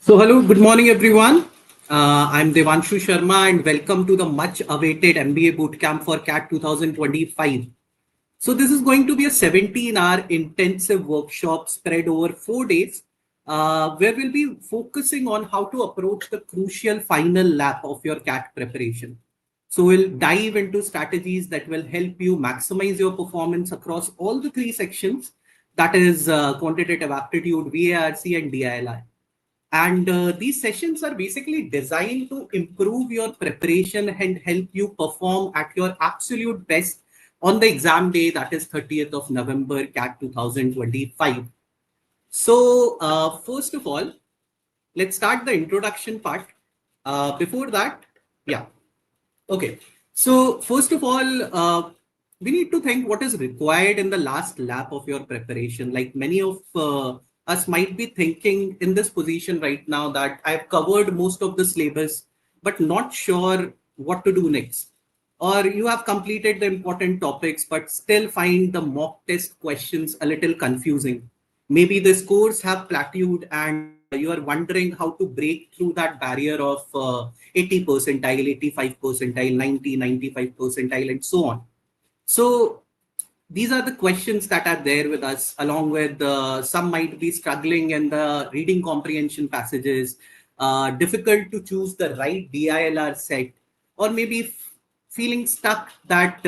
So hello, good morning everyone. I'm Devanshu Sharma and welcome to the much awaited MBA Bootcamp for CAT 2025. So this is going to be a 17-hour intensive workshop spread over 4 days where we'll be focusing on how to approach the crucial final lap of your CAT preparation. So we'll dive into strategies that will help you maximize your performance across all the three sections, that is quantitative aptitude, VARC and DILR. And these sessions are basically designed to improve your preparation and help you perform at your absolute best on the exam day, that is 30th of November, CAT 2025. So first of all, let's start the introduction part. Before that, yeah. Okay. So first of all, we need to think what is required in the last lap of your preparation. Like many of us might be thinking in this position right now that I've covered most of the syllabus, but not sure what to do next. Or you have completed the important topics, but still find the mock test questions a little confusing. Maybe the scores have plateaued and you are wondering how to break through that barrier of 80 percentile, 85 percentile, 90, 95 percentile, and so on. So these are the questions that are there with us, along with some might be struggling in the reading comprehension passages, difficult to choose the right DILR set, or maybe feeling stuck that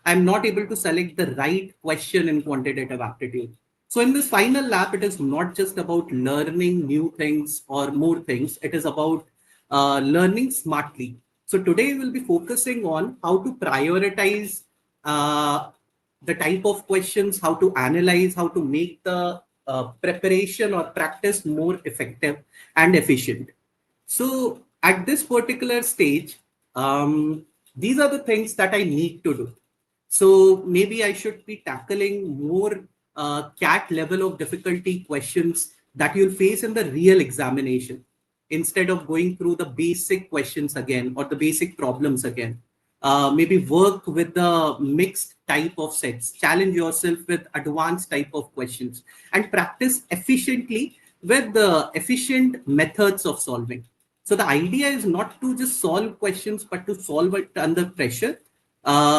I'm not able to select the right question in quantitative aptitude. So in this final lap, it is not just about learning new things or more things. It is about learning smartly. So today we'll be focusing on how to prioritize the type of questions, how to analyze, how to make the preparation or practice more effective and efficient. So at this particular stage, these are the things that I need to do. So maybe I should be tackling more CAT level of difficulty questions that you'll face in the real examination, instead of going through the basic questions again or the basic problems again. Maybe work with the mixed type of sets, challenge yourself with advanced type of questions, and practice efficiently with the efficient methods of solving. So the idea is not to just solve questions, but to solve it under pressure,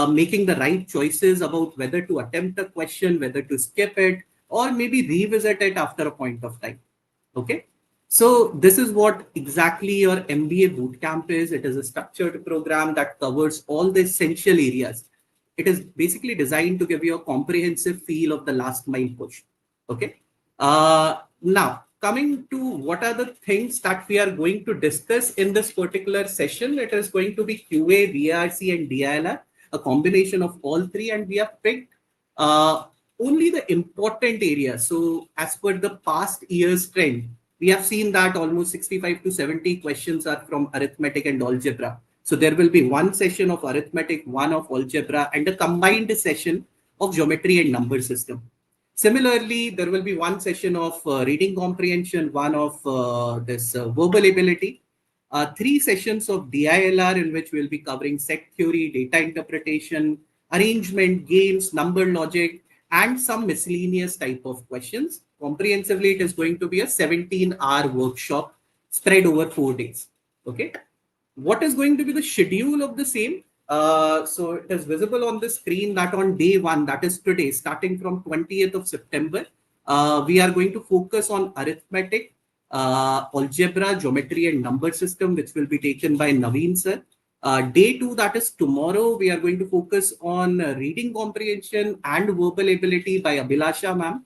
making the right choices about whether to attempt a question, whether to skip it, or maybe revisit it after a point of time. Okay. So this is what exactly your MBA Bootcamp is. It is a structured program that covers all the essential areas. It is basically designed to give you a comprehensive feel of the last mile push. Okay. Now, coming to what are the things that we are going to discuss in this particular session, it is going to be QA, VARC, and DILR, a combination of all three, and we have picked only the important areas. So as per the past year's trend, we have seen that almost 65 to 70 questions are from arithmetic and algebra. So there will be one session of arithmetic, one of algebra, and a combined session of geometry and number system. Similarly, there will be one session of reading comprehension, one of this verbal ability, 3 sessions of DILR in which we'll be covering set theory, data interpretation, arrangement, games, number logic, and some miscellaneous type of questions. Comprehensively, it is going to be a 17-hour workshop spread over 4 days. Okay. What is going to be the schedule of the same? So it is visible on the screen that on day 1, that is today, starting from 20th of September, we are going to focus on arithmetic, algebra, geometry, and number system, which will be taken by Naveen sir. Day 2, that is tomorrow, we are going to focus on reading comprehension and verbal ability by Abhilasha ma'am.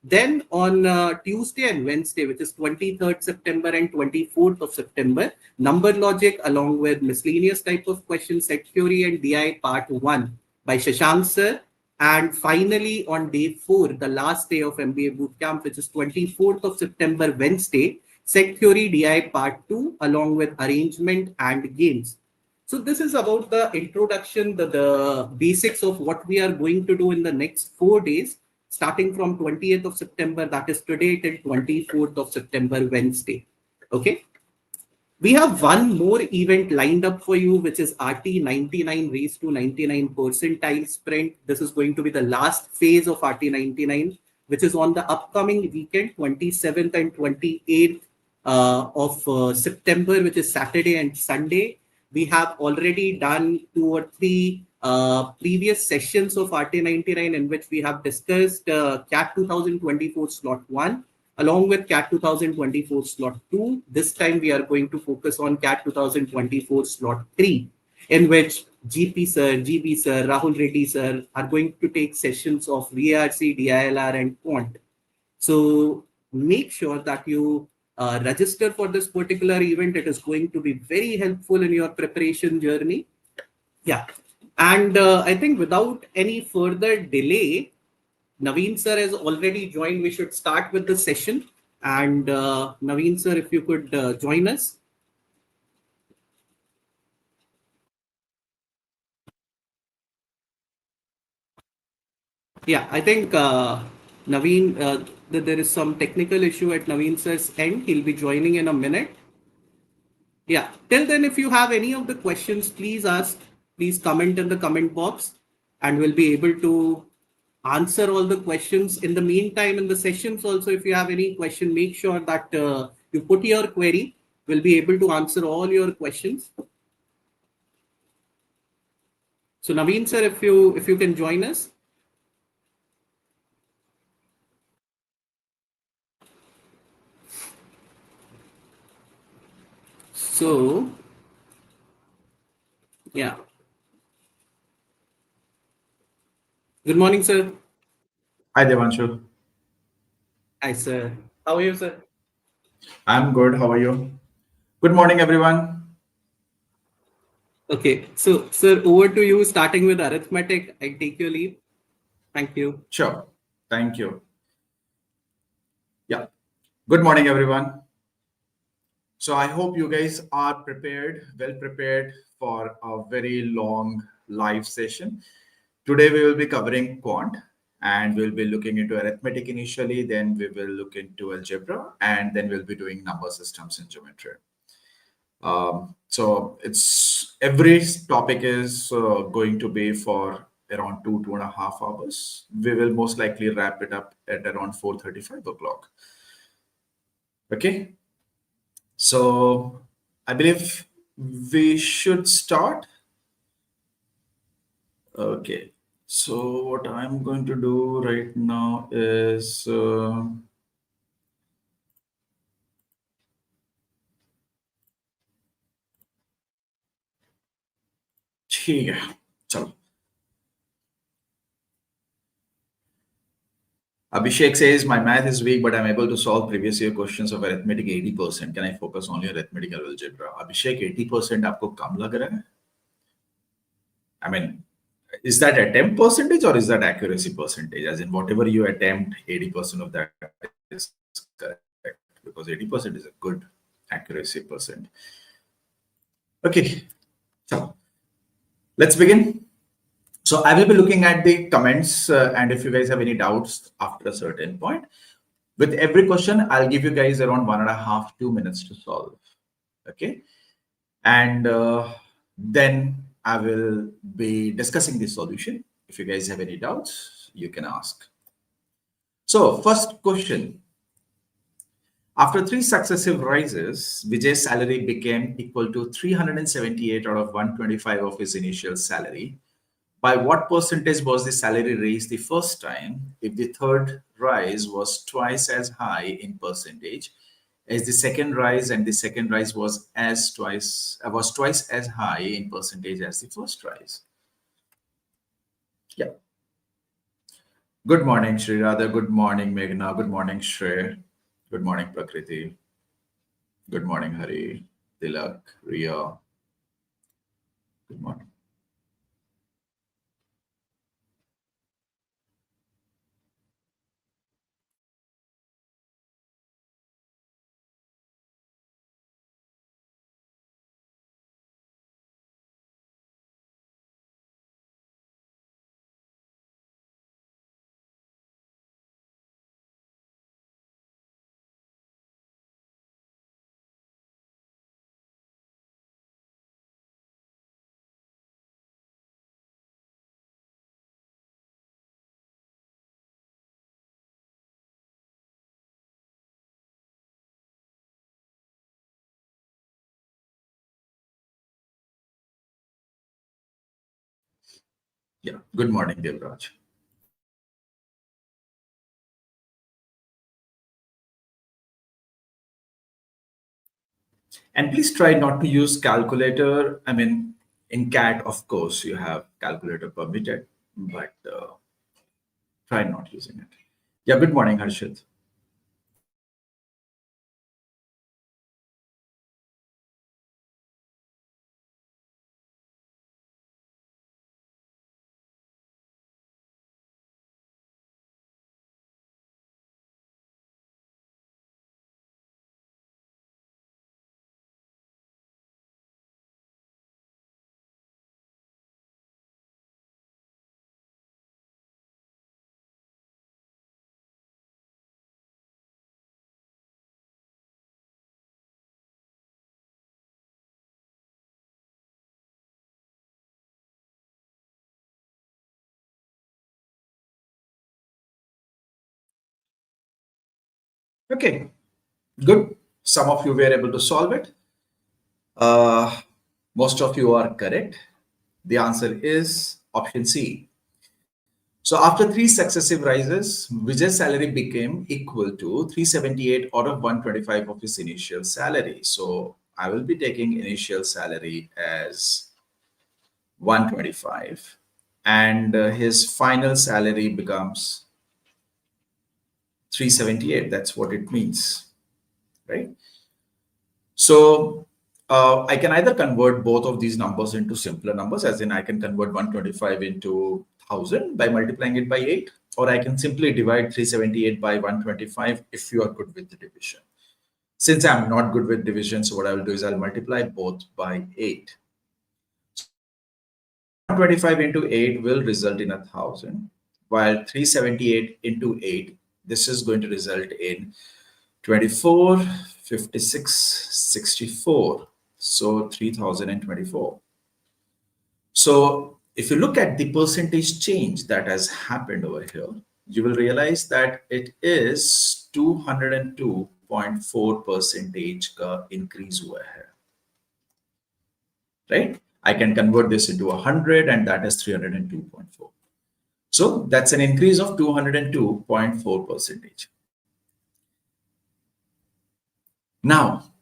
Then on Tuesday and Wednesday, which is 23rd September and 24th of September, number logic along with miscellaneous type of questions, set theory and DI part 1 by Shashank sir. And finally, on day 4, the last day of MBA Bootcamp, which is 24th of September, Wednesday, set theory DI part 2 along with arrangement and games. So this is about the introduction, the basics of what we are going to do in the next 4 days, starting from 20th of September, that is today, till 24th of September, Wednesday. Okay. We have one more event lined up for you, which is RT99 raised to 99 percentile sprint. This is going to be the last phase of RT99, which is on the upcoming weekend, 27th and 28th of September, which is Saturday and Sunday. We have already done 2 or 3 previous sessions of RT99 in which we have discussed CAT 2024 slot 1 along with CAT 2024 slot 2. This time we are going to focus on CAT 2024 slot 3, in which GP sir, GB sir, Rahul Reddy sir are going to take sessions of VARC, DILR and Quant. So make sure that you register for this particular event. It is going to be very helpful in your preparation journey. Yeah. And I think without any further delay, Naveen sir has already joined. We should start with the session. And Naveen sir, if you could join us. Yeah, I think Naveen, there is some technical issue at Naveen sir's end. He'll be joining in a minute. Yeah, till then, if you have any of the questions, please ask, please comment in the comment box, and we'll be able to answer all the questions. In the meantime, in the sessions also, if you have any question, make sure that you put your query. We'll be able to answer all your questions. So Naveen sir, if you can join us. So, yeah. Good morning, sir. Hi, Devanshu. Hi, sir. How are you, sir? I'm good. How are you? Good morning, everyone. Okay. So, sir, over to you, starting with arithmetic. I take your leave. Thank you. Sure. Thank you. Yeah. Good morning, everyone. So I hope you guys are prepared, well prepared for a very long live session. Today, we will be covering quant and we'll be looking into arithmetic initially, then we will look into algebra, and then we'll be doing number systems and geometry. So it's every topic is going to be for around 2.5 hours. We will most likely wrap it up at around 4:35 o'clock. Okay. So I believe we should start. Okay. So what I'm going to do right now is ठीक है चलो. Abhishek says, my math is weak, but I'm able to solve previous year questions of arithmetic 80%. Can I focus only on arithmetic and algebra? Abhishek, 80% आपको कम लग रहा है? I mean, is that attempt percentage or is that accuracy percentage? As in, whatever you attempt, 80% of that is correct, because 80% is a good accuracy percent. Okay, so let's begin. So I will be looking at the comments, and if you guys have any doubts after a certain point, with every question, I'll give you guys around 1.5 to 2 minutes to solve. Okay, and then I will be discussing the solution. If you guys have any doubts, you can ask. So first question. After 3 successive rises, Vijay's salary became equal to 378 out of 125 of his initial salary. By what percentage was the salary raised the first time if the third rise was twice as high in percentage as the second rise, and the second rise was twice as high in percentage as the first rise? Yeah. Good morning, Sri Radha. Good morning, Meghna. Good morning, Shre. Good morning, Prakriti. Good morning, Hari, Tilak, Ria. Good morning. Yeah, good morning, Devraj. And please try not to use calculator. I mean, in CAT, of course, you have calculator permitted, but try not using it. Yeah, good morning, Harshit. Okay, good. Some of you were able to solve it. Most of you are correct. The answer is option C. So after 3 successive rises, Vijay's salary became equal to 378 out of 125 of his initial salary. So I will be taking initial salary as 125, and his final salary becomes 378. That's what it means, right? So I can either convert both of these numbers into simpler numbers, as in I can convert 125 into 1000 by multiplying it by 8, or I can simply divide 378 by 125 if you are good with the division. Since I'm not good with division, so what I will do is I'll multiply both by 8. 125 into 8 will result in 1000, while 378 into 8, this is going to result in 24, 56, 64. So 3024. So if you look at the percentage change that has happened over here, you will realize that it is 202.4 percentage increase over here, right? I can convert this into 100, and that is 302.4. So that's an increase of 202.4 percentage. Now,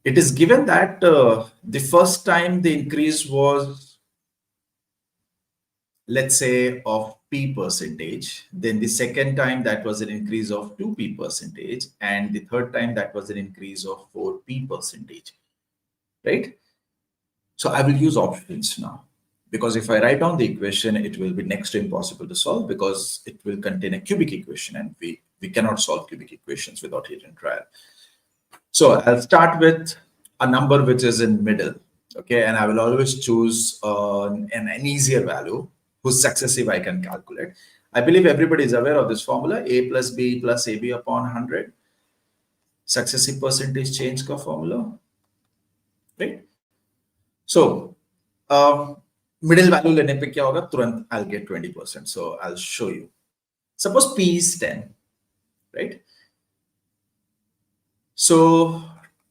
it is given that the first time the increase was, let's say, of P percentage, then the second time that was an increase of 2P percentage, and the third time that was an increase of 4P percentage, right? So I will use options now, because if I write down the equation, it will be next to impossible to solve because it will contain a cubic equation, and we cannot solve cubic equations without hidden trial. So I'll start with a number which is in middle, okay? And I will always choose an easier value whose successive I can calculate. I believe everybody is aware of this formula, A plus B plus AB upon 100. Successive percentage change ka formula, right? So middle value lene pe kya hoga? Turant I'll get 20%. So I'll show you. Suppose P is 10, right? So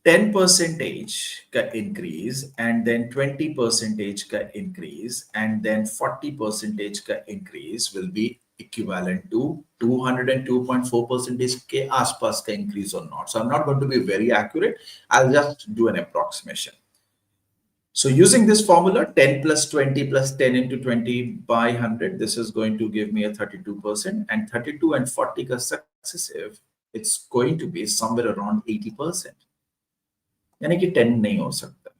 10 percentage ka increase, and then 20 percentage ka increase, and then 40 percentage ka increase will be equivalent to 202.4 percentage ke aspas ka increase or not. So I'm not going to be very accurate. I'll just do an approximation. So using this formula, 10 plus 20 plus 10 into 20 by 100, this is going to give me a 32%, and 32 and 40 ka successive, it's going to be somewhere around 80%. यानी कि 10 नहीं हो सकता.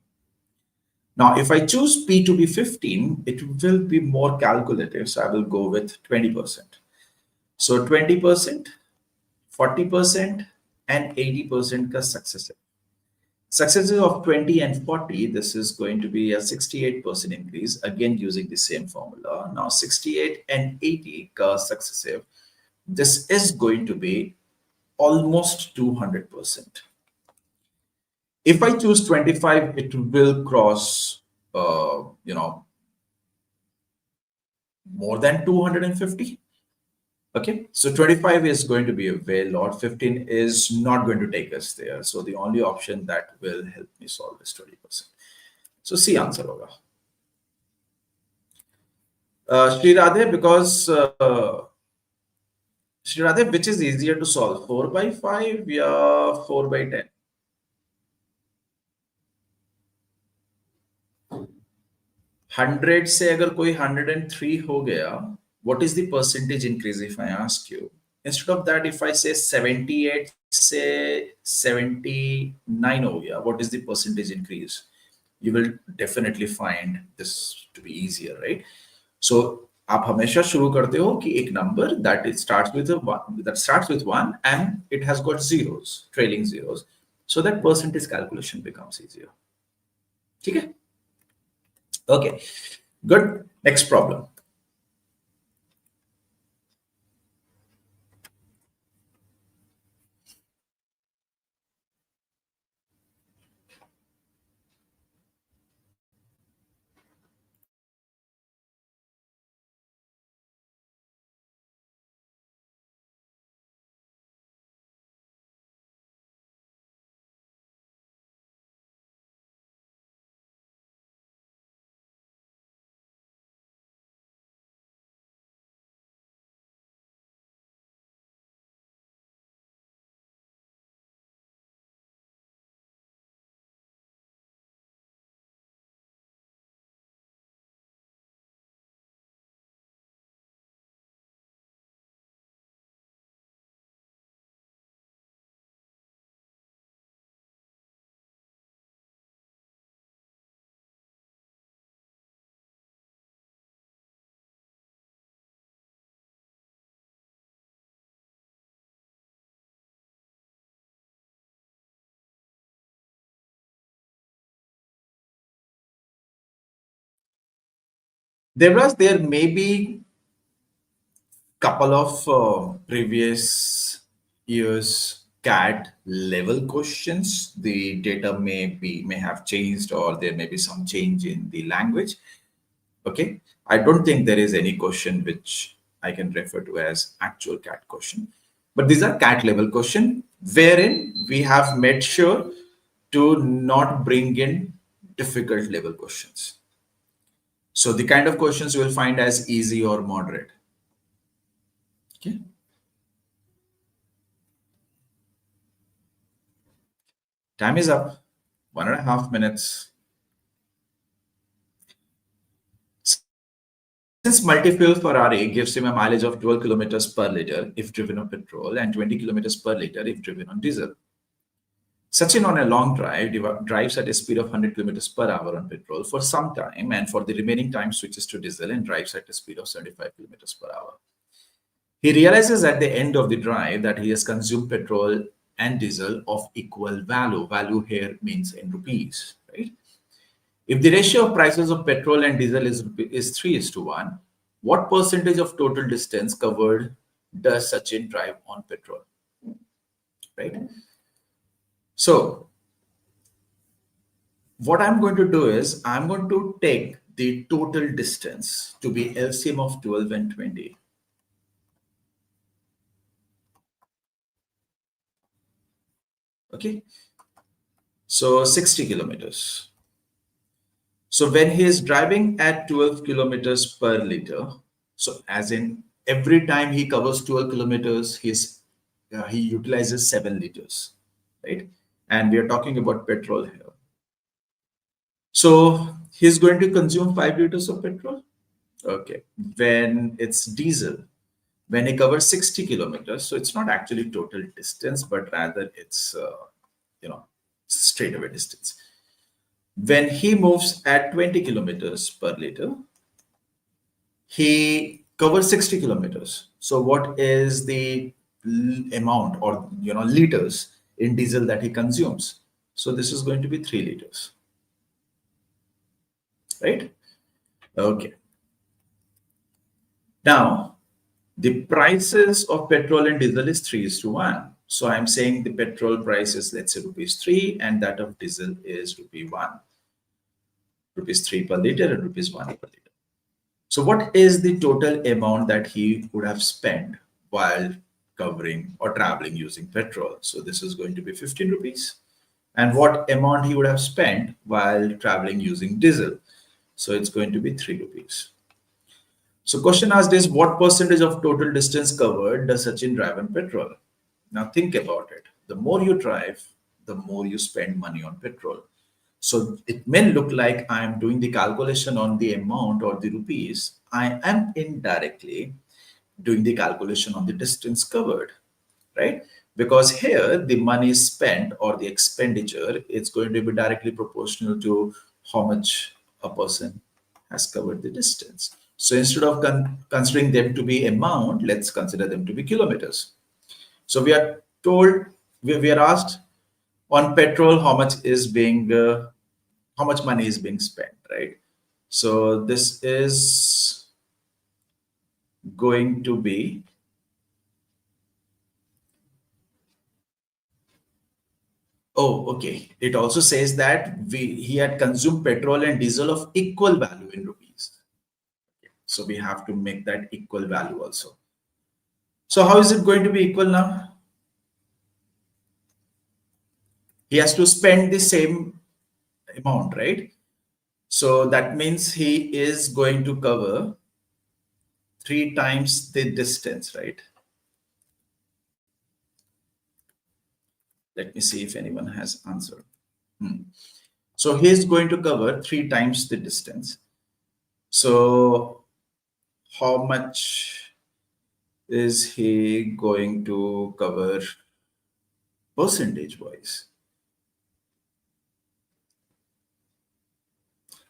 Now, if I choose P to be 15, it will be more calculative. So I will go with 20%. So 20%, 40%, and 80% ka successive. Successive of 20 and 40, this is going to be a 68% increase, again using the same formula. Now 68 and 80 ka successive, this is going to be almost 200%. If I choose 25, it will cross, more than 250. Okay, so 25 is going to be a way lot. 15 is not going to take us there. So the only option that will help me solve is 20%. So C answer hoga. Sri Radhe, because Sri Radhe, which is easier to solve, 4 by 5 or 4 by 10? 100 से अगर कोई 103 हो गया, what is the percentage increase if I ask you? Instead of that, if I say 78 से 79 हो गया, what is the percentage increase? You will definitely find this to be easier, right? So आप हमेशा शुरू करते हो कि एक number that it starts with a one, that starts with 1 and it has got zeros, trailing zeros, so that percentage calculation becomes easier. ठीक है? Okay, good. Next problem. There may be couple of previous years CAT level questions. The data may have changed, or there may be some change in the language. Okay, I don't think there is any question which I can refer to as actual CAT question, but these are CAT level question wherein we have made sure to not bring in difficult level questions. So the kind of questions you will find as easy or moderate. Okay. Time is up. 1.5 minutes. Since multi-fuel Ferrari gives him a mileage of 12 kilometers per liter if driven on petrol and 20 kilometers per liter if driven on diesel. Sachin on a long drive drives at a speed of 100 kilometers per hour on petrol for some time, and for the remaining time switches to diesel and drives at a speed of 75 kilometers per hour. He realizes at the end of the drive that he has consumed petrol and diesel of equal value. Value here means in rupees, right? If the ratio of prices of petrol and diesel is 3:1, what percentage of total distance covered does Sachin drive on petrol? Right? So what I'm going to do is I'm going to take the total distance to be LCM of 12 and 20. Okay. So 60 kilometers. So when he is driving at 12 kilometers per liter, so as in every time he covers 12 kilometers, he utilizes 7 liters, right? And we are talking about petrol here. So he's going to consume 5 liters of petrol. Okay. When it's diesel, when he covers 60 kilometers, so it's not actually total distance, but rather it's, straight away distance. When he moves at 20 kilometers per liter, he covers 60 kilometers. So what is the amount or liters in diesel that he consumes? So this is going to be 3 liters, right? Okay. Now the prices of petrol and diesel is 3:1. So I'm saying the petrol price is, let's say, rupees 3, and that of diesel is rupee 1. Rupees 3 per liter and rupees 1 per liter. So what is the total amount that he would have spent while covering or traveling using petrol? So this is going to be 15 rupees. And what amount he would have spent while traveling using diesel? So it's going to be 3 rupees. So question asked is, what percentage of total distance covered does Sachin drive on petrol? Now think about it. The more you drive, the more you spend money on petrol. So it may look like I am doing the calculation on the amount or the rupees. I am indirectly doing the calculation on the distance covered, right? Because here the money spent or the expenditure is going to be directly proportional to how much a person has covered the distance. So instead of considering them to be amount, let's consider them to be kilometers. So we are told, we are asked on petrol how much is being how much money is being spent, right? So this is going to be okay. It also says that he had consumed petrol and diesel of equal value in rupees. So we have to make that equal value also. So how is it going to be equal now? He has to spend the same amount, right? So that means he is going to cover 3 times the distance, right? Let me see if anyone has answered. So he is going to cover 3 times the distance. So how much is he going to cover percentage wise?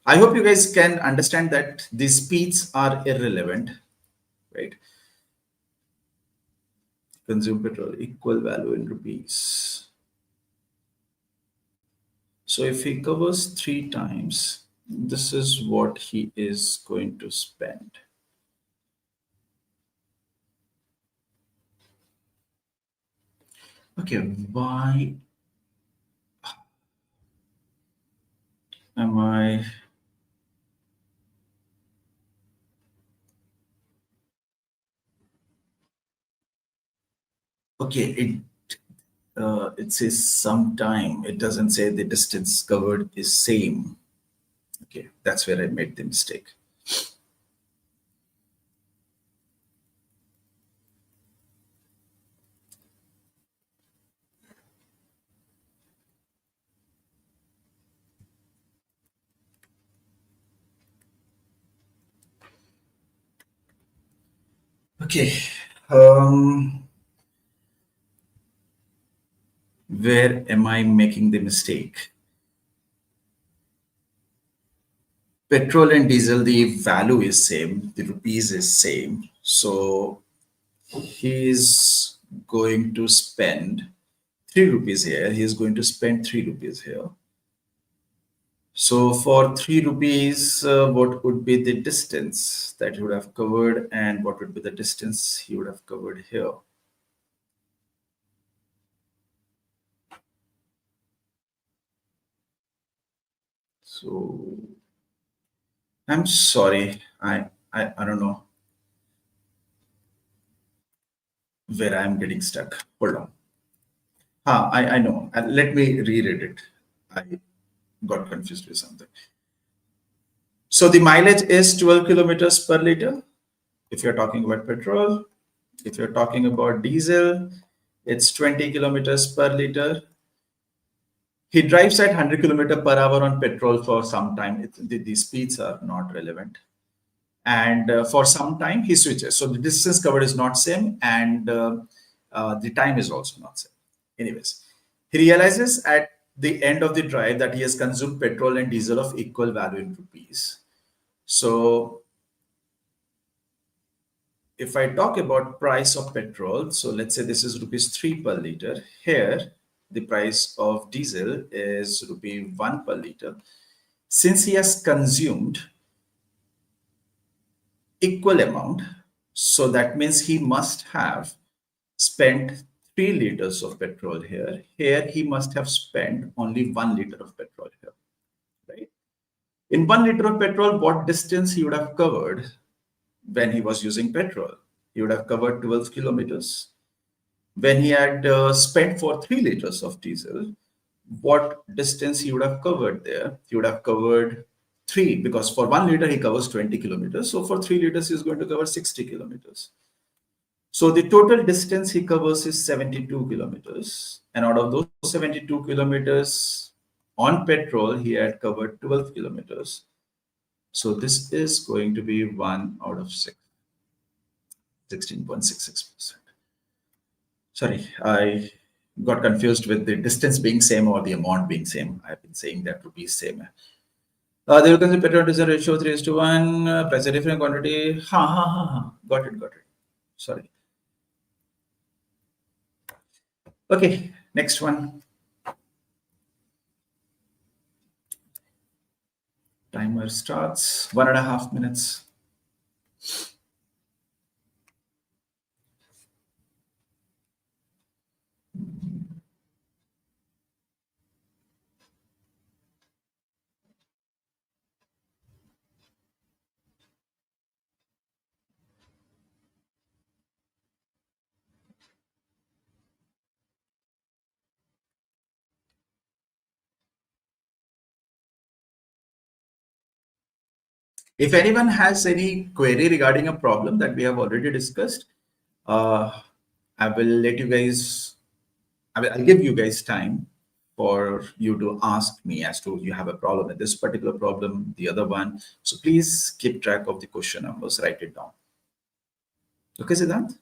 I hope you guys can understand that these speeds are irrelevant, right? Consume petrol, equal value in rupees. So if he covers 3 times, this is what he is going to spend. Okay, why am I... Okay, it says sometime. It doesn't say the distance covered is same. Okay, that's where I made the mistake. Okay, where am I making the mistake? Petrol and diesel, the value is same, the rupees is same. So he is going to spend 3 rupees here. He is going to spend 3 rupees here. So for 3 rupees, what would be the distance that he would have covered, and what would be the distance he would have covered here? So I'm sorry, I don't know where I'm getting stuck. Hold on. I know. Let me reread it. I got confused with something. So the mileage is 12 kilometers per liter. If you're talking about petrol, if you're talking about diesel, it's 20 kilometers per liter. He drives at 100 kilometers per hour on petrol for some time. The speeds are not relevant. And for some time, he switches. So the distance covered is not same, and the time is also not same. Anyways, he realizes at the end of the drive that he has consumed petrol and diesel of equal value in rupees. So if I talk about price of petrol, so let's say this is rupees 3 per liter. Here, the price of diesel is rupee 1 per liter. Since he has consumed equal amount, so that means he must have spent 3 liters of petrol here. Here, he must have spent only 1 liter of petrol here, right? In 1 liter of petrol, what distance he would have covered when he was using petrol? He would have covered 12 kilometers. When he had spent for 3 liters of diesel, what distance he would have covered there? He would have covered 3, because for 1 liter he covers 20 kilometers. So for 3 liters, he's going to cover 60 kilometers. So the total distance he covers is 72 kilometers. And out of those 72 kilometers on petrol, he had covered 12 kilometers. So this is going to be 1 out of 6, 16.66%. Sorry, I got confused with the distance being same or the amount being same. I've been saying that rupees same. They will consider petrol diesel ratio 3:1, price a different quantity. Got it. Sorry. Okay, next one. Timer starts, 1.5 minutes. If anyone has any query regarding a problem that we have already discussed, I will let you guys, I'll give you guys time for you to ask me as to you have a problem with this particular problem, the other one. So please keep track of the question numbers, write it down. Okay, Siddhant?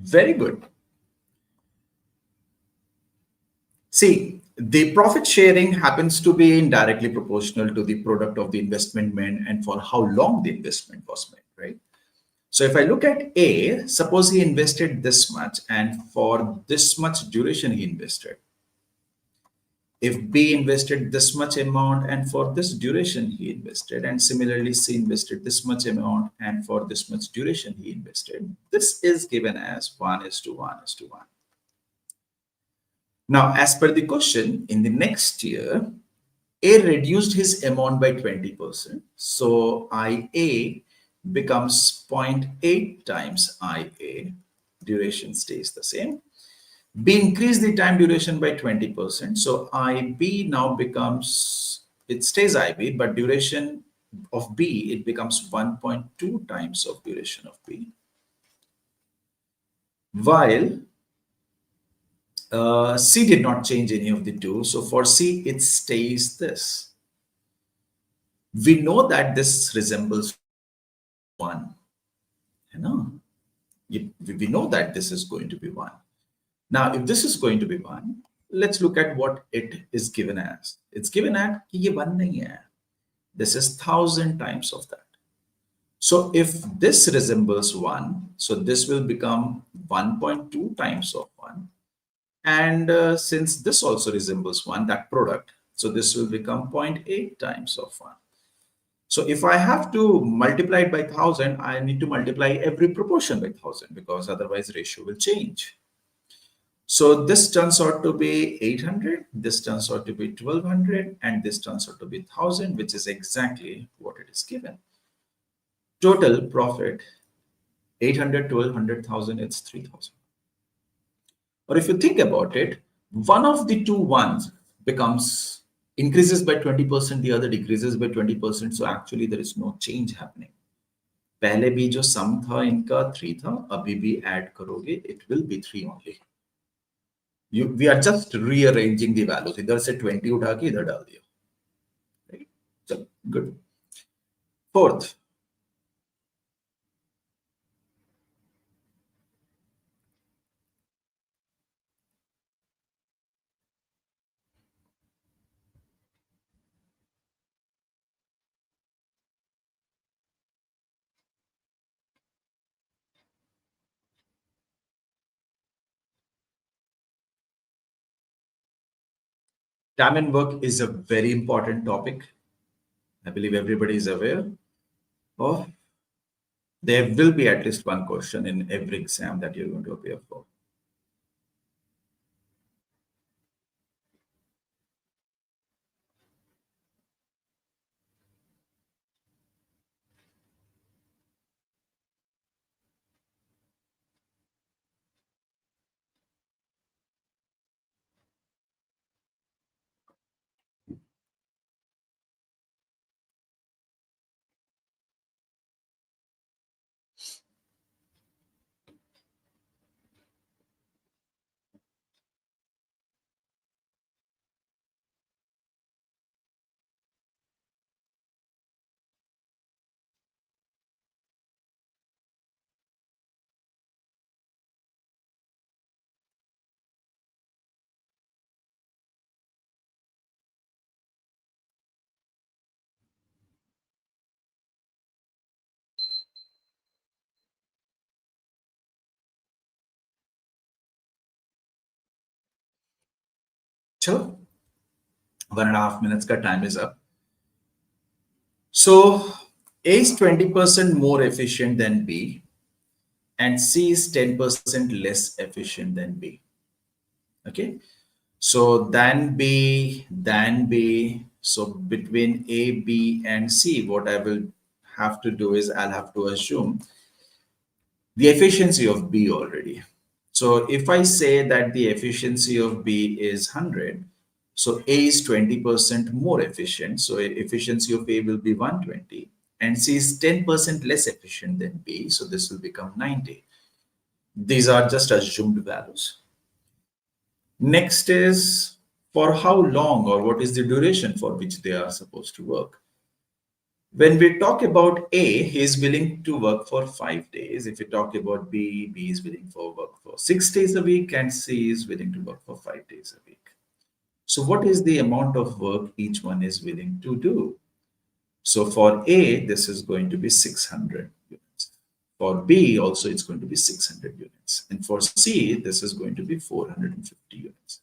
Very good. See, the profit sharing happens to be indirectly proportional to the product of the investment made and for how long the investment was made, right? So if I look at A, suppose he invested this much and for this much duration he invested. If B invested this much amount and for this duration he invested, and similarly C invested this much amount and for this much duration he invested, this is given as 1:1:1. Now, as per the question, in the next year, A reduced his amount by 20%. So IA becomes zero point 0.8 times IA. Duration stays the same. B increased the time duration by 20%. So IB now becomes, it stays IB, but duration of B, it becomes 1.2 times of duration of B. While C did not change any of the two. So for C, it stays this. We know that this resembles 1. You know, we know that this is going to be 1. Now, if this is going to be 1, let's look at what it is given as. It's given at कि ये 1 नहीं है. This is 1,000 times of that. So if this resembles 1, so this will become 1.2 times of 1. And since this also resembles 1, that product, so this will become 0.8 times of 1. So if I have to multiply it by 1,000, I need to multiply every proportion by 1,000 because otherwise ratio will change. So this turns out to be 800, this turns out to be 1,200, and this turns out to be 1,000, which is exactly what it is given. Total profit, 800, 1,200, 1,000, it's 3,000. Or if you think about it, one of the two ones becomes increases by 20%, the other decreases by 20%. So actually there is no change happening. पहले भी जो sum था इनका 3 था, अभी भी add करोगे, it will be 3 only. We are just rearranging the values. इधर से 20 उठा के इधर डाल दिया. Right? So good. Fourth. Time and work is a very important topic. I believe everybody is aware of. There will be at least one question in every exam that you're going to appear for. So 1.5 minutes ka time is up. So A is 20% more efficient than B, and C is 10% less efficient than B. Okay. So than B. So between A, B, and C, what I will have to do is I'll have to assume the efficiency of B already. So if I say that the efficiency of B is 100, so A is 20% more efficient. So efficiency of A will be 120, and C is 10% less efficient than B. So this will become 90. These are just assumed values. Next is for how long or what is the duration for which they are supposed to work. When we talk about A, he is willing to work for 5 days. If we talk about B, B is willing for work for 6 days a week, and C is willing to work for 5 days a week. So what is the amount of work each one is willing to do? So for A, this is going to be 600 units. For B, also it's going to be 600 units. And for C, this is going to be 450 units.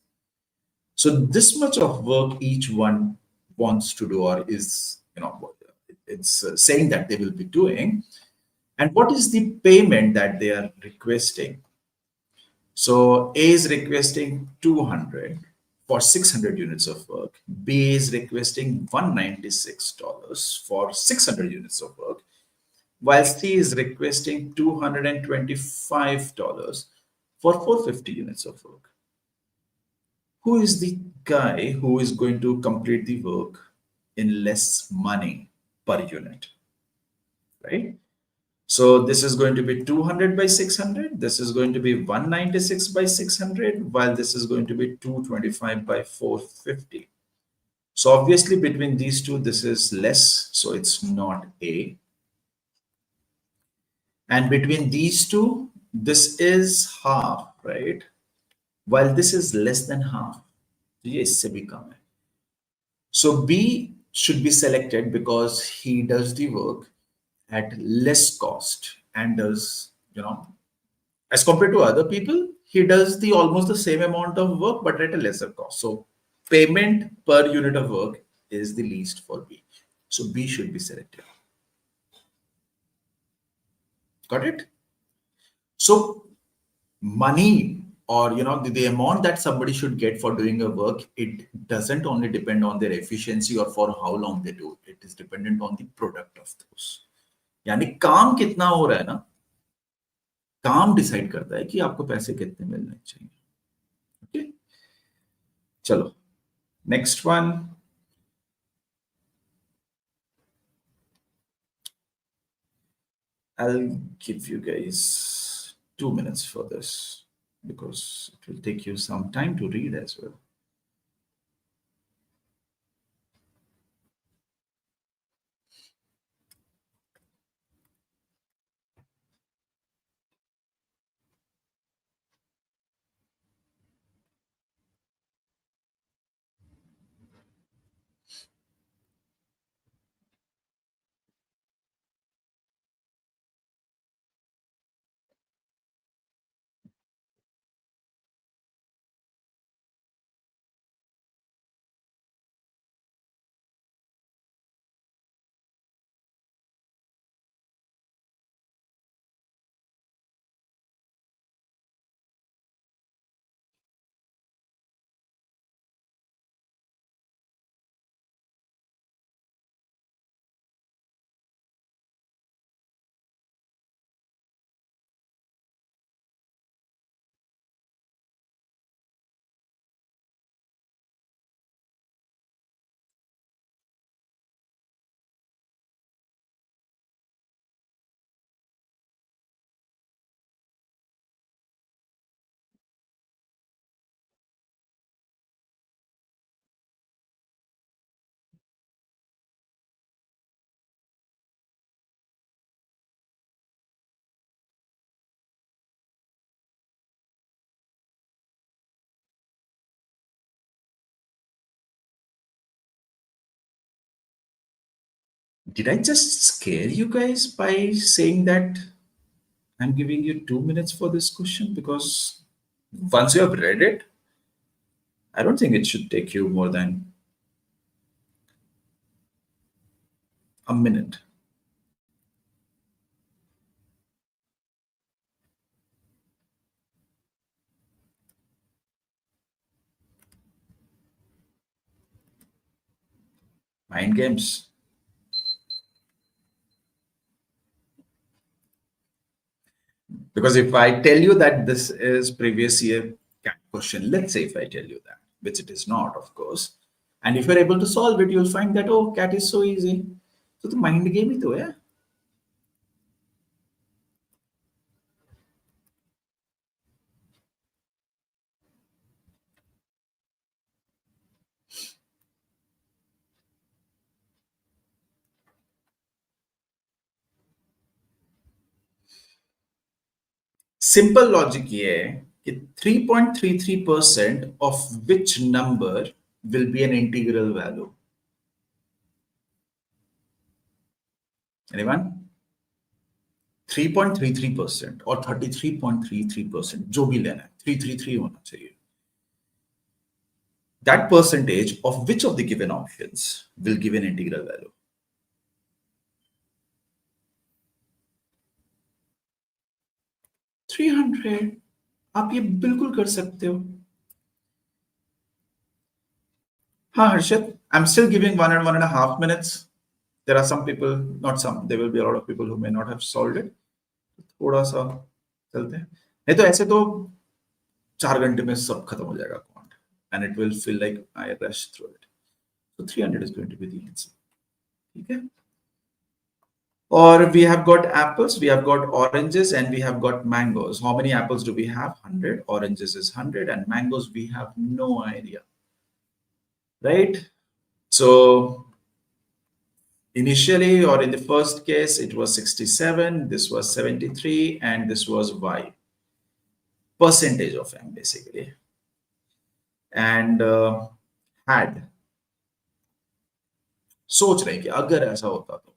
So this much of work each one wants to do, or is, it's saying that they will be doing. And what is the payment that they are requesting? So A is requesting 200 for 600 units of work. B is requesting $196 for 600 units of work, while C is requesting $225 for 450 units of work. Who is the guy who is going to complete the work in less money per unit, right? So this is going to be 200 by 600. This is going to be 196 by 600, while this is going to be 225 by 450. So obviously between these two, this is less, so it's not A. And between these two, this is half, right? While this is less than half. ये इससे भी कम है. So B should be selected because he does the work at less cost and does, as compared to other people, he does the almost the same amount of work but at a lesser cost. So payment per unit of work is the least for B. So B should be selected. Got it? So money, or the amount that somebody should get for doing a work, it doesn't only depend on their efficiency or for how long they do. It is dependent on the product of those. यानी काम कितना हो रहा है ना, काम decide करता है कि आपको पैसे कितने मिलने चाहिए. ओके, चलो next one. I'll give you guys 2 minutes for this because it will take you some time to read as well. Did I just scare you guys by saying that I'm giving you 2 minutes for this question? Because once you have read it, I don't think it should take you more than a minute. Mind games. Because if I tell you that this is previous year CAT question, let's say if I tell you that, which it is not, of course, and if you're able to solve it, you'll find that, oh, CAT is so easy. So the mind game ही तो है. Simple logic ये है कि 3.33% of which number will be an integral value? Anyone? 3.33% or 33.33%, जो भी लेना है, 333 होना चाहिए. That percentage of which of the given options will give an integral value? 300. आप ये बिल्कुल कर सकते हो. हाँ Harshad, I'm still giving 1.5 minutes. There are some people, not some, there will be a lot of people who may not have solved it. थोड़ा सा चलते हैं. नहीं तो ऐसे तो 4 घंटे में सब खत्म हो जाएगा quant, and it will feel like I rushed through it. So 300 is going to be the answer. ठीक है? Or we have got apples, we have got oranges, and we have got mangoes. How many apples do we have? 100. Oranges is 100, and mangoes we have no idea. Right? So initially, or in the first case, it was 67, this was 73, and this was Y. Percentage of M basically. And had. सोच रहे हैं कि अगर ऐसा होता तो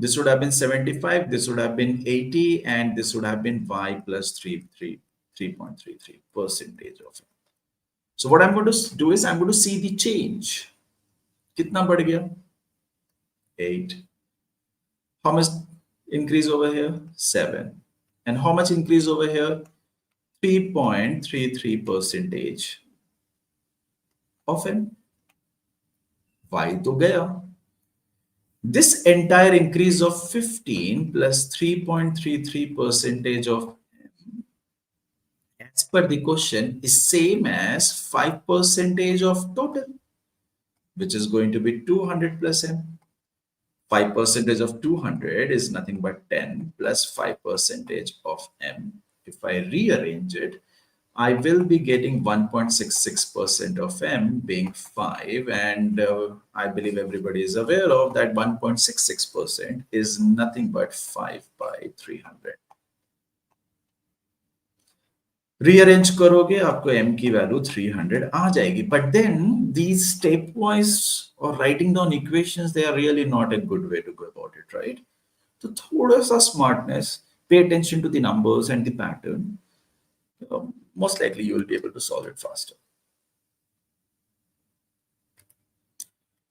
this would have been 75, this would have been 80, and this would have been Y plus 3.33 percentage of it. So what I'm going to do is I'm going to see the change. Kitna बढ़ गया? 8. How much increase over here? 7. And how much increase over here? 3.33 percentage of M. Y तो गया. This entire increase of 15 plus 3.33 percentage of M, as per the question, is same as 5 percentage of total, which is going to be 200 plus M. 5 percentage of 200 is nothing but 10 plus 5 percentage of M. If I rearrange it, I will be getting 1.66% of M being 5, and I believe everybody is aware of that 1.66% is nothing but 5 by 300. Rearrange करोगे आपको M की value 300 आ जाएगी, but then these stepwise or writing down equations, they are really not a good way to go about it, right? So थोड़ा सा smartness, pay attention to the numbers and the pattern. Most likely you will be able to solve it faster.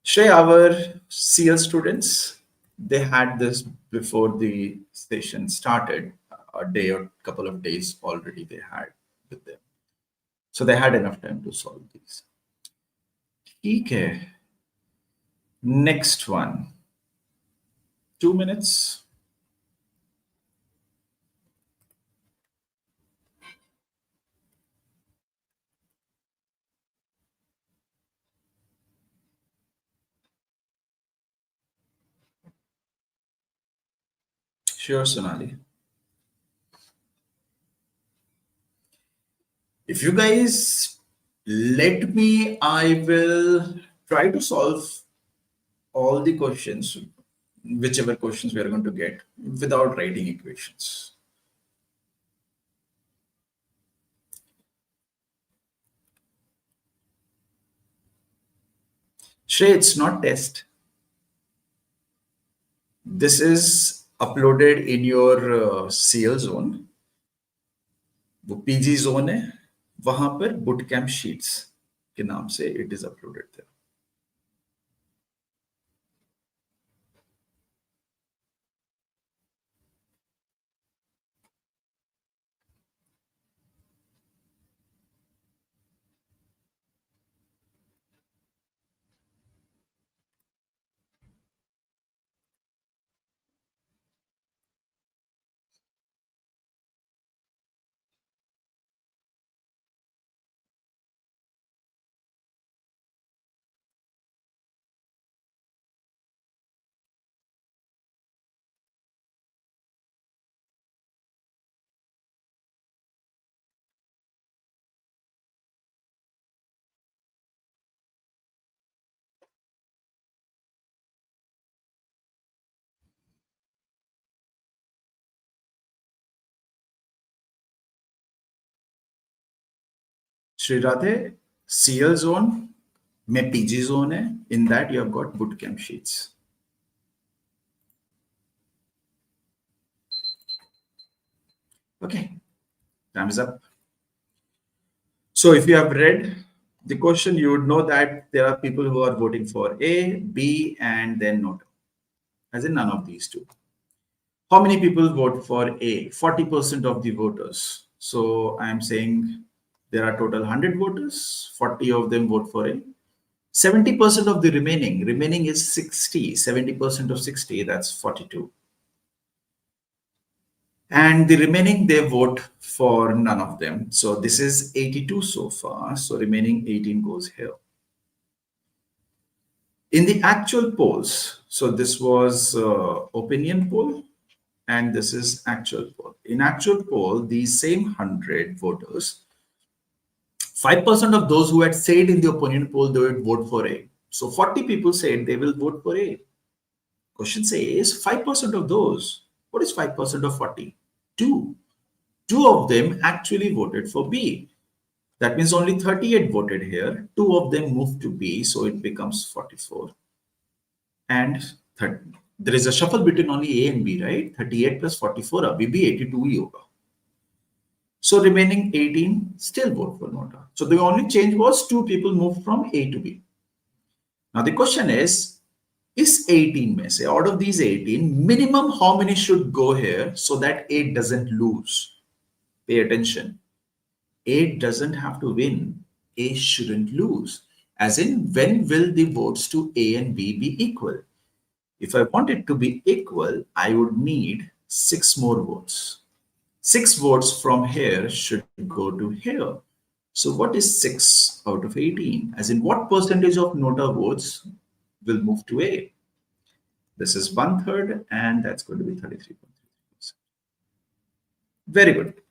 Shrey, our CL students, they had this before the session started, a day or couple of days already they had with them. So they had enough time to solve these. Okay. Next one. 2 minutes. Sure, Sonali. If you guys let me, I will try to solve all the questions, whichever questions we are going to get, without writing equations. Shrey, it's not test. This is uploaded in your CL zone. वो PG zone है, वहां पर bootcamp sheets के नाम से it is uploaded there. Shri Radhe, CL zone में PG zone है. In that you have got bootcamp sheets. Okay, time is up. So if you have read the question, you would know that there are people who are voting for A, B, and then not, as in none of these two. How many people vote for A? 40% of the voters. So I'm saying there are total 100 voters, 40 of them vote for A. 70% of the remaining is 60, 70% of 60, that's 42. And the remaining, they vote for none of them. So this is 82 so far. So remaining 18 goes here. In the actual polls, so this was opinion poll, and this is actual poll. In actual poll, these same 100 voters, 5% of those who had said in the opinion poll they would vote for A. So 40 people said they will vote for A. Question says 5% of those. What is 5% of 40? 2. 2 of them actually voted for B. That means only 38 voted here. 2 of them moved to B, so it becomes 44. And 30. There is a shuffle between only A and B, right? 38 plus 44, abhi bhi 82 hi hoga. So remaining 18 still vote for Nota. So the only change was 2 people moved from A to B. Now the question is 18 mein se, out of these 18, minimum how many should go here so that A doesn't lose? Pay attention. A doesn't have to win. A shouldn't lose. As in, when will the votes to A and B be equal? If I want it to be equal, I would need 6 more votes. 6 votes from here should go to here. So what is 6 out of 18? As in, what percentage of Nota votes will move to A? This is 1/3, and that's going to be 33.3%. Very good.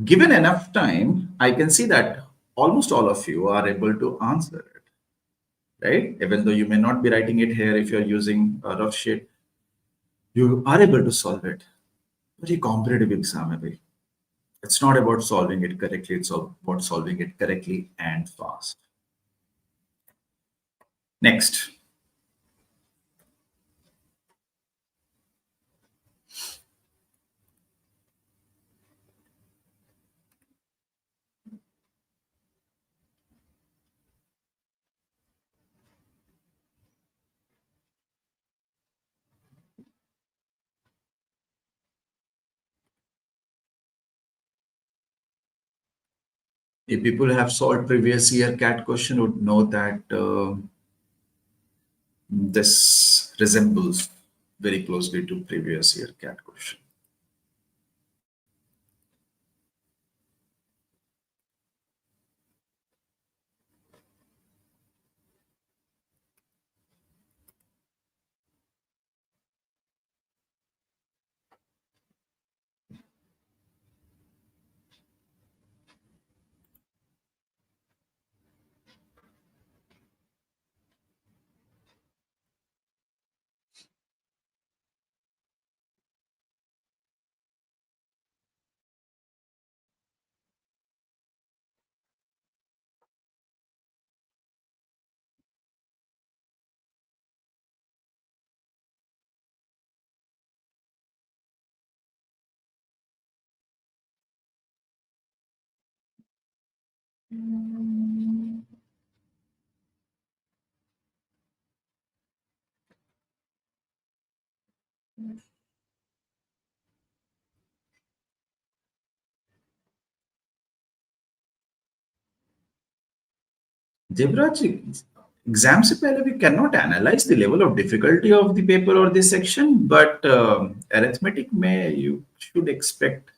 Given enough time, I can see that almost all of you are able to answer it, right? Even though you may not be writing it here if you're using a rough sheet, you are able to solve it. Very competitive exam, bhai. It's not about solving it correctly, it's about solving it correctly and fast. Next. If people have solved previous year CAT question would know that this resembles very closely to previous year CAT question. Devraj, exam से पहले we cannot analyze the level of difficulty of the paper or the section, but arithmetic में you should expect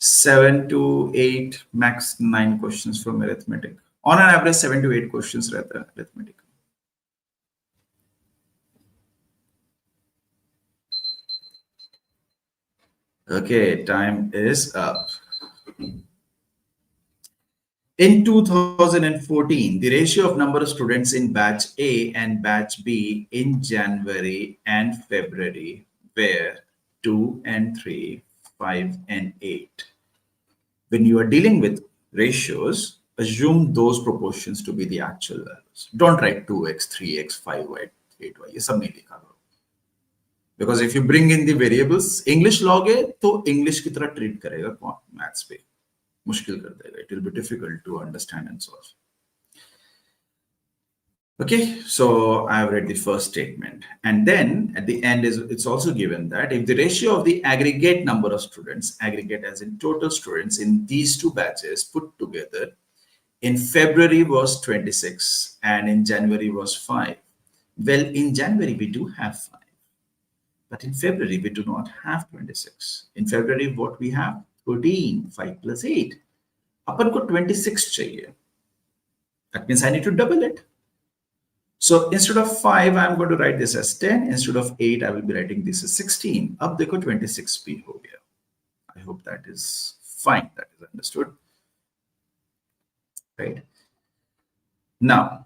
7 to 8, max 9 questions from arithmetic. On an average 7 to 8 questions रहता है arithmetic. Okay, time is up. In 2014, the ratio of number of students in batch A and batch B in January and February were 2 and 3, 5 and 8. When you are dealing with ratios, assume those proportions to be the actual values. Don't write 2x, 3x, 5y, 8y. ये सब नहीं लिखा करो. Because if you bring in the variables, English लोगे तो English की तरह treat करेगा maths पे. मुश्किल कर देगा. It will be difficult to understand and solve. Okay, so I have read the first statement, and then at the end it's also given that if the ratio of the aggregate number of students, aggregate as in total students in these two batches put together, in February was 26 and in January was 5. Well, in January we do have 5, but in February we do not have 26. In February what we have? 14, 5 plus 8. अपन को 26 चाहिए. That means I need to double it. So instead of 5, I'm going to write this as 10. Instead of 8, I will be writing this as 16. अब देखो 26 भी हो गया. I hope that is fine. That is understood. Right. Now,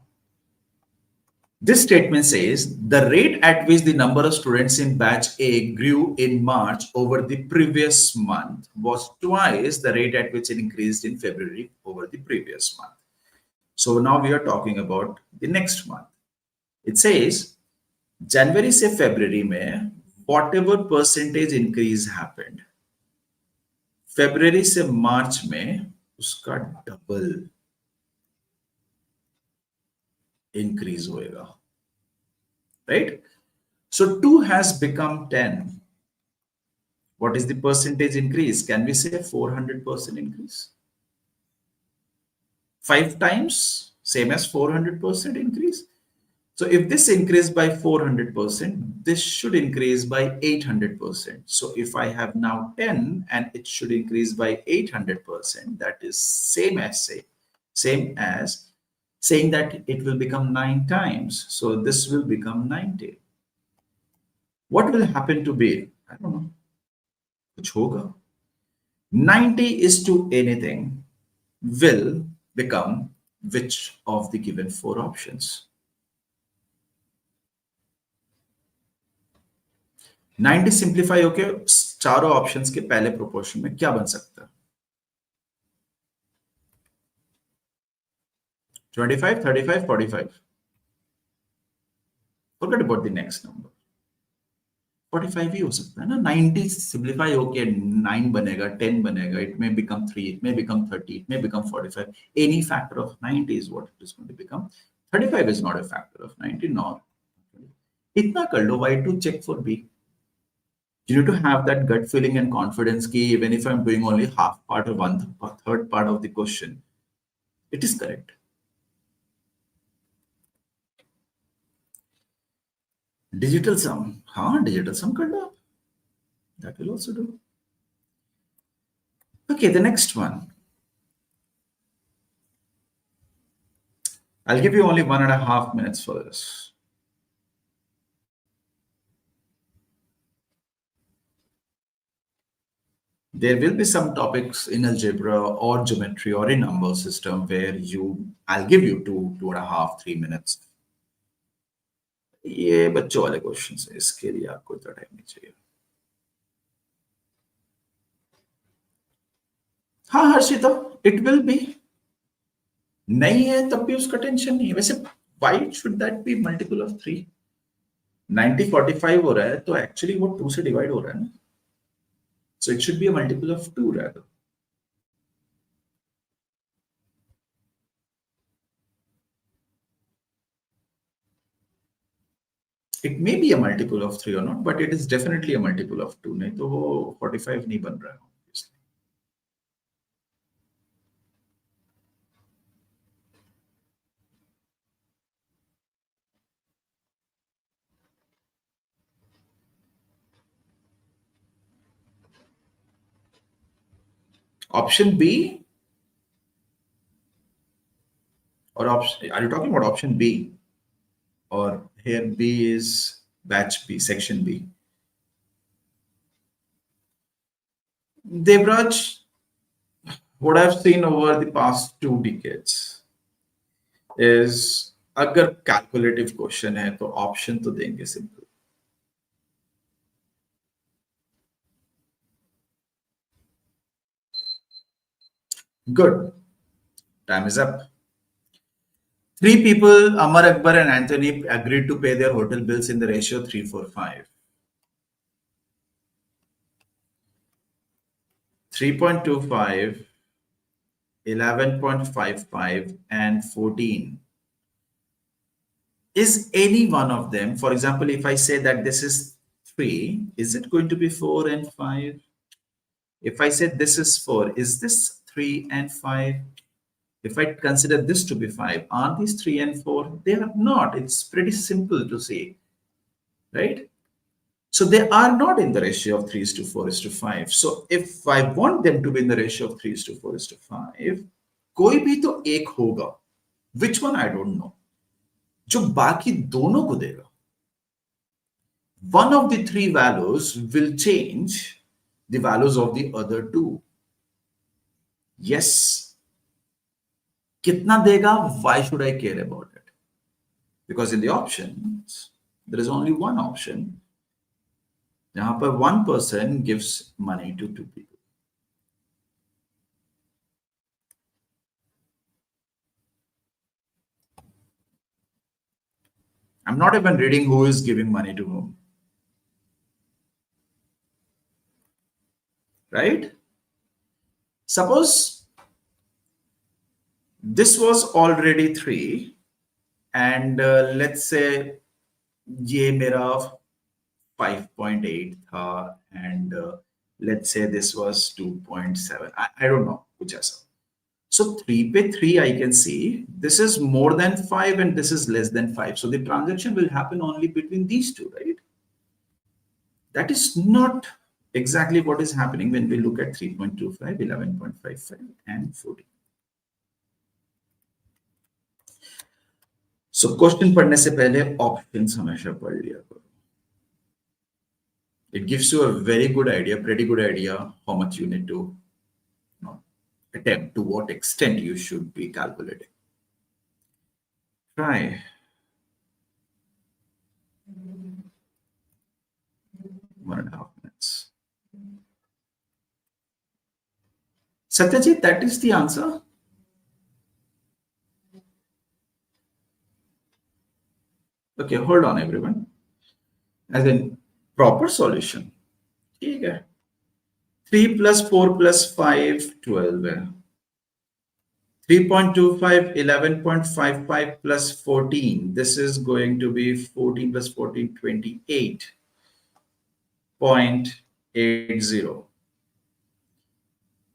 this statement says the rate at which the number of students in batch A grew in March over the previous month was twice the rate at which it increased in February over the previous month. So now we are talking about the next month. It says January से February में whatever percentage increase happened, February से March में उसका double increase होएगा, right? So 2 has become 10. What is the percentage increase? Can we say 400% increase? 5 times same as 400% increase. So if this increased by 400%, this should increase by 800%. So if I have now 10 and it should increase by 800%, that is same as saying that it will become 9 times. So this will become 90. What will happen to B? I don't know. Kuch hoga. 90 is to anything will become which of the given 4 options? 90 simplify होके चारों options के पहले proportion में क्या बन सकता है? 25, 35, 45. Forget about the next number. 45 ही हो सकता है ना. 90 सिंप्लीफाई होके 9 बनेगा, 10 बनेगा. It may become 3, it may become 30, it may become 45. Any factor of 90 is what it is going to become. 35 is not a factor of 90, nor. इतना कर लो. Why to check for B? You need to have that gut feeling and confidence key, even if I'm doing only half part or 1/3 part of the question, it is correct. Digital sum. Digital sum कर लो. That will also do. Okay, the next one. I'll give you only 1.5 minutes for this. There will be some topics in algebra or geometry or in number system where I'll give you 2.5, 3 minutes. ये बच्चों वाले questions है, इसके लिए आपको इतना time नहीं चाहिए. हाँ हर्षिता, it will be. नहीं है तब भी उसका टेंशन नहीं है. वैसे why should that be multiple of 3? 90 45 हो रहा है तो एक्चुअली वो 2 से डिवाइड हो रहा है ना. So it should be a multiple of 2 rather. It may be a multiple of 3 or not, but it is definitely a multiple of 2. नहीं तो वो 45 नहीं बन रहा है obviously. Option B or option, are you talking about option B? Or here B is batch B, section B. Devraj, what I've seen over the past 2 decades is अगर calculative question है तो option तो देंगे simple. Good. Time is up. 3 people, Amar, Akbar and Anthony, agreed to pay their hotel bills in the ratio 3:5. 3.25, 11.55 and 14. Is any one of them, for example, if I say that this is 3, is it going to be 4 and 5? If I say this is 4, is this 3 and 5? If I consider this to be 5, are these 3 and 4? They are not. It's pretty simple to say, right? So they are not in the ratio of 3:4:5. So if I want them to be in the ratio of 3:4:5, कोई भी तो एक होगा. Which one I don't know. जो बाकी दोनों को देगा. One of the 3 values will change the values of the other 2. Yes. कितना देगा? Why should I care about it? Because in the options, there is only one option. जहां पर one person gives money to 2 people. I'm not even reading who is giving money to whom. Right? Suppose this was already 3 and let's say ये मेरा 5.8 था and let's say this was 2.7. I don't know कुछ ऐसा. So 3 पे 3 I can see this is more than 5 and this is less than 5. So the transaction will happen only between these two, right? That is not exactly what is happening when we look at 3.25, 11.55 and 14. So question पढ़ने से पहले options हमेशा पढ़ लिया करो. It gives you a very good idea, pretty good idea how much you need to attempt, to what extent you should be calculating. Try. 1.5 minutes. Satyajit, that is the answer. Okay, hold on everyone. As in proper solution. ठीक है. 3 plus 4 plus 5, 12 है. 3.25, 11.55 plus 14. This is going to be 14 plus 14, 28.80.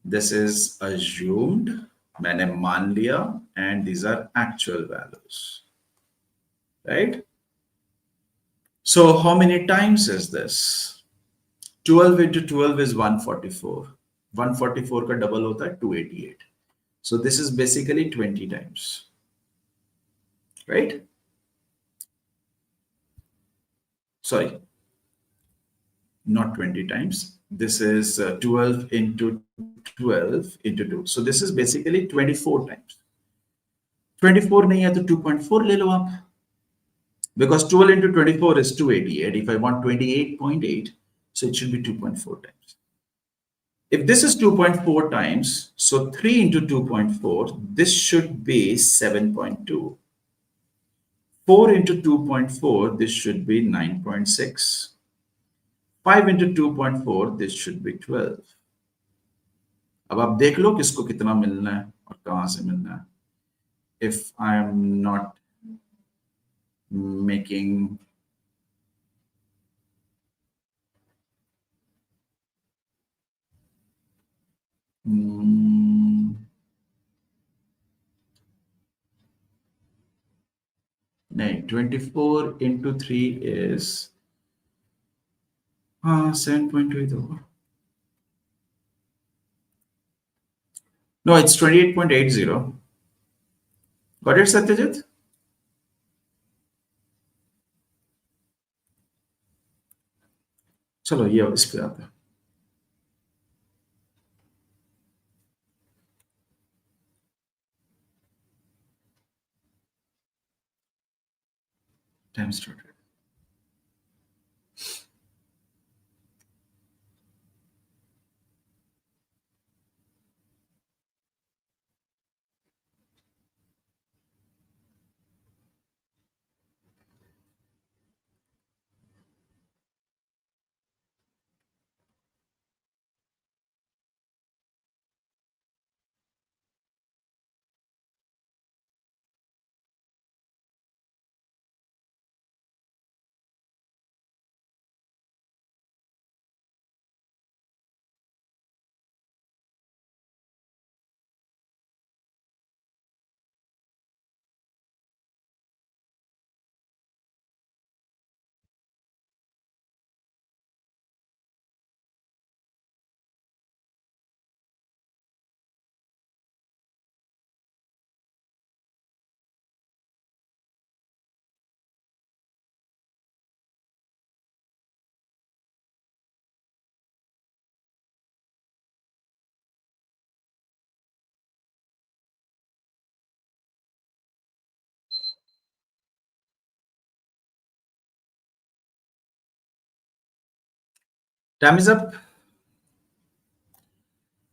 This is assumed. मैंने मान लिया and these are actual values. Right? So how many times is this? 12 into 12 is 144. 144 का double होता है 288. So this is basically 20 times. Right? Sorry. Not 20 times. This is 12 into 12 into 2. So this is basically 24 times. 24 नहीं है तो 2.4 ले लो आप. Because 12 into 24 is 288. If I want 28.8, so it should be 2.4 times. If this is 2.4 times, so 3 into 2.4, this should be 7.2. 4 into 2.4, this should be 9.6. 5 into 2.4, this should be 12. अब आप देख लो किसको कितना मिलना है और कहां से मिलना है. If I am not making No, 24 into 3 is 7.2. No, it's 28.80. Got it, Satyajit? चलो ये इस पे आते हैं. Time started. Time is up.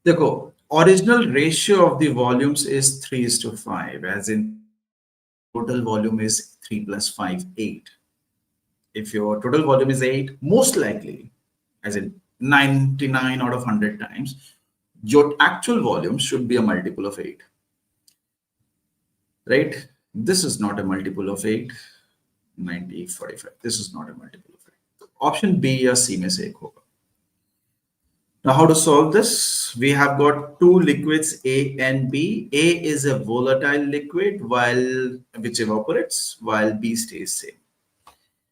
देखो, original ratio of the volumes is 3:5, as in total volume is 3 plus 5, 8. If your total volume is 8, most likely, as in 99 out of 100 times, your actual volume should be a multiple of 8. Right? This is not a multiple of 8. 90, 45. This is not a multiple of 8. Option B या C में से एक होगा. Now, how to solve this? We have got two liquids, A and B. A is a volatile liquid which evaporates, while B stays same.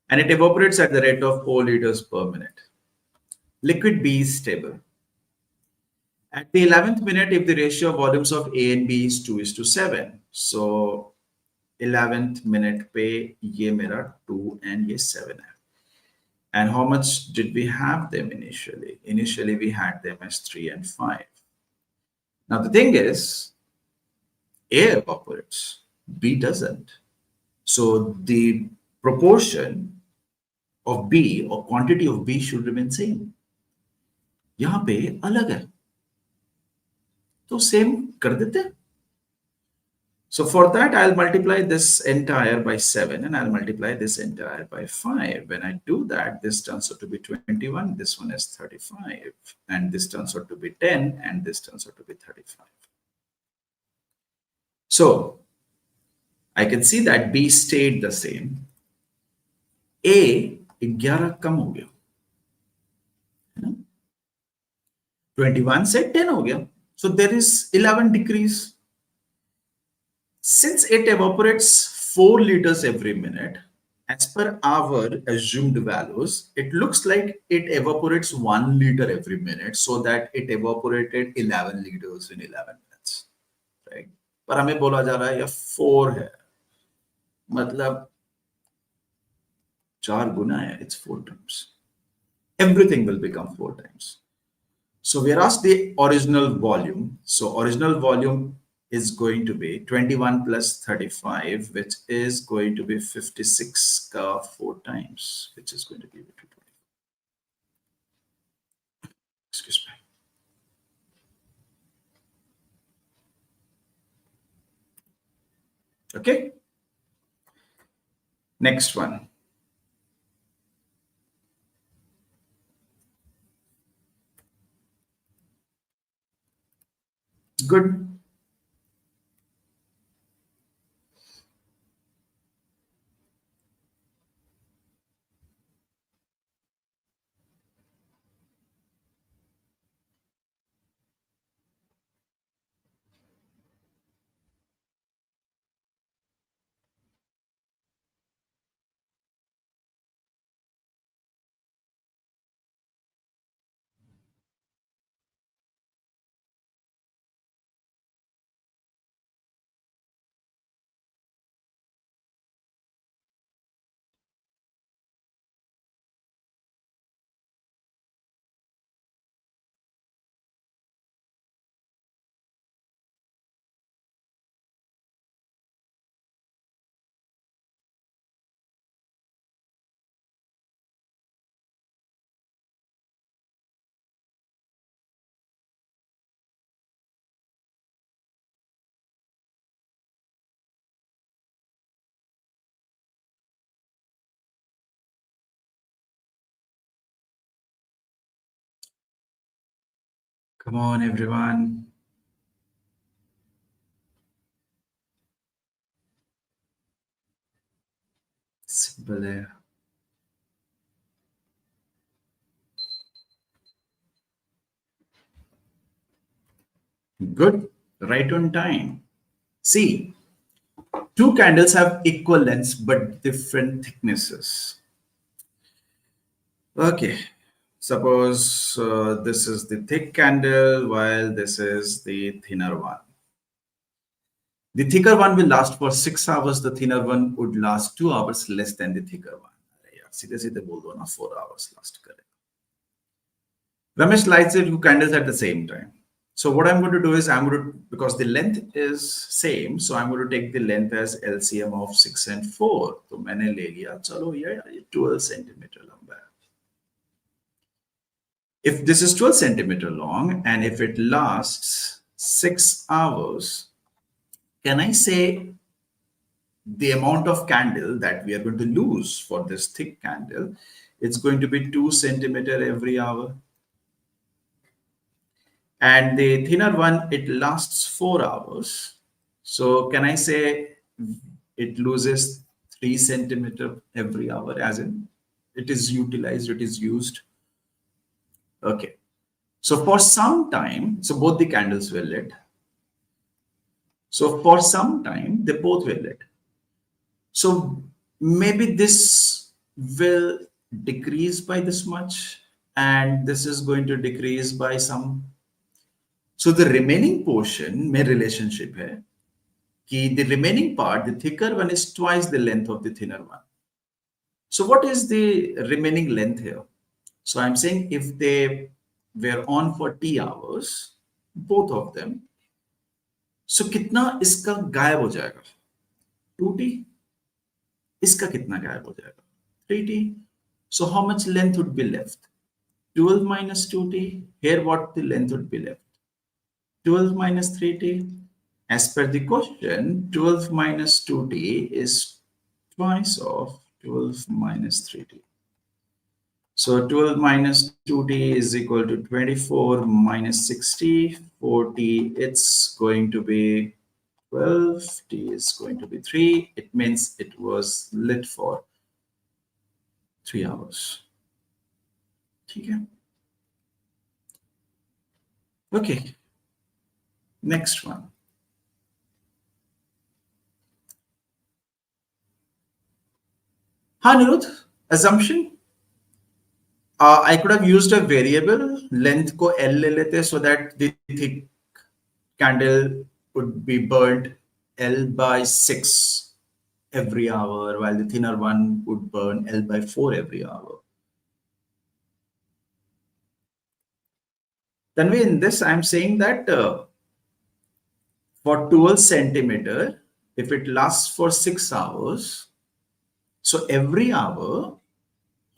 And it evaporates at the rate of 4 liters per minute. Liquid B is stable. At the 11th minute, if the ratio of volumes of A and B is 2:7, so 11th minute पे ये मेरा 2 and ये 7 है. And how much did we have them initially? Initially, we had them as 3 and 5. Now, the thing is, A evaporates, B doesn't. So, the proportion of B or quantity of B should remain same. यहाँ पे अलग है. तो same कर देते हैं. So for that, I'll multiply this entire by 7 and I'll multiply this entire by 5. When I do that, this turns out to be 21, this one is 35, and this turns out to be 10, and this turns out to be 35. So I can see that B stayed the same. A 11 कम हो गया. 21 से 10 हो गया. So there is 11 decrease. Since it evaporates 4 liters every minute, as per our assumed values, it looks like it evaporates 1 liter every minute, so that it evaporated 11 liters in 11 minutes. Right? पर हमें बोला जा रहा है ये 4 है. मतलब 4 गुना है, it's 4 times. Everything will become 4 times. So we are asked the original volume. So original volume is going to be 21 plus 35, which is going to be 56 ka 4 times, which is going to give it 20. Excuse me. Okay. Next one. Good. Come on, everyone. Simple है. Good. Right on time. See, two candles have equal lengths but different thicknesses. Okay. Suppose this is the thick candle while this is the thinner one. The thicker one will last for 6 hours. The thinner one would last 2 hours less than the thicker one. सीधे सीधे बोल दो ना 4 hours last करेगा. Ramesh lights the two candles at the same time. So what I'm going to do is because the length is same, so I'm going to take the length as LCM of 6 and 4. तो मैंने ले लिया, चलो ये 12 centimeter लंबा है. If this is 12 centimeter long and if it lasts 6 hours, can I say the amount of candle that we are going to lose for this thick candle, it's going to be 2 centimeter every hour. And the thinner one, it lasts 4 hours. So can I say it loses 3 centimeter every hour, as in it is utilized, it is used. Okay. So for some time, so both the candles were lit. So for some time, they both were lit. So maybe this will decrease by this much, and this is going to decrease by some. So the remaining portion में relationship है कि the remaining part, the thicker one is twice the length of the thinner one. So what is the remaining length here? So I'm saying if they were on for T hours, both of them, so कितना इसका गायब हो जाएगा? 2T. इसका कितना गायब हो जाएगा? 3T. So how much length would be left? 12 minus 2T. Here what the length would be left? 12 minus 3T. As per the question, 12 minus 2T is twice of 12 minus 3T. So 12 minus 2T is equal to 24 minus 60, 40. It's going to be 12. T is going to be 3. It means it was lit for 3 hours. Okay. Okay. Next one. Anirudh, assumption. I could have used a variable length को L ले लेते so that the thick candle would be burnt L by 6 every hour, while the thinner one would burn L by 4 every hour. Then in this, I'm saying that for 12 centimeter, if it lasts for 6 hours, so every hour,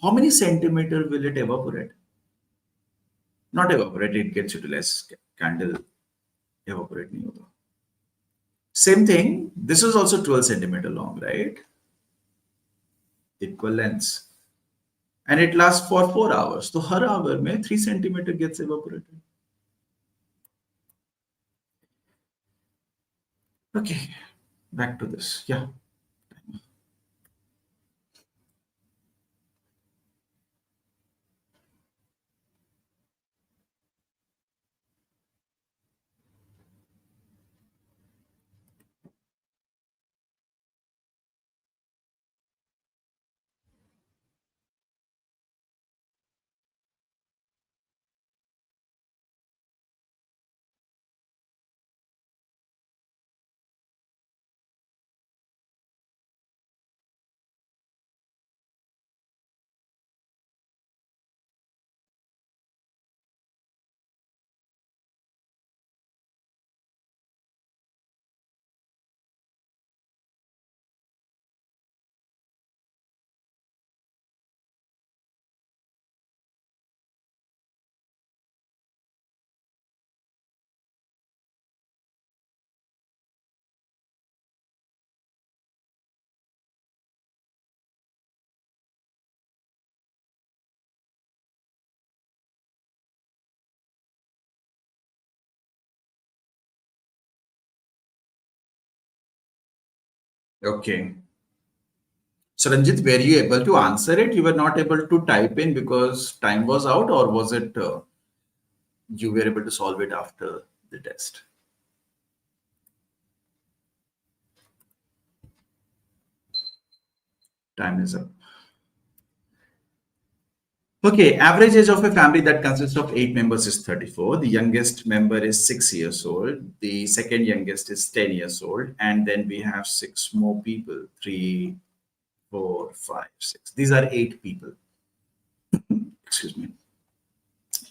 how many centimeter will it evaporate? Not evaporate, it gets utilized. Candle evaporate nahi hota. Same thing, this is also 12 centimeter long, right? Equal lengths. And it lasts for 4 hours. So her hour mein 3 centimeter gets evaporated. Okay, back to this. Yeah. Okay. So Ranjit, were you able to answer it? You were not able to type in because time was out, or was it you were able to solve it after the test? Time is up. Okay, average age of a family that consists of 8 members is 34. The youngest member is 6 years old. The second youngest is 10 years old. And then we have six more people, three, four, five, six. These are 8 people. Excuse me.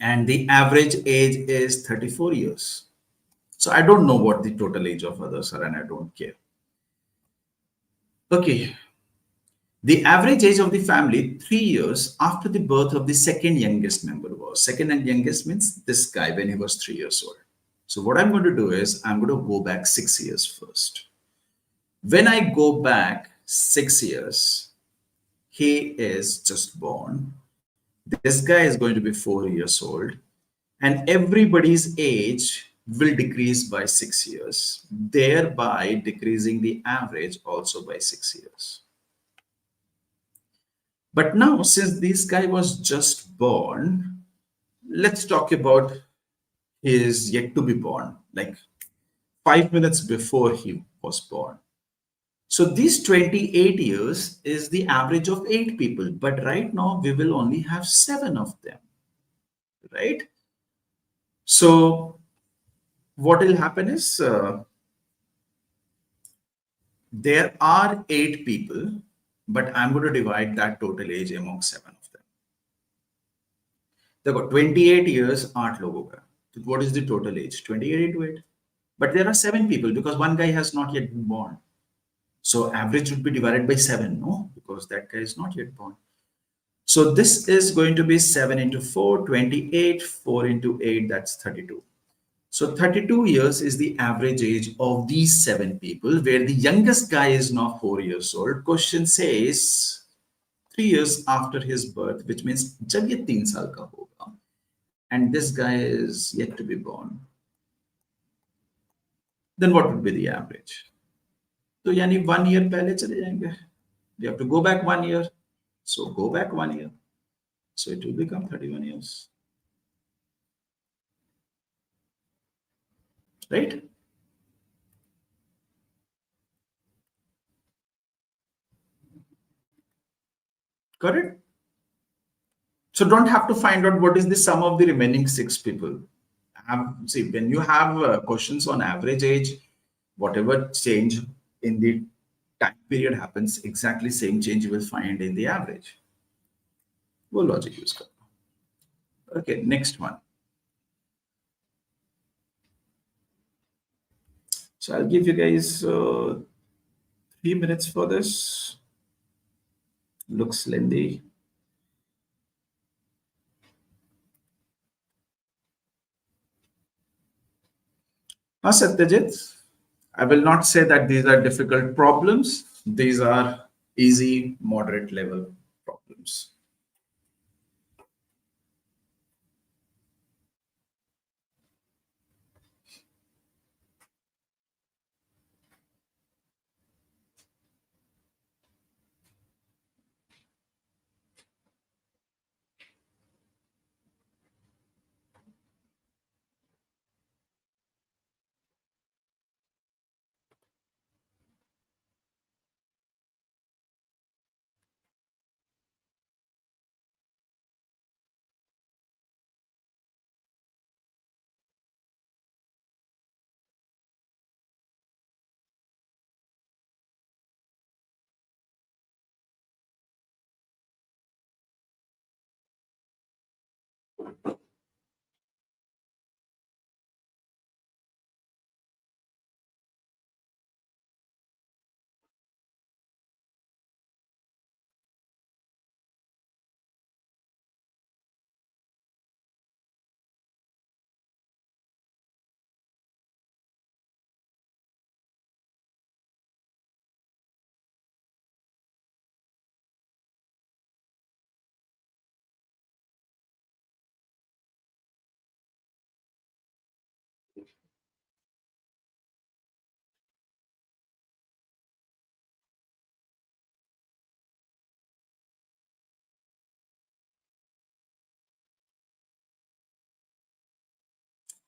And the average age is 34 years. So I don't know what the total age of others are, and I don't care. Okay. The average age of the family 3 years after the birth of the second youngest member was. Second and youngest means this guy when he was 3 years old. So what I'm going to do is I'm going to go back 6 years first. When I go back 6 years, he is just born. This guy is going to be 4 years old, and everybody's age will decrease by 6 years, thereby decreasing the average also by 6 years. But now, since this guy was just born, let's talk about his yet to be born, like 5 minutes before he was born. So these 28 years is the average of 8 people, but right now we will only have 7 of them, right? So what will happen is there are 8 people, but I'm going to divide that total age among 7 of them. देखो 28 years 8 लोगों का. So what is the total age? 28 into 8. But there are 7 people because one guy has not yet been born. So average would be divided by 7, no? Because that guy is not yet born. So this is going to be 7 into 4, 28, 4 into 8, that's 32. So 32 years is the average age of these 7 people, where the youngest guy is now 4 years old. Question says 3 years after his birth, which means जब ये 3 साल का होगा, and this guy is yet to be born, then what would be the average? तो यानी 1 year पहले चले जाएंगे. We have to go back 1 year. So go back 1 year. So it will become 31 years. Right? Correct? So don't have to find out what is the sum of the remaining 6 people. See, when you have questions on average age, whatever change in the time period happens, exactly same change you will find in the average. वो logic use करो. Okay, next one. So I'll give you guys 3 minutes for this. Looks lengthy. Satyajit, I will not say that these are difficult problems. These are easy, moderate level problems.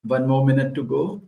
1 more minute to go.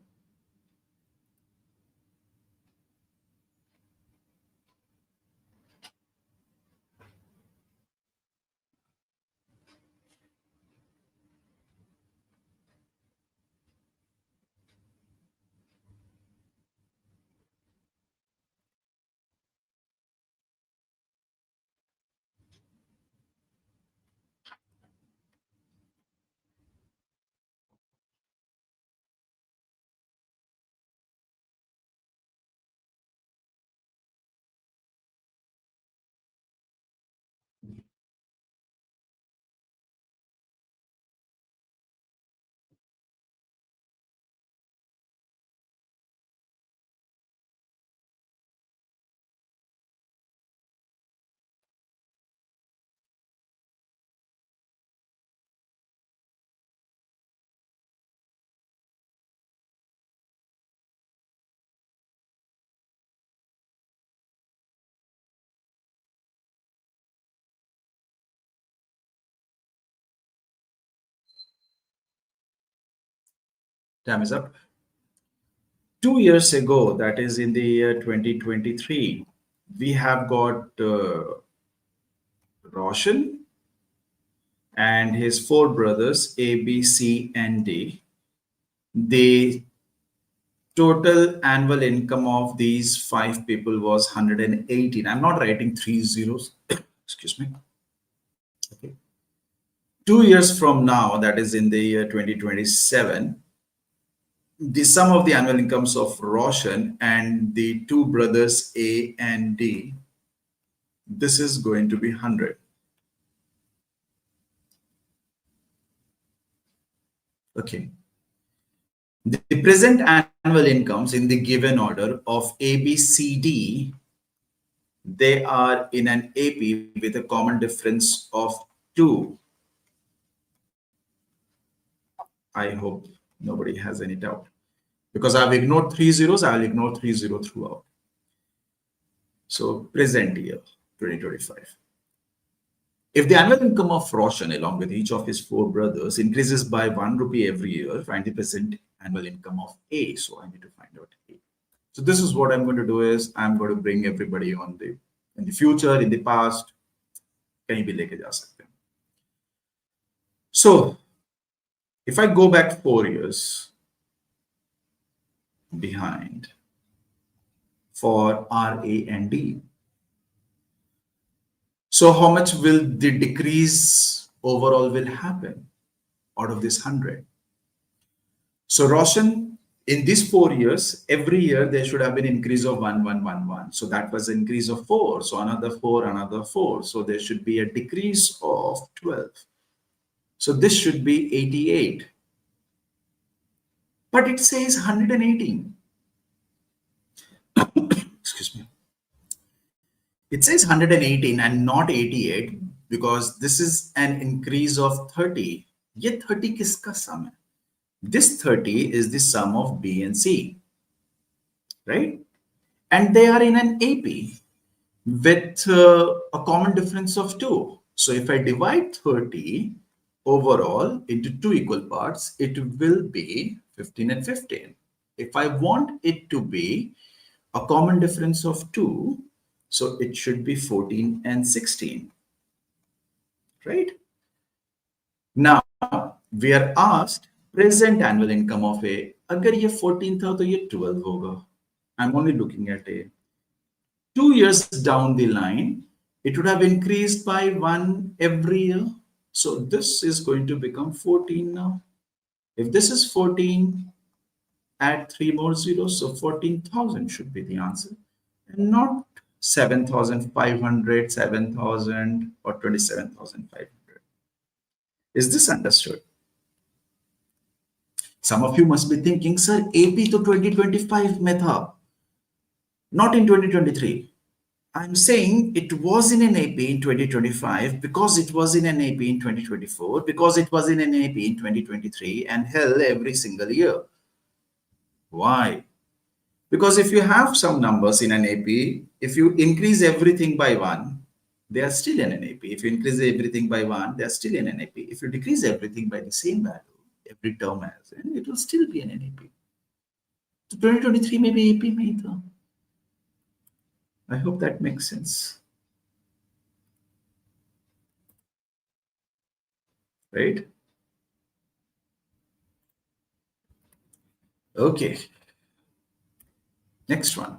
Time is up. 2 years ago, that is in the year 2023, we have got Roshan and his four brothers, A, B, C, and D. The total annual income of these five people was 118. I'm not writing 3 zeros. Excuse me. Okay. 2 years from now, that is in the year 2027, the sum of the annual incomes of Roshan and the two brothers A and D, this is going to be 100. Okay. The present annual incomes in the given order of A, B, C, D, they are in an AP with a common difference of 2. I hope nobody has any doubt. Because I've ignored 3 zeros, I'll ignore 3 0 throughout. So present year, 2025. If the annual income of Roshan, along with each of his four brothers, increases by 1 rupee every year, find the present annual income of A. So I need to find out A. So this is what I'm going to do is I'm going to bring everybody on in the future, in the past. कहीं भी लेके जा सकते हैं. So if I go back 4 years behind for R, A, and D, so how much will the decrease overall will happen out of this 100? So Roshan, in these 4 years, every year there should have been increase of 1, 1, 1, 1. So that was an increase of 4. So another 4, another 4. So there should be a decrease of 12. So this should be 88. But it says 118. Excuse me. It says 118 and not 88 because this is an increase of 30. Ye 30 kiska sum hai? This 30 is the sum of B and C, right? And they are in an AP with a common difference of 2. So if I divide 30 overall into 2 equal parts, it will be 15 and 15. If I want it to be a common difference of 2, so it should be 14 and 16, right? Now, we are asked present annual income of A. अगर ये 14 था तो ये 12 होगा. I'm only looking at A. 2 years down the line, it would have increased by 1 every year. So this is going to become 14 now. If this is 14, add 3 more zeros, so 14,000 should be the answer, and not 7,500, 7,000, or 27,500. Is this understood? Some of you must be thinking, sir, AP to 2025 mein tha, not in 2023. I'm saying it was in an AP in 2025 because it was in an AP in 2024, because it was in an AP in 2023, and hell, every single year. Why? Because if you have some numbers in an AP, if you increase everything by 1, they are still in an AP. If you increase everything by 1, they are still in an AP. If you decrease everything by the same value, every term has, and it will still be an NAP. So 2023 में भी AP में ही था. I hope that makes sense. Right? Okay. Next one.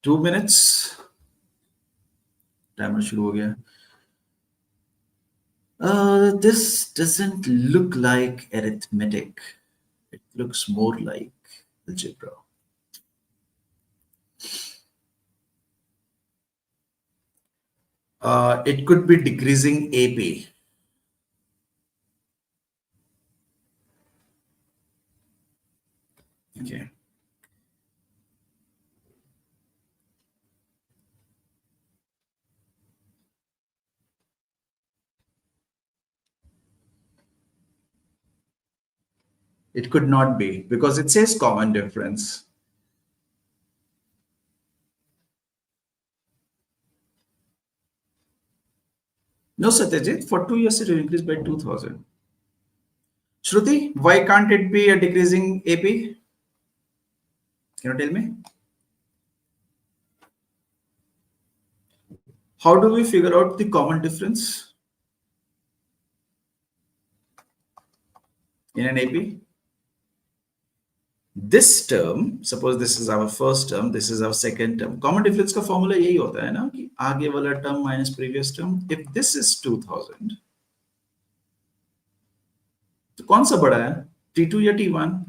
Two minutes. Timer शुरू हो गया. This doesn't look like arithmetic. It looks more like algebra. It could be decreasing AP. Okay. It could not be because it says common difference. No, Satyajit, for 2 years it will increase by 2000. Shruti, why can't it be a decreasing AP? Can you tell me? How do we figure out the common difference in an AP? This term, suppose this is our first term, this is our second term. Common difference का formula यही होता है ना कि आगे वाला term minus previous term. If this is 2000, तो कौन सा बड़ा है? T2 या T1?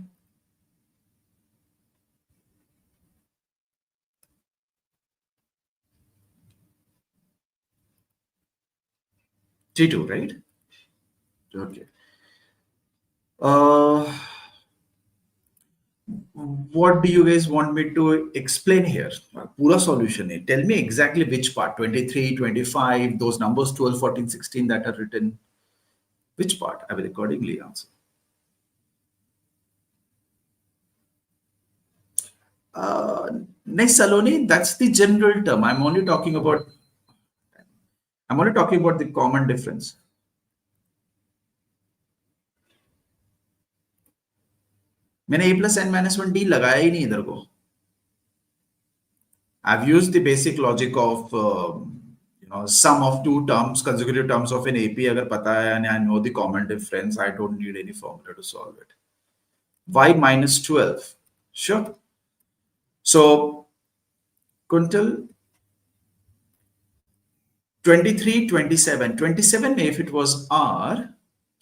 T2, right? Okay. What do you guys want me to explain here? Pura solution hai. Tell me exactly which part, 23, 25, those numbers 12, 14, 16 that are written. Which part? I will accordingly answer. Next, Saloni, that's the general term. I'm only talking about the common difference. मैंने a plus n minus 1 d लगाया ही नहीं इधर को. I've used the basic logic of sum of two terms, consecutive terms of an AP. अगर पता है and I know the common difference, I don't need any formula to solve it. Y minus 12. Sure. So, Kuntal, 23, 27. 27, if it was R,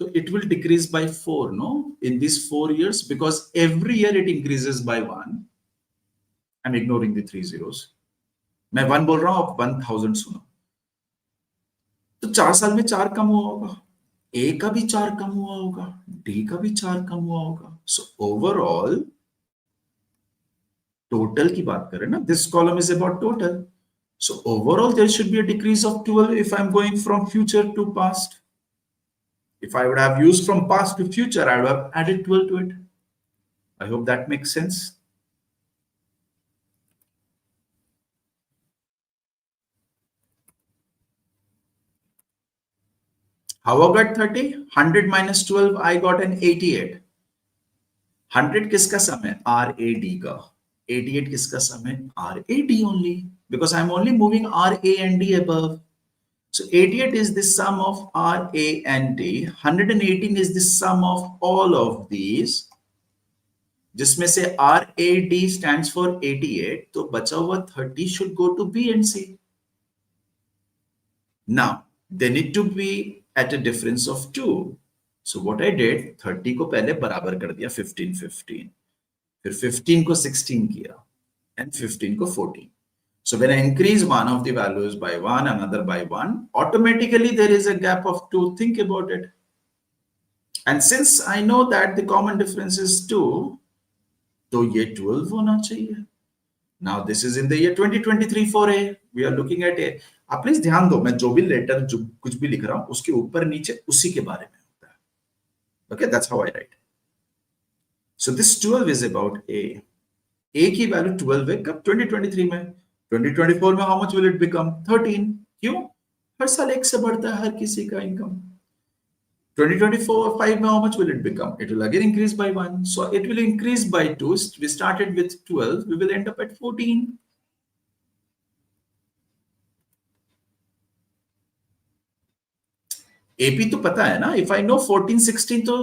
so it will decrease by 4, no? In these 4 years, because every year it increases by 1. I'm ignoring the 3 zeros. मैं 1 बोल रहा हूँ, आप 1000 सुनो. तो 4 साल में 4 कम हुआ होगा. A का भी 4 कम हुआ होगा. D का भी 4 कम हुआ होगा. So overall, total की बात करें ना, this column is about total. So overall, there should be a decrease of 12 if I'm going from future to past. If I would have used from past to future, I would have added 12 to it. I hope that makes sense. How about 30? 100 minus 12, I got an 88. 100 किसका सम है? RAD का. 88 किसका सम है? RAD only. Because I'm only moving RA and D above. So 88 is the sum of RA and D. 118 is the sum of all of these. जिसमें से RAD stands for 88. तो बचा हुआ 30 should go to B and C. Now, they need to be at a difference of 2. So what I did, 30 को पहले बराबर कर दिया 15, 15. फिर 15 को 16 किया and 15 को 14. So when I increase one of the values by 1, another by 1, automatically there is a gap of 2. Think about it. And since I know that the common difference is 2, तो ये 12 होना चाहिए. Now this is in the year 2023 for A. We are looking at A. आप please ध्यान दो, मैं जो भी लेटर जो कुछ भी लिख रहा हूं उसके ऊपर नीचे उसी के बारे में होता है. Okay, that's how I write. So this 12 is about A. A की वैल्यू 12 है कब? 2023 में. 2024 में how much will it become? 13. क्यों? हर साल 1 से बढ़ता है हर किसी का इनकम. 2024-5 में how much will it become? It will again increase by 1. So it will increase by 2. We started with 12. We will end up at 14. AP तो पता है ना. If I know 14, 16 तो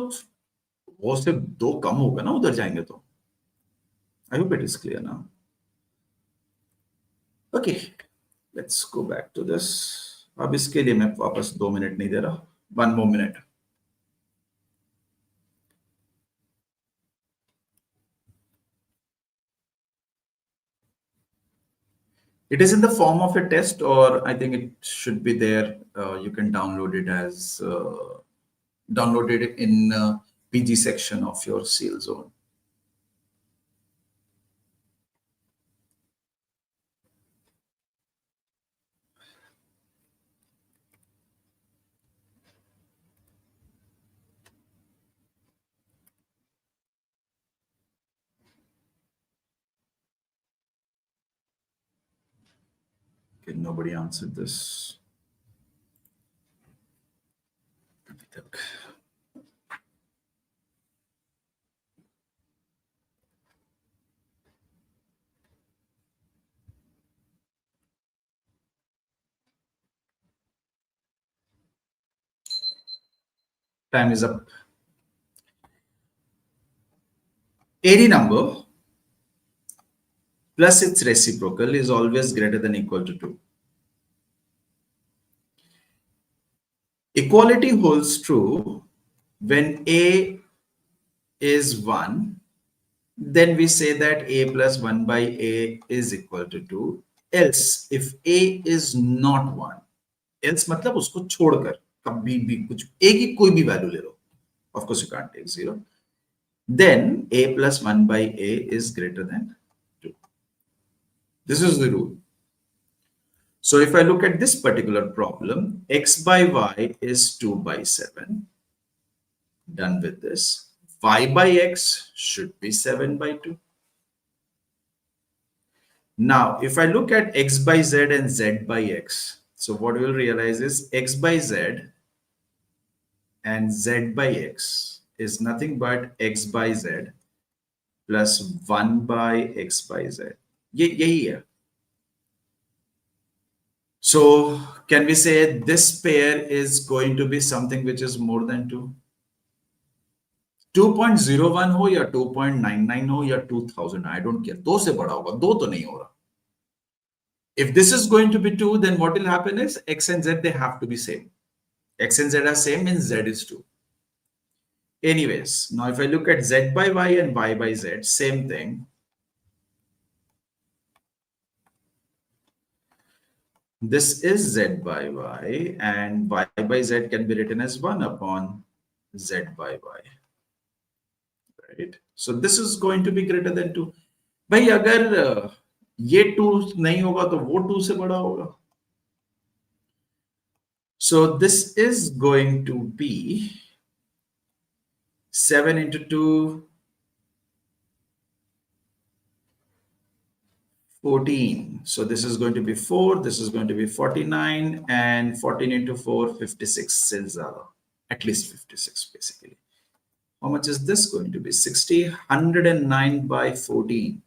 वो से 2 कम होगा ना उधर जाएंगे तो. I hope it is clear now. Okay, let's go back to this. अब इसके लिए मैं वापस 2 मिनट नहीं दे रहा. 1 more minute. It is in the form of a test, or I think it should be there. You can download it as download it in PG section of your seal zone. Okay, nobody answered this. Time is up. Any number plus its reciprocal is always greater than or equal to 2. Equality holds true when A is 1, then we say that A plus 1 by A is equal to 2. Else, if A is not 1, else मतलब उसको छोड़कर कभी भी कुछ A की कोई भी value ले लो, of course you can't take 0, then A plus 1 by A is greater than 2. This is the rule. So if I look at this particular problem, x by y is 2 by 7. Done with this. Y by x should be 7 by 2. Now, if I look at x by z and z by x, so what we'll realize is x by z and z by x is nothing but x by z plus 1 by x by z. Yeah. So can we say this pair is going to be something which is more than 2? 2.01 हो या 2.99 हो या 2000, I don't care. 2 से बड़ा होगा, 2 तो नहीं हो रहा. If this is going to be 2, then what will happen is x and z, they have to be same. X and z are same means z is 2. Anyways, now if I look at z by y and y by z, same thing. This is z by y, and y by z can be written as 1 upon z by y. Right? So this is going to be greater than 2. भाई अगर ये 2 नहीं होगा तो वो 2 से बड़ा होगा. So this is going to be 7 into 2, 14. So this is going to be 4, this is going to be 49, and 14 into 4, 56 cells are at least 56 basically. How much is this going to be? 60, 109 by 14.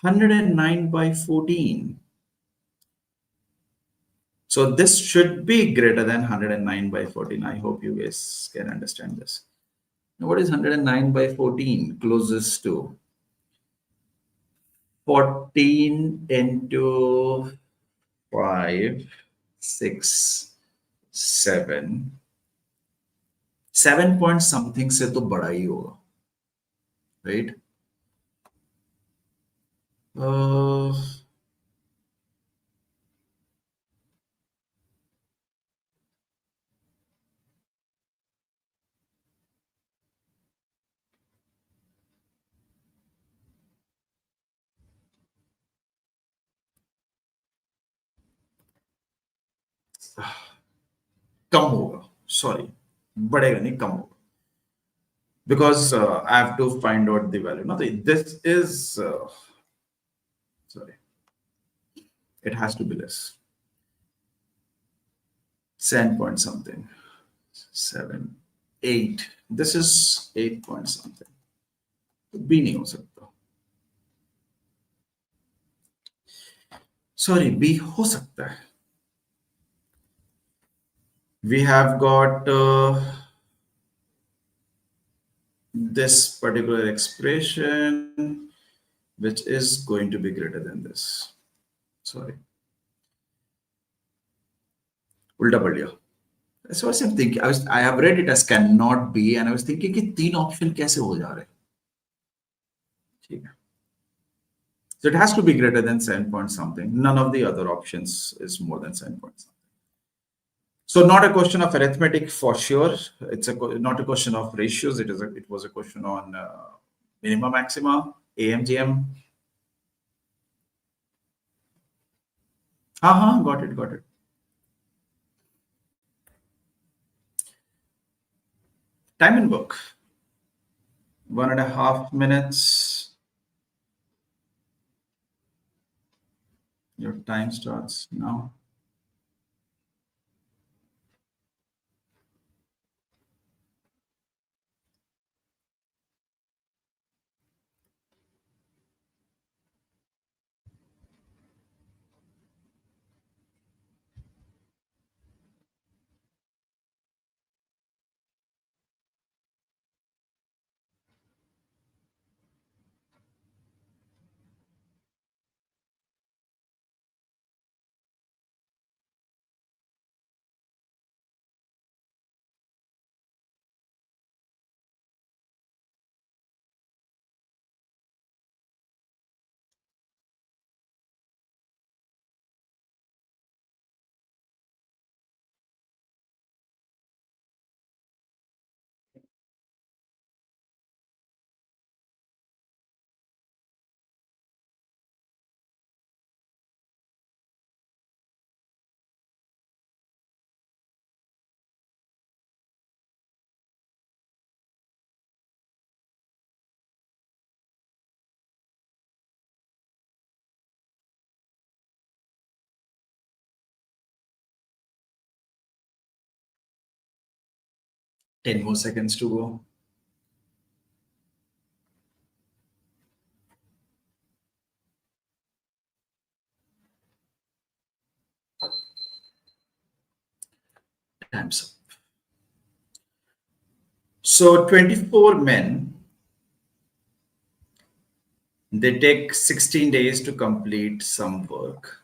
109 by 14. So this should be greater than 109 by 14. I hope you guys can understand this. Now what is 109 by 14? Closest to 14 into 5, 6, 7. 7 point something से तो बड़ा ही होगा, right? कम होगा, sorry, बढ़ेगा नहीं, कम होगा, because I have to find out the value. No, this is sorry, it has to be less. 7 point something, 7, 8. This is 8 point something. B नहीं हो सकता. Sorry, B हो सकता है. We have got this particular expression, which is going to be greater than this. Sorry. Ulta pad liya. So I was thinking, I have read it as cannot be, and I was thinking कि तीन option कैसे हो जा रहे? ठीक है. So it has to be greater than 7 point something. None of the other options is more than 7 point something. So not a question of arithmetic for sure. It's not a question of ratios. It was a question on minima maxima, AMGM. Got it. Time and work. 1.5 minutes. Your time starts now. Ten more seconds to go. Time's up. So 24 men, they take 16 days to complete some work.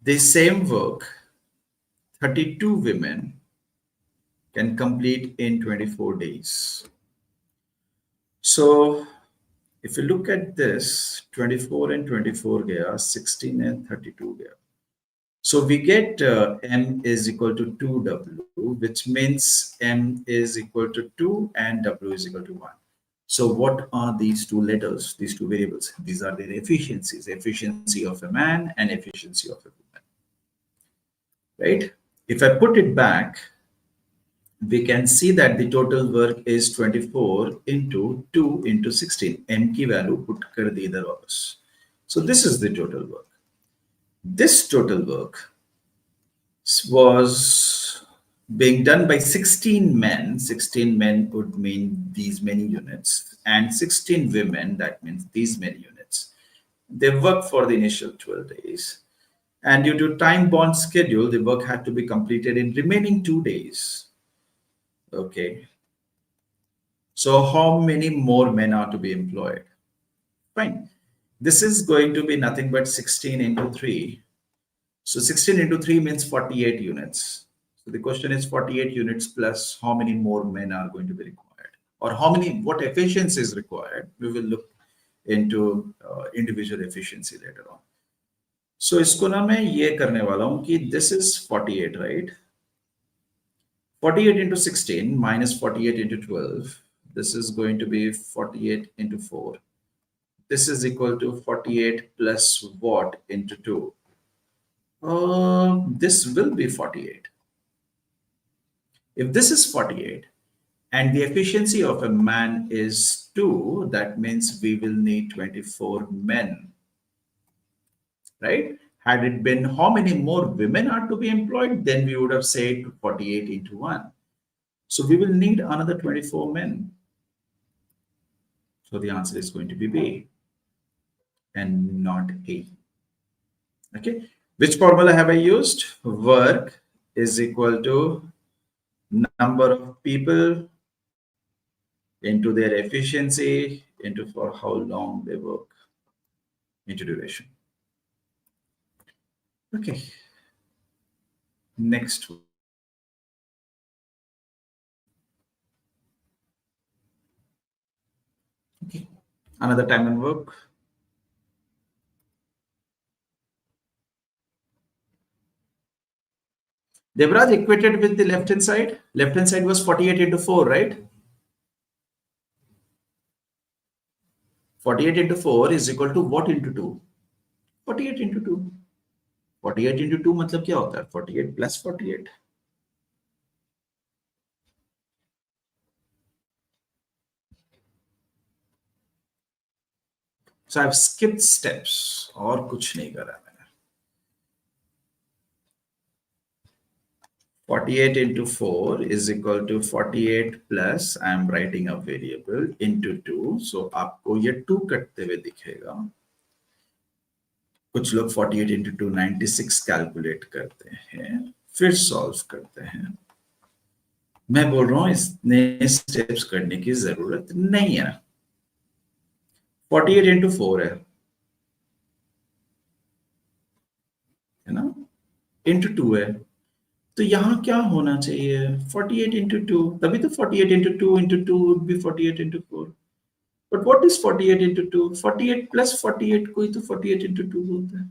The same work, 32 women can complete in 24 days. So if you look at this, 24 and 24 gaya, 16 and 32 gaya. So we get M is equal to 2W, which means M is equal to 2 and W is equal to 1. So what are these two letters, these two variables? These are their efficiencies, efficiency of a man and efficiency of a woman. Right? If I put it back, we can see that the total work is 24 into 2 into 16. M ki value put kar di idhar wapas. So this is the total work. This total work was being done by 16 men. 16 men would mean these many units, and 16 women, that means these many units. They worked for the initial 12 days. And due to time-bound schedule, the work had to be completed in remaining 2 days. Okay. So how many more men are to be employed? Fine. This is going to be nothing but 16 into 3. So 16 into 3 means 48 units. So the question is 48 units plus how many more men are going to be required, or what efficiency is required. We will look into individual efficiency later on. So isko na main ye karne wala hu ki this is 48, right? 48 into 16 minus 48 into 12. This is going to be 48 into 4. This is equal to 48 plus what into 2? This will be 48. If this is 48 and the efficiency of a man is 2, that means we will need 24 men. right? Had it been how many more women are to be employed, then we would have said 48 into 1. So we will need another 24 men. So the answer is going to be B and not A. Okay. Which formula have I used? Work is equal to number of people into their efficiency into for how long they work into duration. Okay. Next. Okay. Another time and work. Devraj equated with the left hand side. Left hand side was 48 into 4, right? 48 into 4 is equal to what into 2? 48 into 2. 48 into 2 मतलब क्या होता है? 48 plus 48. So I've skipped steps और कुछ नहीं करा मैंने. 48 into 4 is equal to 48 plus I am writing a variable into 2. So आपको ये 2 कटते हुए दिखेगा. कुछ लोग 48 into 2 96 कैलकुलेट करते हैं, फिर सॉल्व करते हैं. मैं बोल रहा हूँ इसने स्टेप्स करने की जरूरत नहीं है. 48 into 4 है ना, into 2 है, तो यहाँ क्या होना चाहिए? 48 into 2, तभी तो 48 into 2 into 2 would be 48 into 4. But what is 48 into 2? 48 plus 48 कोई तो 48 into 2 होता है.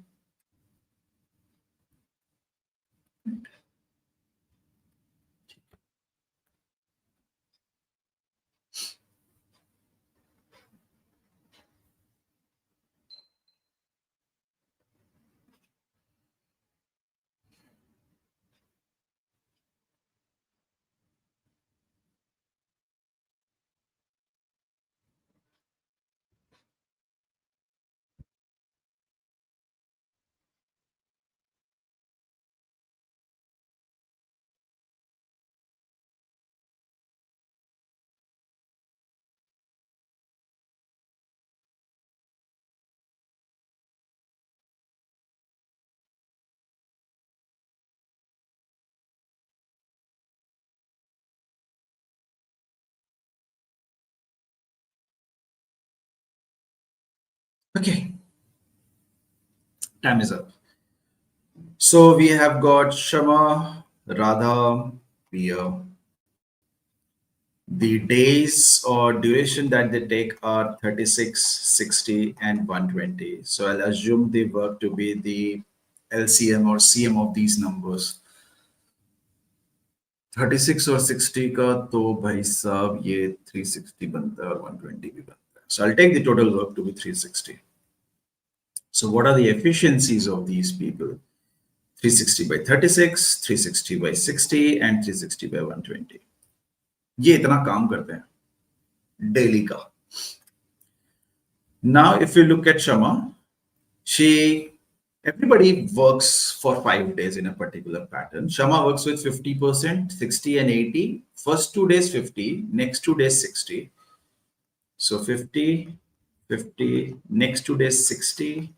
Okay, time is up. So we have got Shama, Radha, Priya. The days or duration that they take are 36, 60, and 120. So I'll assume the work to be the LCM or CM of these numbers. 36 और 60 का तो भाई साहब ये 360 बनता है और 120 भी बनता है. So I'll take the total work to be 360. So what are the efficiencies of these people? 360 by 36, 360 by 60, and 360 by 120. ये इतना काम करते हैं डेली का. Now if you look at Shama, everybody works for 5 days in a particular pattern. Shama works with 50%, 60 and 80. First 2 days 50, next 2 days 60. So 50, 50, next 2 days 60,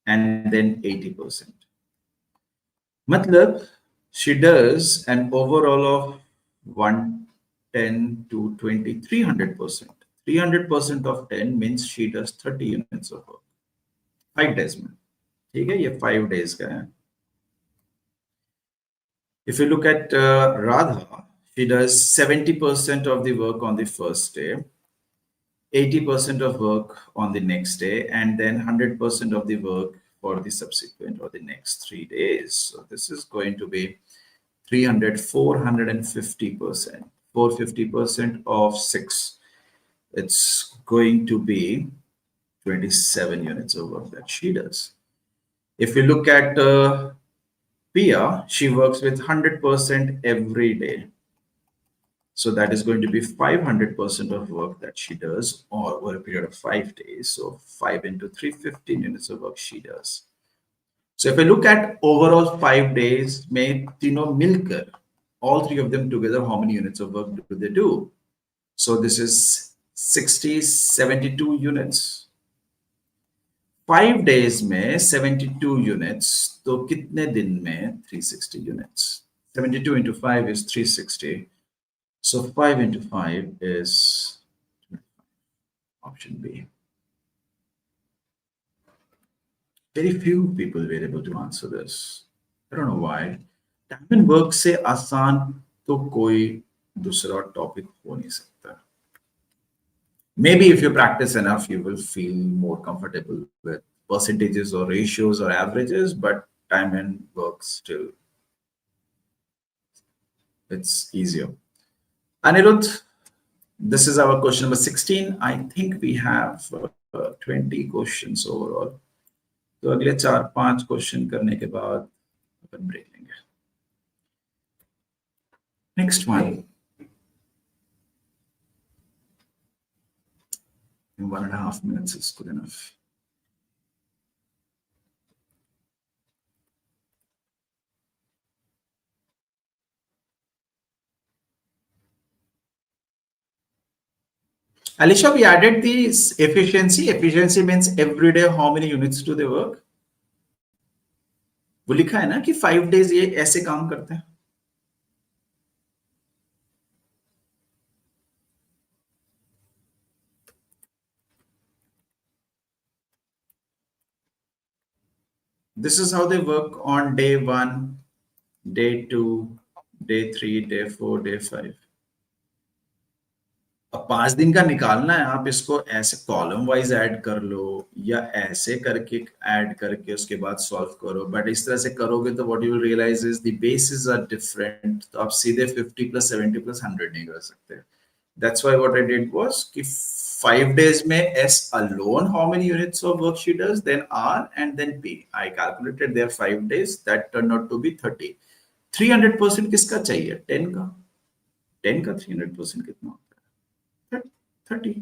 and then 80%. Matlab, she does an overall of 110 to 20, 300%. 300% of 10 means she does 30 units of work. 5 days में. ठीक है, ये 5 days का है. If you look at Radha, she does 70% of the work on the first day, 80% of work on the next day, and then 100% of the work for the subsequent or the next 3 days. So this is going to be 300, 450%. 450% of 6. It's going to be 27 units of work that she does. If you look at Pia, she works with 100% every day. So that is going to be 500% of work that she does over a period of 5 days. So 5 into 3, 15 units of work she does. So if I look at overall 5 days में तीनों मिलकर, all three of them together, how many units of work do they do? So this is 60, 72 units. 5 days में 72 units, तो कितने दिन में 360 units? 72 into 5 is 360. So 5 into 5 is option B. Very few people were able to answer this. I don't know why. Time and work से आसान तो कोई दूसरा टॉपिक हो नहीं सकता. Maybe if you practice enough, you will feel more comfortable with percentages or ratios or averages, but time and work still, it's easier. Anirudh, this is our question number 16. I think we have 20 questions overall. तो अगले 4-5 question करने के बाद अपन break लेंगे. Next one. In 1.5 minutes is good enough. Alisha, we added the efficiency. Efficiency means every day how many units do they work? वो लिखा है ना कि 5 days ये ऐसे काम करते हैं. This is how they work on day 1, day 2, day 3, day 4, day 5. अब 5 दिन का निकालना है, आप इसको ऐसे कॉलम वाइज ऐड कर लो या ऐसे करके ऐड करके उसके बाद सॉल्व करो. बट इस तरह से करोगे तो what you will realize is the basis are different. तो आप सीधे 50 + 70 + 100 नहीं कर सकते. That's why what I did was कि 5 days में S alone how many units of work she does, then R and then P. I calculated their 5 days. That turned out to be 30. 300% किसका चाहिए? 10 का. 10 का 300% कितना होता है? 30.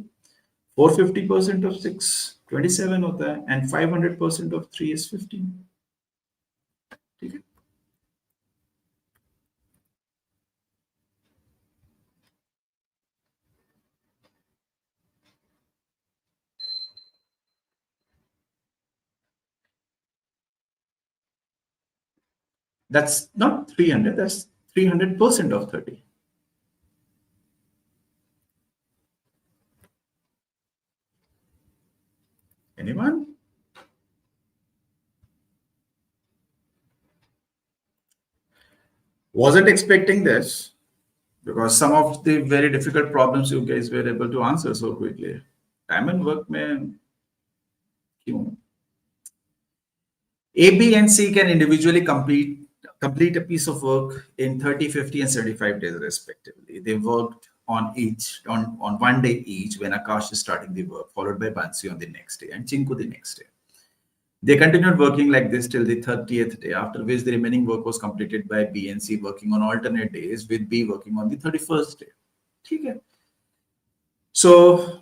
450% of 6 27 होता है and 500% of 3 is 15. ठीक है. That's not 300, that's 300% of 30. Anyone? Wasn't expecting this because some of the very difficult problems you guys were able to answer so quickly. Time and work में क्यों? A, B, and C can individually complete a piece of work in 30, 50, and 75 days respectively. They worked on one day each when Akash is starting the work, followed by Bansi on the next day and Chinku the next day. They continued working like this till the 30th day, after which the remaining work was completed by B and C working on alternate days, with B working on the 31st day. Okay. So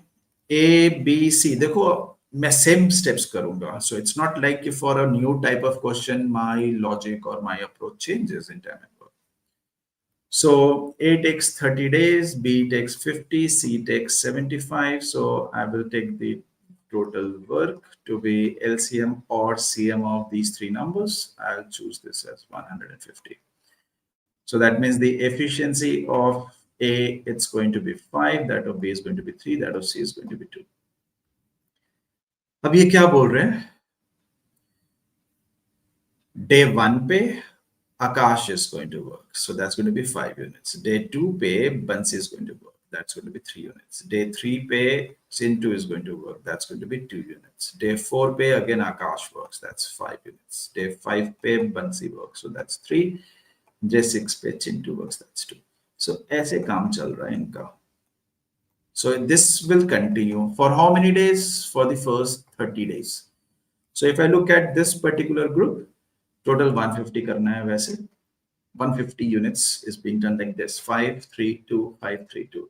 A, B, C. देखो मैं same steps करूँगा. So it's not like for a new type of question, my logic or my approach changes in time and work. So A takes 30 days, B takes 50, C takes 75. So I will take the total work to be LCM or CM of these three numbers. I'll choose this as 150. So that means the efficiency of A, it's going to be 5, that of B is going to be 3, that of C is going to be 2. अब ये क्या बोल रहे हैं? Day 1 पे Akash is going to work, so that's going to be 5 units. Day 2 पे Bansi is going to work, that's going to be 3 units. Day 3 पे Chintu is going to work, that's going to be 2 units. Day 4 पे again Akash works, that's 5 units. Day 5 पे Bansi works, so that's 3. Day 6 पे Chintu works, that's 2. So ऐसे काम चल रहा है इनका. So this will continue for how many days? For the first 30 days. So if I look at this particular group, total 150 करना है वैसे. 150 units is being done like this: 5, 3, 2, 5, 3, 2.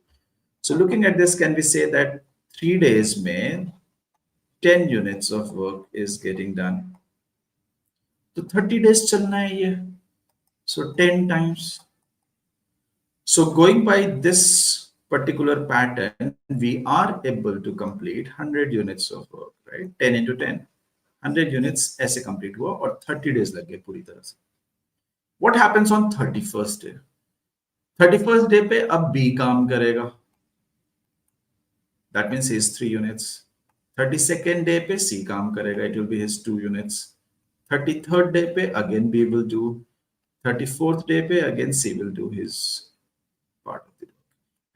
So looking at this, can we say that 3 days में 10 units of work is getting done? तो 30 days चलना है ये, so 10 times. So going by this particular pattern, we are able to complete 100 units of work, right? 10 into 10, 100 units ऐसे complete हुआ और 30 days लग गए पूरी तरह से. What happens on 31st day? 31st day पे अब B काम करेगा. That means his 3 units. 32nd day पे C काम करेगा. It will be his 2 units. 33rd day पे again B will do. 34th day पे again C will do his part of the work.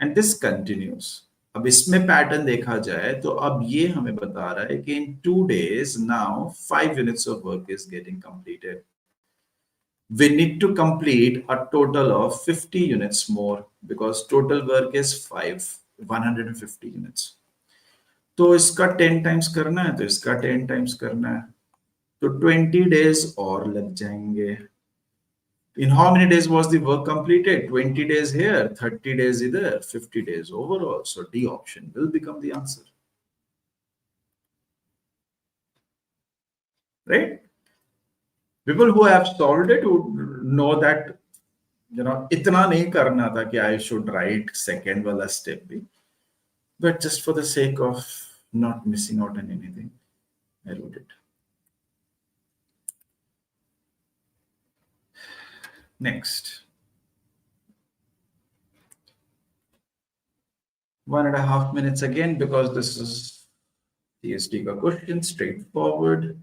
And this continues. अब इसमें pattern देखा जाए तो अब ये हमें बता रहा है कि in 2 days now 5 units of work is getting completed. We need to complete a total of 50 units more because total work is 150 units. तो इसका 10 times करना है तो इसका 10 times करना है तो 20 days और लग जाएंगे. In how many days was the work completed? 20 days here, 30 days there, 50 days overall. So D option will become the answer. Right? People who have solved it would know that, you know, itna nahi karna tha ki I should write second wala step bhi. But just for the sake of not missing out on anything, I wrote it. Next. 1.5 minutes again because this is TST ka question, straightforward.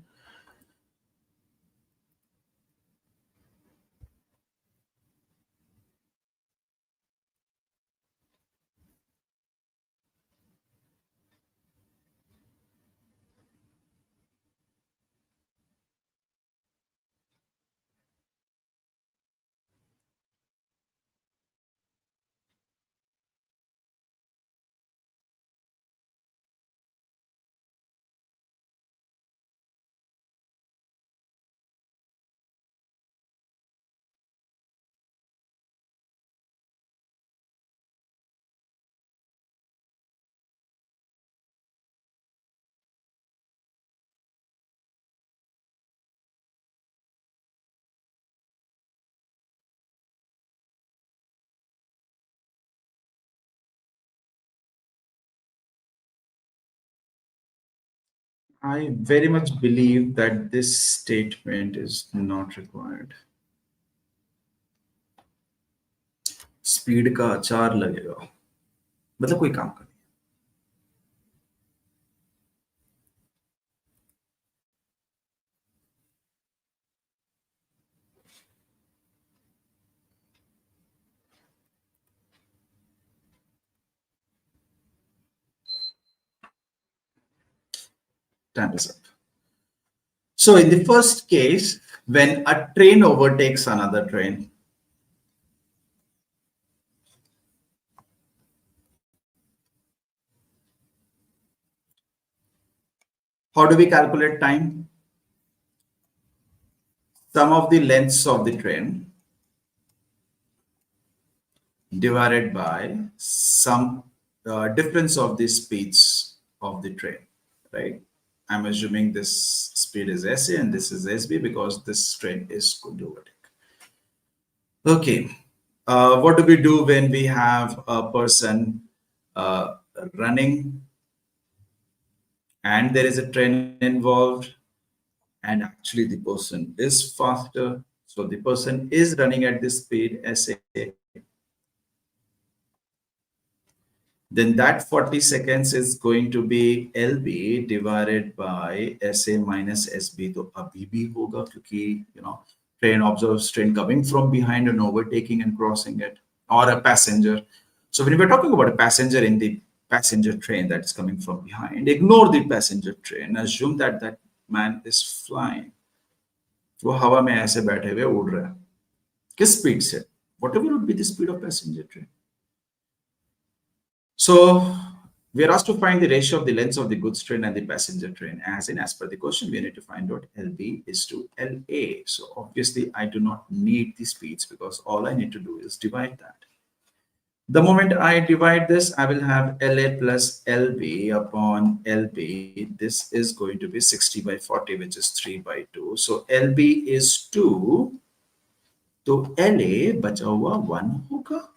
I very much believe that this statement is not required. Speed का अचार लगेगा, मतलब कोई काम कर. Time is up. So in the first case, when a train overtakes another train, how do we calculate time? Sum of the lengths of the train divided by some difference of the speeds of the train, right? I'm assuming this speed is SA and this is SB because this train is going to overtake. Okay, what do we do when we have a person running and there is a train involved and actually the person is faster? So the person is running at this speed SA. Then that 40 seconds is going to be LB divided by SA minus SB. तो अभी भी होगा क्योंकि you know train observes train coming from behind and overtaking and crossing it, or a passenger. So when we're talking about a passenger in the passenger train that is coming from behind, ignore the passenger train. Assume that that man is flying. वो हवा में ऐसे बैठे हुए उड़ रहा है. किस speed से? Whatever would be the speed of passenger train. So we are asked to find the ratio of the lengths of the goods train and the passenger train. As per the question, we need to find out LB is to LA. So obviously I do not need the speeds because all I need to do is divide that. The moment I divide this, I will have LA plus LB upon LB. This is going to be 60 by 40, which is 3 by 2. So LB is 2. तो LA बचा हुआ 1 होगा.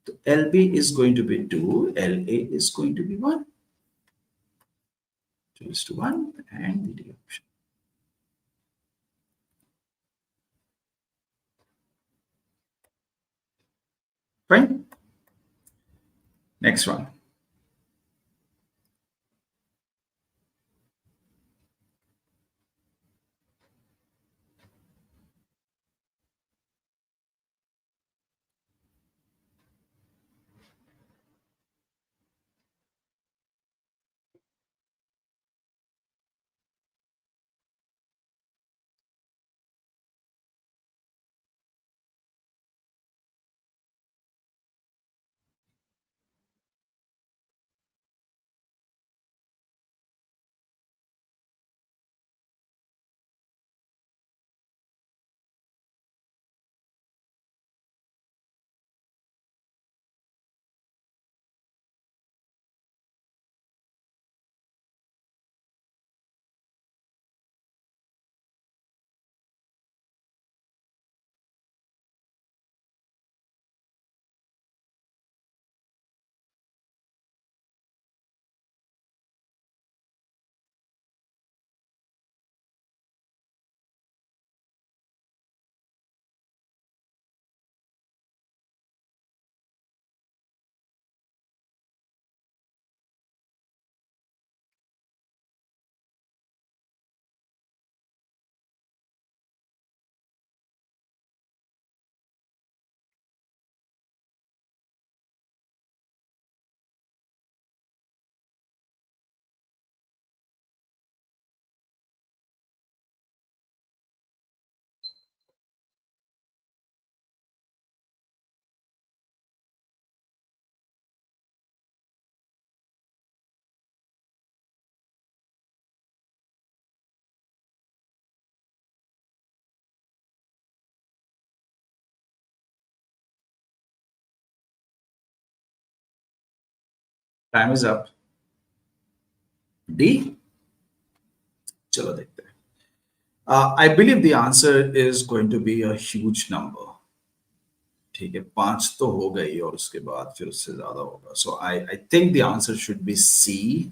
तो LB is going to be 2. LA is going to be 1. 2 is to 1 and the option. Fine. Next one. Time is up. D. चलो देखते हैं. I believe the answer is going to be a huge number. ठीक है, 5 तो हो गई और उसके बाद फिर उससे ज्यादा होगा. So I think the answer should be C.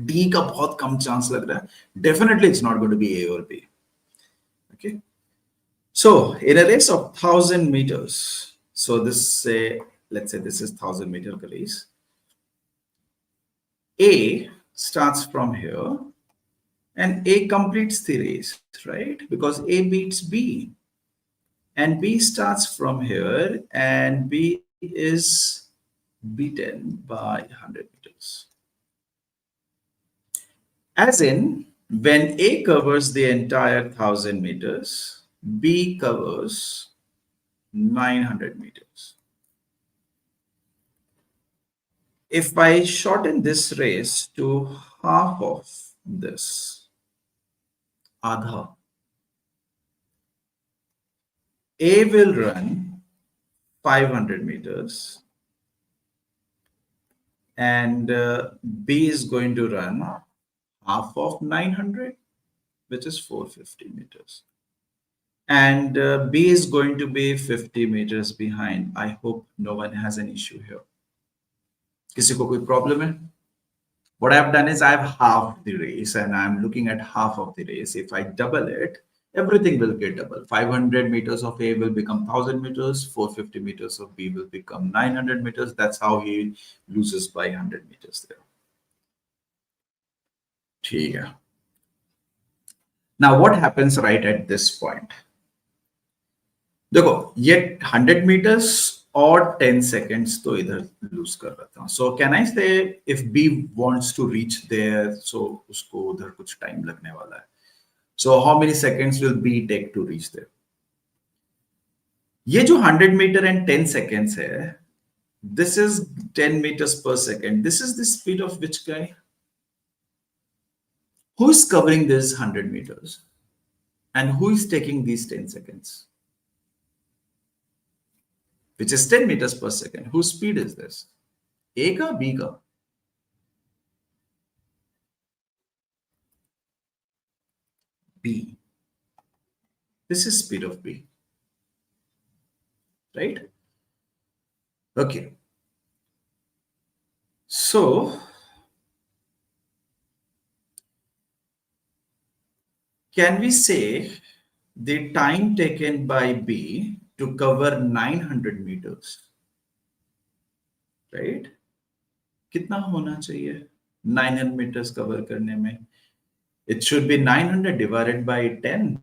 D का बहुत कम चांस लग रहा है. Definitely it's not going to be A or B. Okay. So in a race of 1,000 meters, so this say, let's say this is 1,000 meter race. A starts from here and A completes the race, right? Because A beats B. And B starts from here and B is beaten by 100 meters. As in, when A covers the entire 1,000 meters, B covers 900 meters. If I shorten this race to half of this, adha, A will run 500 meters and B is going to run half of 900, which is 450 meters. And B is going to be 50 meters behind. I hope no one has an issue here. किसी को कोई problem है? What I've done is I've halved the race and I'm looking at half of the race. If I double it, everything will get double. 500 meters of A will become 1,000 meters. 450 meters of B will become 900 meters. That's how he loses by 100 meters there. ठीक है. Now what happens right at this point? देखो ये 100 meters और 10 seconds तो इधर lose कर रहा था. So can I say if B wants to reach there, so उसको उधर कुछ time लगने वाला है. So how many seconds will B take to reach there? ये जो 100 meter and 10 seconds है, this is 10 meters per second. This is the speed of which guy? Who is covering this 100 meters? And who is taking these 10 seconds? which is 10 meters per second. Whose speed is this? A ka, B ka? B. This is speed of B, right? Okay. So can we say the time taken by B to cover 900 meters, right? कितना होना चाहिए 900 meters cover करने में? It should be 900 divided by 10.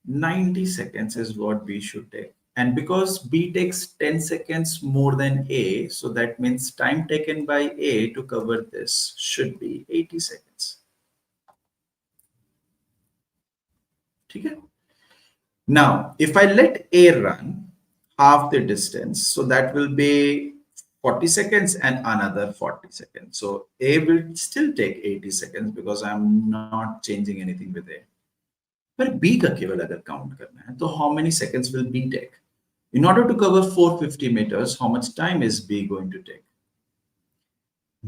90 seconds is what B should take. And because B takes 10 seconds more than A, so that means time taken by A to cover this should be 80 seconds. Okay? Now, if I let A run half the distance, so that will be 40 seconds and another 40 seconds. So A will still take 80 seconds because I'm not changing anything with A. But B का केवल अगर count करना है, तो how many seconds will B take? In order to cover 450 meters, how much time is B going to take?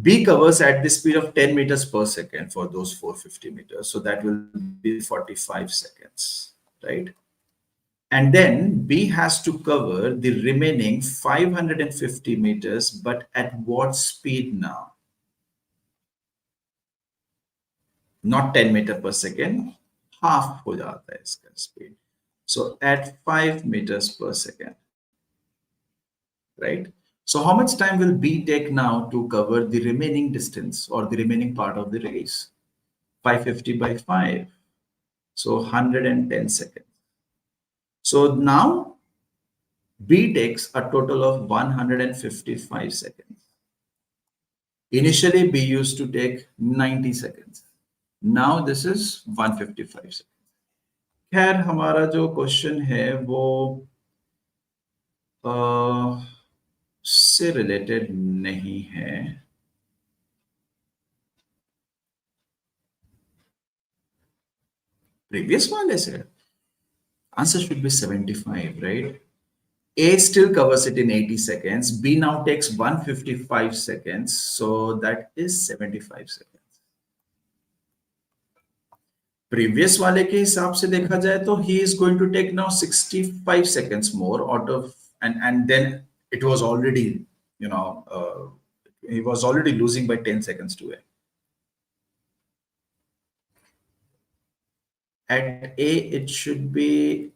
B covers at the speed of 10 meters per second for those 450 meters. So that will be 45 seconds, right? And then B has to cover the remaining 550 meters, but at what speed now? Not 10 meters per second, half हो जाता है इसका speed. So at 5 meters per second, right? So how much time will B take now to cover the remaining distance or the remaining part of the race? 550 by 5. So 110 seconds. So now B takes a total of 155 seconds. Initially, B used to take 90 seconds. Now this is 155 seconds. खैर हमारा जो question है वो से related नहीं है. Previous वाले से answer should be 75, right? A still covers it in 80 seconds. B now takes 155 seconds. So that is 75 seconds. Previous वाले के हिसाब से देखा जाए तो he is going to take now 65 seconds more out of, and then it was already, you know, he was already losing by 10 seconds to A. At A, it should be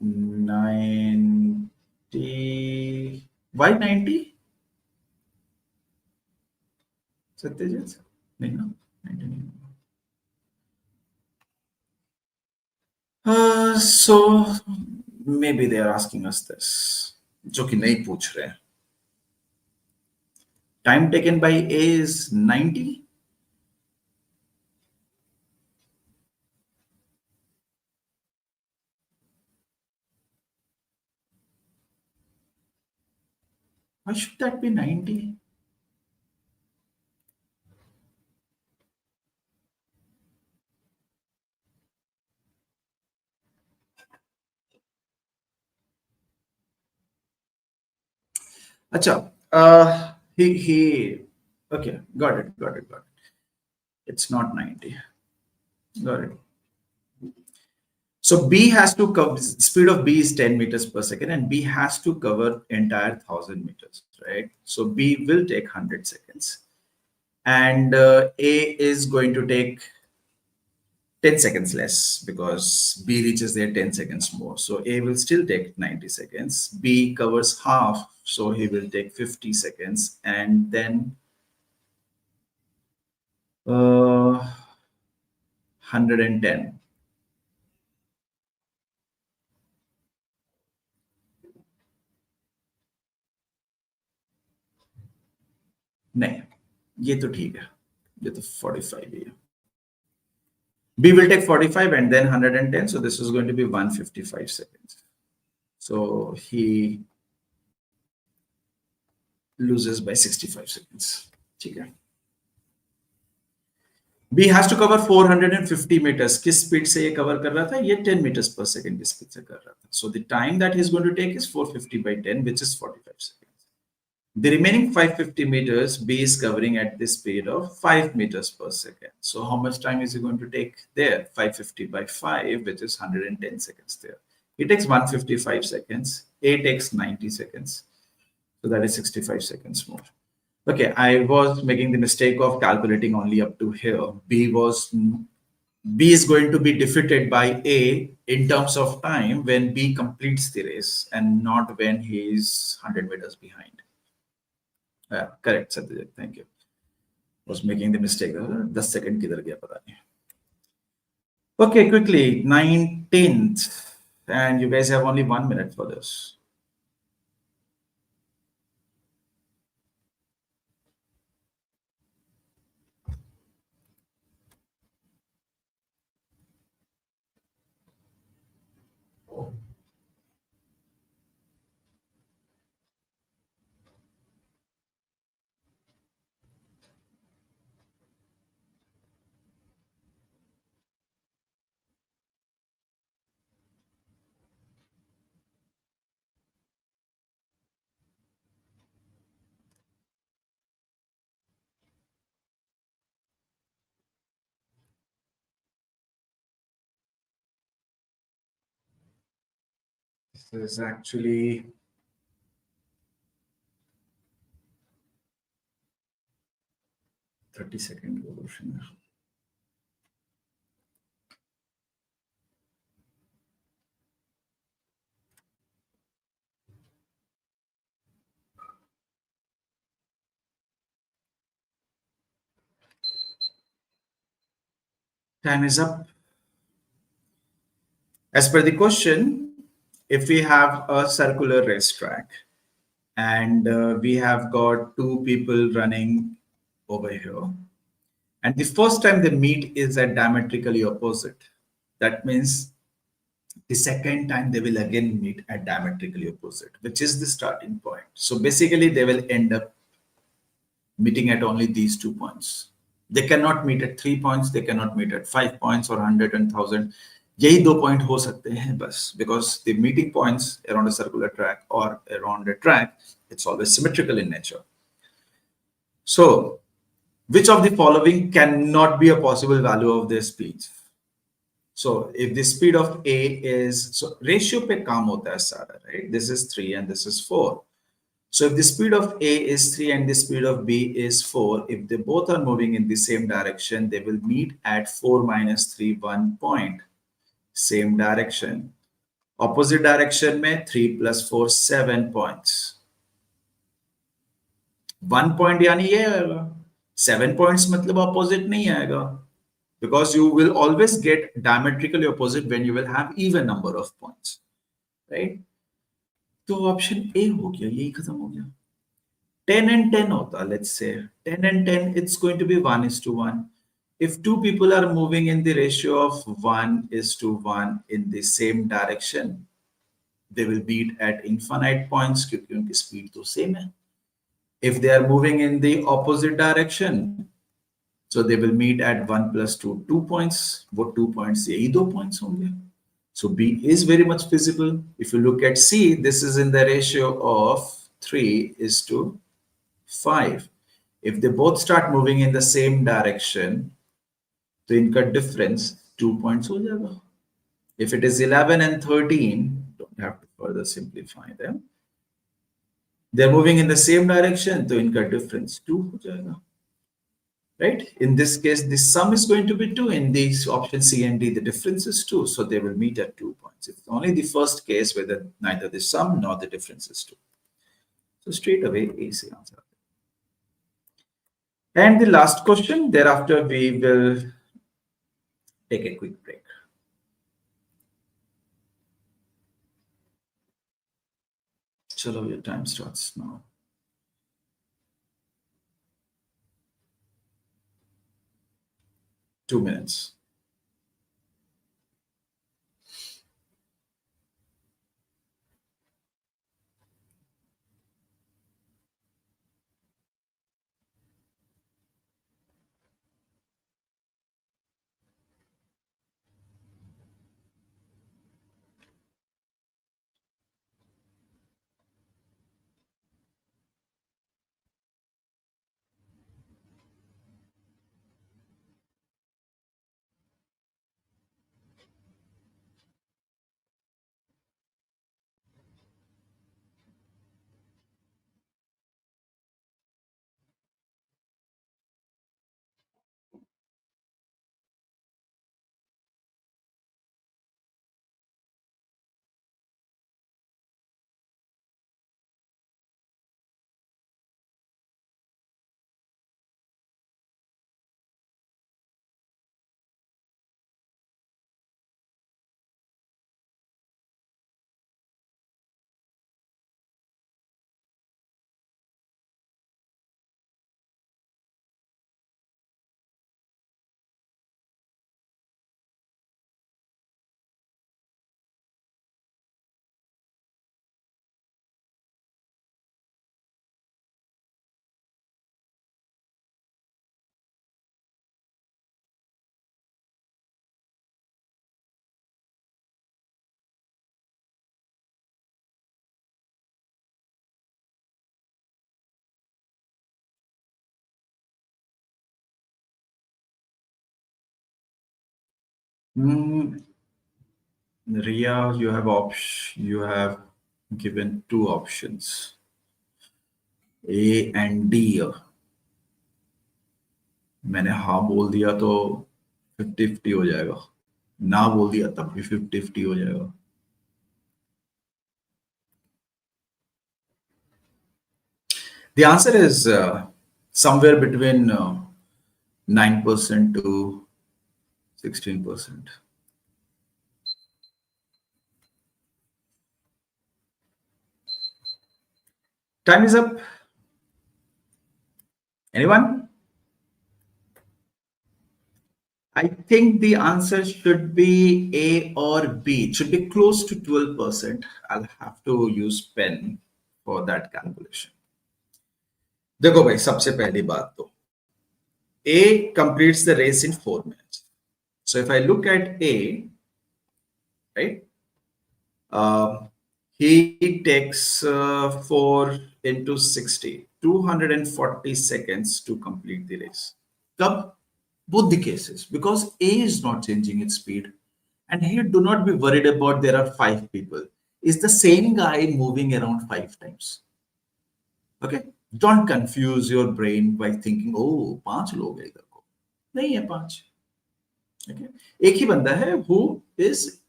90. Why 90? Satyajit? No, 99. So maybe they are asking us this, जो कि नहीं पूछ रहे. Time taken by A is 90. Why should that be 90? Acha, okay, got it. It's not 90. Got it. So B has to cover, speed of B is 10 meters per second, and B has to cover entire 1000 meters, right? So B will take 100 seconds, and A is going to take 10 seconds less because B reaches there 10 seconds more. So A will still take 90 seconds. B covers half, so he will take 50 seconds, and then 110. नहीं, ये तो ठीक है, ये तो 45 है. B will take 45 and then 110, so this is going to be 155 seconds. So he loses by 65 seconds. ठीक है. B has to cover 450 meters. किस स्पीड से ये कवर कर रहा था? ये 10 meters per second की स्पीड से कर रहा था. So the time that he's going to take is 450 by 10, which is 45 seconds. The remaining 550 meters, B is covering at the speed of 5 meters per second. So how much time is he going to take there? 550 by 5, which is 110 seconds there. He takes 155 seconds. A takes 90 seconds. So that is 65 seconds more. Okay, I was making the mistake of calculating only up to here. B is going to be defeated by A in terms of time when B completes the race and not when he is 100 meters behind. Correct, Satyajit. Thank you. Was making the mistake. 10 second किधर गया पता नहीं. Okay, quickly, 19th. And you guys have only 1 minute for this. This is actually (30-second evolution. Time is up. As per the question, if we have a circular racetrack and we have got two people running over here, and the first time they meet is at diametrically opposite. That means the second time they will again meet at diametrically opposite, which is the starting point. So basically they will end up meeting at only these 2 points. They cannot meet at 3 points, they cannot meet at 5 points or 100 and 1000. यही 2 point हो सकते हैं बस, because the meeting points around a circular track or around a track, it's always symmetrical in nature. So which of the following cannot be a possible value of their speed? So if the speed of A is, so ratio पे काम होता है सारा, right? This is 3 and this is 4. So if the speed of A is 3 and the speed of B is 4, if they both are moving in the same direction, they will meet at 4 minus 3, 1 point. Same direction. Opposite direction में 3 plus 4, 7 points. 1 point यानी ये आएगा. 7 points मतलब opposite नहीं आएगा. Because you will always get diametrically opposite when you will have even number of points. Right? तो option A हो गया, यही खत्म हो गया. 10 and 10 होता, let's say 10 and 10, it's going to be 1:1. If two people are moving in the ratio of 1:1 in the same direction, they will meet at infinite points क्योंकि उनकी speed तो same है. If they are moving in the opposite direction, so they will meet at 1 plus 2, 2 points. वो 2 points यही 2 points होंगे. So B is very much feasible. If you look at C, this is in the ratio of 3:5. If they both start moving in the same direction, तो इनका difference 2 points हो जाएगा. If it is 11 and 13, don't have to further simplify them. They're moving in the same direction, तो इनका difference 2 हो जाएगा. Right? In this case, the sum is going to be 2. In these option C and D, the difference is 2. So they will meet at 2 points. It's only the first case where neither the sum nor the difference is 2. So straight away, A is the answer. And the last question, thereafter we will take a quick break. Chalo, your time starts now. Two minutes. Ria, you have given two options, A and D. मैंने हाँ बोल दिया तो 50-50 हो जाएगा, ना बोल दिया तब भी 50-50 हो जाएगा. The answer is somewhere between 9% to 16%. Time is up. Anyone? I think the answer should be A or B. It should be close to 12%. I'll have to use pen for that calculation. देखो भाई, सबसे पहली बात तो A completes the race in 4 minutes. So if I look at A, right, he takes 4 into 60, 240 seconds to complete the race. Come, both the cases, because A is not changing its speed. And here, do not be worried about there are 5 people. Is the same guy moving around 5 times? Okay? Don't confuse your brain by thinking, oh, 5 log hai idhar ko. Nahi hai 5. Okay? Ek hi banda hai who is,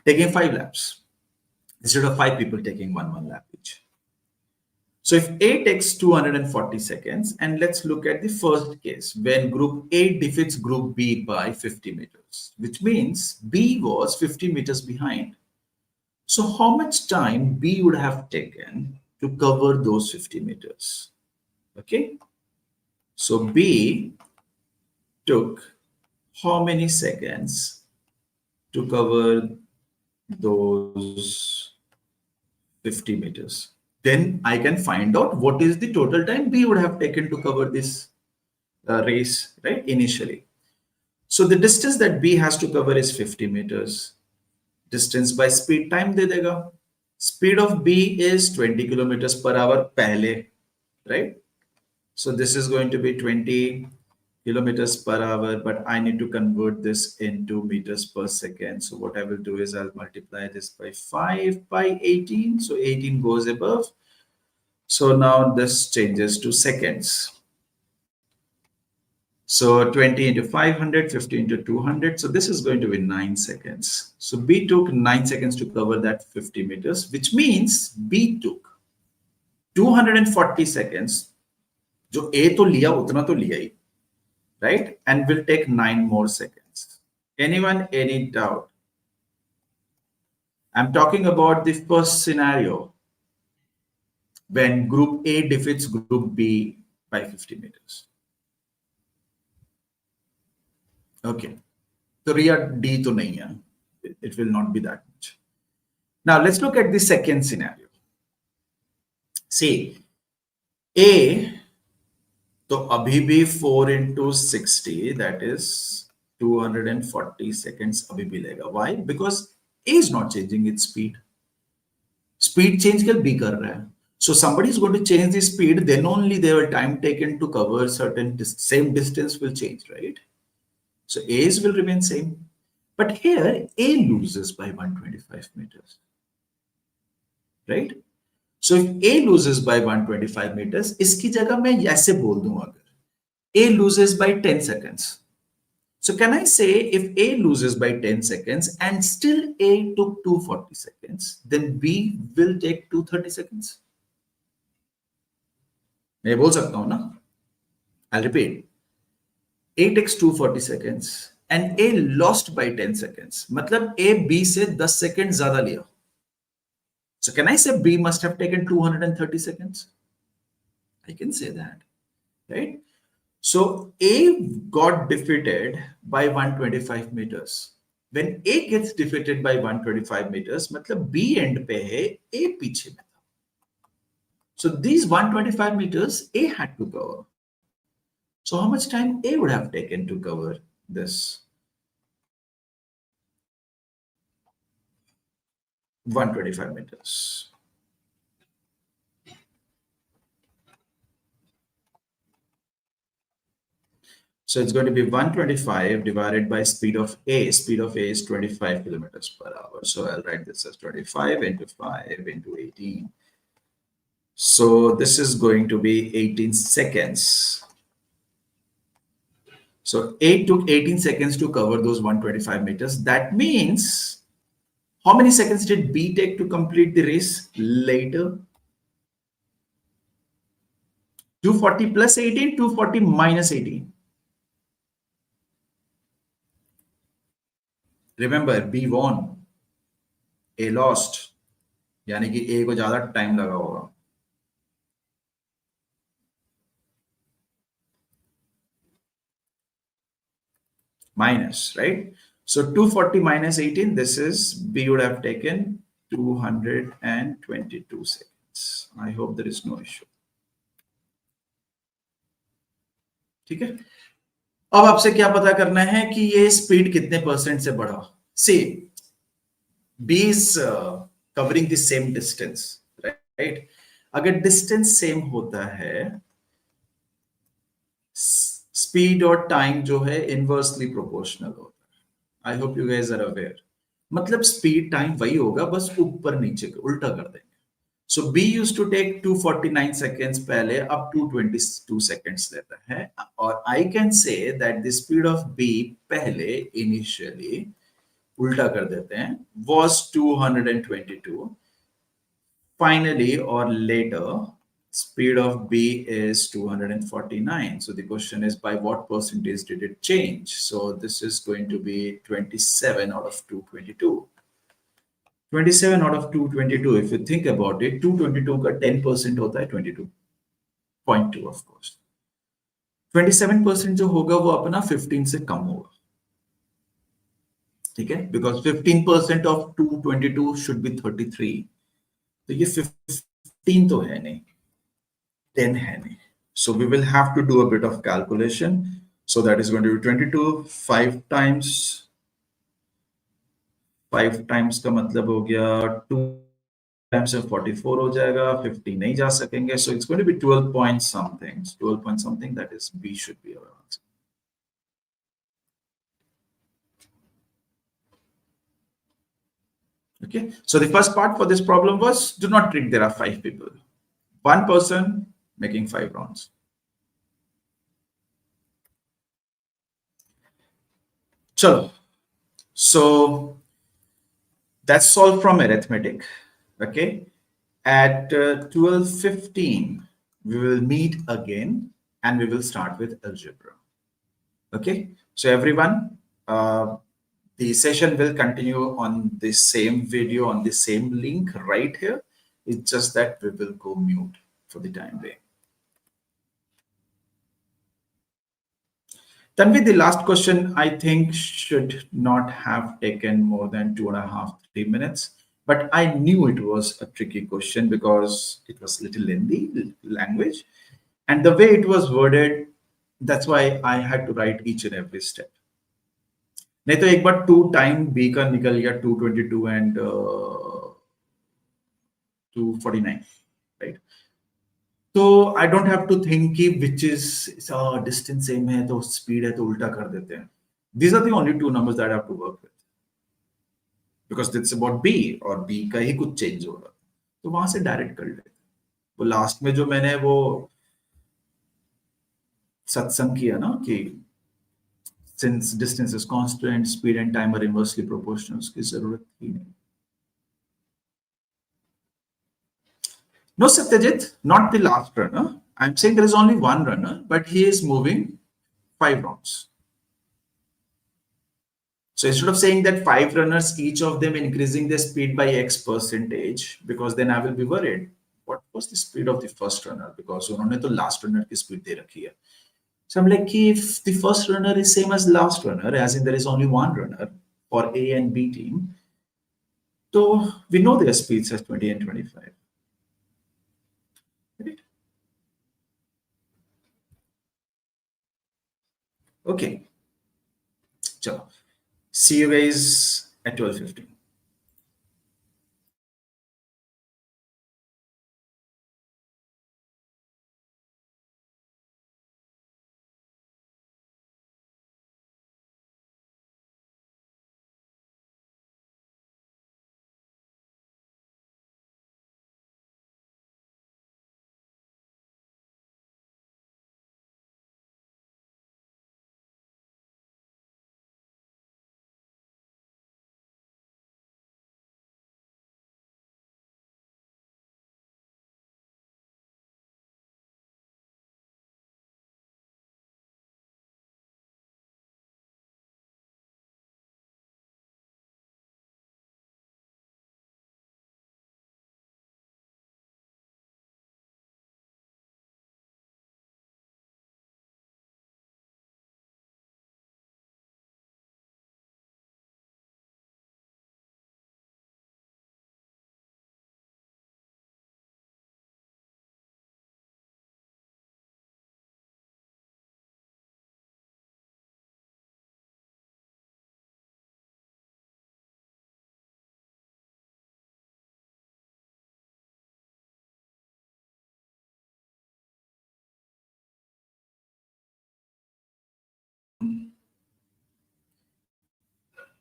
taking 5 laps instead of 5 people taking one lap each. So if A takes 240 seconds, and let's look at the first case when group A defeats group B by 50 meters, which means B was 50 meters behind. So how much time B would have taken to cover those 50 meters? Okay. So B took how many seconds to cover those 50 meters? Then I can find out what is the total time B would have taken to cover this race, right, initially. So the distance that B has to cover is 50 meters. Distance by speed time de dega. Speed of B is 20 kilometers per hour pehle, right? So this is going to be 20 kilometers per hour, but I need to convert this into meters per second. So what I will do is I'll multiply this by 5 by 18. So 18 goes above. So now this changes to seconds. So 20 into 500, 50 into 200. So this is going to be 9 seconds. So B took 9 seconds to cover that 50 meters, which means B took 240 seconds. जो A तो लिया उतना तो लिया ही, right? And will take 9 more seconds. Anyone, any doubt? I'm talking about the first scenario when group A defeats group B by 50 meters. Okay. So Ria D to nahi hai. It will not be that much. Now let's look at the second scenario. See, A, so abhi bhi 4 into 60, that is 240 seconds abhi bhi lega. Why? Because A is not changing its speed. Speed change kal B kar raha hai. So somebody is going to change the speed, then only their time taken to cover certain same distance will change, right? So A's will remain same. But here A loses by 125 meters, right? So if A loses by 125 meters, iski jagah main aise bol दूं agar A loses by 10 seconds. So can I say if A loses by 10 seconds and still A took 240 seconds, then B will take 230 seconds? मैं बोल सकता हूं ना? I'll repeat. A takes 240 seconds and A lost by 10 seconds. मतलब A B से 10 seconds ज़्यादा लिया. So can I say B must have taken 230 seconds? I can say that, right? So A got defeated by 125 meters. When A gets defeated by 125 meters, मतलब B end पे है, A पीछे में था. So these 125 meters A had to cover. So how much time A would have taken to cover this 125 meters? So it's going to be 125 divided by speed of A. Speed of A is 25 kilometers per hour. So I'll write this as 25 into 5 into 18. So this is going to be 18 seconds. So A took 18 seconds to cover those 125 meters. That means how many seconds did B take to complete the race later? 240 plus 18, 240 minus 18. Remember, B won, A lost. यानी कि A को ज्यादा time लगा होगा. Minus, right? So 240 minus 18, this is B would have taken 222 seconds. I hope there is no issue. ठीक है. अब आपसे क्या पता करना है कि ये स्पीड कितने परसेंट से बढ़ा. सी B is covering the same distance, right? अगर डिस्टेंस सेम होता है, स्पीड और टाइम जो है इनवर्सली प्रोपोर्शनल होता है. I hope you guys are aware. मतलब स्पीड टाइम वही होगा, बस ऊपर नीचे उल्टा कर देंगे. So B used to take 249 seconds पहले, अब 222 seconds लेता है. और I can say that the speed of B पहले initially उल्टा कर देते हैं was 222. Finally or later speed of B is 249. So the question is by what percentage did it change? So this is going to be 27 out of 222. 27 out of 222. If you think about it, 222 का 10% होता है 22.2 of course. 27% जो होगा वो अपना 15 से कम होगा. ठीक है, because 15% of 222 should be 33. तो ये 15 तो है नहीं, 10 है नहीं. So we will have to do a bit of calculation. So that is going to be 22, 5 times. 5 times का मतलब हो गया 2 times से 44 हो जाएगा, 50 नहीं जा सकेंगे. So it's going to be 12 point something. 12 point something, that is B should be our answer. Okay, so the first part for this problem was, do not think there are 5 people. One person making 5 rounds. Chalo. So that's solved from arithmetic. Okay, at 12:15 we will meet again and we will start with algebra. Okay, so everyone, the session will continue on the same video, on the same link right here. It's just that we will go mute for the time being. Tanvi, the last question I think should not have taken more than 2.5, 3 minutes. But I knew it was a tricky question because it was little lengthy language. And the way it was worded, that's why I had to write each and every step. नहीं तो एक बार 2 time B का निकल गया 222 and 249, right? तो I don't have to think कि which is distance same है तो speed है तो उल्टा कर देते हैं. These are the only 2 numbers that I have to work with because it's about B और B का ही कुछ change होगा तो वहां से डायरेक्ट कर लेते. वो लास्ट में जो मैंने वो सत्संग किया ना कि since distance is constant, speed and time are inversely proportional, उसकी जरूरत ही नहीं. No, Satyajit, not the last runner. I'm saying there is only one runner, but he is moving 5 rounds. So instead of saying that 5 runners, each of them increasing their speed by X percentage, because then I will be worried. What was the speed of the first runner? Because उन्होंने तो last runner की speed दे रखी है. So I'm like, if the first runner is same as last runner, as in there is only one runner for A and B team, so we know their speeds as 20 and 25. Right? Okay. So see you guys at 12:15.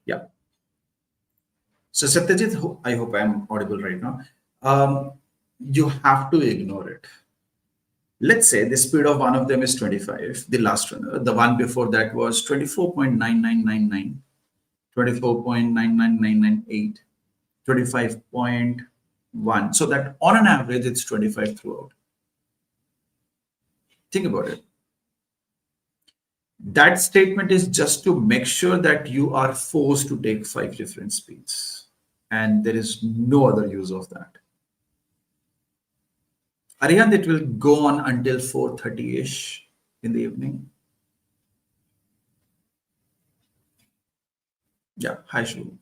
Yeah. So Satyajit, I hope I'm audible right now. You have to ignore it. Let's say the speed of one of them is 25, the last one, the one before that was 24.9999, 24.99998, 25.1. So that on an average, it's 25 throughout. Think about it. That statement is just to make sure that you are forced to take 5 different speeds. And there is no other use of that. Arihant, it will go on until 4:30-ish in the evening. Yeah, hi, Shubhu.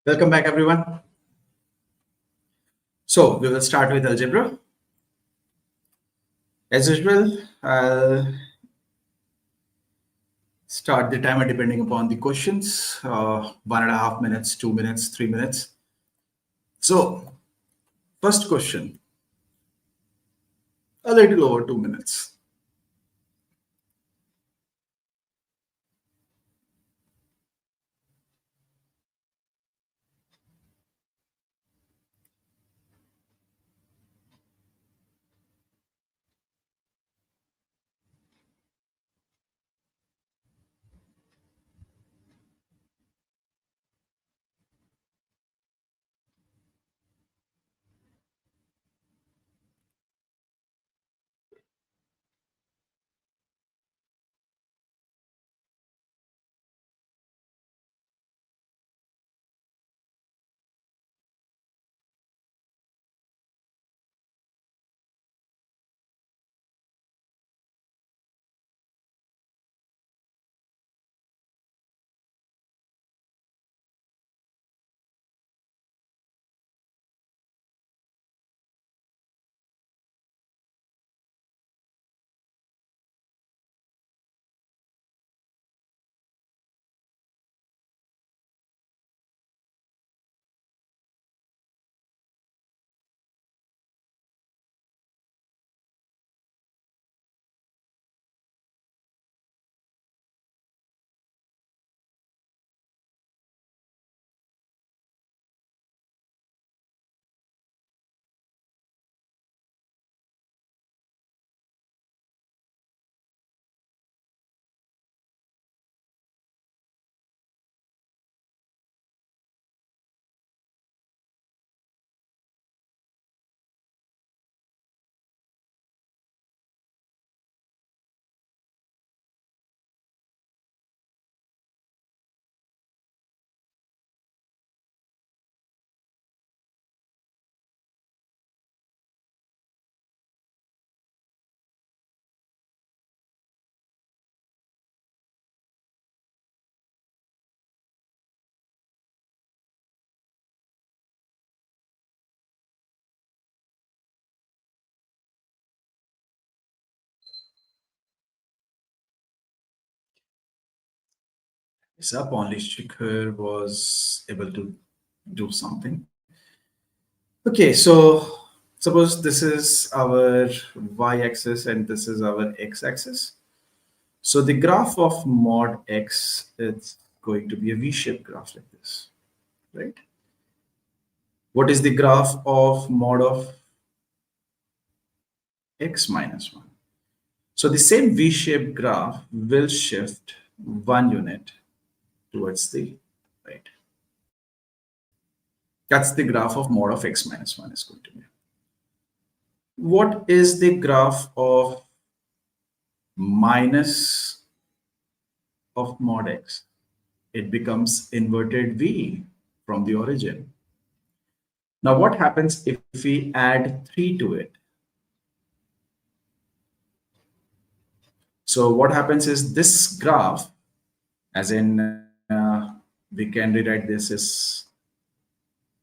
Welcome back, everyone. So we will start with algebra. As usual, I'll start the timer depending upon the questions, 1.5 minutes, 2 minutes, 3 minutes. So first question, a little over 2 minutes. Up only Shikhar was able to do something. Okay, so suppose this is our y-axis and this is our x-axis. So the graph of mod x is going to be a V-shaped graph like this, right? What is the graph of mod of x minus 1? So the same V-shaped graph will shift 1 unit towards the right. That's the graph of mod of x minus 1 is going to be. What is the graph of minus of mod x? It becomes inverted V from the origin. Now what happens if we add 3 to it? So what happens is this graph, as in we can rewrite this as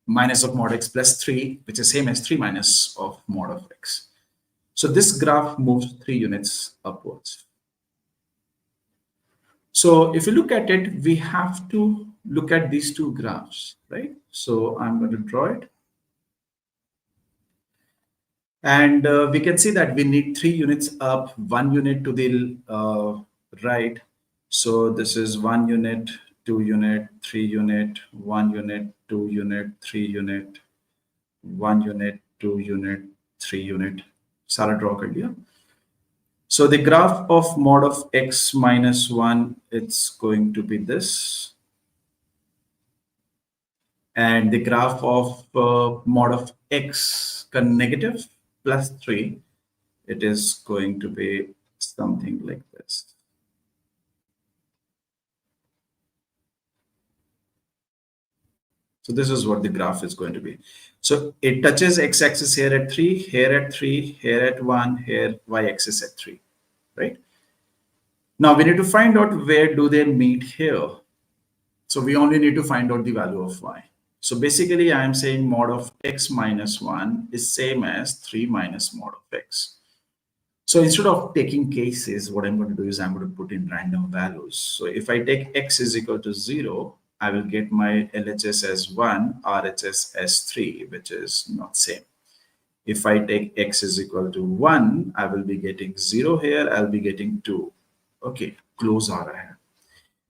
minus of mod x plus 3, which is same as 3 minus of mod of x. So this graph moves 3 units upwards. So if you look at it, we have to look at these two graphs, right? So I'm going to draw it. And we can see that we need 3 units up, 1 unit to the right. So this is 1 unit, 2 unit, 3 unit, 1 unit, 2 unit, 3 unit, 1 unit, 2 unit, 3 unit. सारा draw कर लिया. So the graph of mod of x minus 1, it's going to be this. And the graph of mod of x negative plus 3, it is going to be something like this. So this is what the graph is going to be. So it touches x-axis here at 3, here at 3, here at 1, here y-axis at 3, right? Now we need to find out where do they meet here. So we only need to find out the value of y. So basically I am saying mod of x minus 1 is same as 3 minus mod of x. So instead of taking cases, what I'm going to do is I'm going to put in random values. So if I take x is equal to 0, I will get my LHS as 1, RHS as 3, which is not same. If I take x is equal to 1, I will be getting 0 here, I'll be getting 2. Okay, close aa raha hai.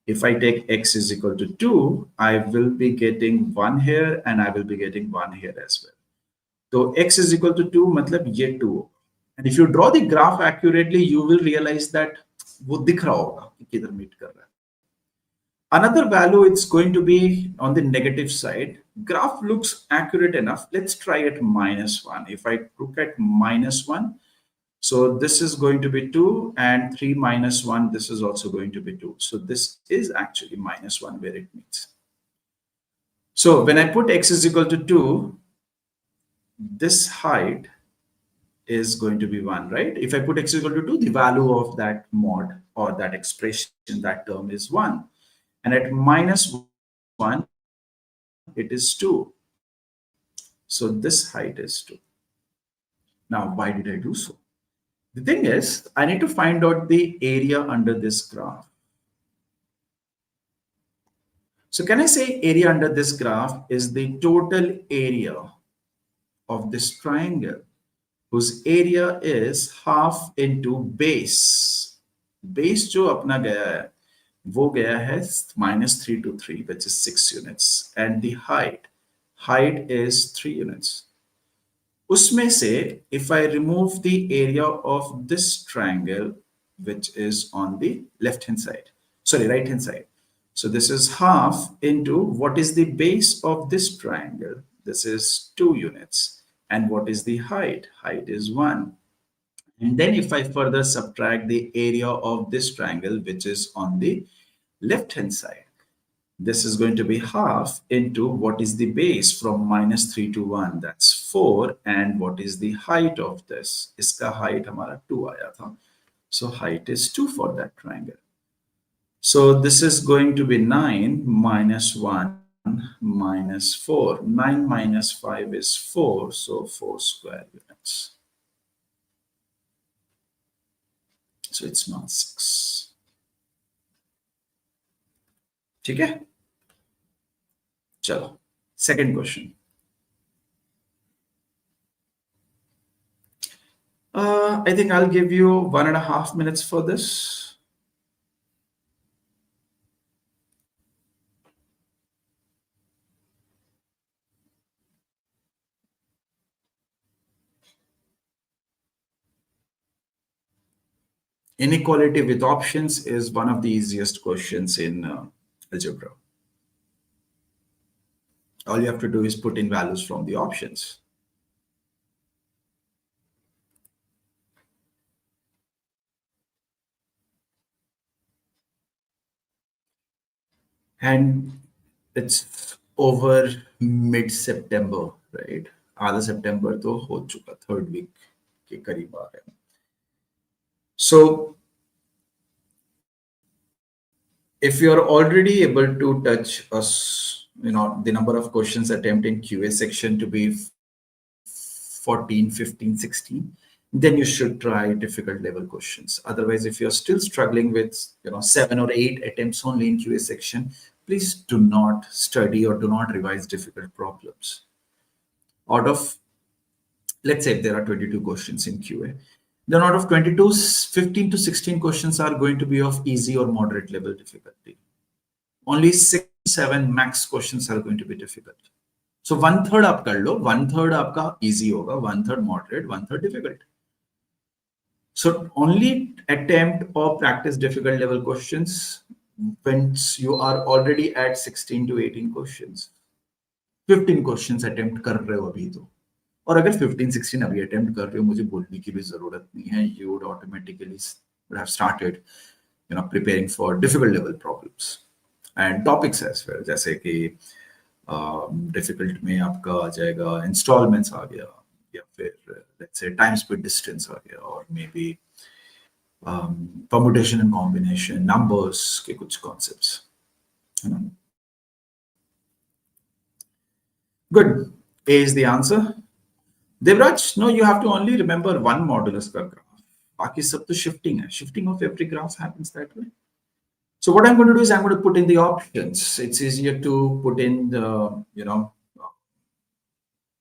If I take x is equal to 2, I will be getting 1 here and I will be getting 1 here as well. So x is equal to 2, matlab ye 2. And if you draw the graph accurately, you will realize that wo dikh raha hoga ki kidhar meet kar raha hai. Another value, it's going to be on the negative side. Graph looks accurate enough. Let's try at -1. If I look at -1, so this is going to be 2 and 3 minus 1, this is also going to be 2. So this is actually -1 where it meets. So when I put x is equal to 2, this height is going to be 1, right? If I put x is equal to 2, the value of that mod or that expression, that term is 1. And at -1, it is 2. So this height is 2. Now, why did I do so? The thing is, I need to find out the area under this graph. So can I say area under this graph is the total area of this triangle, whose area is half into base. Base जो अपना गया है, वो गया है -3 to 3, which is 6 units. And the height is 3 units. Usme se, if I remove the area of this triangle, which is on the left-hand side, sorry, right-hand side. So this is half into what is the base of this triangle. This is 2 units. And what is the height? Height is 1. And then if I further subtract the area of this triangle, which is on the left-hand side, this is going to be half into what is the base from -3 to 1, that's 4. And what is the height of this? Iska height hamara 2 aaya tha. So height is 2 for that triangle. So this is going to be 9 minus 1 minus 4. 9 minus 5 is 4, so 4 square units. So it's not 6. Okay? Chalo. Second question. I think I'll give you 1.5 minutes for this. Inequality with options is one of the easiest questions in algebra. All you have to do is put in values from the options. And it's over mid-September, right? Aadha September to ho chuka, third week ke kareeb aa rahe. So if you're already able to touch us, the number of questions attempt in QA section to be 14, 15, 16, then you should try difficult level questions. Otherwise, if you're still struggling with 7 or 8 attempts only in QA section, please do not study or do not revise difficult problems. Out of, let's say if there are 22 questions in QA, then out of 22, 15 to 16 questions are going to be of easy or moderate level difficulty. Only 6, 7 max questions are going to be difficult. So 1/3 आप कर लो, 1/3 आपका easy होगा, 1/3 moderate, 1/3 difficult. So only attempt or practice difficult level questions when you are already at 16 to 18 questions. 15 questions attempt कर रहे हो अभी तो. और अगर 15-16 अभी attempt कर रहे हो, मुझे बोलने की भी जरूरत नहीं है. You would automatically would have started, preparing for difficult level problems and topics as well. जैसे कि difficult में आपका आ जाएगा installments आ गया, या फिर let's say time speed distance आ गया, or maybe permutation and combination, numbers के कुछ concepts. Good. A is the answer. Devraj, no, you have to only remember one modulus per graph. Baki sab to shifting hai. Shifting of every graph happens that way. So what I'm going to do is I'm going to put in the options. It's easier to put in the,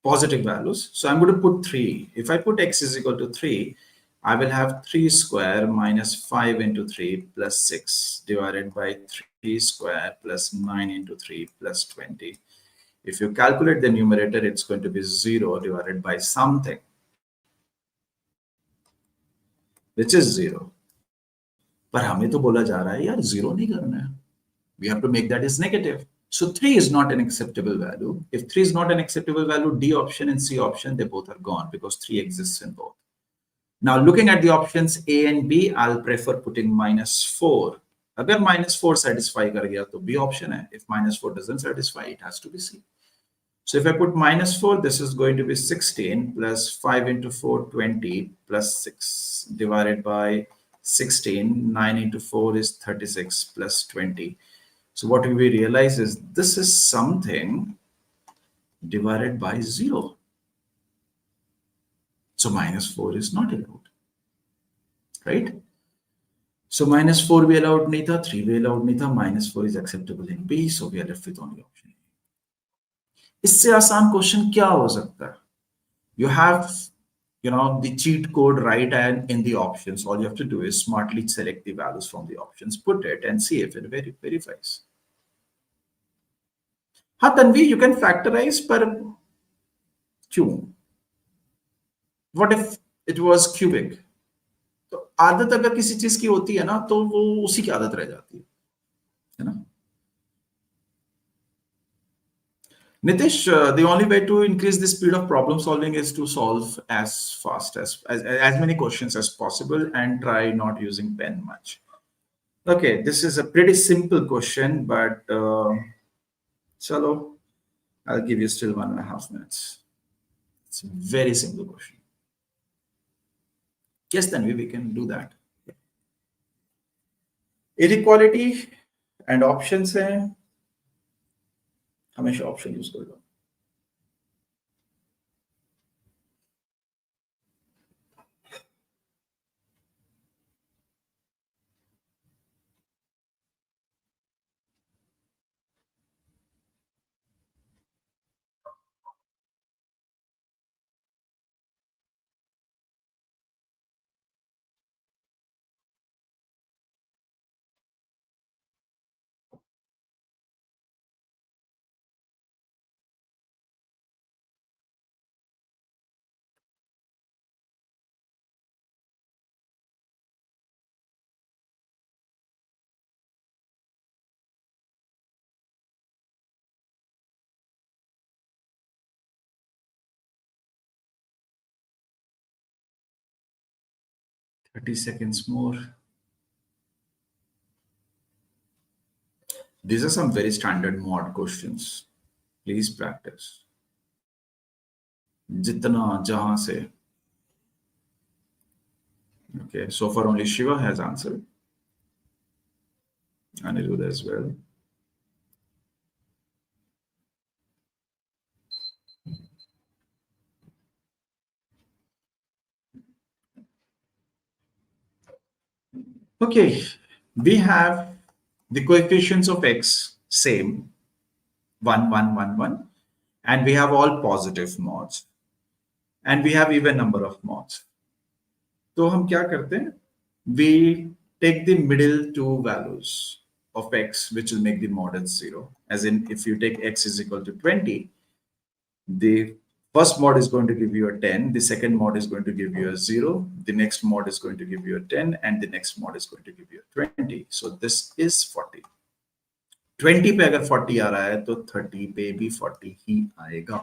positive values. So I'm going to put 3. If I put x is equal to 3, I will have 3 square minus 5 into 3 plus 6 divided by 3 square plus 9 into 3 plus 20. If you calculate the numerator, it's going to be 0 divided by something, which is 0. पर हमें तो बोला जा रहा है यार 0 नहीं करना है. We have to make that as negative. So 3 is not an acceptable value. If 3 is not an acceptable value, D option and C option, they both are gone because 3 exists in both. Now looking at the options A and B, I'll prefer putting -4. Agar -4 satisfy kar gaya, to B option hai. If -4 doesn't satisfy, it has to be C. So if I put -4, this is going to be 16 plus 5 into 4, 20 plus 6 divided by 16. 9 into 4 is 36 plus 20. So what we realize is this is something divided by 0. So -4 is not allowed, right? So -4 we allowed nahi tha, 3 we allowed nahi tha, -4 is acceptable in B, so we are left with only option A. इससे आसान question क्या हो सकता है? You have, the cheat code right and in the options. All you have to do is smartly select the values from the options, put it, and see if it verifies. हाँ Tanvi, you can factorize, पर क्यों? What if it was cubic? तो आदत अगर किसी चीज की होती है ना, तो वो उसी की आदत रह जाती है ना? Nitish, the only way to increase the speed of problem solving is to solve as fast as many questions as possible and try not using pen much. Okay, this is a pretty simple question, but chalo, I'll give you still 1.5 minutes. It's a very simple question. Yes, then we can do that. Inequality and options है, हमेशा option use कर लो. Thirty seconds more. These are some very standard mod questions. Please practice. Jitna jahan se. Okay, so far only Shiva has answered. Anirudh as well. Okay, we have the coefficients of x same 1, 1, 1, 1, and we have all positive mods, and we have even number of mods. तो हम क्या करते हैं? We take the middle two values of x, which will make the mod as 0. As in, if you take x is equal to 20, the first mod is going to give you a 10, the second mod is going to give you a 0, the next mod is going to give you a 10, and the next mod is going to give you a 20. So this is 40. 20 पे अगर 40 आ रहा है तो 30 पे भी 40 ही आएगा,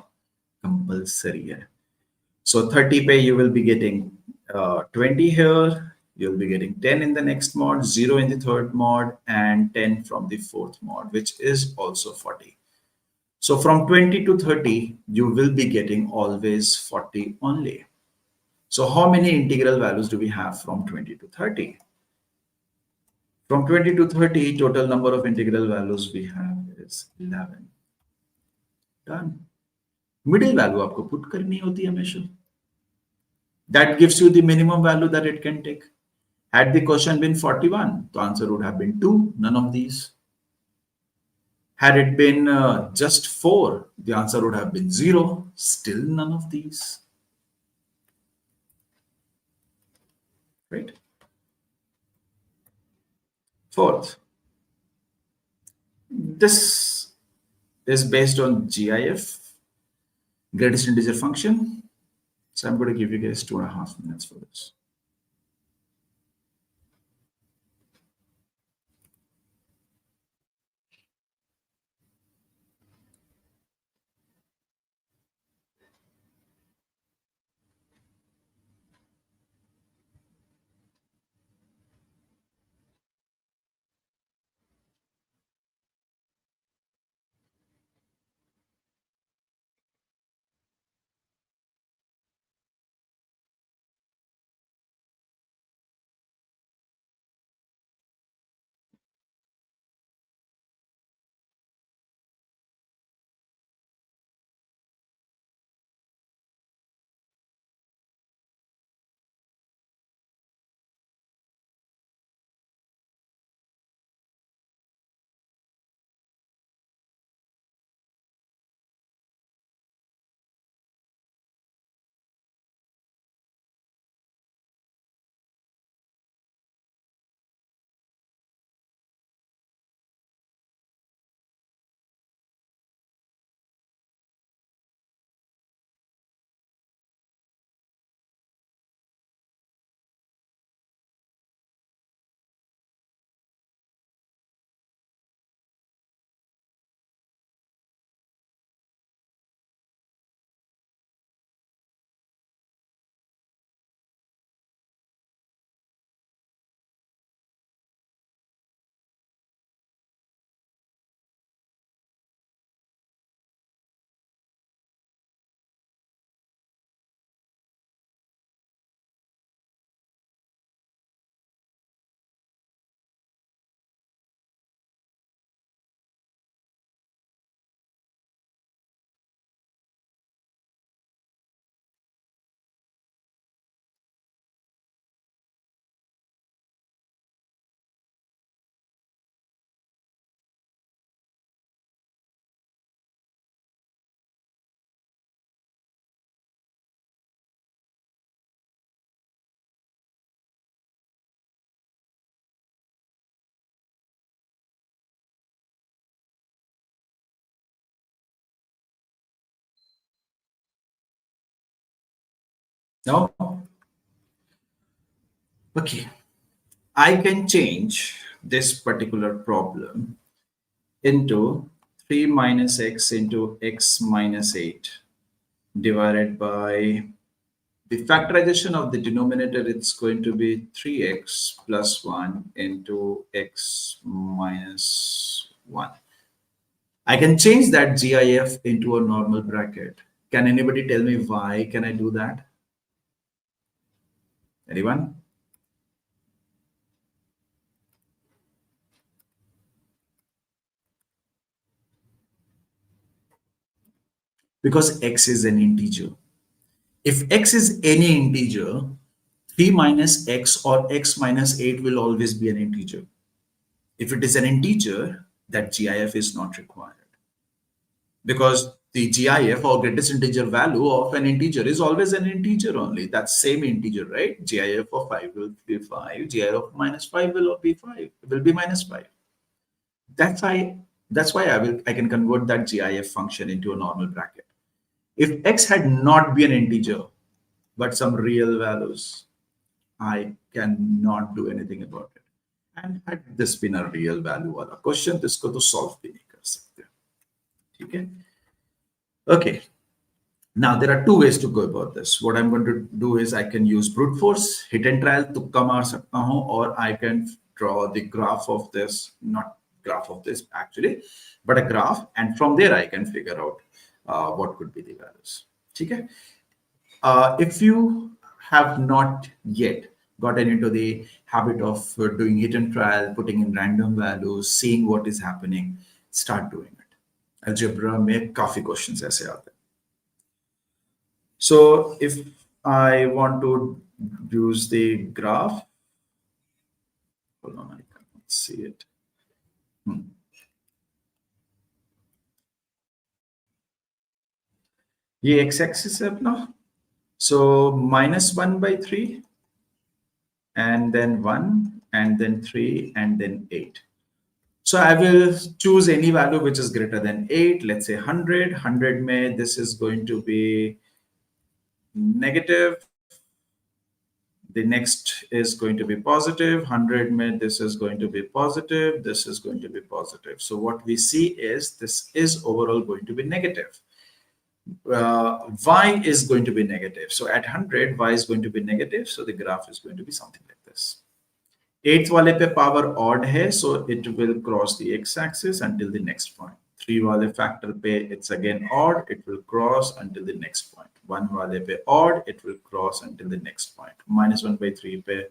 compulsory है. So 30 पे you will be getting 20 here, you'll be getting 10 in the next mod, 0 in the third mod, and 10 from the fourth mod, which is also 40. So from 20 to 30, you will be getting always 40 only. So how many integral values do we have from 20 to 30? From 20 to 30, total number of integral values we have is 11. Done. Middle value आपको put करनी होती है हमेशा. That gives you the minimum value that it can take. Had the question been 41, the answer would have been 2, none of these. Had it been just 4, the answer would have been 0, still none of these. Right? Fourth, this is based on GIF, greatest integer function. So I'm going to give you guys 2.5 minutes for this. No? Okay. I can change this particular problem into 3 minus x into x minus 8 divided by the factorization of the denominator. It's going to be 3x plus 1 into x minus 1. I can change that GIF into a normal bracket. Can anybody tell me why can I do that? Anyone? Because x is an integer. If x is any integer, 3 minus x or x minus 8 will always be an integer. If it is an integer, that GIF is not required. Because the GIF or greatest integer value of an integer is always an integer only. That's same integer, right? GIF of 5 will be 5. GIF of minus 5 will be 5. It will be minus 5. That's why I can convert that GIF function into a normal bracket. If x had not been an integer, but some real values, I cannot do anything about it. And had this been a real value वाला question, इसको तो solve भी नहीं कर सकते. ठीक है? Okay. Now there are two ways to go about this. What I'm going to do is I can use brute force, hit and trial, तुक्का मार सकता हूँ, or I can draw the graph of this, not graph of this actually, but a graph, and from there I can figure out what could be the values. ठीक है? If you have not yet gotten into the habit of doing hit and trial, putting in random values, seeing what is happening, start doing it. Algebra में काफी questions ऐसे आते हैं. So if I want to use the graph, hold on, I can't see it. ये x-axis है अपना. So -1/3 and then 1 and then 3 and then 8. So I will choose any value which is greater than 8. Let's say 100. 100 mein this is going to be negative. The next is going to be positive. 100 mein this is going to be positive. This is going to be positive. So what we see is this is overall going to be negative. Y is going to be negative. So at 100, Y is going to be negative. So the graph is going to be something like this. 8th वाले पे power odd है, so it will cross the x-axis until the next point. 3 वाले factor पे it's again odd, it will cross until the next point. 1 वाले पे odd, it will cross until the next point. -1/3 पे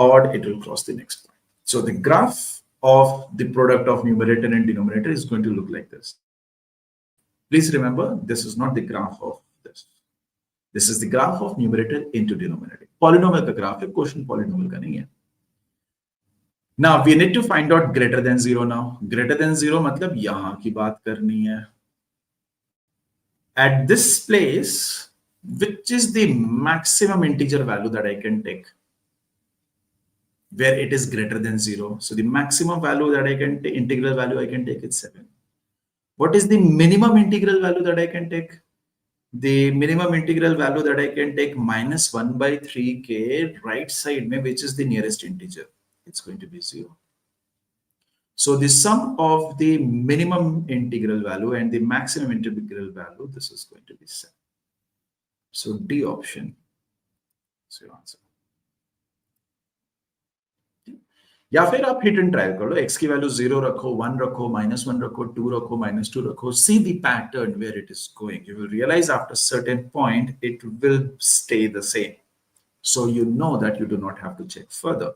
odd, it will cross the next point. So the graph of the product of numerator and denominator is going to look like this. Please remember, this is not the graph of this. This is the graph of numerator into denominator. Polynomial का graph है, question polynomial का नहीं है. Now we need to find out greater than 0 now. Greater than 0 मतलब यहाँ की बात करनी है. At this place, which is the maximum integer value that I can take? Where it is greater than 0. So the maximum value that I can take, integral value I can take is 7. What is the minimum integral value that I can take? The minimum integral value that I can take -1/3k right side mein, which is the nearest integer. It's going to be 0. So the sum of the minimum integral value and the maximum integral value, this is going to be 7. So D option is your answer. या फिर आप hit and trial कर लो. x की value 0 रखो, 1 रखो, -1 रखो, 2 रखो, -2 रखो. See the pattern where it is going. You will realize after a certain point it will stay the same. So you know that you do not have to check further.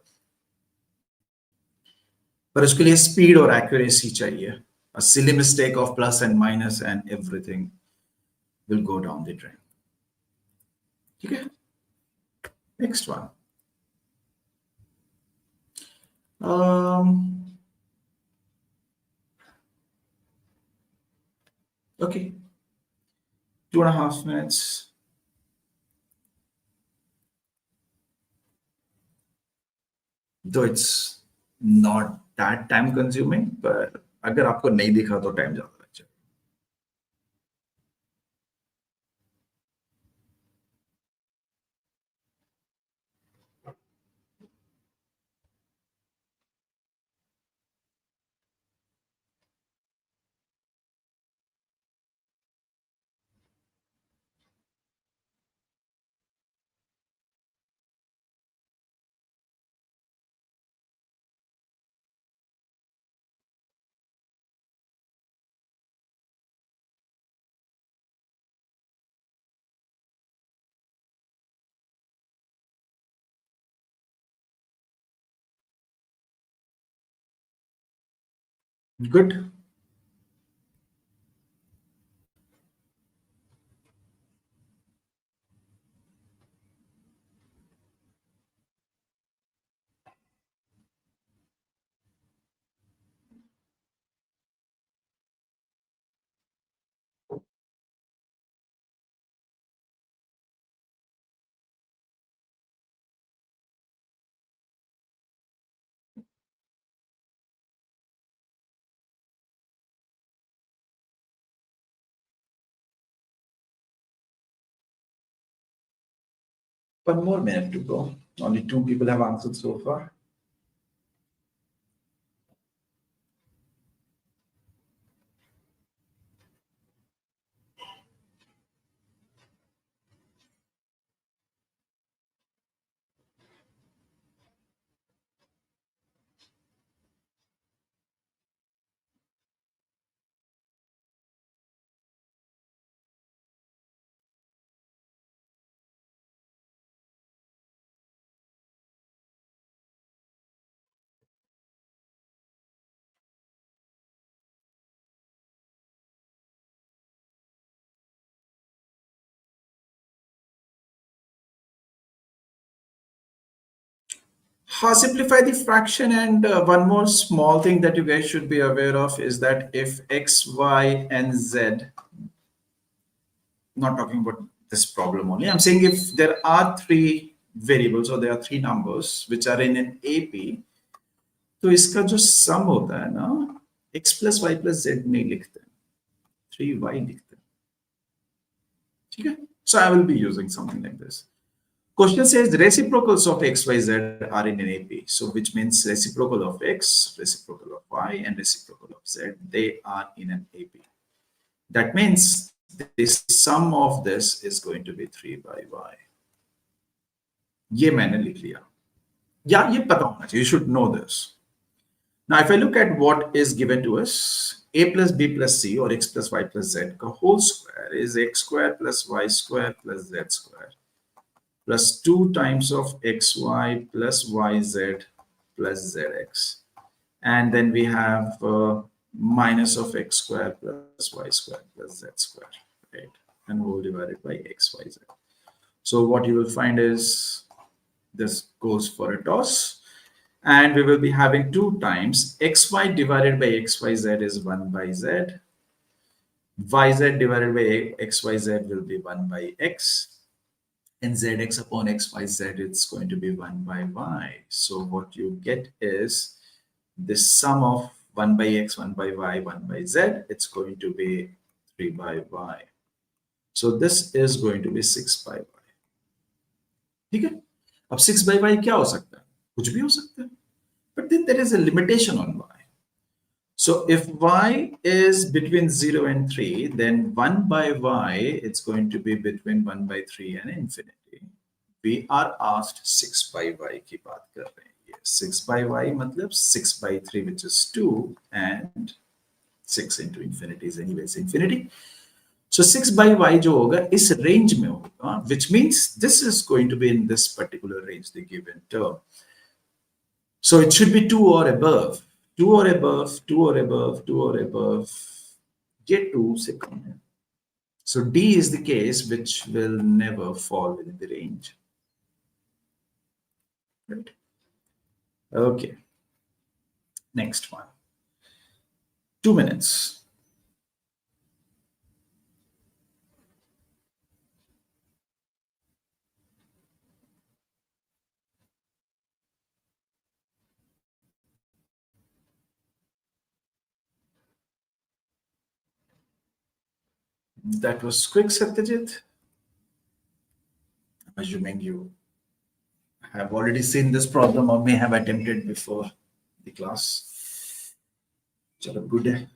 पर उसके लिए speed और accuracy चाहिए. A silly mistake of plus and minus and everything will go down the drain. ठीक है? Next one. Okay. 2.5 minutes. Though it's not that time consuming, but अगर आपको नहीं दिखा तो टाइम ज्यादा लग जाए. Good. One more minute to go. Only 2 people have answered so far. Simplify the fraction, and one more small thing that you guys should be aware of is that if x, y, and z, not talking about this problem only, I'm saying if there are three variables or there are three numbers which are in an AP, तो इसका जो sum होता है ना, x plus y plus z नहीं लिखते, 3y लिखते, ठीक है? So I will be using something like this. Question says reciprocals of x, y, z are in an AP. So which means reciprocal of x, reciprocal of y, and reciprocal of z, they are in an AP. That means the sum of this is going to be 3 by y. ये मैंने लिख लिया. Yeah, ये पता होना चाहिए. You should know this. Now, if I look at what is given to us, a plus b plus c or x plus y plus z का whole square is x square plus y square plus z square plus 2 times of xy plus yz plus zx. And then we have minus of x square plus y square plus z square, right? And whole divided by x, y, z. So what you will find is this goes for a toss. And we will be having 2 times xy divided by xyz is 1 by z. Yz divided by xyz will be 1 by x. And zx upon xyz, it's going to be 1 by y. So what you get is the sum of 1 by x, 1 by y, 1 by z. It's going to be 3 by y. So this is going to be 6 by y. ठीक है? अब 6 by y क्या हो सकता है? कुछ भी हो सकता है. But then there is a limitation on y. So if y is between 0 and 3, then 1 by y, it's going to be between 1 by 3 and infinity. We are asked 6 by y की बात कर रहे हैं. Yes, 6 by y मतलब 6 by 3, which is 2, and 6 into infinity is anyways infinity. So 6 by y जो होगा इस range में होगा, which means this is going to be in this particular range, the given term. So it should be 2 or above. 2 or above, 2 or above, 2 or above. Get 2 से कम है. So D is the case which will never fall within the range. Right? Okay. Next one. 2 minutes. That was quick, Satyajit. I'm assuming you have already seen this problem or may have attempted before the class. Chalo, good.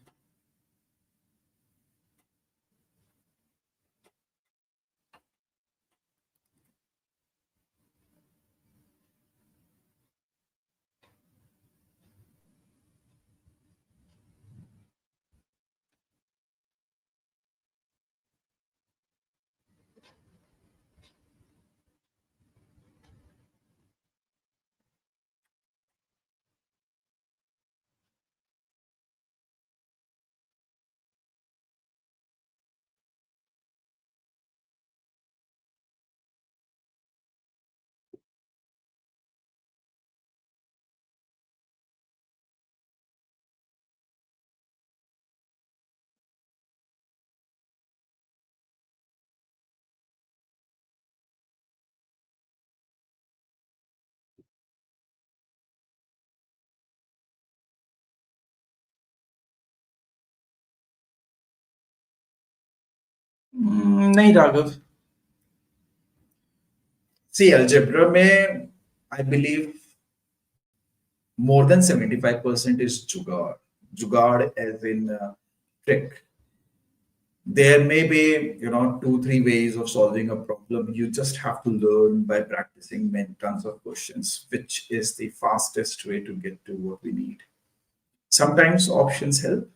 नहीं Raghav. See, algebra में I believe more than 75% is jugaad. Jugaad as in trick. There may be, 2-3 ways of solving a problem. You just have to learn by practicing many tons of questions, which is the fastest way to get to what we need. Sometimes options help.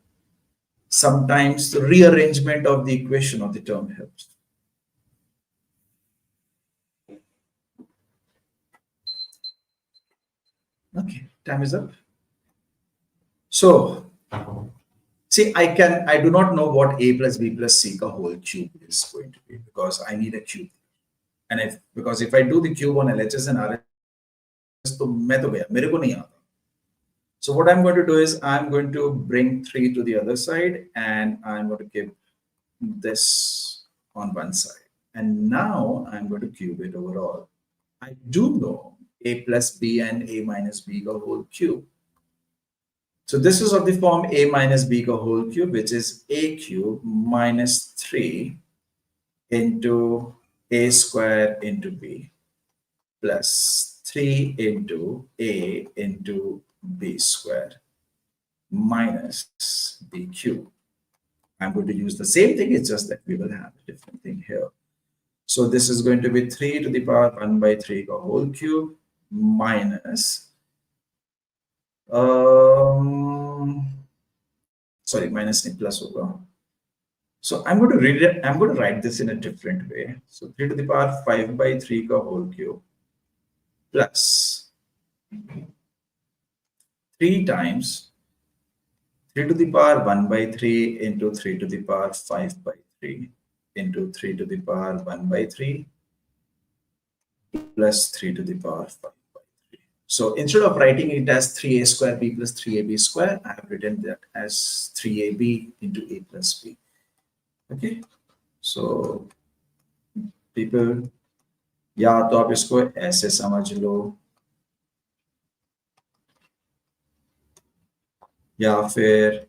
Sometimes the rearrangement of the equation or the term helps. Okay, time is up. So, see, I do not know what a plus b plus c ka whole cube is going to be because I need a cube. And because if I do the cube on LHS and RS तो मैं तो गया, मेरे को नहीं आता. So what I'm going to do is I'm going to bring 3 to the other side and I'm going to give this on one side. And now I'm going to cube it overall. I do know a plus b and a minus b का whole cube. So this is of the form a minus b का whole cube, which is a cube minus 3 into a square into b plus 3 into a into b square minus b cube. I'm going to use the same thing, it's just that we will have a different thing here. So this is going to be 3 to the power 1 by 3 का whole cube minus minus नहीं plus होगा. So I'm going to read it, I'm going to write this in a different way. So 3 to the power 5 by 3 का whole cube plus 3 times 3 to the power 1 by 3 into 3 to the power 5 by 3 into 3 to the power 1 by 3 plus 3 to the power 5 by 3. So instead of writing it as 3a square b plus 3ab square, I have written that as 3ab into a plus b. Okay, so people, या तो आप इसको ऐसे समझ लो या फिर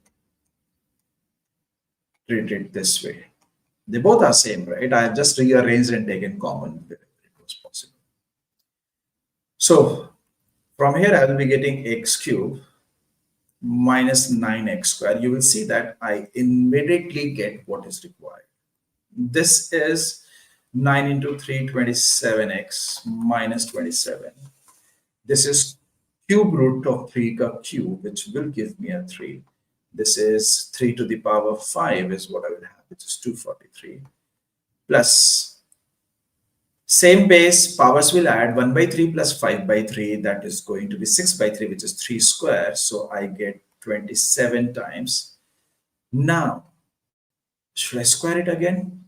treat it this way. They both are same, right? I have just rearranged and taken common wherever it was possible. So from here I will be getting x cube minus 9x square. You will see that I immediately get what is required. This is 9 into 3, 27x minus 27. This is cube root of 3 ka cube, which will give me a 3. This is 3 to the power 5 is what I will have, which is 243. Plus, same base, powers will add 1 by 3 plus 5 by 3. That is going to be 6 by 3, which is 3 square. So I get 27 times. Now, should I square it again?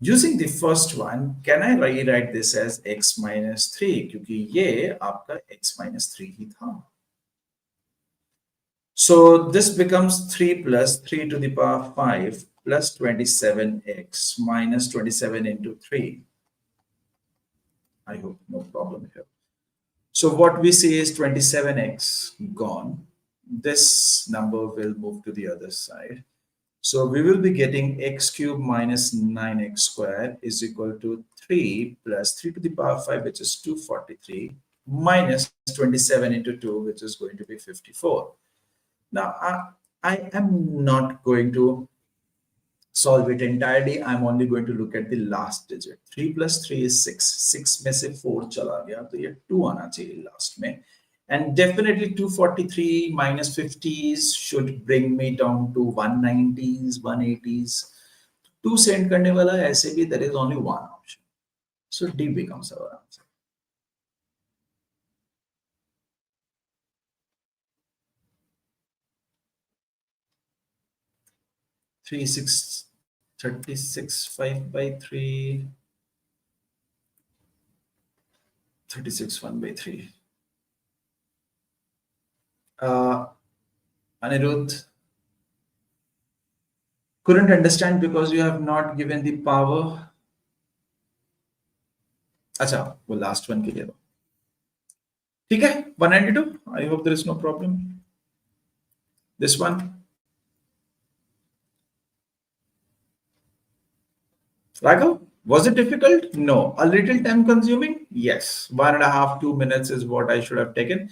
Using the first one, can I rewrite this as x minus 3? क्योंकि ये आपका x minus 3 ही था. So this becomes 3 plus 3 to the power 5 plus 27x minus 27 into 3. I hope no problem here. So what we see is 27x gone. This number will move to the other side. So we will be getting x cube minus 9x square is equal to 3 plus 3 to the power 5, which is 243, minus 27 into 2, which is going to be 54. Now, I am not going to solve it entirely. I'm only going to look at the last digit. 3 plus 3 is 6. 6 में से 4 चला गया, तो ये 2 आना चाहिए last में. And definitely 243 minus 50s should bring me down to 190s, 180s. 2 send करने वाला ऐसे भी, there is only one option. So D becomes our answer. 36 5 by 3, 36 1 by 3. Anirudh, couldn't understand because you have not given the power. अच्छा, वो last one के लिए दो. ठीक है, 192. I hope there is no problem. This one. Raghav, was it difficult? No. A little time consuming? Yes. 1.5 2 minutes is what I should have taken.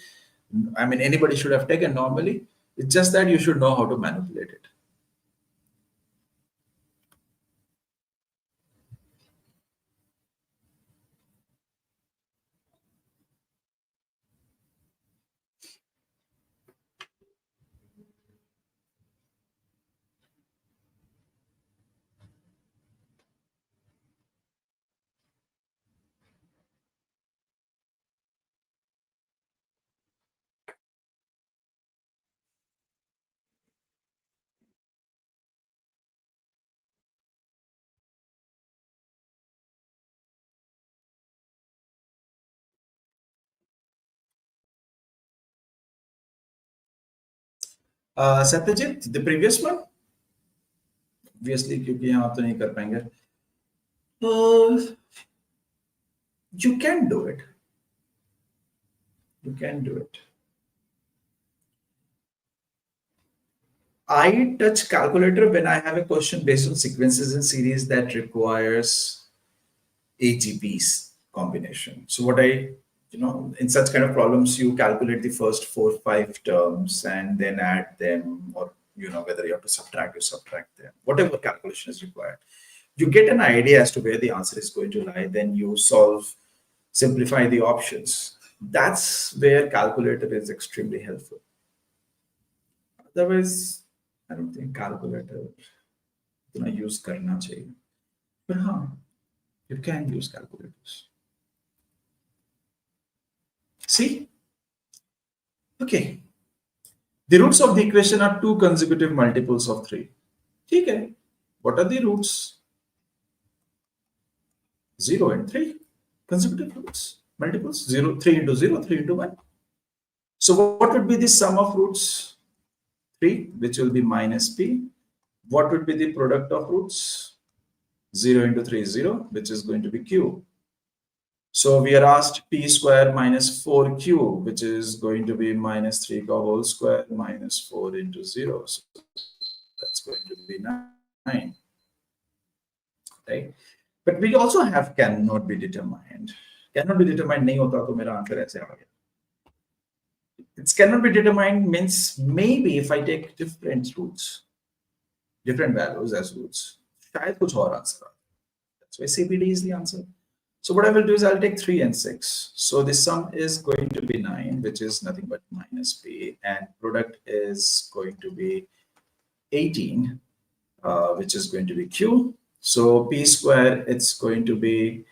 I mean, anybody should have taken normally. It's just that you should know how to manipulate it. Satyajit, the previous one, obviously क्योंकि यहाँ तो नहीं कर पाएंगे. You can do it. You can do it. I touch calculator when I have a question based on sequences in series that requires AGPs combination. So what in such kind of problems, you calculate the first 4 or 5 terms and then add them, or whether you have to subtract, you subtract them, whatever calculation is required. You get an idea as to where the answer is going to lie, then you simplify the options. That's where calculator is extremely helpful. Otherwise, I don't think calculator use karna chahiye. But you can use calculators. See? Okay. The roots of the equation are 2 consecutive multiples of 3. Okay. What are the roots? 0 and 3. Consecutive roots. Multiples. 0, 3 into 0, 3 into 1. So what would be the sum of roots? 3, which will be minus p. What would be the product of roots? 0 into 3 is 0, which is going to be q. So we are asked p square minus 4q, which is going to be minus 3 whole square minus 4 into 0. So that's going to be 9. Right? But we also have cannot be determined. Cannot be determined nahi hota to mera answer aise aa gaya. It cannot be determined means maybe if I take different roots, different values as roots, shayad kuch aur answer. That's why CPD is the answer. So what I will do is I'll take 3 and 6. So the sum is going to be 9, which is nothing but minus p, and product is going to be 18, which is going to be q. So p square, it's going to be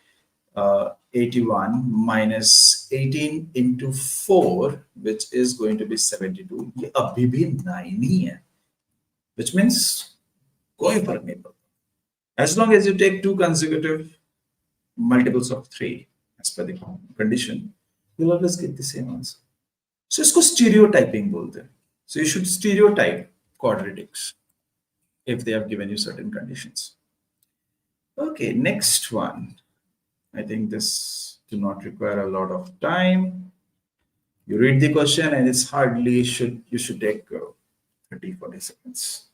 81 minus 18 into 4, which is going to be 72. ये अभी भी 9 ही है, which means कोई फर्क नहीं पड़ता. As long as you take 2 consecutive multiples of 3 as per the condition, you'll always get the same answer. So इसको stereotyping बोलते हैं. So you should stereotype quadratics if they have given you certain conditions. Okay, next one. I think this do not require a lot of time. You read the question and it's hardly you should take 30-40 seconds.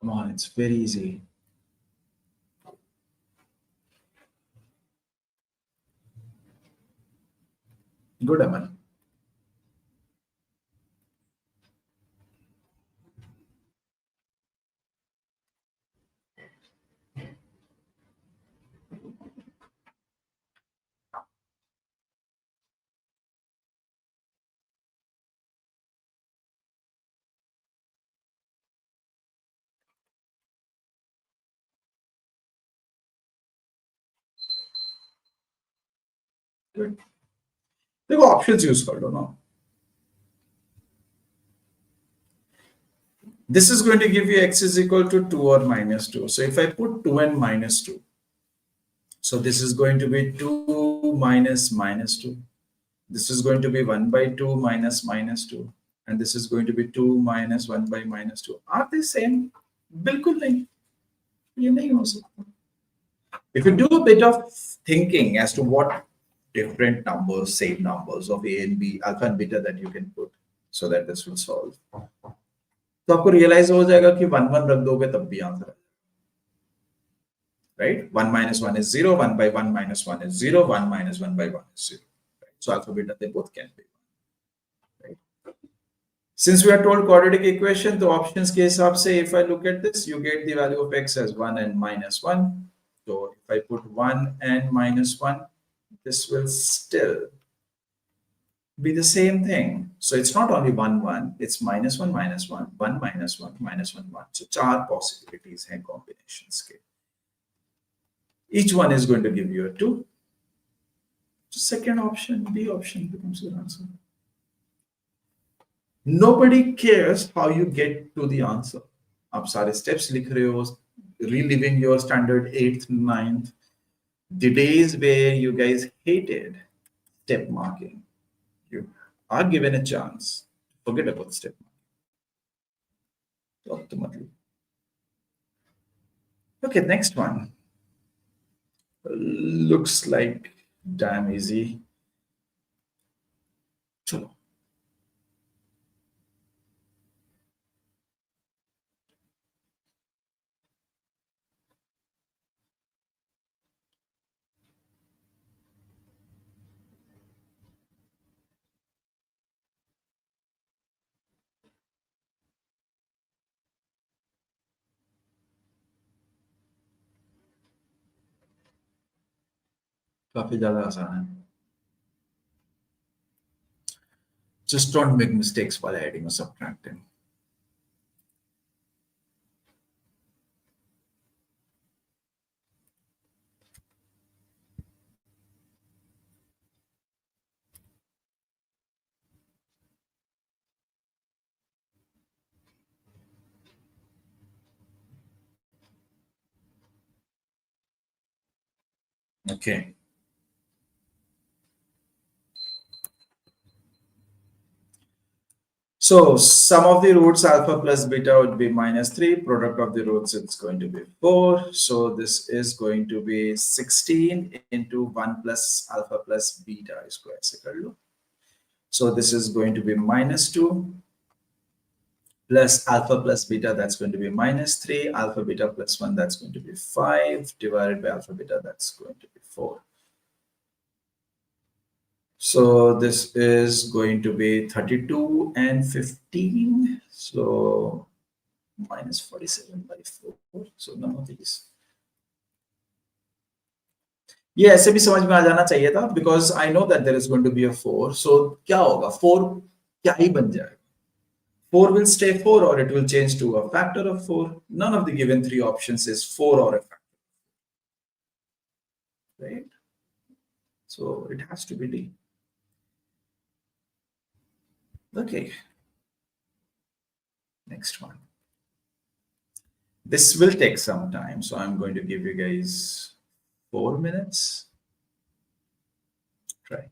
Come on, it's very easy. Good, Aman. Good. देखो options use कर लो ना. This is going to give you x is equal to 2 or minus 2. So if I put 2 and minus 2, so this is going to be 2 minus minus 2. This is going to be 1 by 2 minus minus 2. And this is going to be 2 minus 1 by minus 2. Are they same? बिल्कुल नहीं. ये नहीं हो सकता. If you do a bit of thinking as to what different numbers, same numbers of A and B, alpha and beta that you can put so that this will solve, तो आपको realize हो जाएगा कि 1 1 रख दोगे तब भी answer है. Right? 1 minus 1 is 0, 1 by 1 minus 1 is 0, 1 minus 1 by 1 is 0. Right? So alpha beta, they both can be 1. Right? Since we are told quadratic equation, the options के हिसाब से, if I look at this, you get the value of x as 1 and minus 1. So if I put 1 and minus 1, this will still be the same thing. So it's not only 1 1, it's minus 1 minus 1, 1 minus 1 minus 1 1. So 4 possibilities हैं combinations के. Each one is going to give you a 2. second option, B option becomes your answer. Nobody cares how you get to the answer. आप सारे steps लिख रहे हो, reliving your standard 8th, 9th, the days where you guys hated step marking. You are given a chance. Forget about step marking. Ultimately. Okay, next one. Looks like damn easy. चलो. काफी ज्यादा आसान है. Just don't make mistakes while adding or subtracting. Okay. So sum of the roots alpha plus beta would be -3. Product of the roots, it's going to be 4. So this is going to be 16 into 1 plus alpha plus beta square. So this is going to be -2 plus alpha plus beta, that's going to be -3. Alpha beta plus 1, that's going to be 5 divided by alpha beta, that's going to be 4. So this is going to be 32 and 15. So -47 by 4. So none of these. ये ऐसे भी समझ में आ जाना चाहिए था because I know that there is going to be a 4. So क्या होगा? 4 क्या ही बन जाएगा? 4 will stay 4 or it will change to a factor of 4. None of the given 3 options is 4 or a factor. Right? So it has to be D. Okay. Next one. This will take some time, so I'm going to give you guys 4 minutes. Try.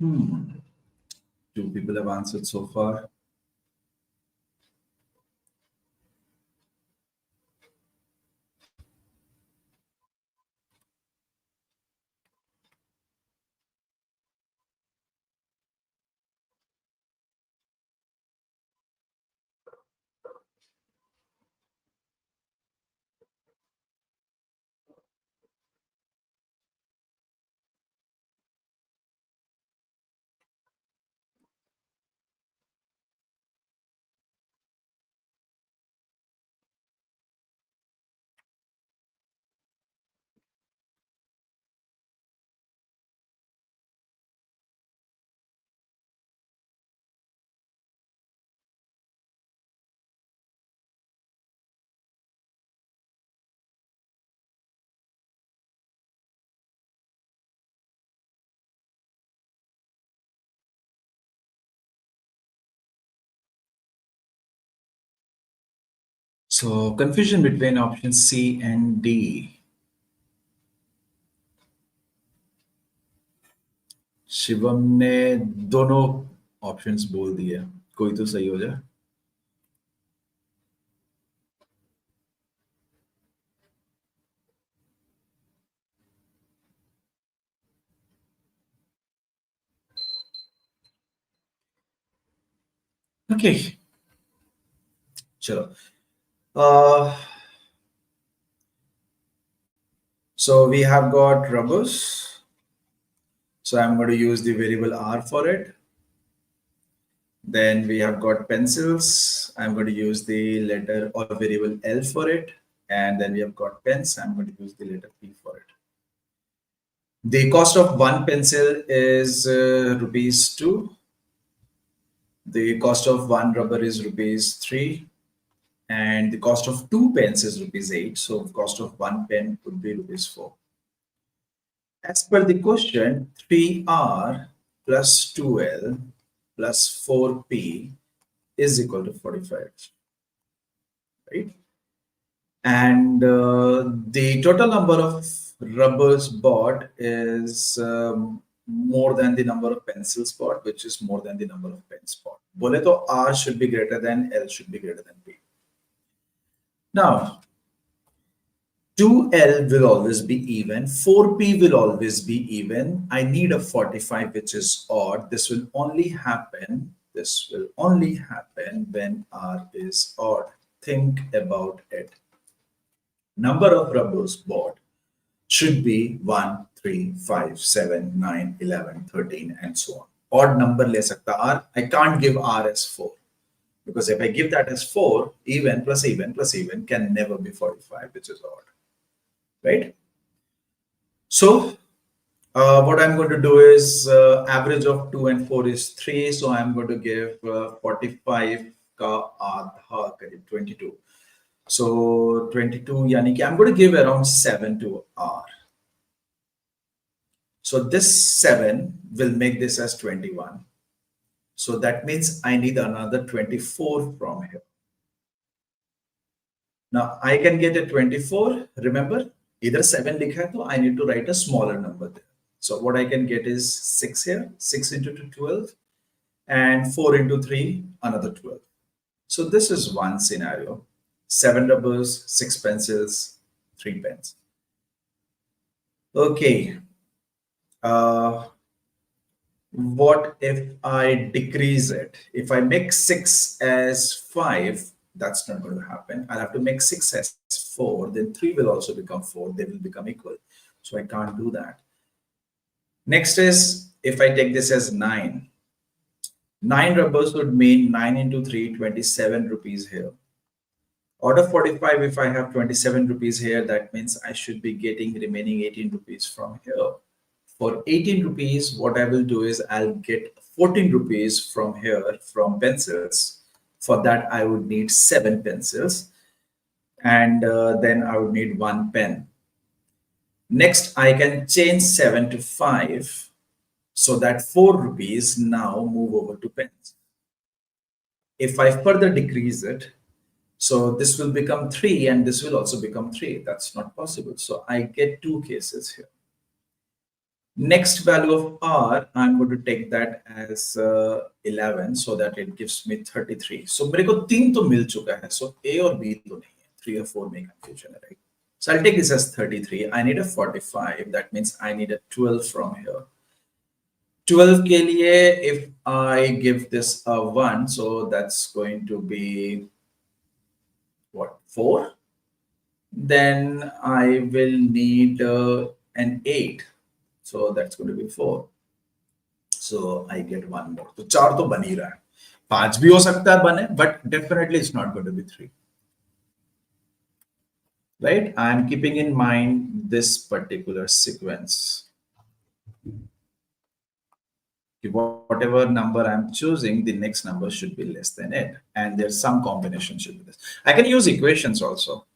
Two people have answered so far. So confusion between option C and D. Shivam ने दोनों options बोल दिए, कोई तो सही हो जाए. Okay, chalo. So we have got rubbers. So I'm going to use the variable R for it. Then we have got pencils. I'm going to use the letter or variable L for it. And then we have got pens. I'm going to use the letter P for it. The cost of one pencil is rupees 2. The cost of one rubber is rupees 3. And the cost of 2 pens is rupees 8. So the cost of one pen would be rupees 4. As per the question, 3R plus 2L plus 4P is equal to 45, right? And the total number of rubbers bought is more than the number of pencils bought, which is more than the number of pens bought. Bole to R should be greater than L should be greater than P. Now, 2L will always be even, 4P will always be even. I need a 45 which is odd. This will only happen when R is odd. Think about it. Number of rubbers bought should be 1, 3, 5, 7, 9, 11, 13 and so on. Odd number le sakta R. I can't give R as 4. Because if I give that as 4, even plus even plus even can never be 45, which is odd. Right? So what I'm going to do is average of 2 and 4 is 3. So I'm going to give 45 ka aadha 22. So 22 yani ki I'm going to give around 7 to R. So this 7 will make this as 21. So that means I need another 24 from here. Now I can get a 24. Remember, either 7 likha hai, so I need to write a smaller number there. So what I can get is 6 here, 6 into 2, 12, and 4 into 3, another 12. So this is one scenario. 7 rubbers, 6 pencils, 3 pens. Okay. What if I decrease it? If I make 6 as 5, that's not going to happen. I'll have to make 6 as 4, then 3 will also become 4. They will become equal. So I can't do that. Next is, if I take this as 9. 9 rubbers would mean 9 into 3, 27 rupees here. Out of 45, if I have 27 rupees here, that means I should be getting remaining 18 rupees from here. For 18 rupees, what I will do is I'll get 14 rupees from here from pencils. For that, I would need 7 pencils. And then I would need 1 pen. Next, I can change 7 to 5. So that 4 rupees now move over to pens. If I further decrease it, so this will become 3 and this will also become 3. That's not possible. So I get 2 cases here. Next value of R, I'm going to take that as 11 so that it gives me 33. So मेरे को 3 तो मिल चुका है. So A और B तो नहीं है. 3 or 4 में confusion है, right? So I'll take this as 33. I need a 45. That means I need a 12 from here. 12 के लिए, if I give this a 1, so that's going to be what, 4? Then I will need an 8. So that's going to be 4. So I get one more. So 4 तो बन ही रहा है. 5 भी हो सकता है बने, but definitely it's not going to be 3. Right? I'm keeping in mind this particular sequence. Whatever number I'm choosing, the next number should be less than it. And there's some combination should be this. I can use equations also.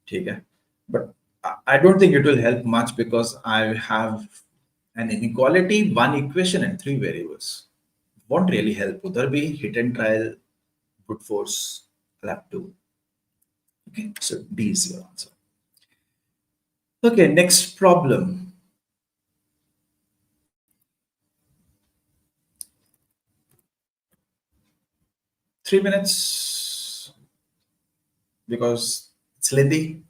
Okay. But I don't think it will help much because I have an inequality, one equation and 3 variables. Won't really help. Udhar bhi hit and trial, brute force, I'll have to. Okay, so D is your answer. Okay, next problem. Three minutes because it's lengthy.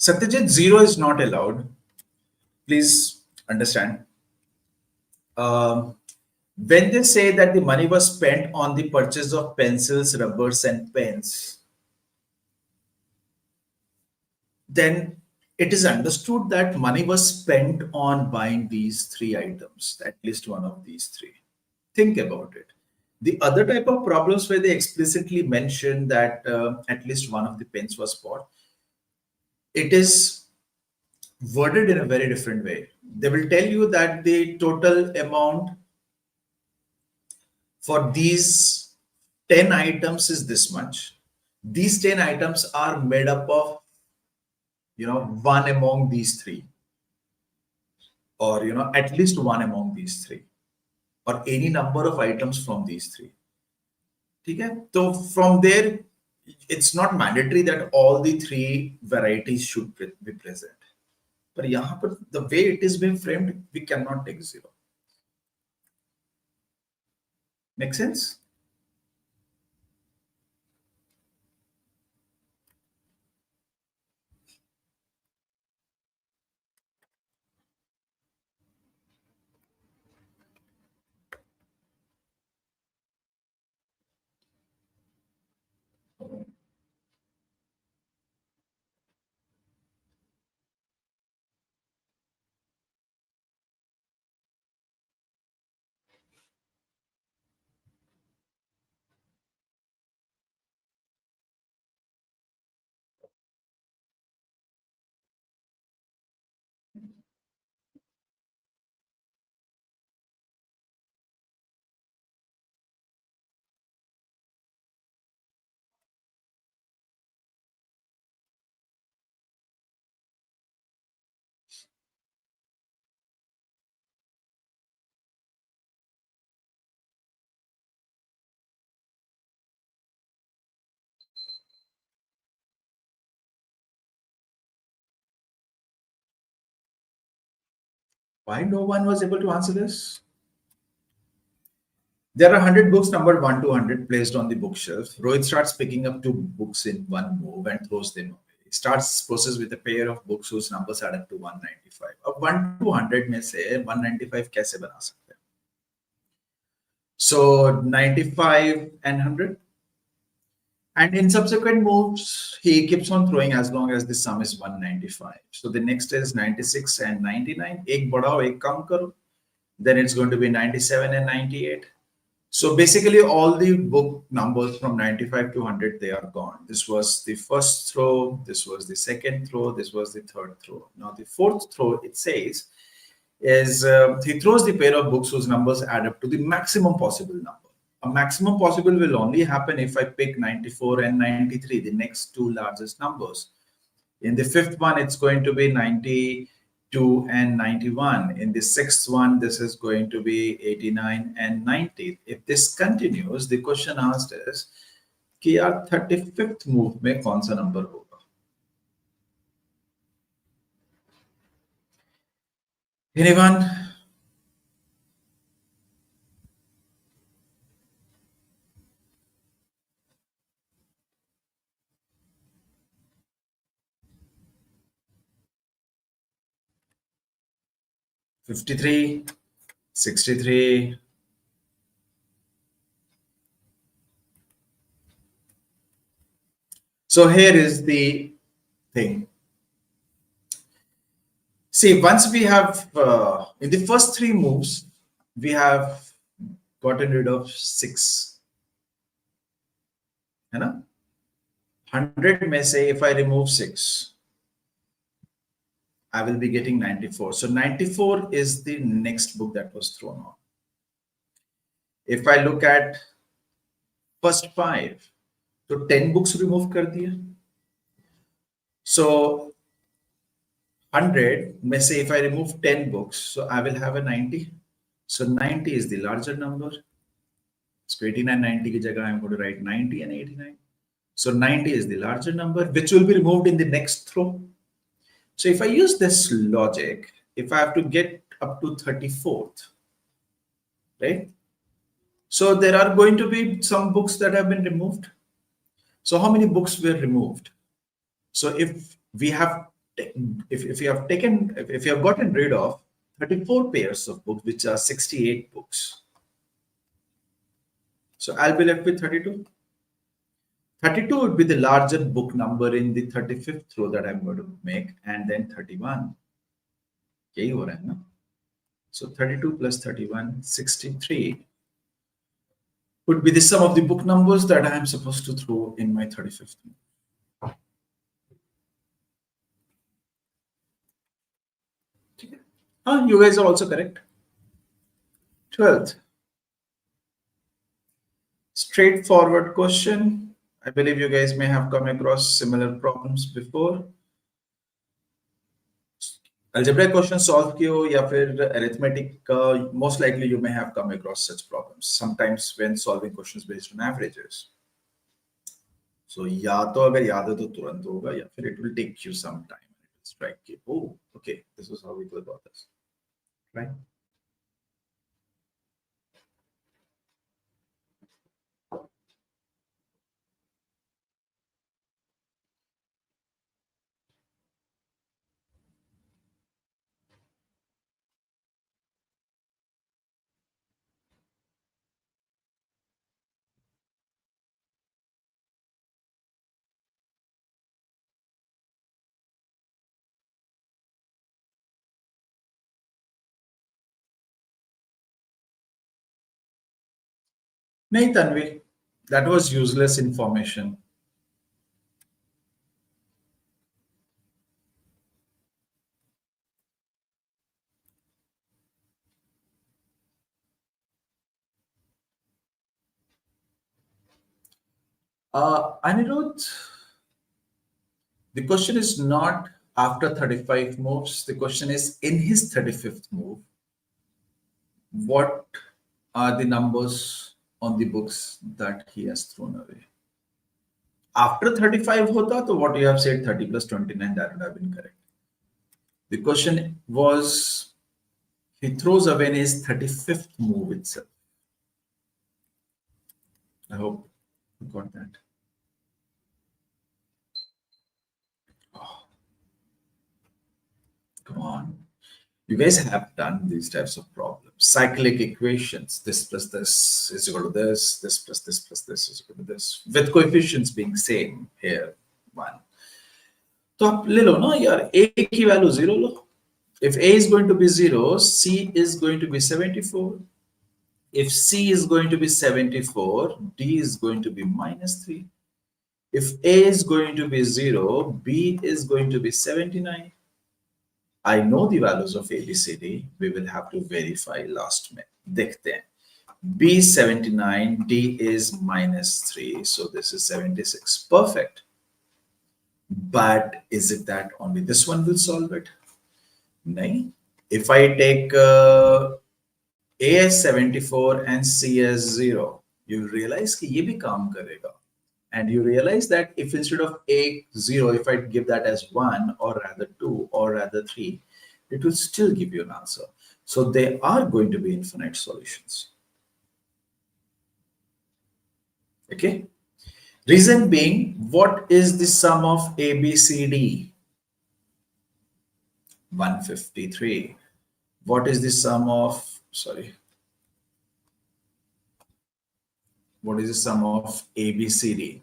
Satyajit, 0 is not allowed. Please understand. When they say that the money was spent on the purchase of pencils, rubbers, and pens, then it is understood that money was spent on buying these 3 items, at least one of these 3. Think about it. The other type of problems where they explicitly mention that at least one of the pens was bought, it is worded in a very different way. They will tell you that the total amount for these 10 items is this much. These 10 items are made up of, one among these 3, or, at least one among these 3, or any number of items from these 3. Okay? So from there, it's not mandatory that all the 3 varieties should be present. But the way it is being framed, we cannot take 0. Make sense? Why no one was able to answer this? There are 100 books numbered 1 to 100 placed on the bookshelf. Rohit starts picking up 2 books in one move and throws them away. He starts process with a pair of books whose numbers add up to 195. अब 1 to 100 में से 195 कैसे बना सकते हैं? So 95 and 100. And in subsequent moves, he keeps on throwing as long as the sum is 195. So the next is 96 and 99. Ek badhao, ek kam karo. Then it's going to be 97 and 98. So basically all the book numbers from 95 to 100, they are gone. This was the first throw. This was the second throw. This was the third throw. Now the fourth throw, it says, is he throws the pair of books whose numbers add up to the maximum possible number. A maximum possible will only happen if I pick 94 and 93, the next two largest numbers. In the fifth one, it's going to be 92 and 91. In the sixth one, this is going to be 89 and 90. If this continues, the question asked is, कि यार 35th move में कौन सा number होगा? Anyone? $53, $63. So here is the thing. See, once we have, in the first three moves, we have gotten rid of 6. You know? 100 may say if I remove 6, I will be getting 94. So 94 is the next book that was thrown on. If I look at first 5, so 10 books remove kar diya. So 100 may say if I remove 10 books, so I will have a 90. So 90 is the larger number. So 89, 90 ki jagah I'm going to write 90 and 89. So 90 is the larger number, which will be removed in the next throw. So if I use this logic, if I have to get up to 34th, right? So there are going to be some books that have been removed. So how many books were removed? So if we have, if you have gotten rid of 34 pairs of books, which are 68 books. So I'll be left with 32. 32 would be the larger book number in the 35th throw that I'm going to make, and then 31. Yahi ho raha hai na? So 32 plus 31, 63 would be the sum of the book numbers that I am supposed to throw in my 35th. You guys are also correct. 12th. Straightforward question. I believe you guys may have come across similar problems before. Algebraic question solve kiyo ya fir arithmetic, most likely you may have come across such problems sometimes when solving questions based on averages. So ya to agar yaad hai to turant hoga, ya fir it will take you some time. It will strike you. Oh, okay, this is how we go about this, right? Nahi Tanvi, that was useless information. Anirudh, the question is not after 35 moves. The question is in his 35th move, what are the numbers on the books that he has thrown away? After 35 hota, so what you have said 30 plus 29, that would have been correct. The question was, he throws away in his 35th move itself. I hope you got that. Oh, come on. You guys have done these types of problems. cyclic equations. This plus this is equal to this. This plus this is equal to this. With coefficients being same here, 1. तो आप ले लो ना यार, a की value 0 low. If a is going to be 0, c is going to be 74. If c is going to be 74, d is going to be -3. If a is going to be 0, b is going to be 79. I know the values of a, b, c, d. We will have to verify last में. देखते हैं. B 79, D is -3. So this is 76. Perfect. But is it that only this one will solve it? No. If I take A as 74 and C as 0, you realize कि ये भी काम करेगा. And you realize that if instead of A 0, if I give that as 1 or rather 2 or rather 3, it will still give you an answer. So they are going to be infinite solutions. Okay. Reason being, what is the sum of A, B, C, D? 153. What is the sum of, what is the sum of A, B, C, D?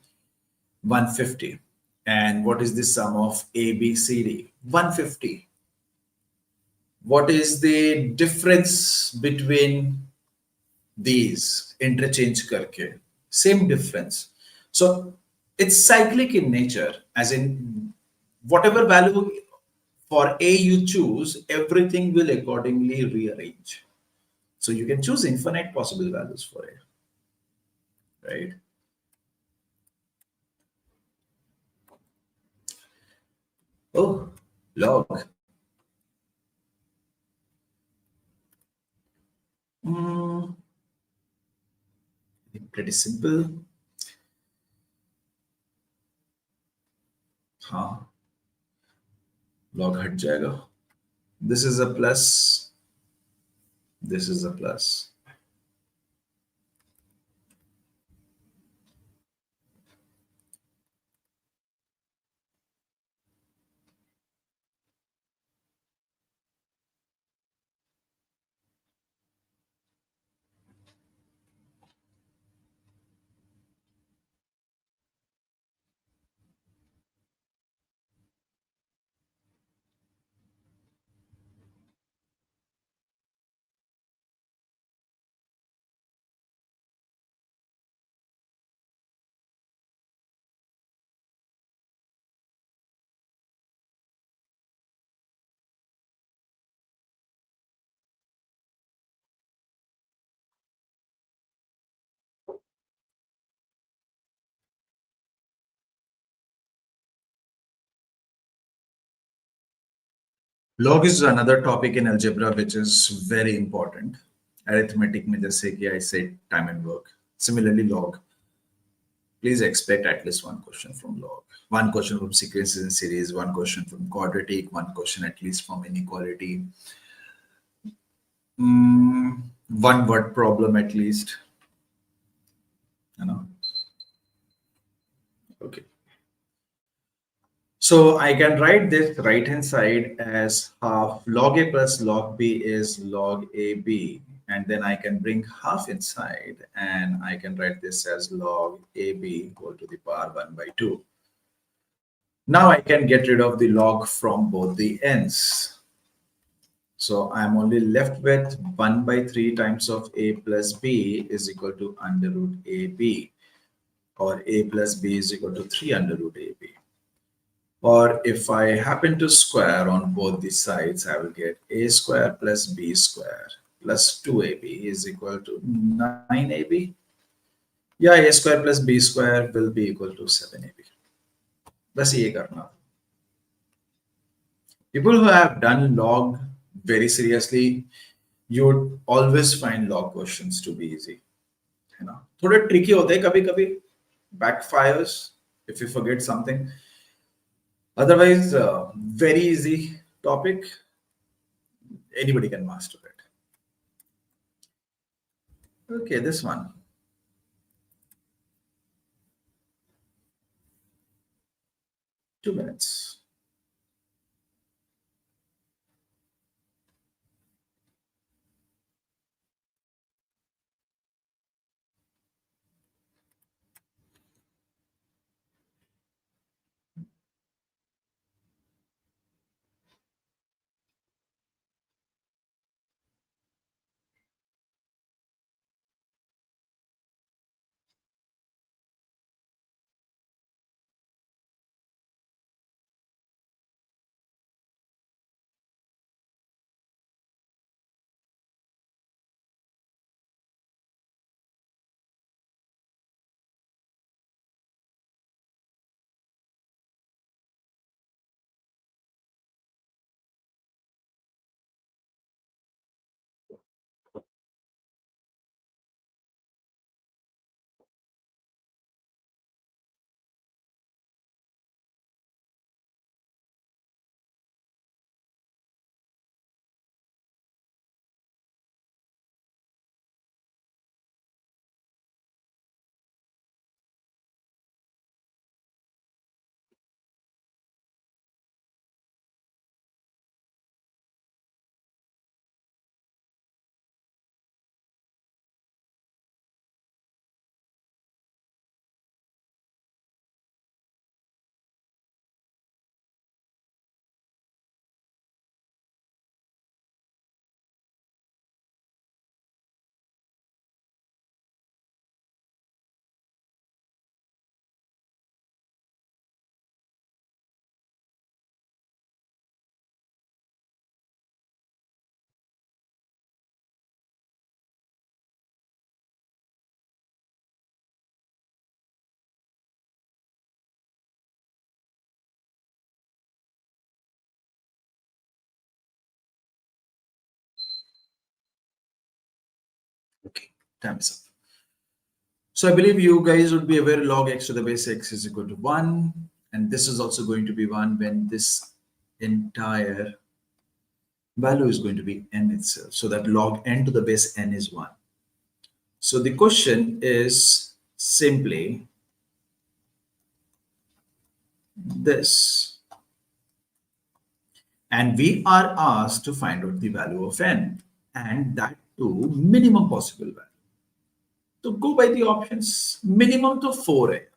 150. And what is the sum of A, B, C, D? 150. What is the difference between these? Interchange karke. Same difference. So it's cyclic in nature, as in whatever value for A you choose, everything will accordingly rearrange. So you can choose infinite possible values for A, right? Oh, log. Pretty simple. हाँ, log हट जाएगा. This is a plus. This is a plus. Log is another topic in algebra which is very important. Arithmetic में जैसे कि I said time and work. Similarly, log. Please expect at least one question from log. One question from sequences and series, one question from quadratic, one question at least from inequality. One word problem at least. You know. Okay. So I can write this right hand side as half log A plus log B is log AB. And then I can bring half inside and I can write this as log AB whole to the power 1 by 2. Now I can get rid of the log from both the ends. So I'm only left with 1 by 3 times of A plus B is equal to under root AB, or A plus B is equal to 3 under root AB. Or if I happen to square on both the sides, I will get A square plus B square plus 2AB is equal to 9AB. Yeah, A square plus B square will be equal to 7AB. बस ये करना. People who have done log very seriously, you would always find log questions to be easy. You know, थोड़े tricky होते हैं कभी-कभी, backfires if you forget something. Otherwise, very easy topic. Anybody can master it. Okay, this one. Two minutes. Okay, time is up. So I believe you guys would be aware log x to the base x is equal to 1. And this is also going to be 1 when this entire value is going to be n itself. So that log n to the base n is 1. So the question is simply this. And we are asked to find out the value of n, and that to minimum possible value. So go by the options. Minimum to 4 है.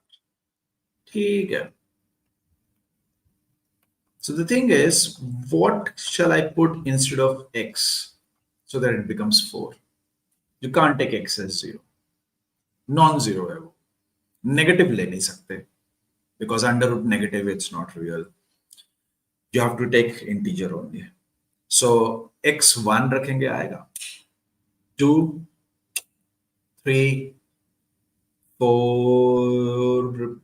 ठीक है. So the thing is, what shall I put instead of x so that it becomes 4? You can't take x as 0. Non-zero है वो. Negative ले नहीं सकते. Because under root negative, it's not real. You have to take integer only. So x1 रखेंगे आएगा. 2, 3, 4.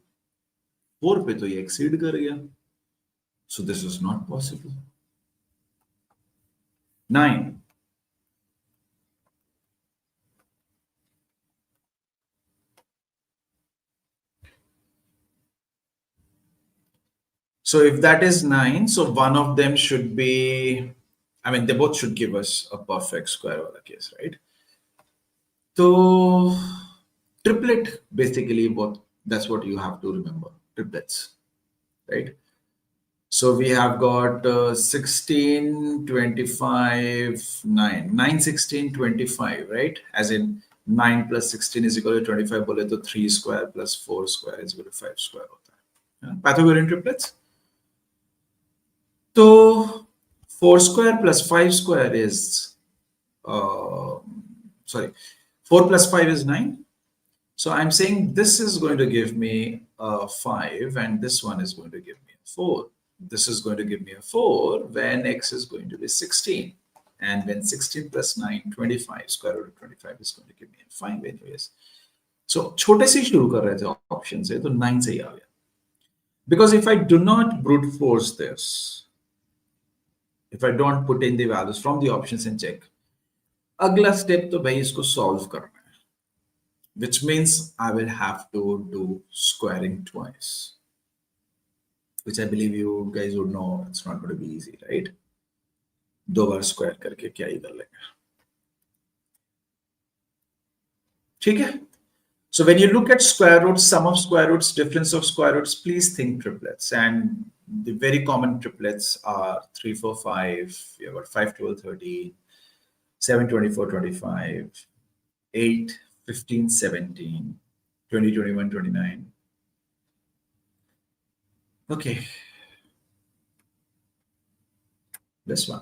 4 पे तो ये exceed कर गया. So this is not possible. 9. So if that is 9, so one of them should be, I mean, they both should give us a perfect square wala case, right? So triplet, basically, that's what you have to remember, triplets, right? So we have got 16, 25, 9. 9, 16, 25, right? As in 9 plus 16 is equal to 25, bole to 3 square plus 4 square is equal to 5 square. Pythagorean triplets. So 4 square plus 5 square is, sorry, 4 plus 5 is 9. So I'm saying this is going to give me a 5 and this one is going to give me a 4. This is going to give me a 4 when x is going to be 16. And when 16 plus 9, 25, square root of 25 is going to give me a 5 anyways. So छोटे से शुरू कर रहे थे option से तो 9 से ही आ गया. Because if I do not brute force this, if I don't put in the values from the options and check, अगला step तो भाई इसको solve करना है, which means I will have to do squaring twice, which I believe you guys would know it's not going to be easy, right? 2 bar square करके क्या ही कर लेंगे. ठीक है? So when you look at square roots, sum of square roots, difference of square roots, please think triplets. And the very common triplets are 3, 4, 5. You have got 5, 12, 13, 7, 24, 25, 8, 15, 17, 20, 21, 29. Okay. This one.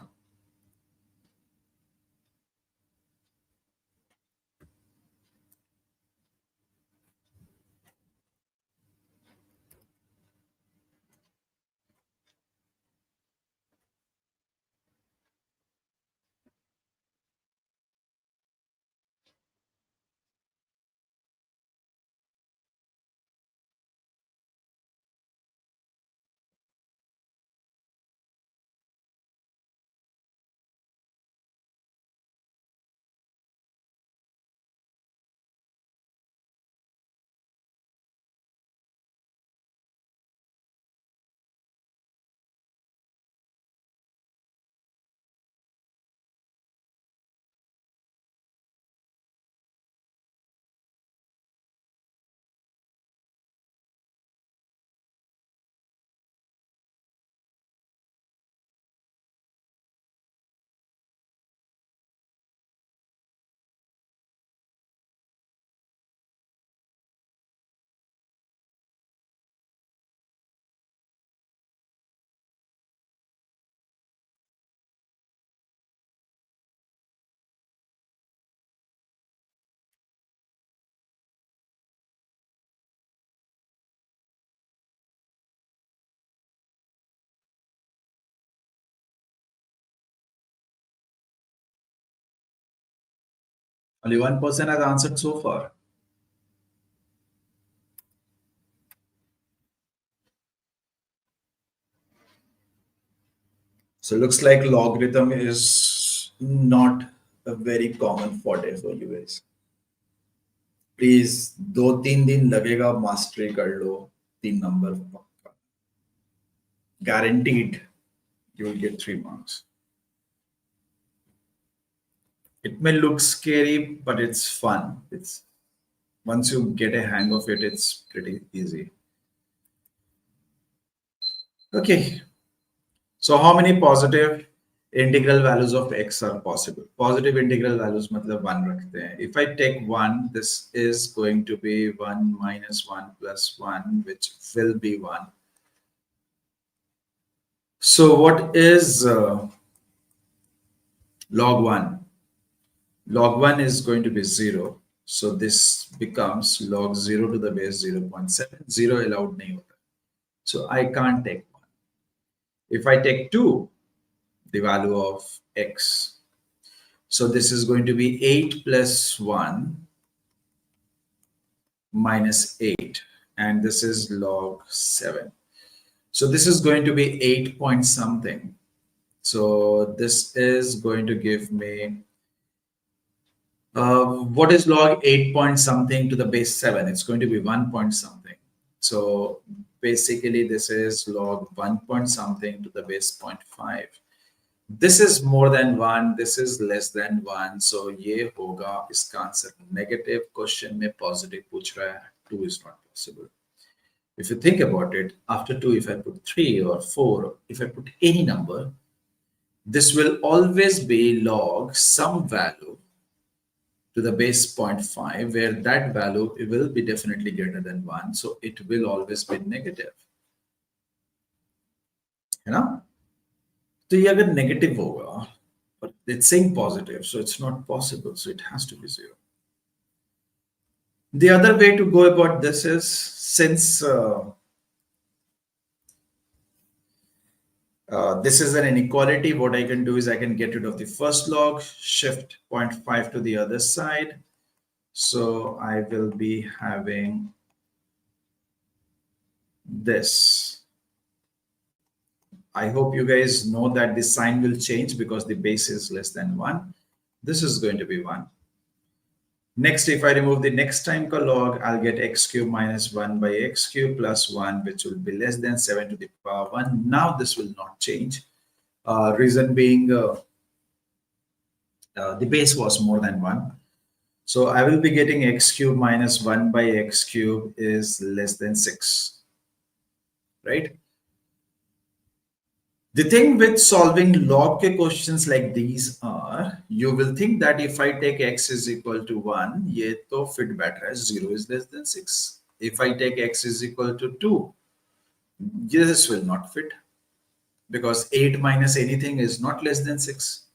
Only one person has answered so far. So it looks like logarithm is not a very common forte for you guys. Please, 2-3 दिन लगेगा mastery कर लो 3 number पक्का. Guaranteed, you will get 3 marks. It may look scary, but it's fun. It's once you get a hang of it, it's pretty easy. Okay. So how many positive integral values of x are possible? Positive integral values मतलब 1 रखते हैं. If I take 1, this is going to be 1 minus 1 plus 1, which will be 1. So what is log 1? Log 1 is going to be 0. So this becomes log 0 to the base 0.7. 0 allowed nahi hota. So I can't take 1. If I take 2, the value of x. So this is going to be 8 plus 1 minus 8. And this is log 7. So this is going to be 8 point something. So this is going to give me, what is log 8 point something to the base 7? It's going to be 1 point something. So basically this is log 1 point something to the base 0.5. This is more than 1, this is less than 1. So ये होगा इसका answer negative. Question में positive पूछ रहा है. 2 is not possible. If you think about it, after 2, if I put 3 or 4, if I put any number, this will always be log some value to the base 0.5, where that value will be definitely greater than 1. So it will always be negative. You know? तो ये अगर negative होगा, but it's saying positive, so it's not possible, so it has to be 0. The other way to go about this is, since this is an inequality, what I can do is I can get rid of the first log, shift 0.5 to the other side. So I will be having this. I hope you guys know that the sign will change because the base is less than 1. This is going to be 1. Next, if I remove the next time ka log, I'll get x cube minus 1 by x cube plus 1, which will be less than 7 to the power 1. Now this will not change. Reason being the base was more than 1. So I will be getting x cube minus 1 by x cube is less than 6. Right? The thing with solving log ke questions like these are, you will think that if I take x is equal to 1, ye to fit बैठ रहा है, 0 is less than 6. If I take x is equal to 2, this will not fit because 8 minus anything is not less than 6.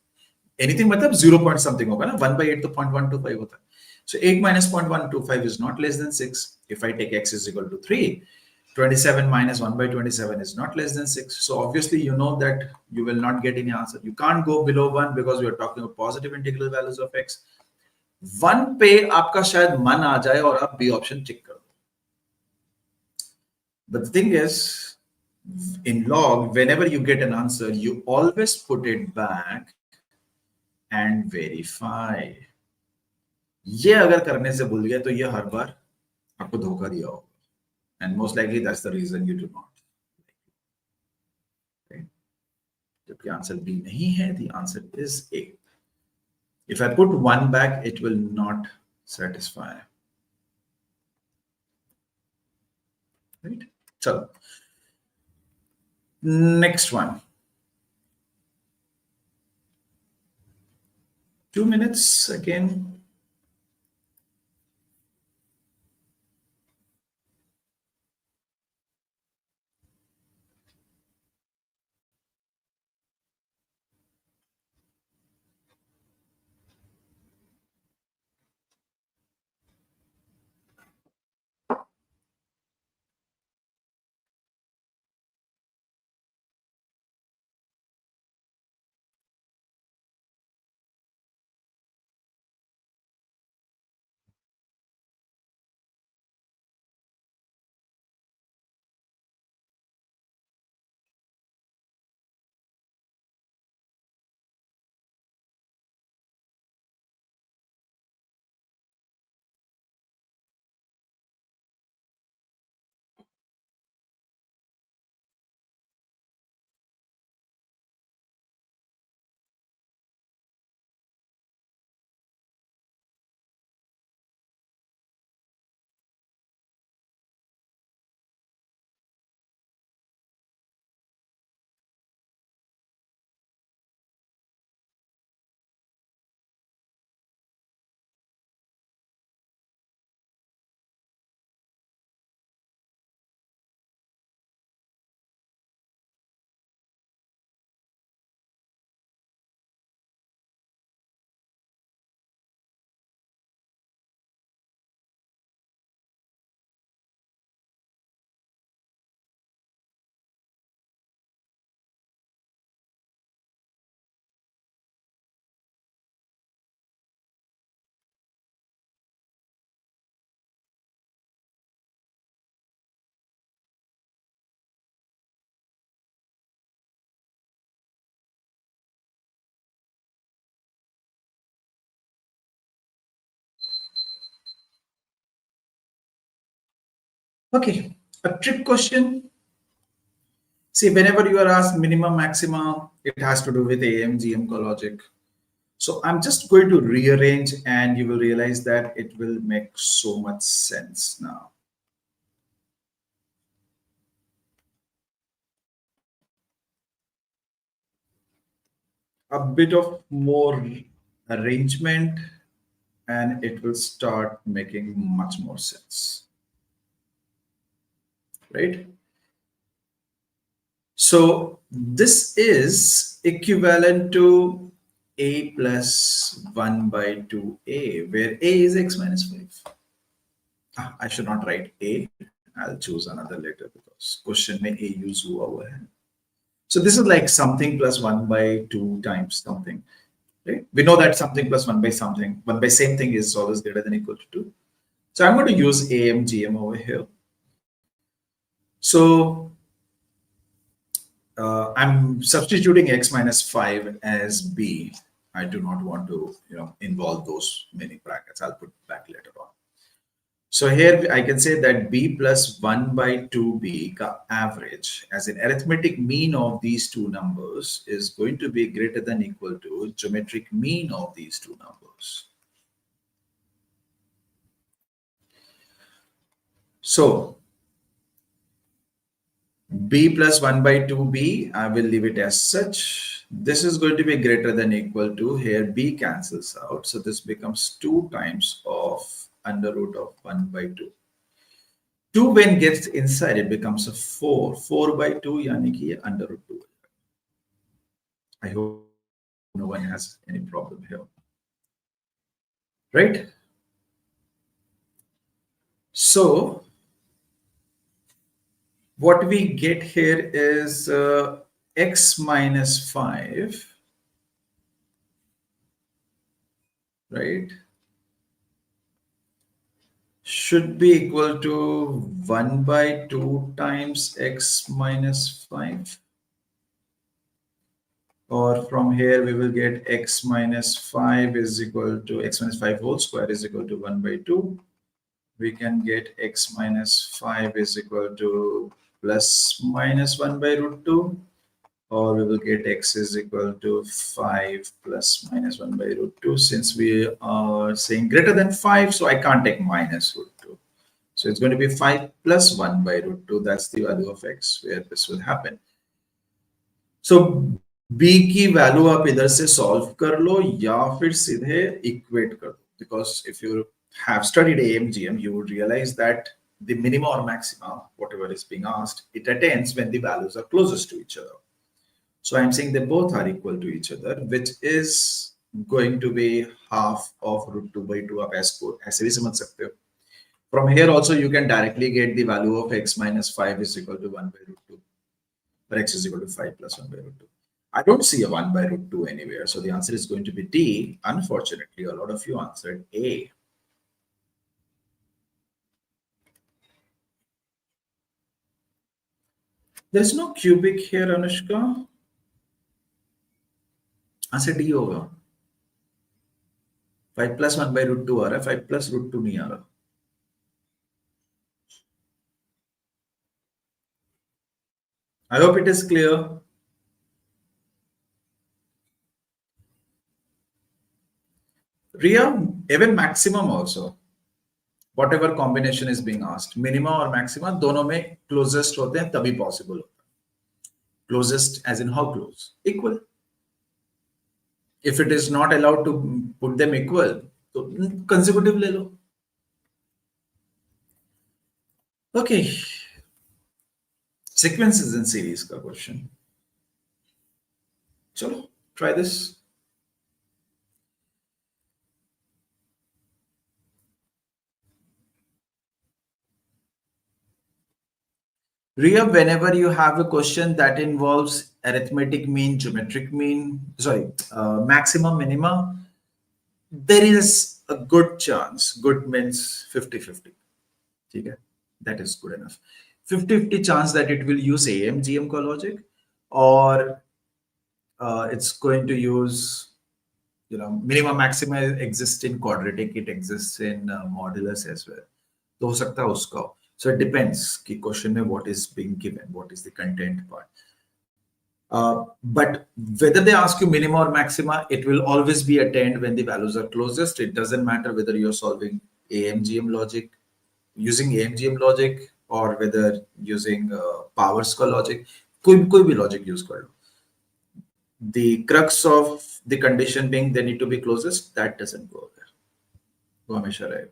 Anything मतलब 0 point something होगा ना, 1 by 8 तो 0.125 होता है. So 8 minus 0.125 is not less than 6. If I take x is equal to 3, 27 minus 1 by 27 is not less than 6. So obviously you know that you will not get any answer. You can't go below 1 because we are talking about positive integral values of x. 1 पे आपका शायद मन आ जाए और आप B option check कर दो. But the thing is, in log, whenever you get an answer, you always put it back and verify. ये अगर करने से भूल गए तो ये हर बार आपको धोखा दिया होगा. And most likely that's the reason you do not. Okay. जबकि answer B नहीं है, the answer is A. If I put 1 back, it will not satisfy. Right? So, next one. 2 minutes again. Okay, a trick question. See, whenever you are asked minimum, maximum, it has to do with AMGM logic. So I'm just going to rearrange and you will realize that it will make so much sense now. A bit of more arrangement and it will start making much more sense, right? So this is equivalent to a plus 1 by 2a, where a is x minus 5. I should not write a. I'll choose another letter because question may a use who over here. So this is like something plus 1 by 2 times something. Right? We know that something plus 1 by something, 1 by same thing is always greater than equal to 2. So I'm going to use AMGM over here. So I'm substituting x minus 5 as b. I do not want to involve those many brackets. I'll put back later on. So here I can say that b plus 1 by 2b ka average as an arithmetic mean of these two numbers is going to be greater than equal to geometric mean of these two numbers. So b plus 1 by 2b, I will leave it as such. This is going to be greater than equal to, here b cancels out. So this becomes 2 times of under root of 1 by 2. 2 when gets inside, it becomes a 4. 4 by 2, yani ki under root 2. I hope no one has any problem here. Right? So what we get here is x minus 5, right, should be equal to 1 by 2 times x minus 5. Or from here we will get x minus 5 is equal to x minus 5 whole square is equal to 1 by 2. We can get x minus 5 is equal to plus minus 1 by root 2, or we will get x is equal to 5 plus minus 1 by root 2. Since we are saying greater than 5, so I can't take minus root 2. So it's going to be 5 plus 1 by root 2. That's the value of x where this will happen. So b की value आप इधर से solve कर लो या फिर सीधे equate कर दो, because if you have studied AMGM, you would realize that the minima or maxima, whatever is being asked, it attains when the values are closest to each other. So I'm saying they both are equal to each other, which is going to be half of root 2 by 2 आप ऐसे भी समझ सकते हो. From here also you can directly get the value of x minus 5 is equal to 1 by root 2, or x is equal to 5 plus 1 by root 2. I don't see a 1 by root 2 anywhere. So the answer is going to be D. Unfortunately, a lot of you answered A. There is no cubic here, Anushka. Answer D होगा. 5 plus 1 by root 2 आ रहा है, 5 plus root 2 नहीं आ रहा. I hope it is clear. Ria, even maximum also, whatever combination is being asked, minima or maxima, दोनों में closest होते हैं तभी possible होता है. Closest as in how close? Equal. If it is not allowed to put them equal, तो consecutive ले लो. Okay. Sequences in series का question. चलो, try this. Ria, whenever you have a question that involves arithmetic mean, geometric mean, maximum, minima, there is a good chance, good means 50-50. Okay? That is good enough. 50-50 chance that it will use AMGM logic, or it's going to use, minima, maxima exists in quadratic, it exists in modulus as well. तो हो सकता है उसका. So it depends ki question mein what is being given, what is the content part. But whether they ask you minima or maxima, it will always be attained when the values are closest. It doesn't matter whether you're solving AMGM logic, using AMGM logic, or whether using power square logic. कोई भी logic use कर लो. The crux of the condition being they need to be closest, that doesn't go there. वो हमेशा रहेगा.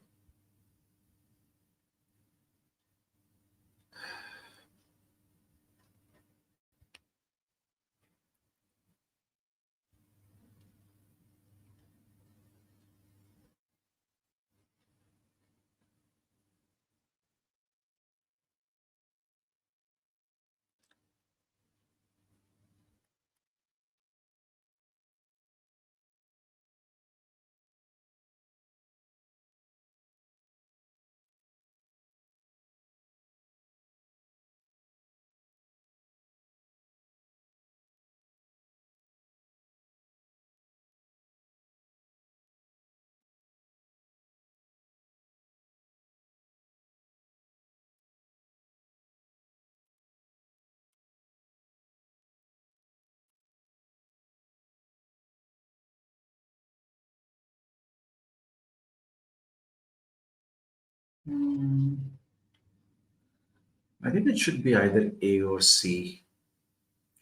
I think it should be either A or C.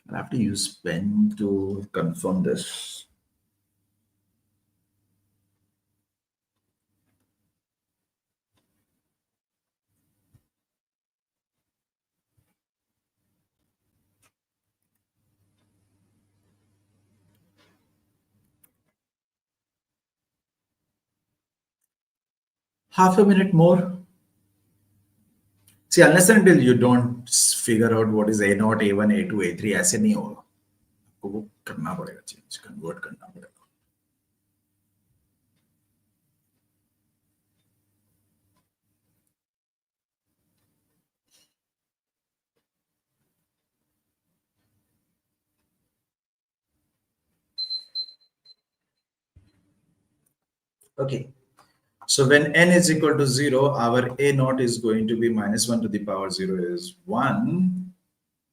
I'll have to use pen to confirm this. Half a minute more. See, unless and until you don't figure out what is A0, A1, A2, A3, ऐसे नहीं होगा. आपको वो करना पड़ेगा, change, convert करना पड़ेगा. Okay. So when n is equal to 0, our A0 is going to be minus 1 to the power 0 is 1,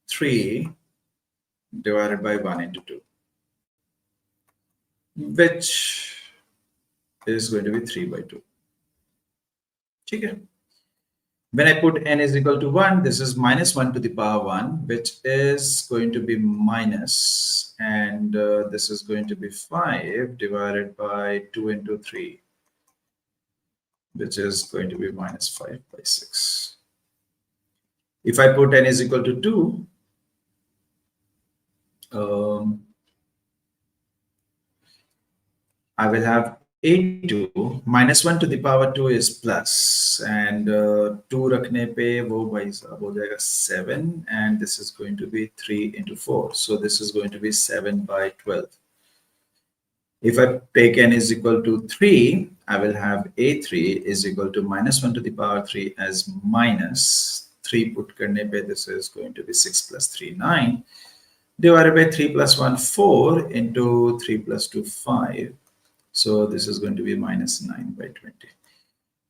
3 divided by 1 into 2, which is going to be 3 by 2. Okay. When I put n is equal to 1, this is minus 1 to the power 1, which is going to be minus, and this is going to be 5 divided by 2 into 3, which is going to be minus 5 by 6. If I put n is equal to 2, I will have A2 minus 1 to the power 2 is plus, and 2 रखने पे वो भाई साहब हो जाएगा 7, and this is going to be 3 into 4. So this is going to be 7 by 12. If I take n is equal to 3, I will have A3 is equal to minus 1 to the power 3 as minus 3 put करने पे this is going to be 6 plus 3, 9 divided by 3 plus 1, 4 into 3 plus 2, 5. So this is going to be minus 9 by 20.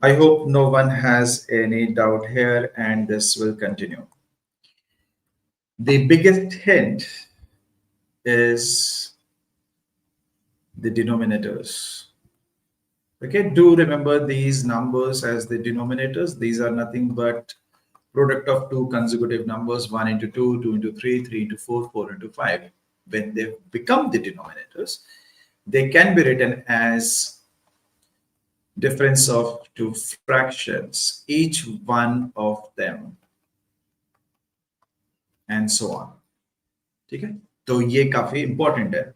I hope no one has any doubt here, and this will continue. The biggest hint is the denominators. Okay, do remember these numbers as the denominators. These are nothing but product of two consecutive numbers, 1 into 2, 2 into 3, 3 into 4, 4 into 5. When they become the denominators, they can be written as difference of two fractions, each one of them, and so on. Okay? So ये काफी important है.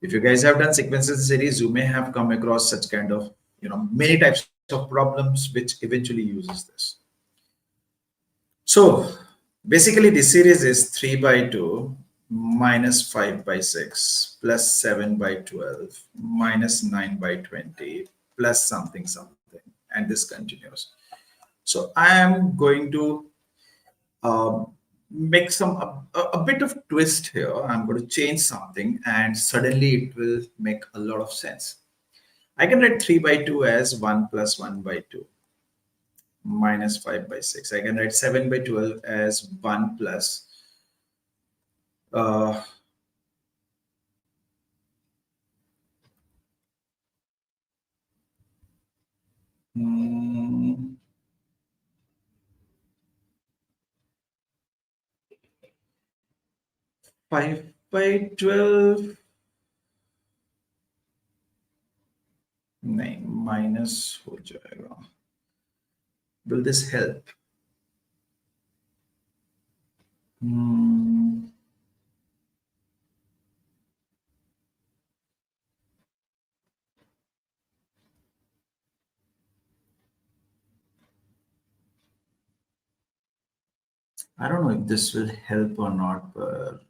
If you guys have done sequences series, you may have come across such kind of, many types of problems which eventually uses this. So basically the series is 3 by 2 minus 5 by 6 plus 7 by 12 minus 9 by 20 plus something, and this continues. So I am going to make a bit of twist here. I'm going to change something, and suddenly it will make a lot of sense. I can write 3 by 2 as 1 plus 1 by 2. minus 5 by 6. I can write 7 by 12 as 1 plus uh, 5 by 12. नहीं, minus हो जाएगा. Will this help? I don't know if this will help or not, but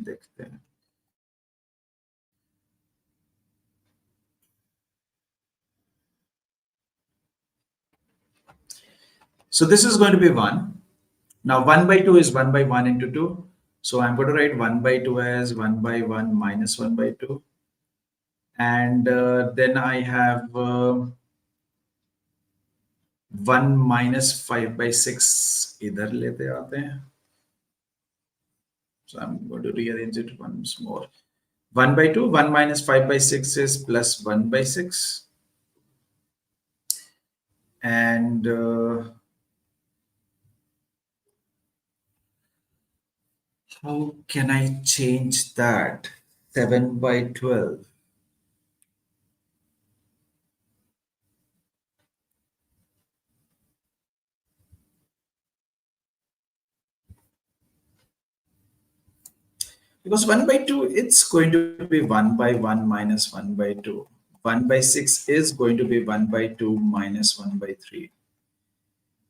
देखते हैं. So this is going to be 1. Now 1 by 2 is 1 by 1 into 2. So I'm going to write 1 by 2 as 1 by 1 minus 1 by 2. And then I have 1 minus 5 by 6 इधर लेते आते हैं. So I'm going to rearrange it once more. 1 by 2, 1 minus 5 by 6 is plus 1 by 6. And how can I change that? 7 by 12. Because 1 by 2, it's going to be 1 by 1 minus 1 by 2. 1 by 6 is going to be 1 by 2 minus 1 by 3.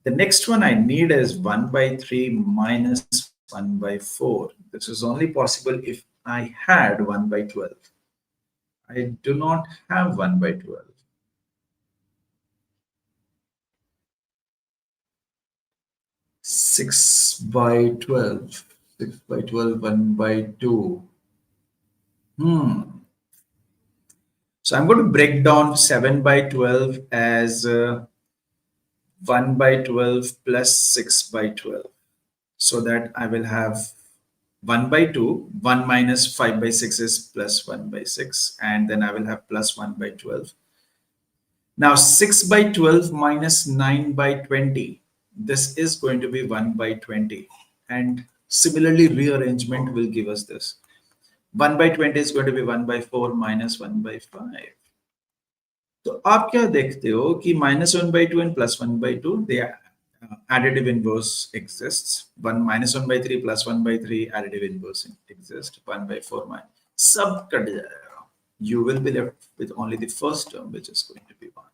The next one I need is 1 by 3 minus 1 by 4. This is only possible if I had 1 by 12. I do not have 1 by 12. Six by 12. 6 by 12, 1 by 2. So I'm going to break down 7 by 12 as 1 by 12 plus 6 by 12. So that I will have 1 by 2, 1 minus 5 by 6 is plus 1 by 6, and then I will have plus 1 by 12. Now 6 by 12 minus 9 by 20. This is going to be 1 by 20. And similarly, rearrangement will give us this. 1 by 20 is going to be 1 by 4 minus 1 by 5. So आप क्या देखते हो कि minus 1 by 2 and plus 1 by 2, they are additive inverse exists. 1 minus 1 by 3 plus 1 by 3 additive inverse exists. 1 by 4 minus. सब cut जाएगा. You will be left with only the first term, which is going to be 1.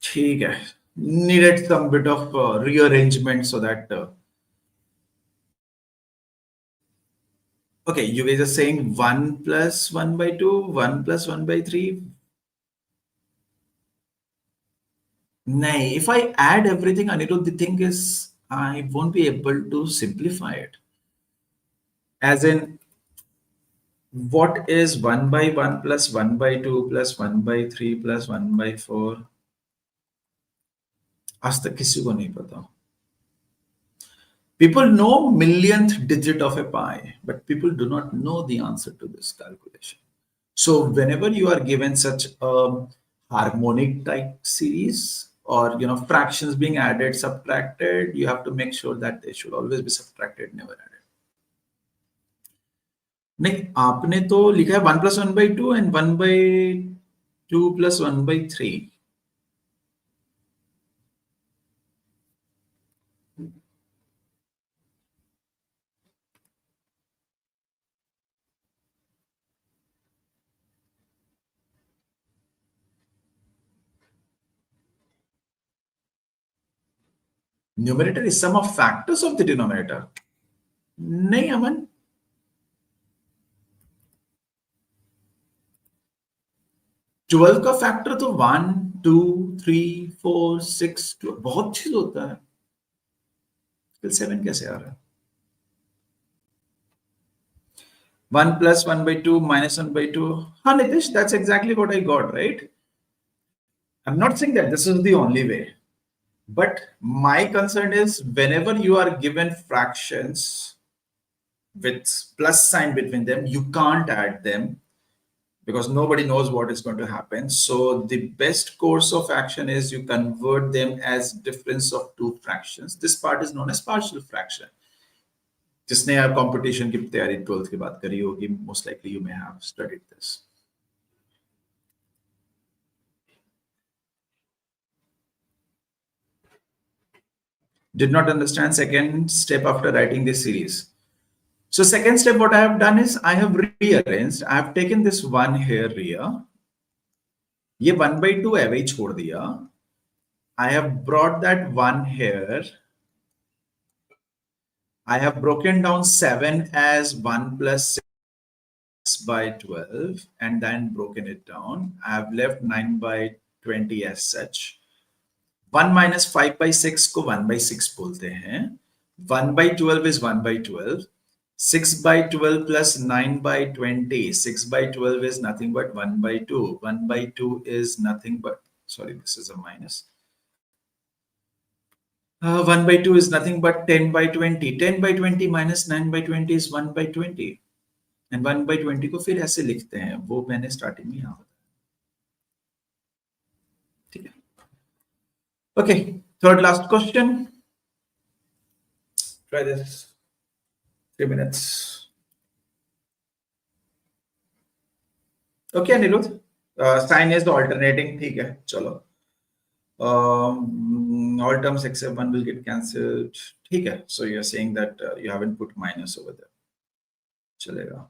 ठीक है. Needed some bit of rearrangement so that okay, you guys are saying 1 plus 1 by 2, 1 plus 1 by 3. No, if I add everything, Anirudh, the thing is, I won't be able to simplify it. As in, what is 1 by 1 plus 1 by 2 plus 1 by 3 plus 1 by 4? आज तक किसी को नहीं पता. People know millionth digit of a pi, but people do not know the answer to this calculation. So whenever you are given such a harmonic type series or fractions being added, subtracted, you have to make sure that they should always be subtracted, never added. नहीं, आपने तो लिखा है 1 plus 1 by 2 and 1 by 2 plus 1 by 3. Numerator is sum of factors of the denominator. नहीं अमन. Twelve का factor तो 1, 2, 3, 4, 6, 12 बहुत चीज होता है. फिर 7 कैसे आ रहा है? 1 plus 1 by 2 minus 1 by 2. हाँ Nitish, that's exactly what I got, right? I'm not saying that this is the only way, but my concern is whenever you are given fractions with plus sign between them, you can't add them because nobody knows what is going to happen. So the best course of action is you convert them as difference of two fractions. This part is known as partial fraction. जिसने आप competition की तैयारी 12th की बात करी होगी, most likely you may have studied this. Did not understand second step after writing this series. So second step, what I have done is I have rearranged. I have taken this one here. ये 1/2 है वही छोड़ दिया. I have brought that one here. I have broken down 7 as 1 plus 6 by 12 and then broken it down. I have left 9 by 20 as such. 1 minus 5 by 6 को 1 by 6 बोलते हैं. 1 by 12 is 1 by 12. 6 by 12 plus 9 by 20. 6 by 12 is nothing but 1 by 2. 1 by 2 is nothing but, sorry, this is a minus. 1 by 2 is nothing but 10 by 20. 10 by 20 minus 9 by 20 is 1 by 20. And 1 by 20 को फिर ऐसे लिखते हैं, वो मैंने starting में यहाँ बताया. ठीक है. Okay, third last question. Try this. 3 minutes. Okay, Anirudh. Sign is the alternating. ठीक है, चलो. All terms except one will get cancelled. ठीक है. So you're saying that you haven't put minus over there. चलेगा.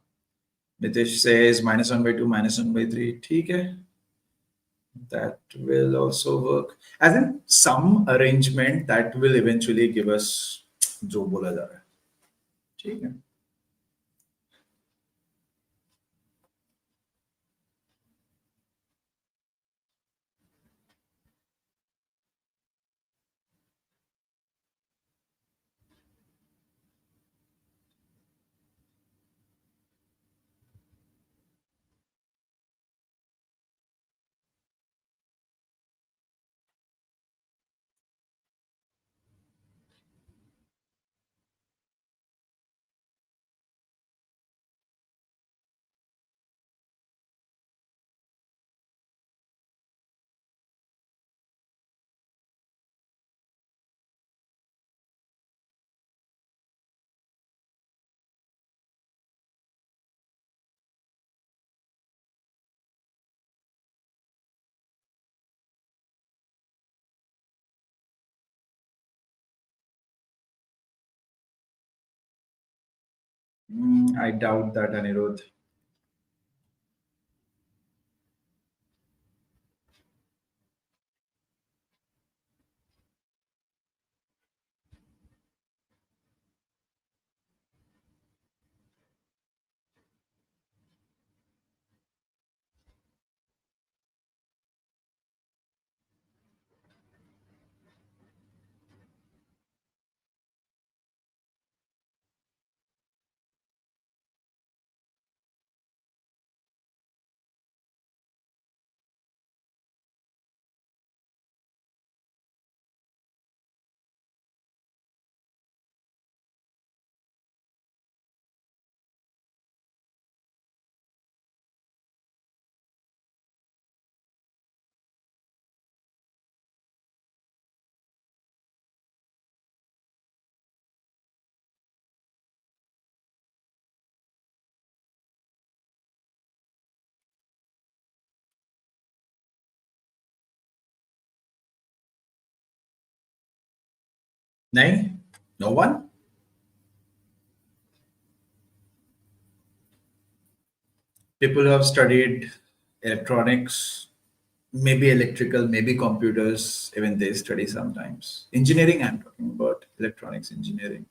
Nitish says minus 1 by 2, minus 1 by 3. ठीक है. That will also work. As in some arrangement that will eventually give us जो बोला जा रहा है. ठीक है. I doubt that, Anirudh. नहीं? No one? People who have studied electronics, maybe electrical, maybe computers, even they study sometimes. Engineering, I'm talking about electronics engineering.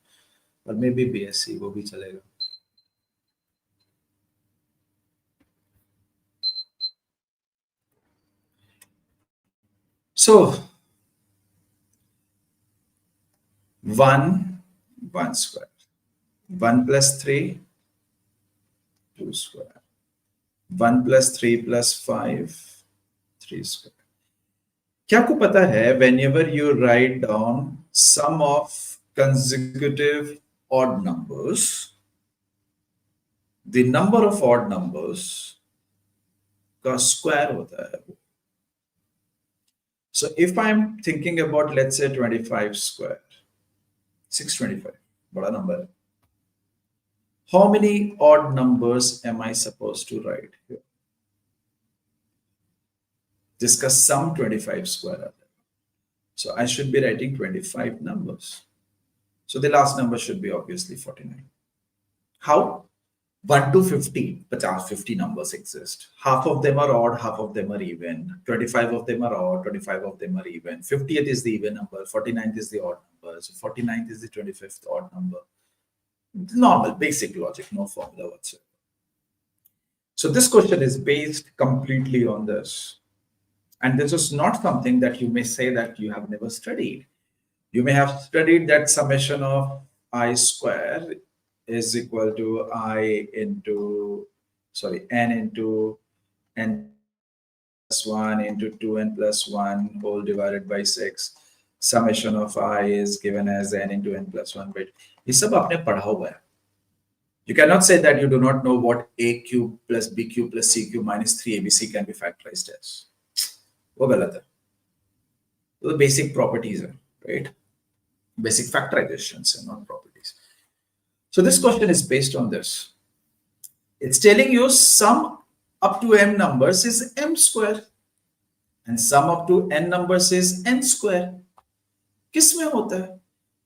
Or maybe BSc, वो भी चलेगा. So, 1 square. 1 plus 3, 2 square. 1 plus 3 plus 5, 3 square. क्या आपको पता है whenever you write down sum of consecutive odd numbers, the number of odd numbers का square होता है वो. So if I'm thinking about, let's say 25 square, 625, बड़ा number है. How many odd numbers am I supposed to write here? जिसका sum 25 square आता है. So I should be writing 25 numbers. So the last number should be obviously 49. How? 1 to 50, 50 numbers exist. Half of them are odd, half of them are even. 25 of them are odd, 25 of them are even. 50th is the even number, 49th is the odd number. So 49th is the 25th odd number. Normal, basic logic, no formula whatsoever. So this question is based completely on this. And this is not something that you may say that you have never studied. You may have studied that summation of I square is equal to I into, sorry, n into n plus 1 into 2n plus 1 whole divided by 6. Summation of I is given as n into n plus 1 by 2. ये सब आपने पढ़ा हुआ है. You cannot say that you do not know what a cube plus b cube plus c cube minus 3abc can be factorized as. वो गलत है. तो basic properties है, right? Basic factorizations and not properties. So this question is based on this. It's telling you sum up to m numbers is m square and sum up to n numbers is n square. किसमें होता है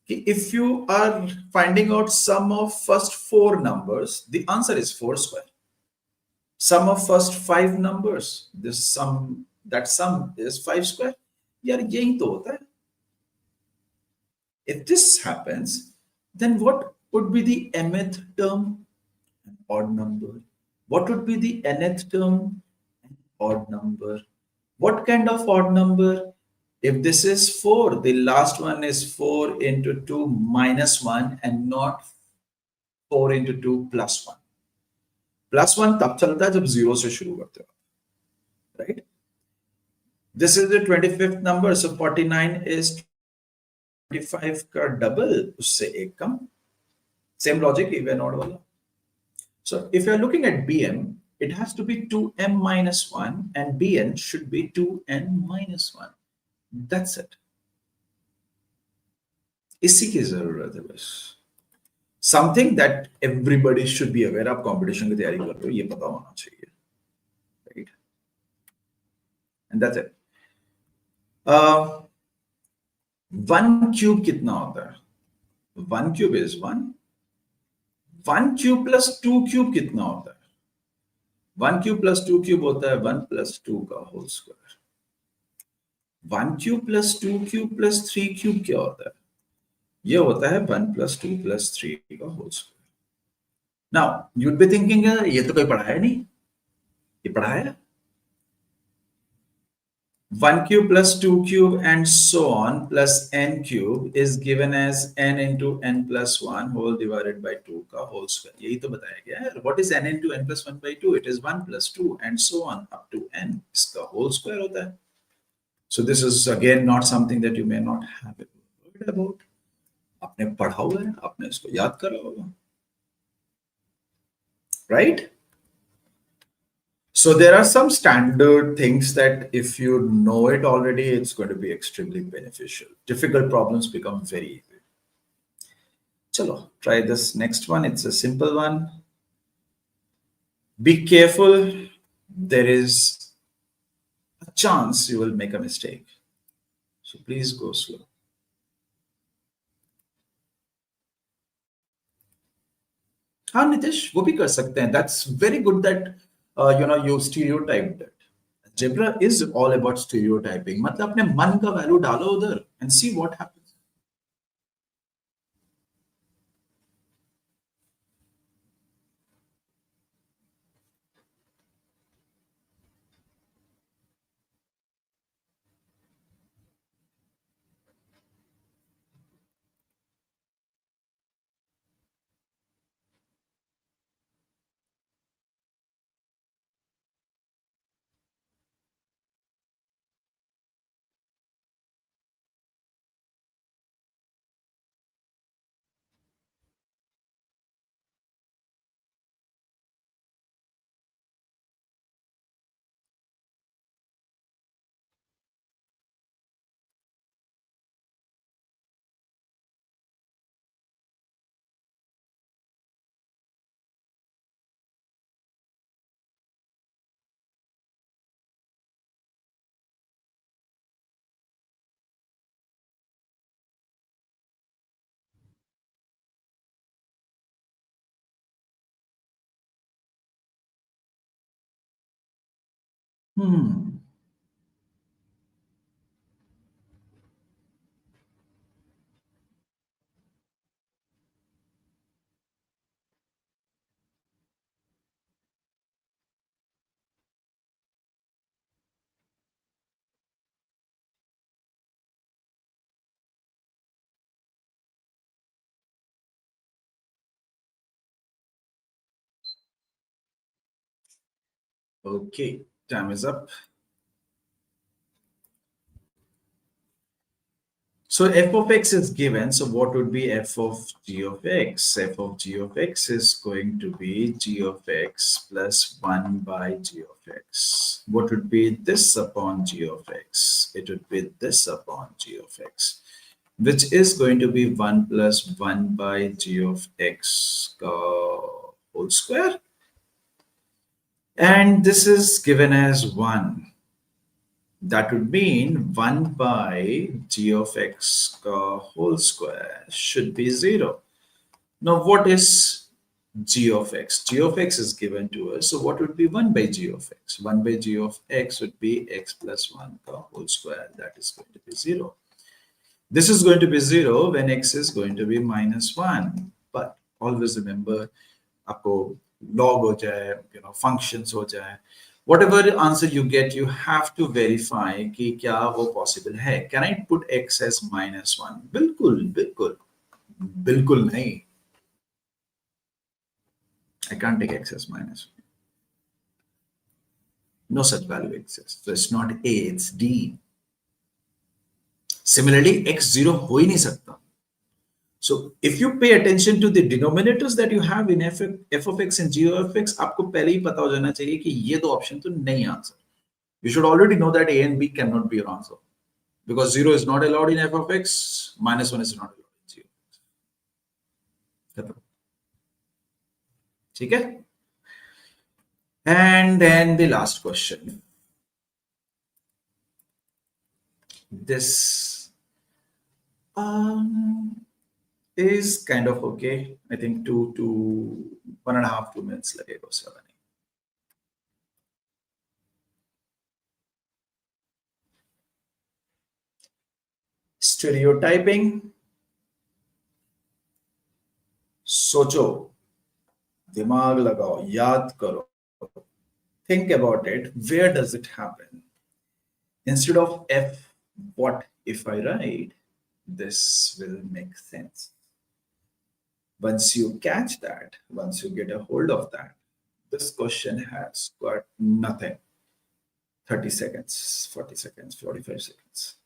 कि if you are finding out sum of first 4 numbers, the answer is 4 square. Sum of first 5 numbers, that sum is 5 square. यार यही तो होता है. If this happens, then what would be the mth term? An odd number. What would be the nth term? An odd number. What kind of odd number? If this is 4, the last one is 4 into 2 minus 1 and not 4 into 2 plus 1. Plus 1 तब चलता है जब 0 से शुरू करते हो. Right? This is the 25th number, so 49 is 25 का double, उससे एक कम. Same logic, even odd wala. So if you're looking at Bm, it has to be 2m minus 1 and Bn should be 2n minus 1. That's it. इसी की जरूरत है बस. Something that everybody should be aware of. Competition की तैयारी कर रहे हो, ये पता होना चाहिए. Right? And that's it. 1 cube कितना होता है? 1 cube is 1. 1 cube plus 2 cube कितना होता है? 1 cube plus 2 cube होता है 1 plus 2 का whole square. 1 cube plus 2 cube plus 3 cube क्या होता है? ये होता है 1 plus 2 plus 3 का whole square. Now, you'd be thinking, ये तो कोई पढ़ाया नहीं. ये पढ़ाया? 1 cube plus 2 cube and so on plus n cube is given as n into n plus 1 whole divided by 2 का whole square. यही तो बताया गया है. What is n into n plus 1 by 2? It is 1 plus 2 and so on up to n. इसका whole square होता है. So this is again not something that you may not have heard about. आपने पढ़ा हुआ है, आपने इसको याद करा होगा. Right? So there are some standard things that if you know it already, it's going to be extremely beneficial. Difficult problems become very easy. Chalo, try this next one. It's a simple one. Be careful. There is a chance you will make a mistake. So please go slow. हाँ नितिश, वो भी कर सकते हैं. That's very good that you stereotyped it. Algebra is all about stereotyping. मतलब अपने मन का value डालो उधर and see what happens. Okay, time is up. So f of x is given. So what would be f of g of x? F of g of x is going to be g of x plus 1 by g of x. What would be this upon g of x? It would be this upon g of x, which is going to be 1 plus 1 by g of x whole square. And this is given as 1. That would mean 1 by g of x whole square should be 0. Now, what is g of x? G of x is given to us. So, what would be 1 by g of x? 1 by g of x would be x plus 1 whole square. That is going to be 0. This is going to be 0 when x is going to be minus 1. But always remember, आपको log हो जाए, functions हो जाए. Whatever answer you get, you have to verify कि क्या वो possible है. Can I put x as minus 1? बिल्कुल नहीं. I can't take x as minus 1. No such value exists. So it's not a, it's d. Similarly, x 0 हो ही नहीं सकता. So if you pay attention to the denominators that you have in f of x and g of x, आपको पहले ही पता हो जाना चाहिए कि ये दो ऑप्शन तो नहीं answer. You should already know that a and b cannot be your answer because 0 is not allowed in f of x, minus 1 is not allowed in g of x. ठीक है? And then the last question. This is kind of okay. I think 1.5 to 2 minutes लगेगा उससे ज़्यादा नहीं. Stereotyping. सोचो, दिमाग लगाओ, याद करो. Think about it. Where does it happen? Instead of f, what if I write? This will make sense. Once you catch that, once you get a hold of that, this question has got nothing. 30 seconds, 40 seconds, 45 seconds.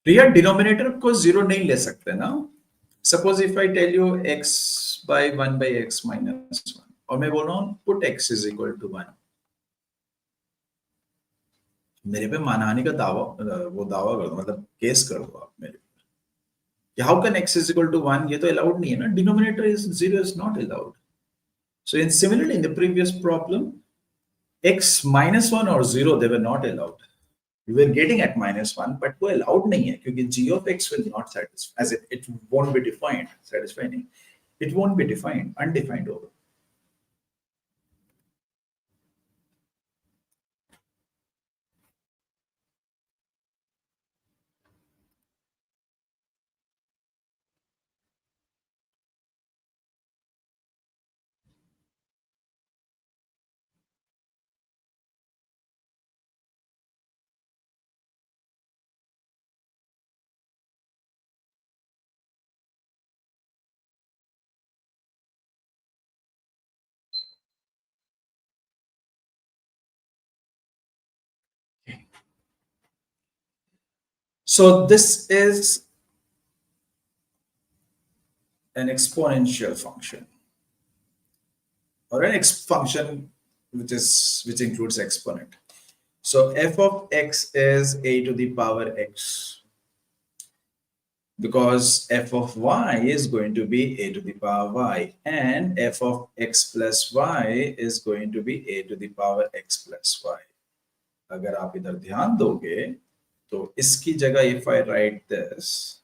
Riya denominator को 0 नहीं ले सकते ना. Suppose if I tell you x by 1 by x minus 1 और मैं बोल रहा हूँ put x is equal to 1. मेरे पे मानहानि का दावा कर दो, मतलब केस कर दो आप मेरे पे. How can x is equal to 1? ये तो allowed नहीं है ना. Denominator is 0 is not allowed. So similarly in the previous problem, x minus 1 or 0 they were not allowed. We were getting at minus 1, but वो allowed नहीं है क्योंकि g of x will not satisfy, as it won't be defined. Satisfy नहीं, it won't be defined, undefined over. So this is an exponential function or an function which includes exponent. So f of x is a to the power x because f of y is going to be a to the power y and f of x plus y is going to be a to the power x plus y. अगर आप इधर ध्यान दोगे तो इसकी जगह if I write this,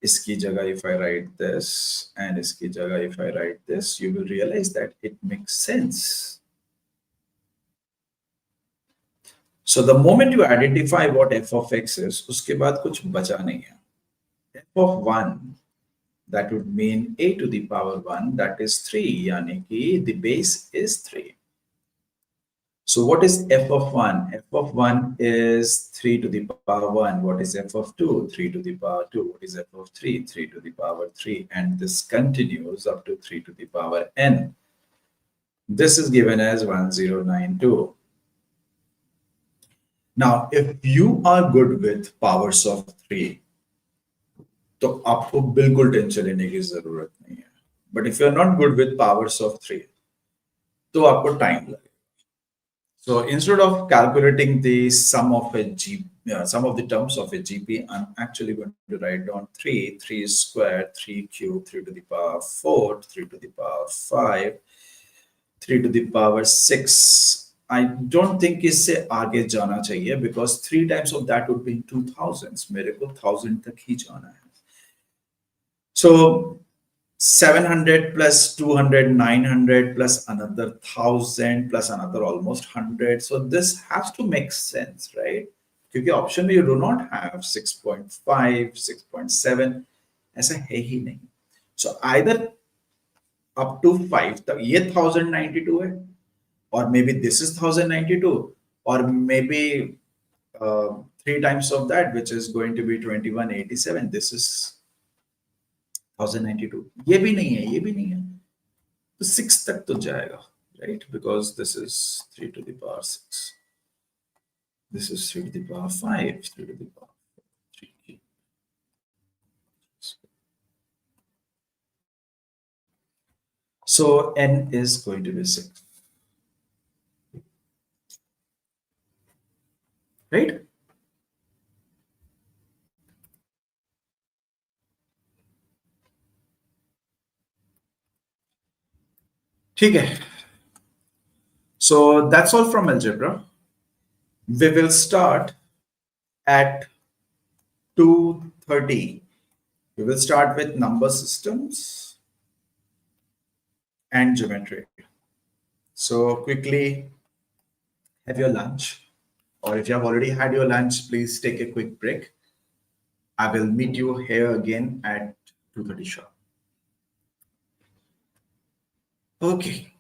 इसकी जगह if I write this, and इसकी जगह if I write this, you will realize that it makes sense. So the moment you identify what f of x is, उसके बाद कुछ बचा नहीं है. f of 1, that would mean a to the power 1, that is 3, यानी कि the base is 3. So what is f of 1? F of 1 is 3 to the power 1. What is f of 2? 3 to the power 2. What is f of 3? 3 to the power 3. And this continues up to 3 to the power n. This is given as 1092. Now, if you are good with powers of 3, तो आपको बिल्कुल tension लेने की जरूरत नहीं है. But if you're not good with powers of 3, तो आपको टाइम लगेगा. So instead of calculating the sum of the terms of a GP, I'm actually going to write down 3 squared, 3 cubed, 3 to the power 4, 3 to the power 5, 3 to the power 6. I don't think इससे आगे जाना चाहिए because 3 times of that would be 2000s. मेरे को 1000 तक ही जाना है. So 700 plus 200, 900 plus another 1000 plus another almost 100. So this has to make sense, right? क्योंकि option में you do not have 6.5, 6.7, ऐसा है ही नहीं. So either up to 5 तक ये 1092 है, or maybe this is 1092, or maybe 3 times of that, which is going to be 2187. This is 1092. ये भी नहीं है, ये भी नहीं है. तो 6 तक तो जाएगा, right? Because this is 3 to the power 6. This is 3 to the power 5, 3 to the power 3. So n is going to be 6. Right? ठीक है. So that's all from algebra. We will start at 2:30. We will start with number systems and geometry. So quickly have your lunch, or if you have already had your lunch, please take a quick break. I will meet you here again at 2:30 sharp. Okay.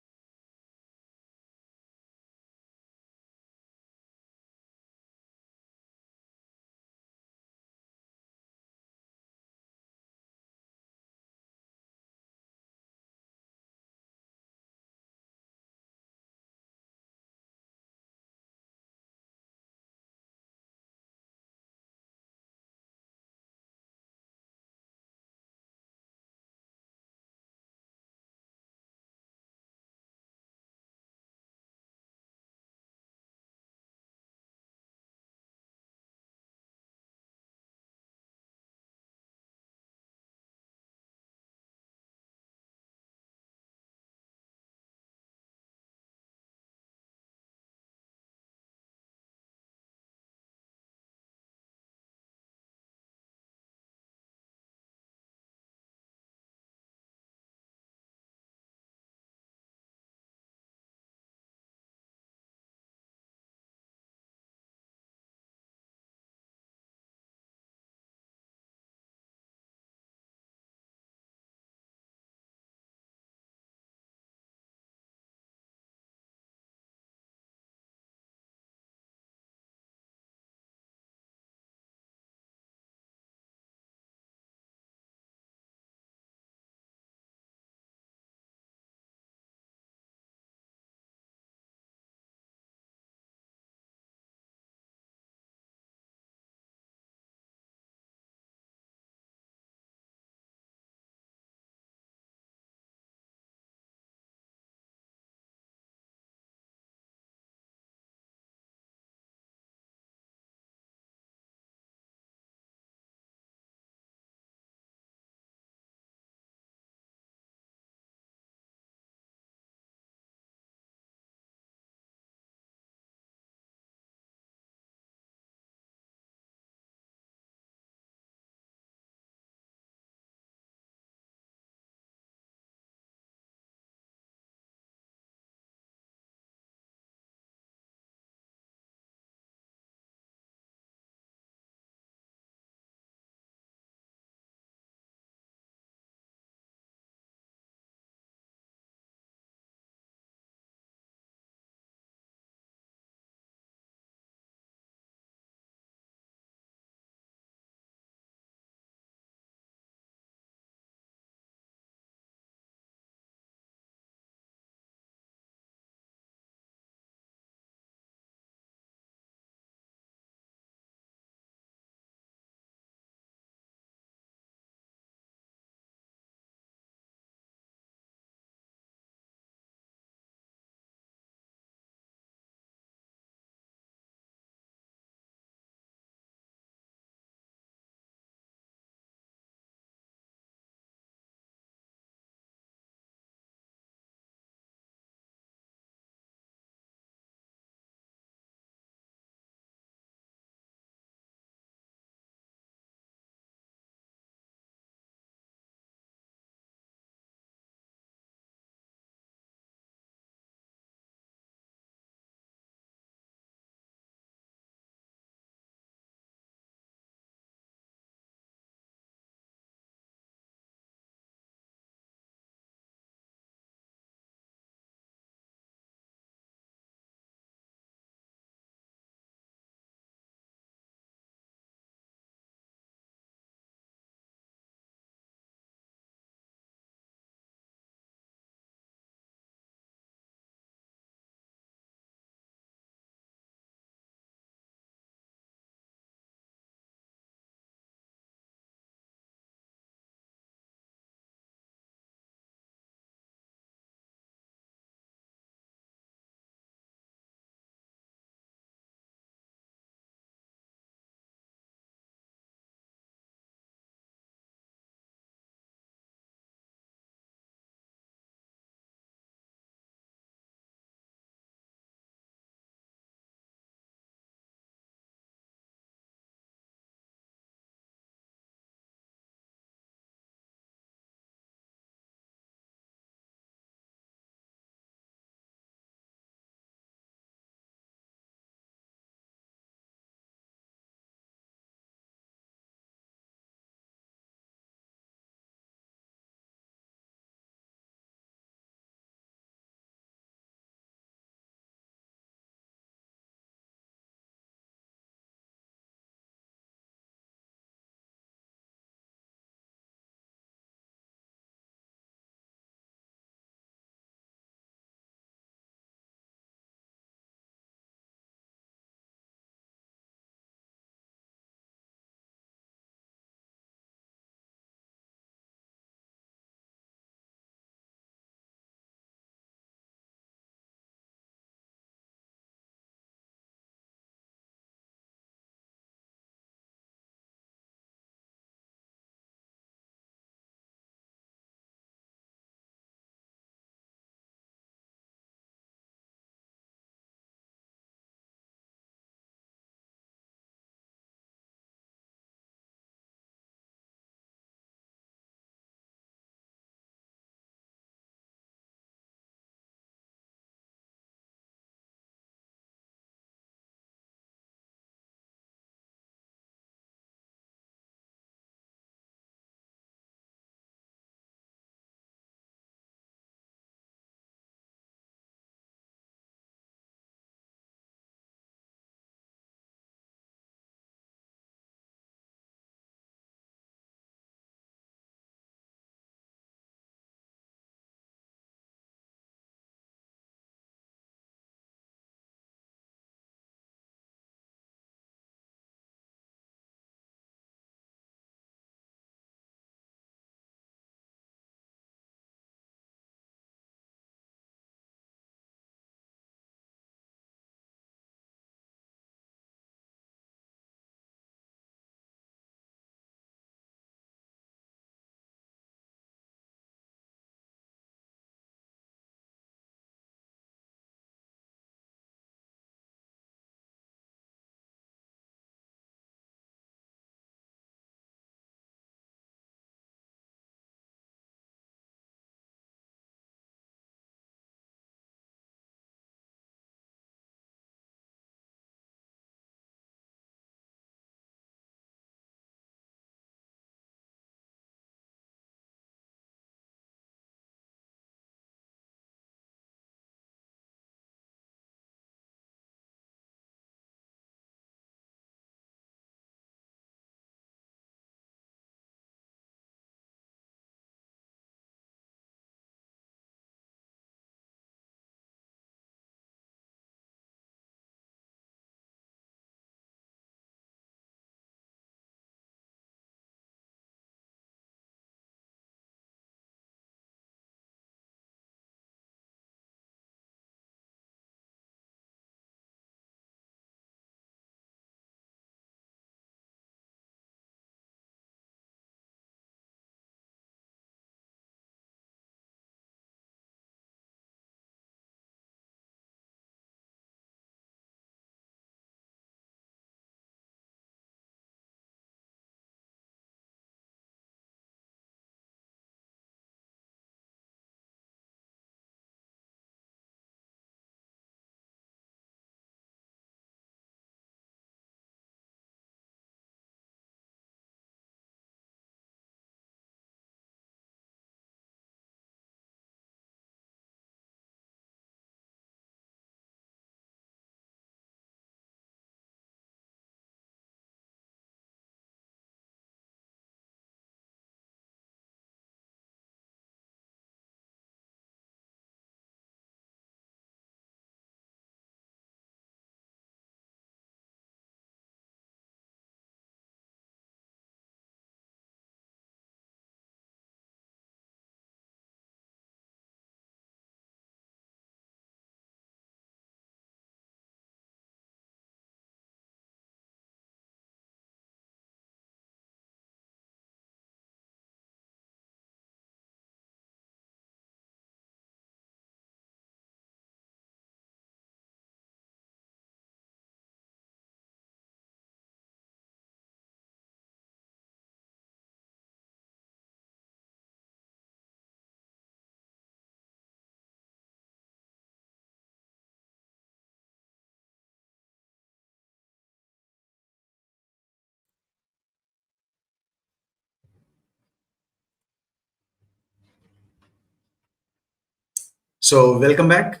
So welcome back.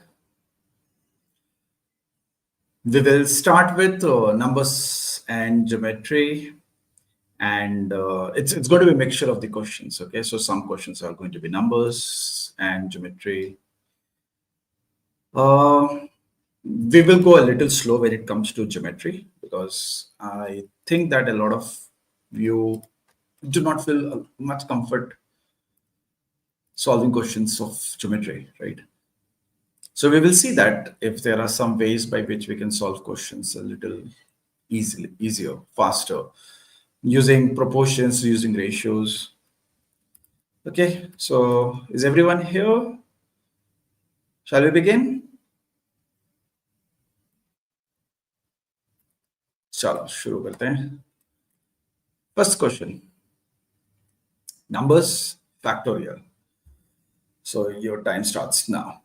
We will start with numbers and geometry, and it's going to be a mixture of the questions. Okay, so some questions are going to be numbers and geometry. We will go a little slow when it comes to geometry because I think that a lot of you do not feel much comfort solving questions of geometry, right? So we will see that if there are some ways by which we can solve questions a little easier, faster, using proportions, using ratios. Okay, so is everyone here? Shall we begin? चलो शुरू करते हैं. First question. Numbers factorial. So your time starts now.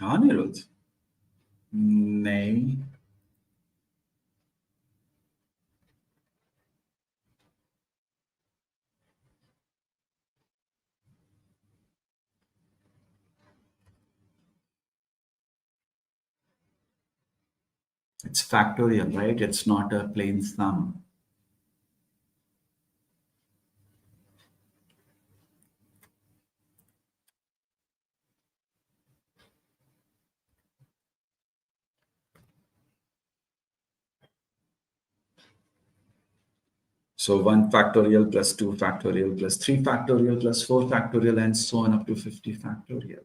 हाँ निरुद्ध. नहीं. It's factorial, right? It's not a plain sum. So 1 factorial plus 2 factorial plus 3 factorial plus 4 factorial and so on up to 50 factorial.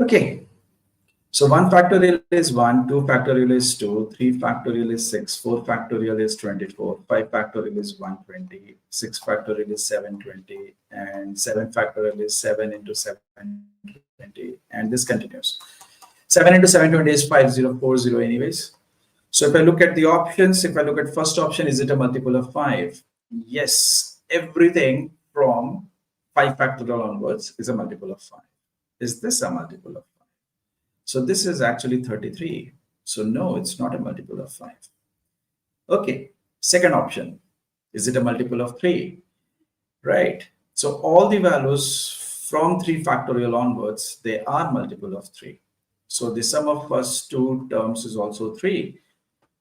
Okay. So 1 factorial is 1, 2 factorial is 2, 3 factorial is 6, 4 factorial is 24, 5 factorial is 120, 6 factorial is 720, and 7 factorial is 7 into 720, and this continues. 7 into 720 is 5040 anyways. So if I look at the options, if I look at first option, is it a multiple of 5? Yes, everything from 5 factorial onwards is a multiple of 5. Is this a multiple of 5? So this is actually 33. So no, it's not a multiple of 5. Okay, second option. Is it a multiple of 3? Right. So all the values from 3 factorial onwards, they are multiple of 3. So the sum of first two terms is also 3.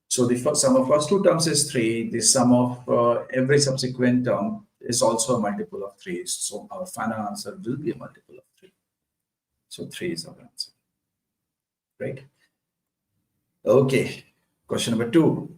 So the sum of first two terms is 3. The sum of every subsequent term is also a multiple of 3. So our final answer will be a multiple of 3. So 3 is our answer. Right? Okay, question number 2.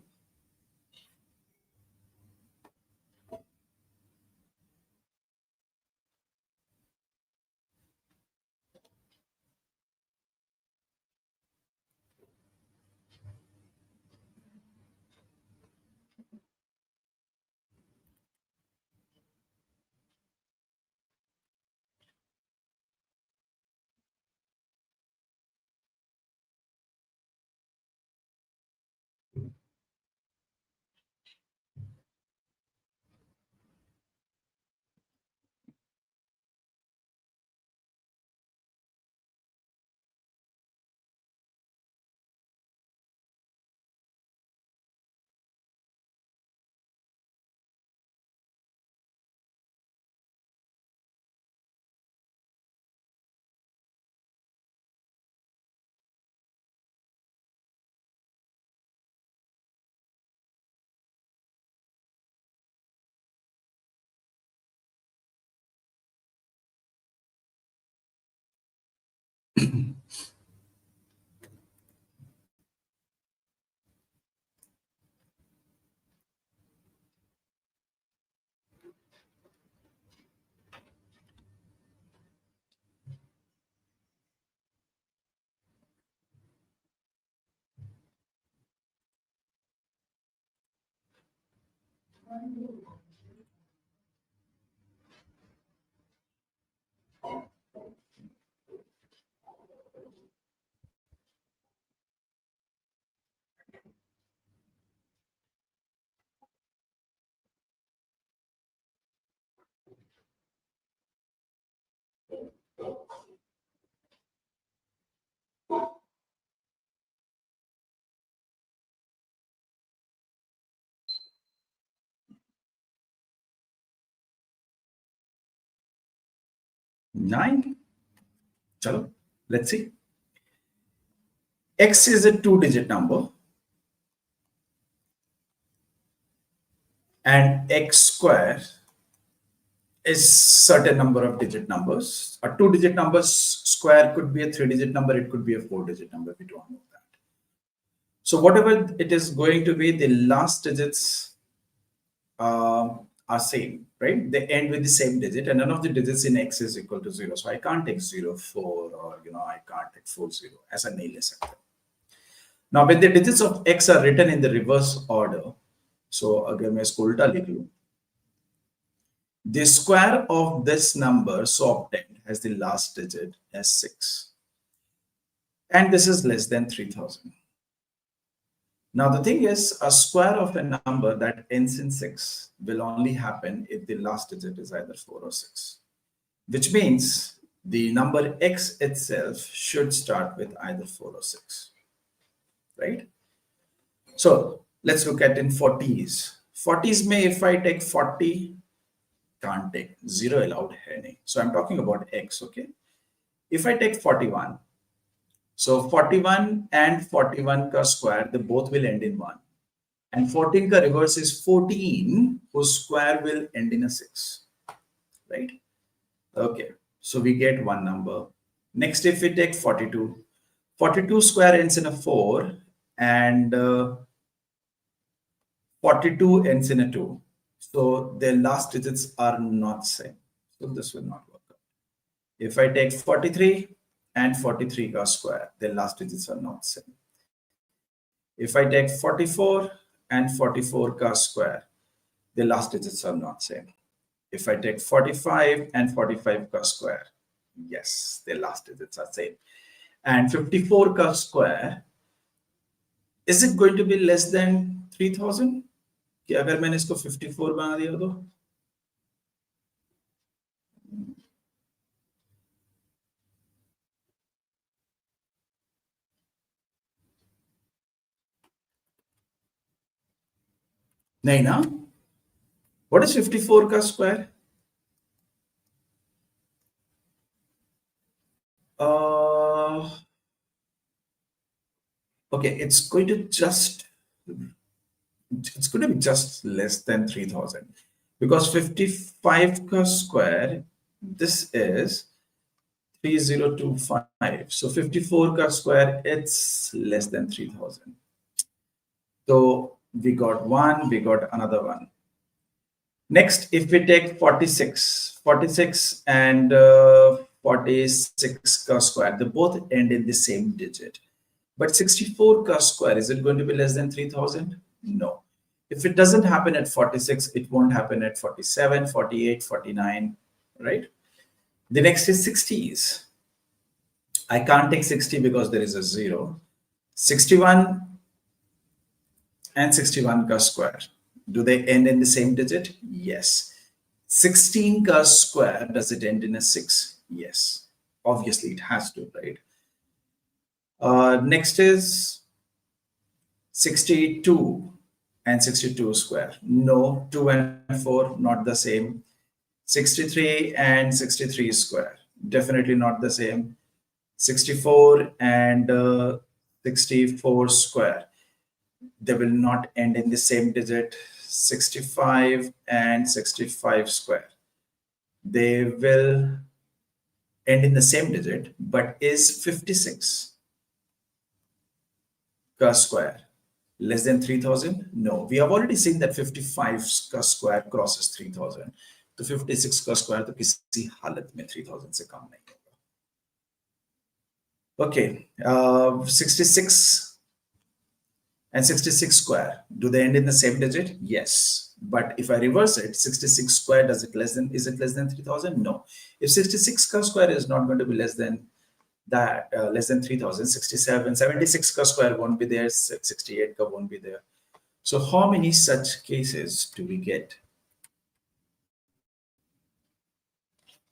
9. Chalo, let's see. X is a 2-digit number and X square is certain number of digit numbers. A 2-digit number square could be a 3-digit number. It could be a 4-digit number. We don't know that. So whatever it is going to be, the last digits are same, right? They end with the same digit, and none of the digits in X is equal to 0. So I can't take 0, 4, or I can't take 4, 0 as a nil sector. Now, when the digits of X are written in the reverse order, so again, मैं इसको उल्टा लिख लूं, the square of this number so obtained has the last digit as 6, and this is less than 3000. Now the thing is, a square of a number that ends in 6 will only happen if the last digit is either 4 or 6, which means the number X itself should start with either 4 or 6, right? So let's look at in 40s. 40s may, if I take 40, can't take 0 allowed hai. So I'm talking about X, okay? If I take 41, so 41 and 41 ka square, they both will end in 1. And 14 ka reverse is 14, whose square will end in a 6, right? Okay, so we get one number. Next, if we take 42, 42 square ends in a 4, and 42 ends in a 2. So their last digits are not same. So this will not work out. If I take 43 and 43 ka square, their last digits are not same. If I take 44 and 44 ka square, the last digits are not same. If I take 45 and 45 ka square, yes, the last digits are same. And 54 ka square, is it going to be less than 3000? कि अगर मैंने इसको 54 बना दिया तो नहीं ना. What is 54 का square? Okay, it's going to be just less than 3000, because 55 ka square, this is 3025. So 54 ka square, it's less than 3000. So we got one, we got another one. Next, if we take 46 and 46 ka square, they both end in the same digit. But 64 ka square, is it going to be less than 3000? No. If it doesn't happen at 46, it won't happen at 47, 48, 49, right? The next is 60s. I can't take 60 because there is a 0. 61 and 61 ka square. Do they end in the same digit? Yes. 16 ka square, does it end in a 6? Yes. Obviously, it has to, right? Next is 62 and 62 square. No, 2 and 4, not the same. 63 and 63 square, definitely not the same. 64 and 64 square, they will not end in the same digit. 65 and 65 square, they will end in the same digit, but is 56 ka square less than 3000? No, we have already seen that 55 का square crosses 3000. तो 56 का square तो किसी हालत में 3000 से कम नहीं होगा. Okay, 66 and 66 square, do they end in the same digit? Yes. But if I reverse it, 66 square, is it less than 3000? No. If 66 square is not going to be less than that, less than 3000, 67, 76 square won't be there, 68 won't be there. So how many such cases do we get?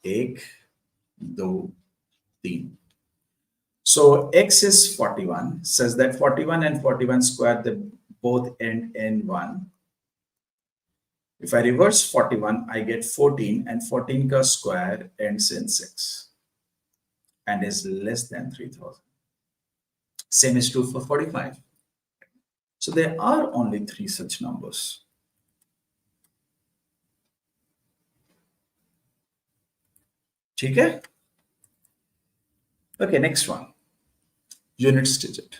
1, 2, 3. So x is 41, says that 41 and 41 square, they both end in 1. If I reverse 41, I get 14, and 14 ka square ends in 6 and is less than 3000. Same is true for 45. So there are only 3 such numbers. Okay, next one. Units digit.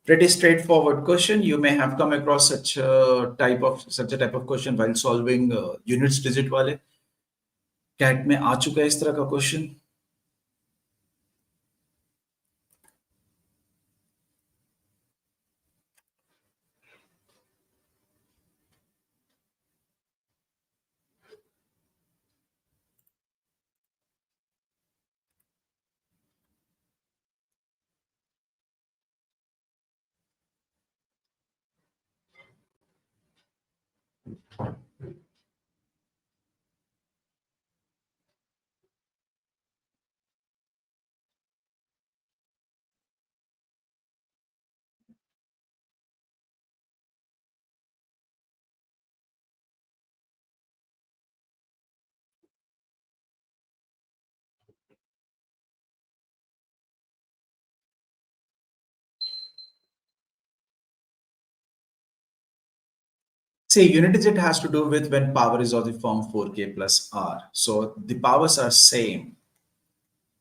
Pretty straightforward question. You may have come across such a type of question while solving units digit wale. CAT में आ चुका है इस तरह का question. See, unit digit has to do with when power is of the form 4k plus r. So the powers are same.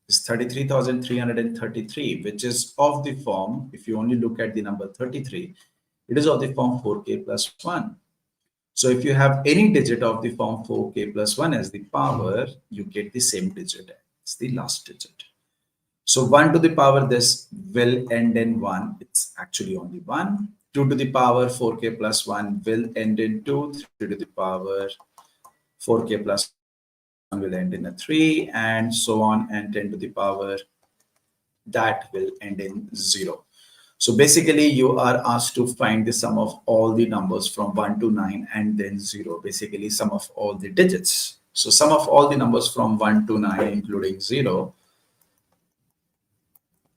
It's 33,333, which is of the form, if you only look at the number 33, it is of the form 4k plus 1. So if you have any digit of the form 4k plus 1 as the power, you get the same digit. It's the last digit. So 1 to the power, this will end in 1. It's actually only 1. 2 to the power 4k plus 1 will end in 2. 3 to the power 4k plus 1 will end in a 3, and so on, and 10 to the power that will end in 0. So basically you are asked to find the sum of all the numbers from 1 to 9 and then 0, basically sum of all the digits. So sum of all the numbers from 1 to 9 including 0,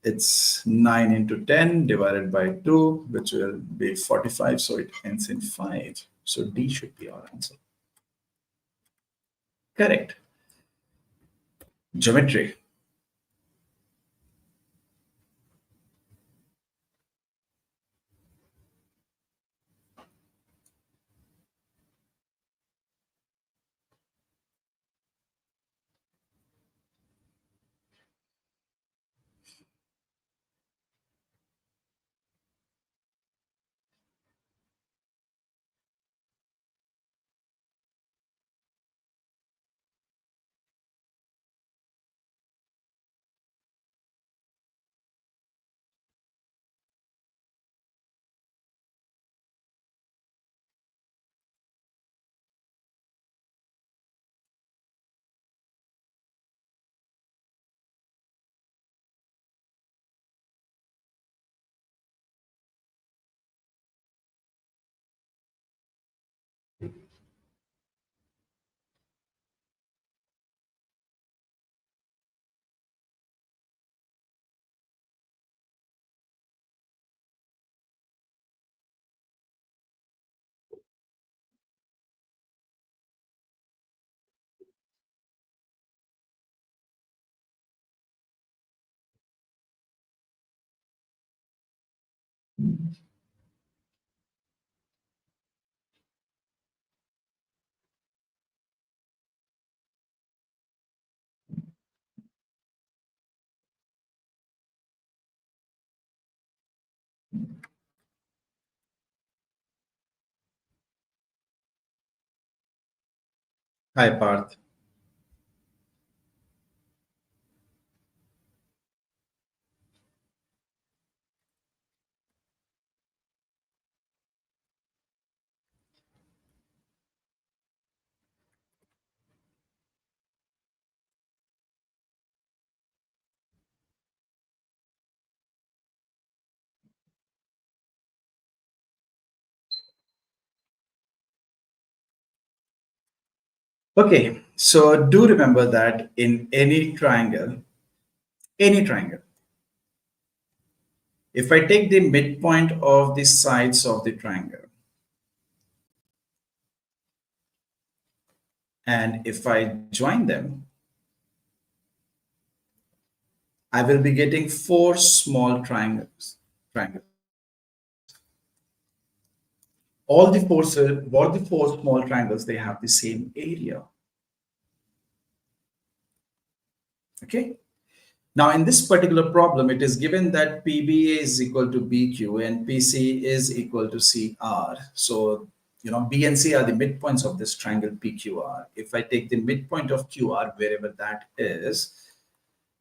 it's 9 into 10 divided by 2, which will be 45. So it ends in 5. So D should be our answer. Correct. Geometry. Hi, Parth. Okay, so do remember that in any triangle, if I take the midpoint of the sides of the triangle, and if I join them, I will be getting four small triangles. All the four small triangles, they have the same area. Okay. Now, in this particular problem, it is given that PBA is equal to BQ and PC is equal to CR. So, B and C are the midpoints of this triangle PQR. If I take the midpoint of QR, wherever that is,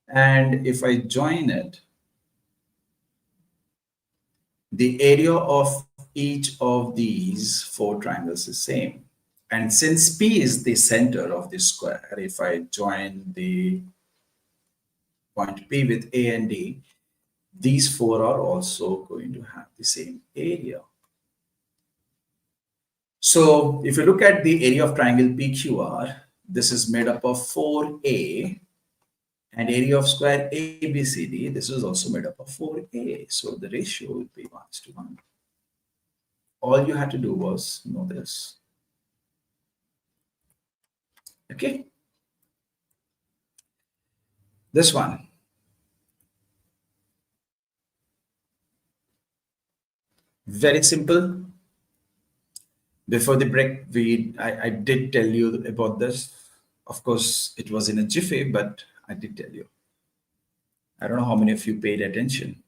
and if I join it, the area of each of these four triangles is same. And since P is the center of the square, if I join the point P with A and D, these four are also going to have the same area. So if you look at the area of triangle PQR, this is made up of 4A, and area of square ABCD, this is also made up of 4A. So the ratio would be 1:1. All you had to do was know this. Okay. This one. Very simple. Before the break, I did tell you about this. Of course, it was in a jiffy, but I did tell you. I don't know how many of you paid attention.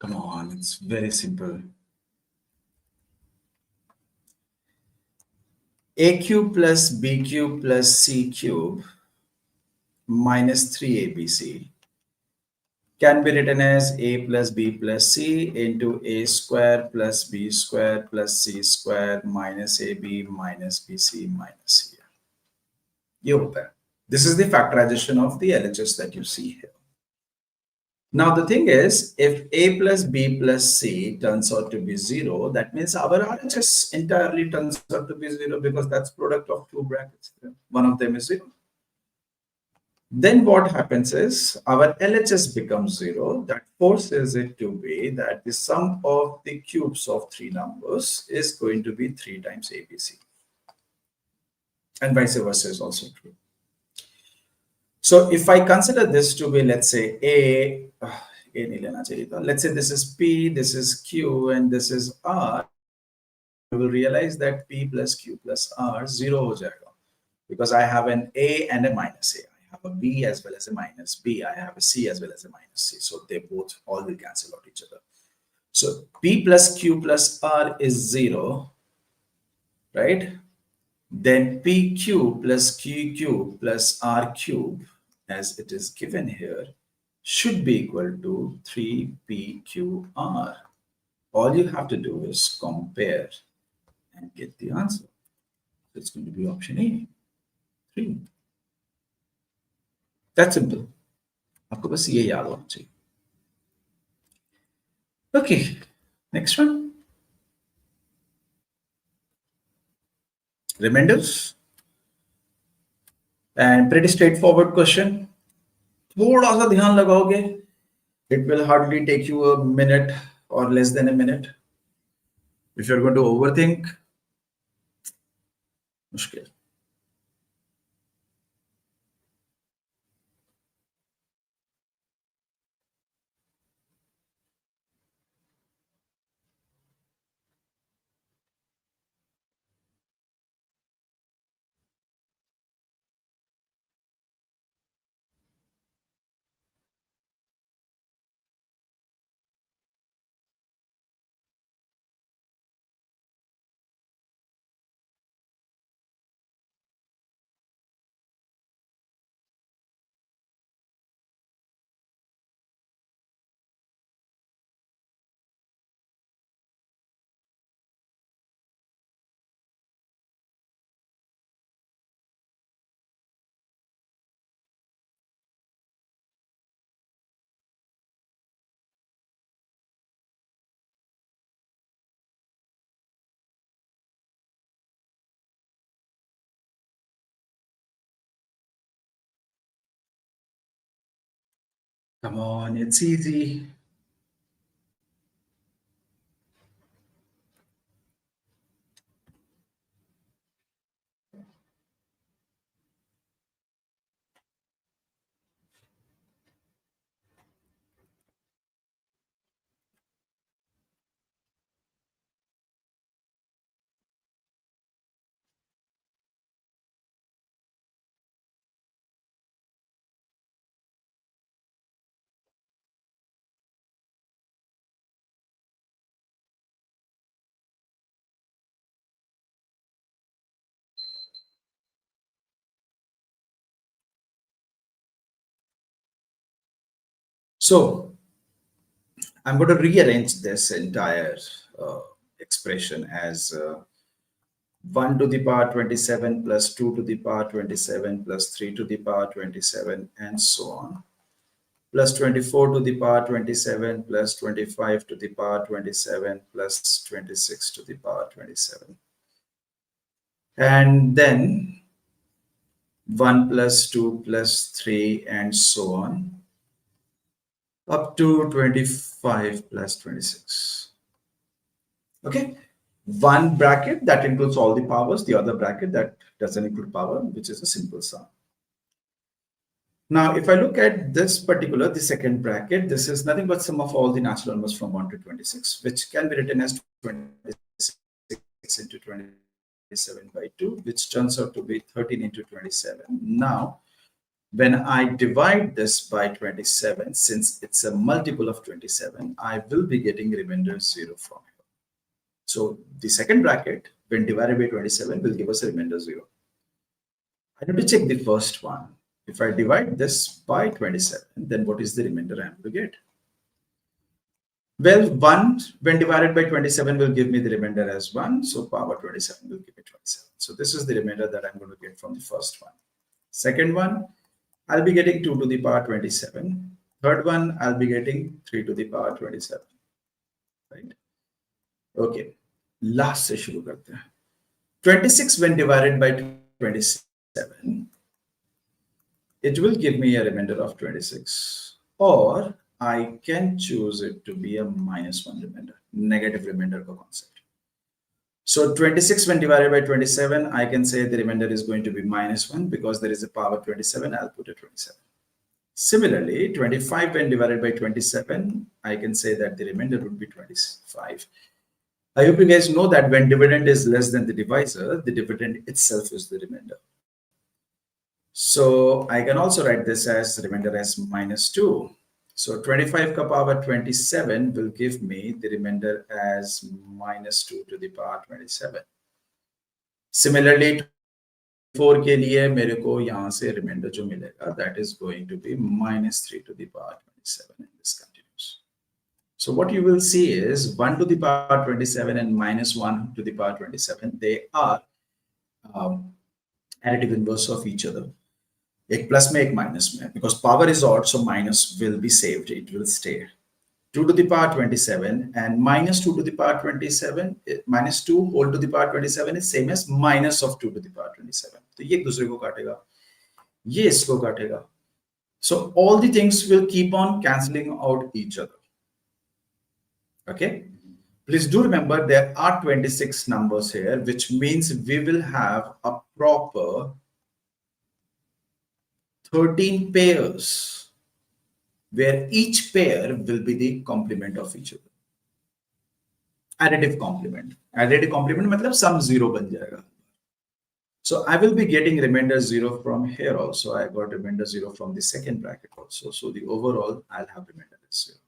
Come on, it's very simple. A cube plus B cube plus C cube minus 3ABC can be written as A plus B plus C into A square plus B square plus C square minus AB minus BC minus C. ये होता है. This is the factorization of the LHS that you see here. Now the thing is, if A plus B plus C turns out to be 0, that means our RHS entirely turns out to be 0 because that's product of two brackets. One of them is 0. Then what happens is our LHS becomes 0. That forces it to be that the sum of the cubes of three numbers is going to be 3 times ABC. And vice versa is also true. So if I consider this to be, let's say, let's say this is P, this is Q, and this is R, we will realize that P plus Q plus R 0 ho jayega, because I have an A and a minus A. I have a B as well as a minus B. I have a C as well as a minus C. So they both all will cancel out each other. So P plus Q plus R is 0, right? Then PQ plus QQ plus R cube, as it is given here, should be equal to 3PQR. All you have to do is compare and get the answer. So it's going to be option A, 3. That's simple. आपको बस ये याद होना चाहिए. Okay, next one. Remainders. And pretty straightforward question. थोड़ा सा ध्यान लगाओगे, it will hardly take you a minute or less than a minute. If you're going to overthink, मुश्किल. Come on, it's easy. So I'm going to rearrange this entire expression as 1 to the power 27 plus 2 to the power 27 plus 3 to the power 27 and so on, plus 24 to the power 27 plus 25 to the power 27 plus 26 to the power 27. And then 1 plus 2 plus 3 and so on, up to 25 plus 26. Okay, one bracket that includes all the powers, the other bracket that doesn't include power, which is a simple sum. Now, if I look at this particular, the second bracket, this is nothing but sum of all the natural numbers from 1 to 26, which can be written as 26 into 27 by 2, which turns out to be 13 into 27. Now, when I divide this by 27, since it's a multiple of 27, I will be getting remainder 0 from here. So the second bracket, when divided by 27, will give us a remainder 0. I need to check the first one. If I divide this by 27, then what is the remainder I am to get? Well, 1 when divided by 27 will give me the remainder as 1. So power 27 will give me 27. So this is the remainder that I'm going to get from the first one. Second one, I'll be getting 2 to the power 27. Third one, I'll be getting 3 to the power 27. Right? Okay. Last se shuru karte hain. 26 when divided by 27, it will give me a remainder of 26. Or I can choose it to be a -1 remainder, negative remainder concept. So 26 when divided by 27, I can say the remainder is going to be -1 because there is a power 27, I'll put a 27. Similarly, 25 when divided by 27, I can say that the remainder would be 25. I hope you guys know that when dividend is less than the divisor, the dividend itself is the remainder. So I can also write this as remainder as -2. So 25 ka power 27 will give me the remainder as -2 to the power 27. Similarly, 4 के लिए मेरे को यहाँ से remainder जो मिलेगा, that is going to be -3 to the power 27, and this continues. So what you will see is 1 to the power 27 and -1 to the power 27, they are additive inverse of each other. एक plus में एक minus में, because power is odd, so minus will be saved, it will stay. 2 to the power 27 and minus 2 to the power 27 minus 2 whole to the power 27 is same as minus of 2 to the power 27. तो ये एक दूसरे को काटेगा, ये इसको काटेगा. So all the things will keep on cancelling out each other. Okay. Please do remember there are 26 numbers here, which means we will have a proper 13 pairs where each pair will be the complement of each other. Additive complement. Additive complement matlab sum 0 ban jayega. So I will be getting remainder 0 from here also. I got remainder 0 from the second bracket also. So the overall I'll have remainder as 0.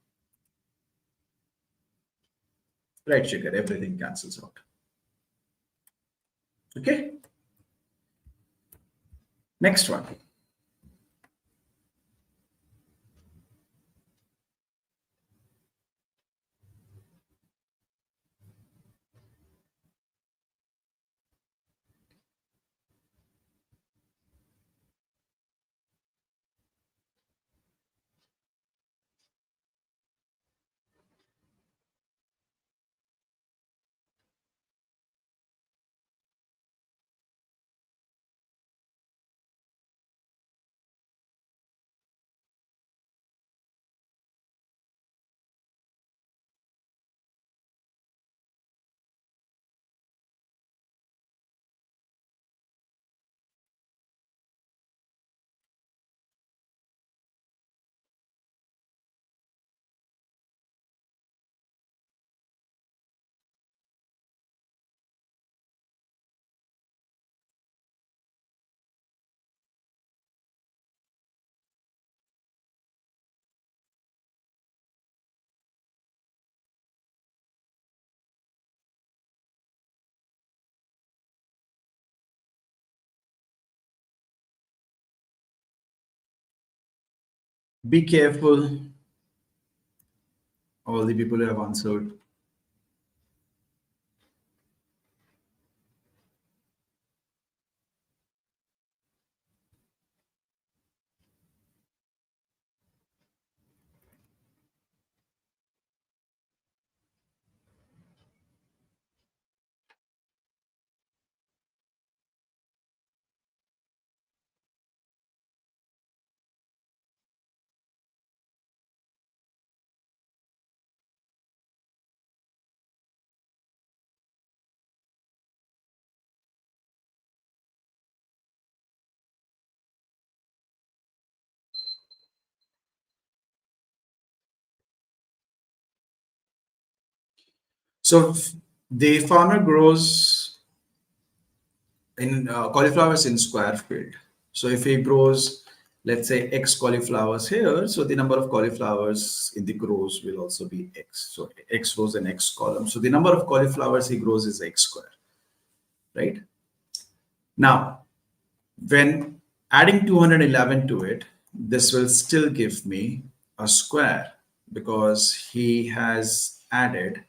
Right, Shikhar, everything cancels out. Okay. Next one. Be careful. All the people who have answered. So the farmer grows in cauliflowers in square field. So if he grows, let's say X cauliflowers here, so the number of cauliflowers in the rows will also be X. So X rows and X columns. So the number of cauliflowers he grows is X square, right? Now, when adding 211 to it, this will still give me a square because he has added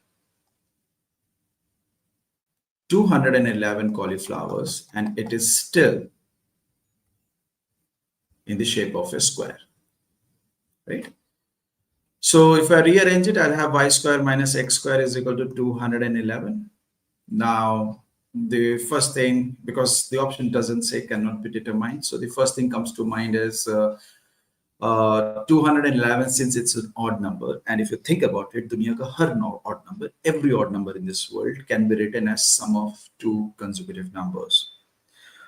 211 cauliflowers and it is still in the shape of a square, right? So if I rearrange it, I'll have y square minus x square is equal to 211. Now, the first thing, because the option doesn't say cannot be determined, so the first thing comes to mind is 211, since it's an odd number. And if you think about it, dunya ka har odd number, every odd number in this world can be written as sum of two consecutive numbers.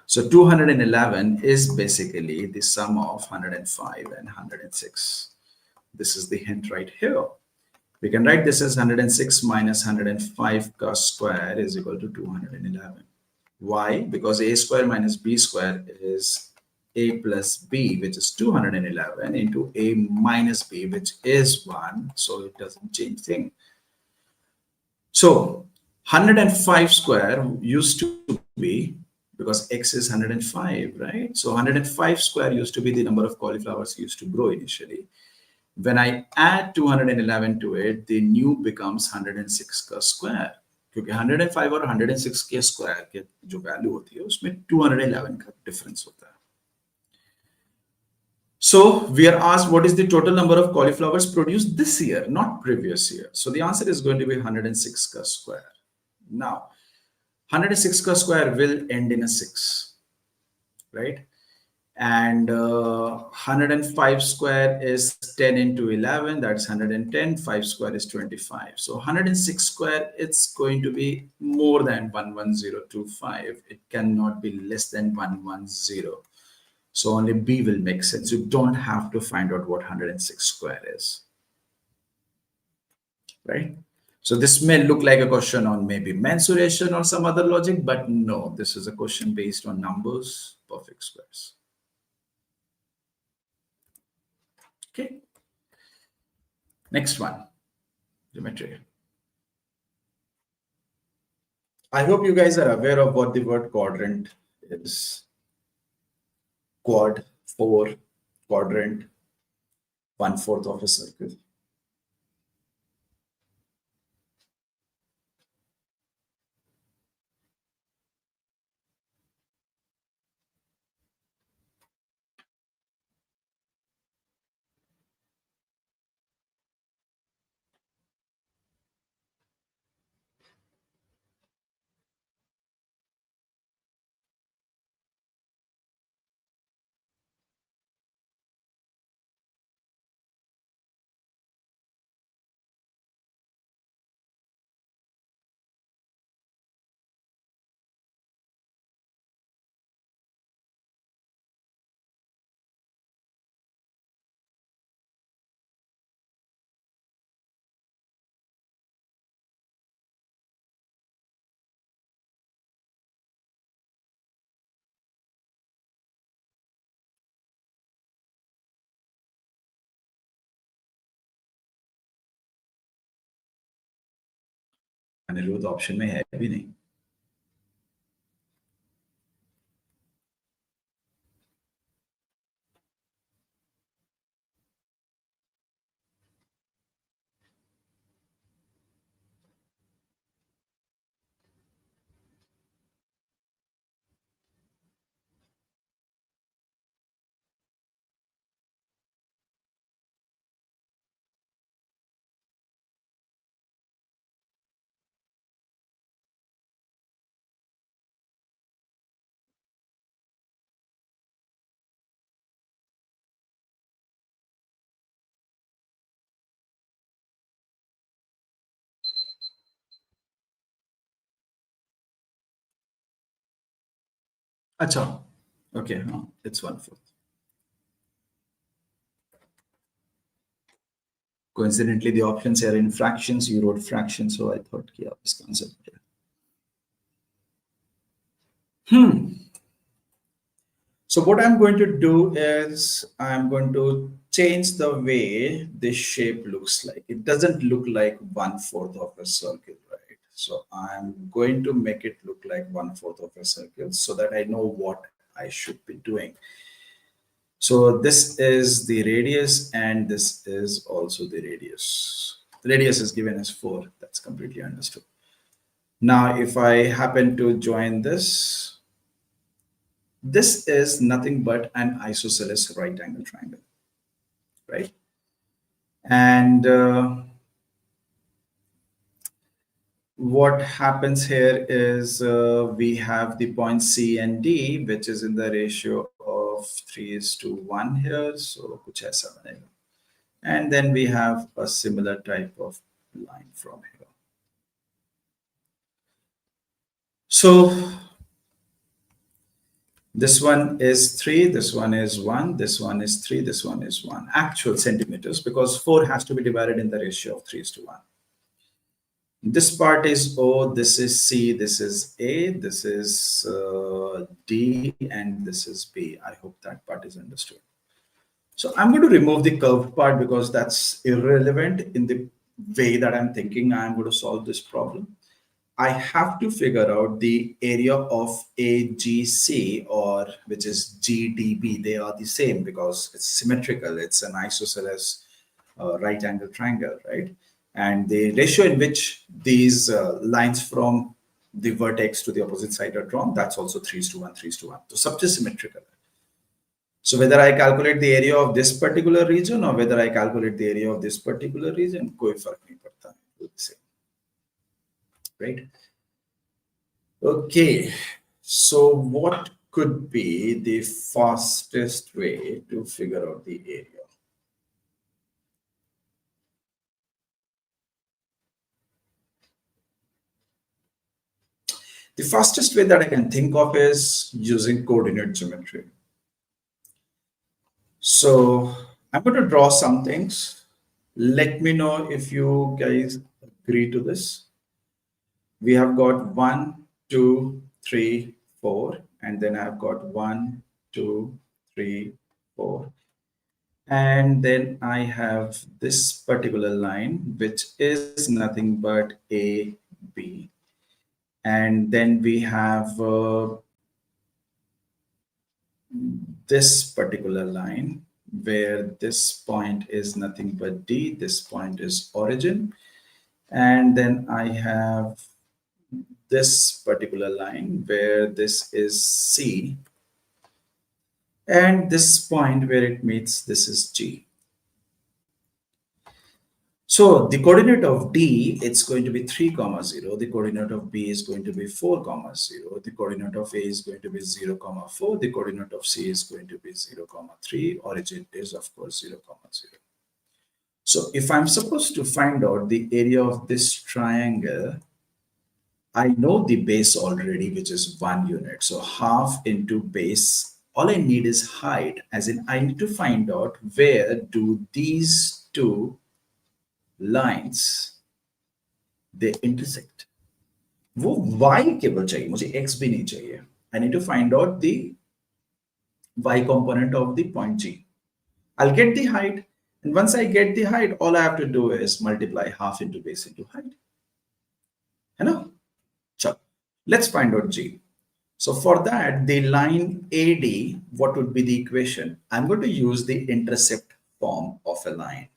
So 211 is basically the sum of 105 and 106. This is the hint right here. We can write this as 106 minus 105 ka square is equal to 211. Why? Because a square minus b square is a plus b, which is 211, into a minus b, which is 1. So it doesn't change thing. So 105 square used to be, because x is 105, right? So 105 square used to be the number of cauliflowers used to grow initially. When I add 211 to it, the new becomes 106 का square. क्योंकि 105 और 106 के square के जो value होती है उसमें 211 का difference होता है. So we are asked what is the total number of cauliflowers produced this year, not previous year. So the answer is going to be 106 square. Now, 106 square will end in a 6, right? And 105 square is 10 into 11, that's 110. 5 square is 25. So 106 square, it's going to be more than 11025. It cannot be less than 110. So only B will make sense. You don't have to find out what 106 square is, right? So this may look like a question on maybe mensuration or some other logic, but no, this is a question based on numbers, perfect squares. Okay. Next one, geometry. I hope you guys are aware of what the word quadrant is. Quad, 4, quadrant, 1/4 of a circle. Anirudh option में है भी नहीं. अच्छा, okay, it's 1/4. Coincidentally, the options are in fractions. You wrote fractions, so I thought, yeah, this concept. So what I'm going to do is I'm going to change the way this shape looks like. It doesn't look like 1/4 of a circle, right? So I'm going to make it look like 1/4 of a circle so that I know what I should be doing. So this is the radius and this is also the radius. The radius is given as 4. That's completely understood. Now, if I happen to join this, this is nothing but an isosceles right angle triangle, right? And what happens here is we have the point C and D, which is in the ratio of 3:1 here. So kuch aisa banega. And then we have a similar type of line from here. So this one is 3, this one is 1, this one is 3, this one is 1. Actual centimeters, because 4 has to be divided in the ratio of 3:1. This part is O, this is C, this is A, this is D, and this is B. I hope that part is understood. So I'm going to remove the curved part because that's irrelevant in the way that I'm thinking I'm going to solve this problem. I have to figure out the area of AGC, or which is GDB. They are the same because it's symmetrical. It's an isosceles right angle triangle, right? And the ratio in which these lines from the vertex to the opposite side are drawn, that's also 3:1, 3:1. So सबसे symmetrical. So whether I calculate the area of this particular region or whether I calculate the area of this particular region, कोई फर्क नहीं पड़ता है, right? Okay, so what could be the fastest way to figure out the area? The fastest way that I can think of is using coordinate geometry. So I'm going to draw some things. Let me know if you guys agree to this. We have got 1, 2, 3, 4, and then I've got 1, 2, 3, 4. And then I have this particular line, which is nothing but A, B. And then we have this particular line where this point is nothing but D, this point is origin. And then I have this particular line where this is C. And this point where it meets, this is G. So the coordinate of D, it's going to be 3, 0. The coordinate of B is going to be 4, 0. The coordinate of A is going to be 0, 4. The coordinate of C is going to be 0, 3. Origin is, of course, 0, 0. So if I'm supposed to find out the area of this triangle, I know the base already, which is 1 unit. So half into base, all I need is height, as in I need to find out where do these two lines they intersect. वो y केवल चाहिए, मुझे x भी नहीं चाहिए. I need to find out the y component of the point G. I'll get the height, and once I get the height, all I have to do is multiply half into base into height. You know? So let's find out G. So for that, the line AD, what would be the equation? I'm going to use the intercept form of a line.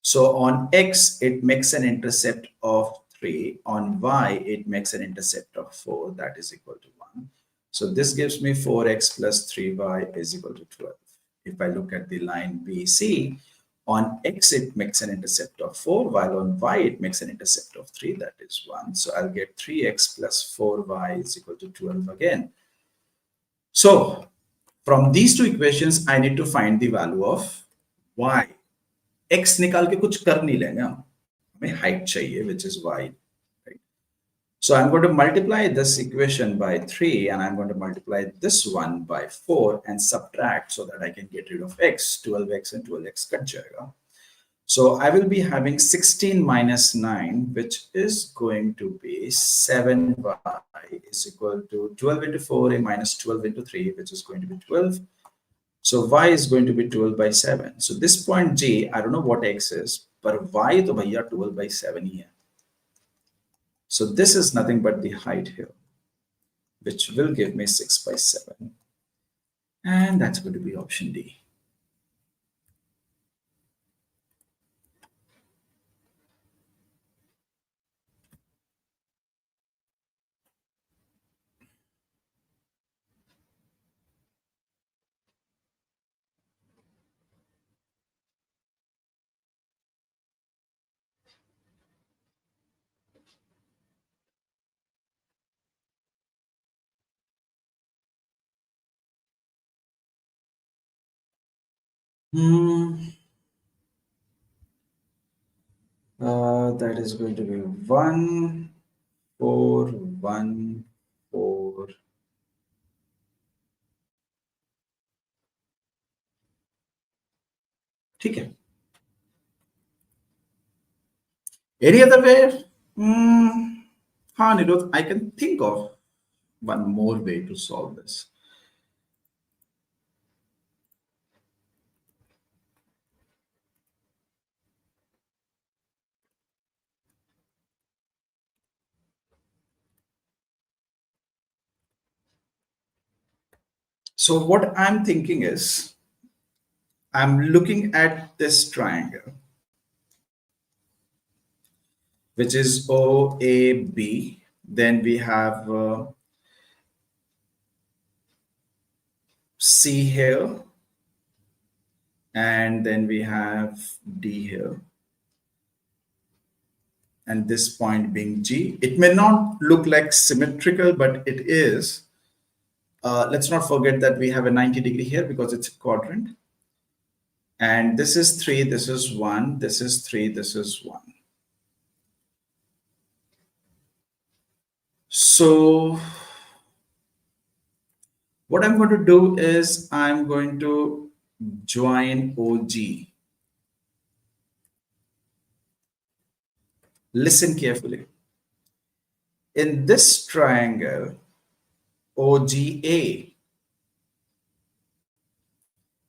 So on X, it makes an intercept of 3. On Y, it makes an intercept of 4. That is equal to 1. So this gives me 4x plus 3y is equal to 12. If I look at the line BC, on X, it makes an intercept of 4, while on Y, it makes an intercept of 3. That is 1. So I'll get 3x plus 4y is equal to 12 again. So from these two equations, I need to find the value of y. X निकाल के कुछ कर नहीं लेंगे हम, हमें height चाहिए, which is y. Right? So I'm going to multiply this equation by 3, and I'm going to multiply this one by 4 and subtract so that I can get rid of x. 12x and 12x cut जाएगा. So I will be having 16 minus 9, which is going to be 7y is equal to 12 into 4 minus 12 into 3, which is going to be 12. So y is going to be 12 by 7. So this point G, I don't know what x is, but y to bhaiya 12 by 7 here. So this is nothing but the height here, which will give me 6 by 7. And that's going to be option D. That is going to be 1, 4, 1, 4. ठीक है. Any other way? Anirudh, I can think of one more way to solve this. So what I'm thinking is, I'm looking at this triangle, which is OAB. Then we have C here, and then we have D here, and this point being G. It may not look like symmetrical, but it is. Let's not forget that we have a 90-degree here because it's a quadrant. And this is 3, this is 1, this is 3, this is 1. So what I'm going to do is I'm going to join OG. Listen carefully. In this triangle, OGA,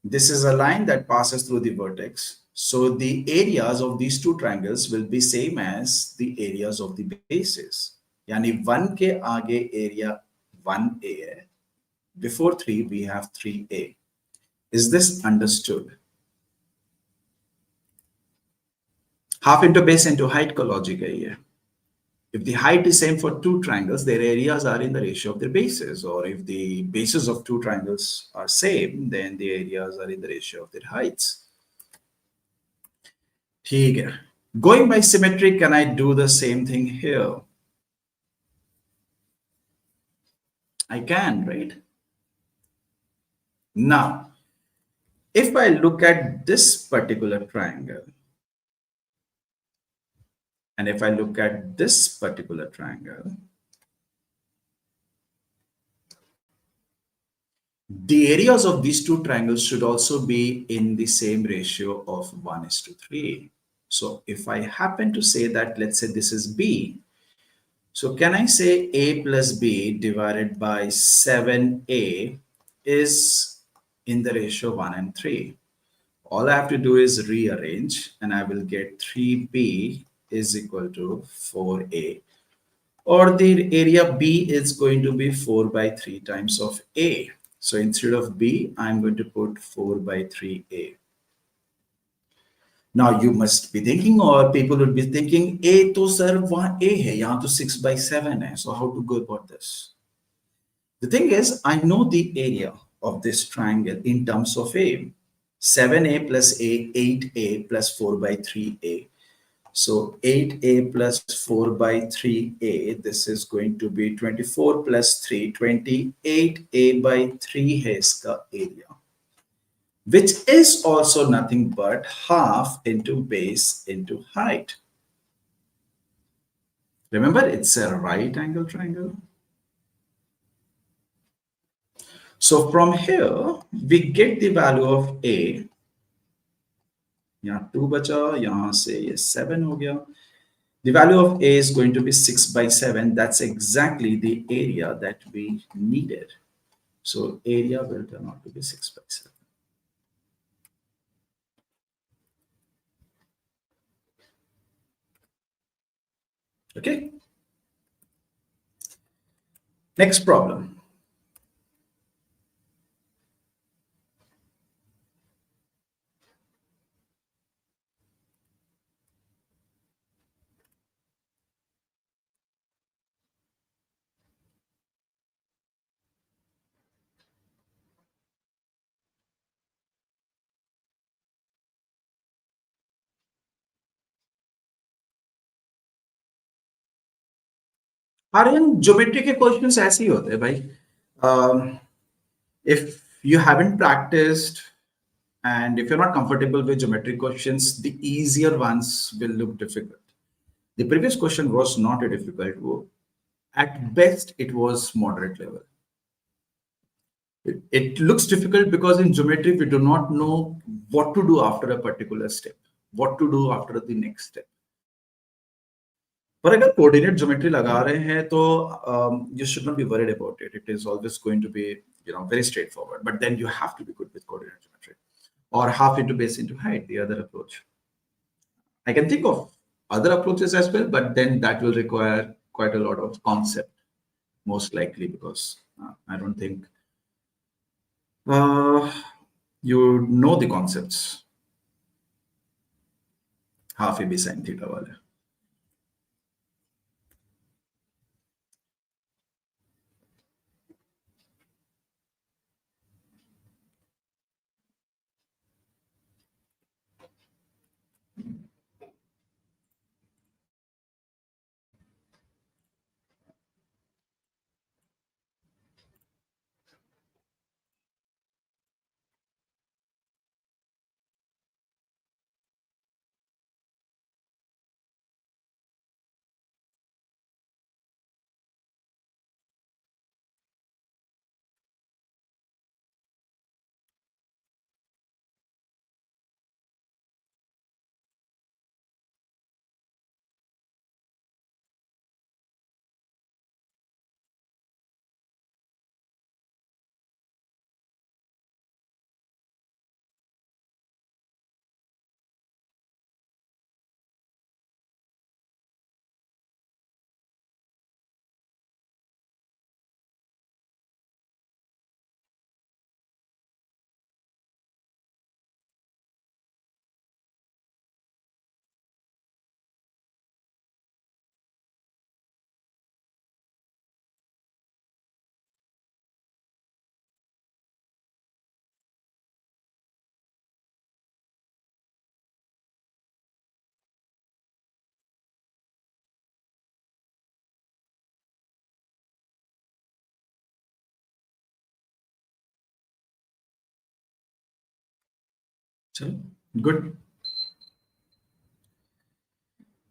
this is a line that passes through the vertex. So the areas of these two triangles will be same as the areas of the bases. Yani 1 ke aage area 1A hai. Before 3, we have 3A. Is this understood? Half into base into height ka logic hai ye. If the height is same for two triangles, their areas are in the ratio of their bases. Or if the bases of two triangles are same, then the areas are in the ratio of their heights. ठीक है. Going by symmetry, can I do the same thing here? I can, right? Now, if I look at this particular triangle, and if I look at this particular triangle, the areas of these two triangles should also be in the same ratio of 1:3. So if I happen to say that, let's say this is B, so can I say A plus B divided by 7A is in the ratio 1 and 3? All I have to do is rearrange and I will get 3B is equal to 4A, or the area B is going to be 4 by 3 times of A. So instead of B, I'm going to put 4 by 3A. Now you must be thinking, or people would be thinking, A to sir, वहाँ A है, यहाँ तो 6 by 7 है. So how to go about this? The thing is, I know the area of this triangle in terms of A. 7A plus A, 8A plus 4 by 3A. So 8A plus 4 by 3A, this is going to be 24 plus 3, 28A by 3 है इसका area, which is also nothing but half into base into height. Remember, it's a right angle triangle. So from here, we get the value of A. यहाँ 2 बचा, यहाँ से ये 7 हो गया. The value of A is going to be 6 by 7. That's exactly the area that we needed. So area will turn out to be 6 by 7. Okay. Next problem. Aryan geometry के questions ऐसे ही होते हैं भाई. If you haven't practiced and if you're not comfortable with geometry questions, the easier ones will look difficult. The previous question was not a difficult one. At best, it was moderate level. It looks difficult because in geometry, we do not know what to do after a particular step, what to do after the next step. पर अगर coordinate geometry लगा रहे हैं तो you should not be worried about it. It is always going to be, very straightforward. But then you have to be good with coordinate geometry, or half into base into height, the other approach. I can think of other approaches as well, but then that will require quite a lot of concept, most likely, because I don't think you know the concepts. Half AB sin theta wale. So, good.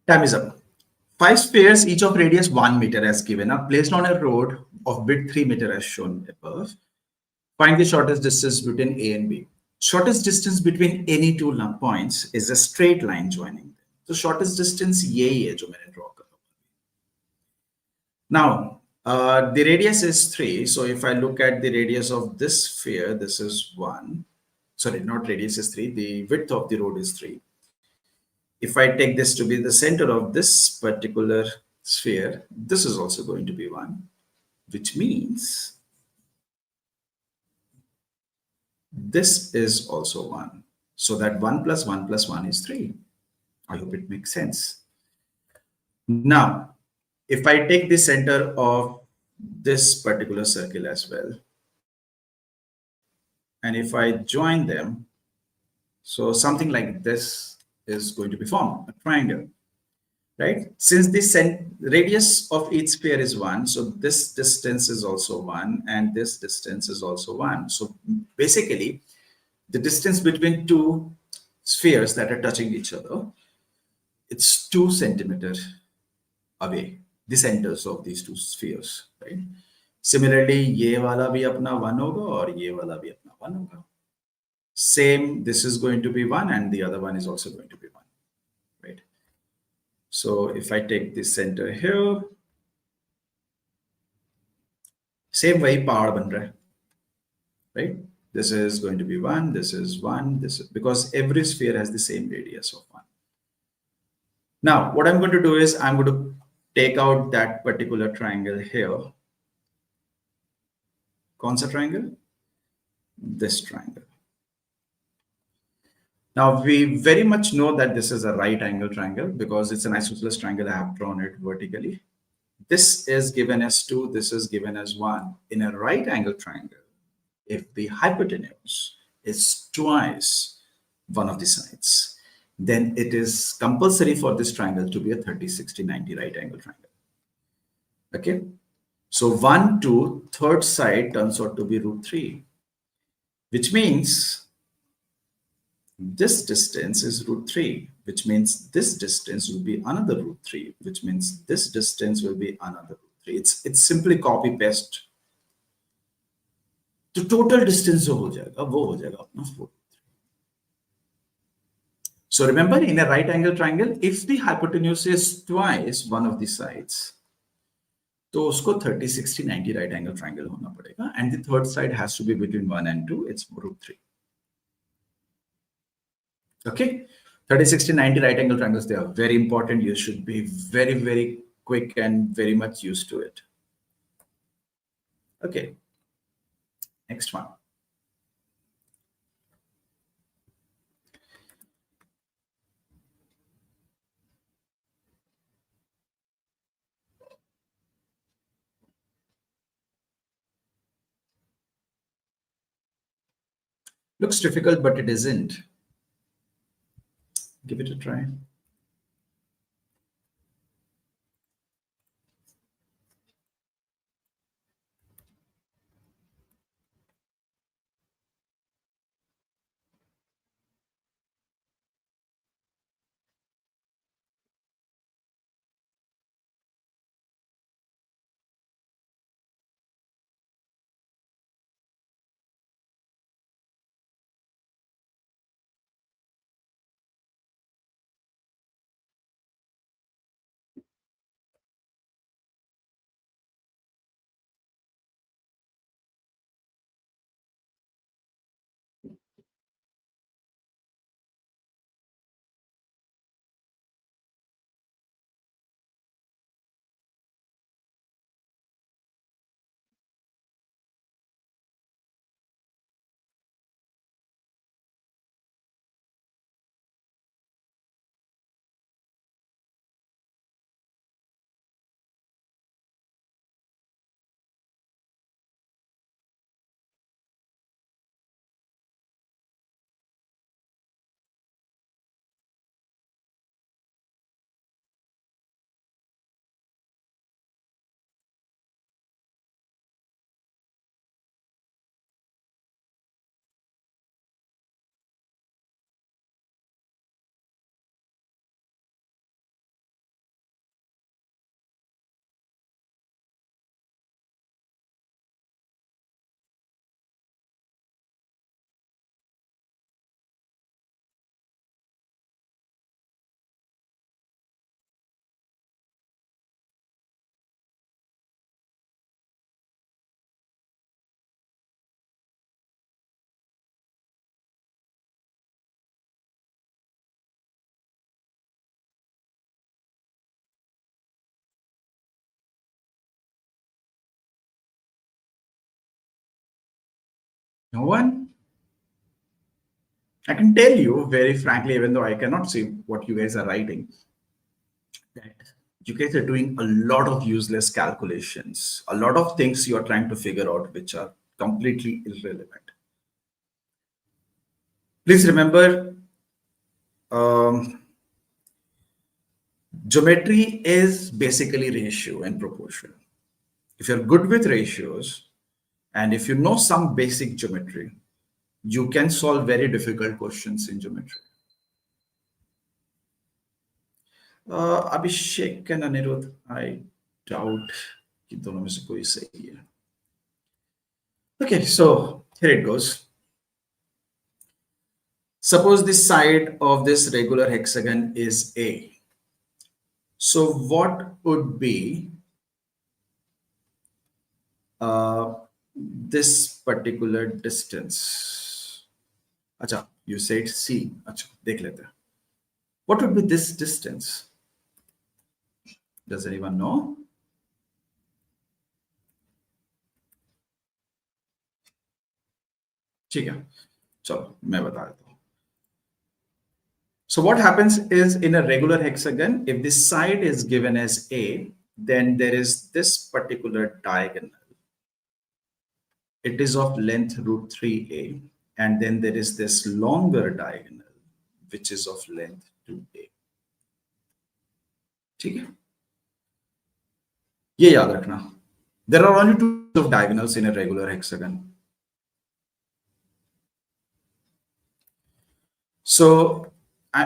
Time is up. 5 spheres, each of radius 1 meter as given, are placed on a road of width 3 meter as shown above. Find the shortest distance between A and B. Shortest distance between any two points is a straight line joining them. So shortest distance यही है जो मैंने draw करा. Now, the radius is 3. So if I look at the radius of this sphere, this is 1. Sorry, not radius is 3. The width of the road is 3. If I take this to be the center of this particular sphere, this is also going to be 1, which means this is also 1. So that 1 plus 1 plus 1 is 3. I hope it makes sense. Now, if I take the center of this particular circle as well, and if I join them, so something like this is going to be formed, a triangle, right? Since the radius of each sphere is 1, so this distance is also 1, and this distance is also 1. So basically, the distance between two spheres that are touching each other, it's 2 centimeters away, the centers of these two spheres, right? Similarly, ये वाला भी अपना 1 होगा और ये वाला भी अपना 1 होगा. Same, this is going to be 1 and the other one is also going to be 1, right? So if I take this center here, same वही पहाड़ बन रहा है, right? This is going to be 1, this is 1, this is, because every sphere has the same radius of 1. Now, what I'm going to do is I'm going to take out that particular triangle here. कौन सा triangle? This triangle. Now, we very much know that this is a right angle triangle because it's an isosceles triangle. I have drawn it vertically. This is given as 2, this is given as 1. In a right angle triangle, if the hypotenuse is twice one of the sides, then it is compulsory for this triangle to be a 30, 60, 90 right angle triangle. Okay. So 1, 2, third side turns out to be √3, which means this distance is √3, which means this distance will be another √3, which means this distance will be another √3. It's simply copy paste. The total distance जो हो जाएगा वो हो जाएगा अपना 4. So remember, in a right angle triangle, if the hypotenuse is twice one of the sides, तो उसको 30, 60, 90 right angle triangle होना पड़ेगा, and the third side has to be between 1 and 2. It's √3. Okay, 30, 60, 90 right angle triangles, they are very important. You should be very, very quick and very much used to it. Okay, next one. Looks difficult, but it isn't. Give it a try. No one? I can tell you very frankly, even though I cannot see what you guys are writing, that you guys are doing a lot of useless calculations, a lot of things you are trying to figure out which are completely irrelevant. Please remember, geometry is basically ratio and proportion. If you're good with ratios and if you know some basic geometry, you can solve very difficult questions in geometry. Abhishek and Anirudh, I doubt कि दोनों में से कोई सही है. Okay, so here it goes. Suppose the side of this regular hexagon is A. So what would be this particular distance? Acha, you said C. Acha, dekh lete hain. What would be this distance? Does anyone know? ठीक है, चलो मैं बता देता हूँ. So what happens is in a regular hexagon, if the side is given as A, then there is this particular diagonal. It is of length √3a, and then there is this longer diagonal, which is of length 2a. ठीक है? ये याद रखना. There are only two of diagonals in a regular hexagon. So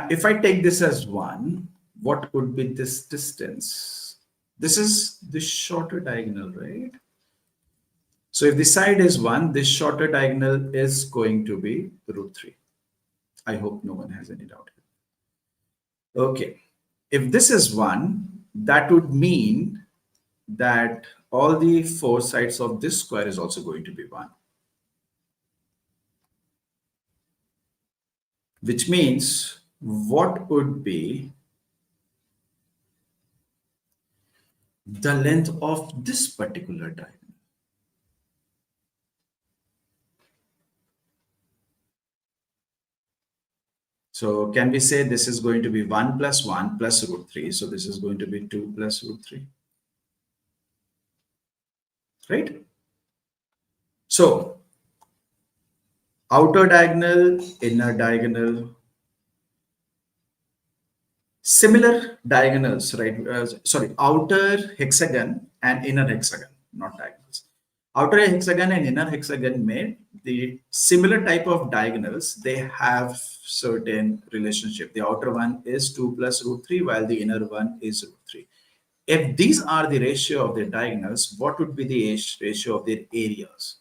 if I take this as 1, what would be this distance? This is the shorter diagonal, right? So if the side is 1, this shorter diagonal is going to be √3. I hope no one has any doubt here. Okay. If this is 1, that would mean that all the 4 sides of this square is also going to be 1. Which means what would be the length of this particular diagonal? So can we say this is going to be 1 plus 1 plus √3? So this is going to be 2 plus √3. Right? So outer diagonal, inner diagonal, similar diagonals, right? Sorry, outer hexagon and inner hexagon, not diagonals. Outer hexagon and inner hexagon made the similar type of diagonals, they have certain relationship. The outer one is 2 plus √3, while the inner one is √3. If these are the ratio of their diagonals, what would be the ratio of their areas?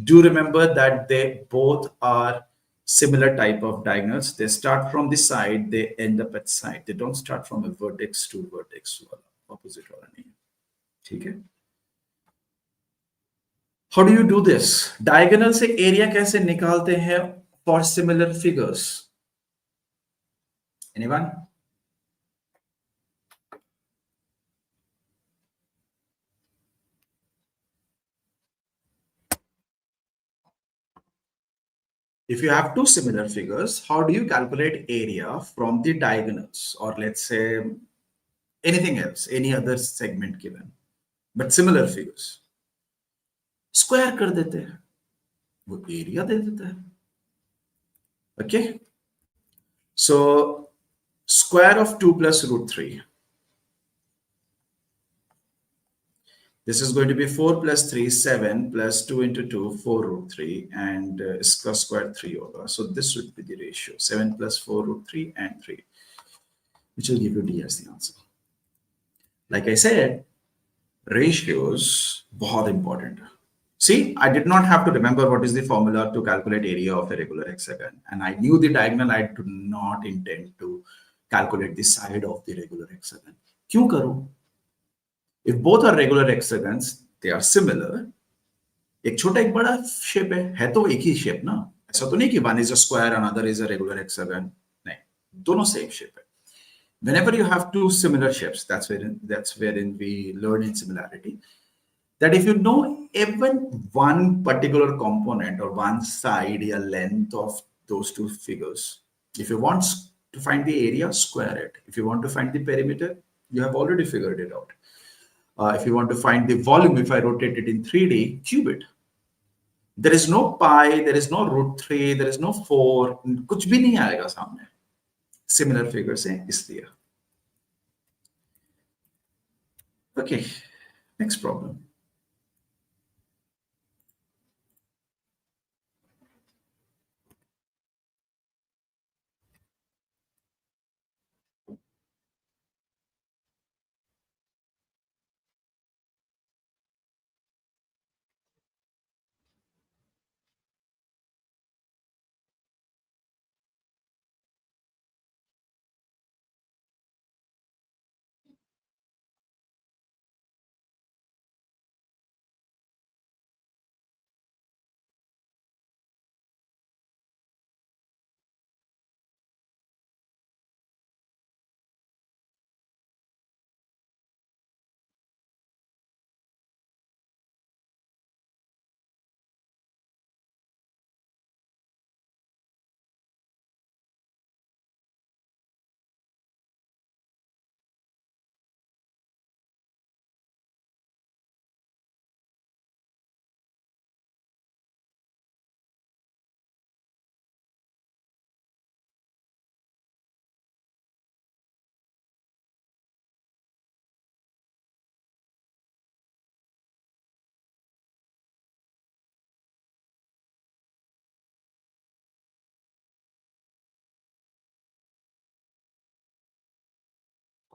Do remember that they both are similar type of diagonals. They start from the side, they end up at side. They don't start from a vertex to vertex, opposite वाला नहीं. ठीक है? How do you do this? Diagonal से area कैसे निकालते हैं for similar figures? Anyone? If you have two similar figures, how do you calculate area from the diagonals, or let's say anything else, any other segment given, but similar figures? Square कर देते हैं, वो area दे देता है. Okay, so square of 2 plus √3. This is going to be 4 plus 3, 7 plus 2 into 2, 4 √3, and इसका square 3 होगा. So this would be the ratio, 7 plus 4 √3 and 3, which will give you D as the answer. Like I said, ratios बहुत important. See, I did not have to remember what is the formula to calculate area of a regular hexagon, and I knew the diagonal. I do not intend to calculate the side of the regular hexagon. क्यों करूं? If both are regular hexagons, they are similar. एक छोटा एक बड़ा shape है तो एक ही shape ना. ऐसा तो नहीं कि one is a square, another is a regular hexagon. नहीं, दोनों same shape है. Whenever you have two similar shapes, that's wherein we learn in similarity. that if you know even one particular component or one side or length of those two figures, if you want to find the area, square it. If you want to find the perimeter, you have already figured it out. If you want to find the volume, if I rotate it in 3D, cube it. There is no pi, there is no √3, there is no 4, कुछ भी नहीं आएगा सामने. Similar figures हैं इसलिए. Okay, next problem.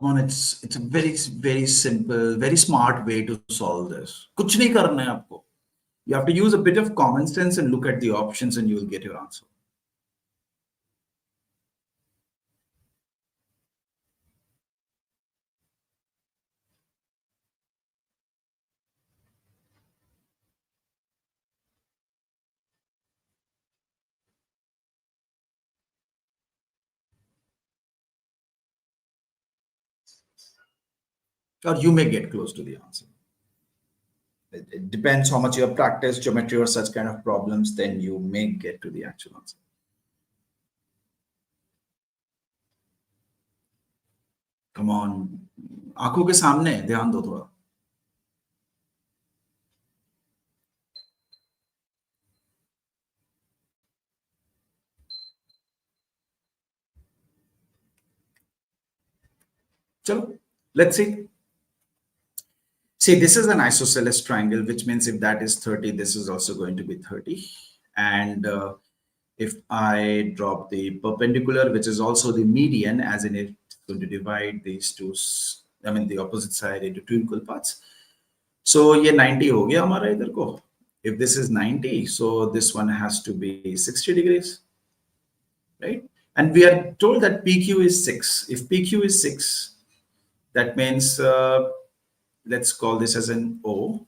Come on, it's a very simple, very smart way to solve this. कुछ नहीं करना है आपको. You have to use a bit of common sense and look at the options and you will get your answer. Or you may get close to the answer. It depends how much you have practiced geometry or such kind of problems, then you may get to the actual answer. Come on, आंखों के सामने ध्यान दो थोड़ा. चलो, let's see. See, this is an isosceles triangle, which means if that is 30, this is also going to be 30. And if I drop the perpendicular, which is also the median, as in it's going to divide these two, I mean the opposite side into two equal parts. So ये 90 हो गया हमारा इधर को. If this is 90, so this one has to be 60 degrees, right? And we are told that PQ is 6. If PQ is 6, that means let's call this as an O.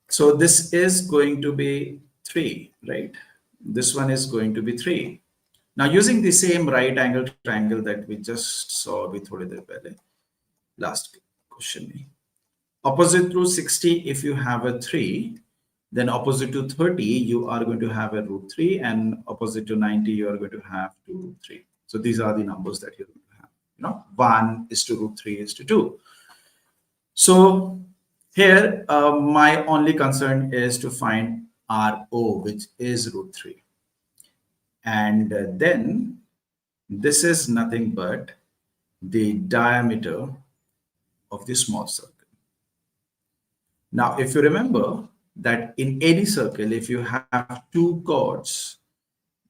So this is going to be 3, right? This one is going to be 3. Now using the same right angle triangle that we just saw with last question. Opposite to 60, if you have a 3, then opposite to 30, you are going to have a √3, and opposite to 90, you are going to have 2√3. So these are the numbers that you're going to have. You know, 1 is to √3 is to 2. So here, my only concern is to find RO, which is √3. And then this is nothing but the diameter of the small circle. Now, if you remember that in any circle, if you have two chords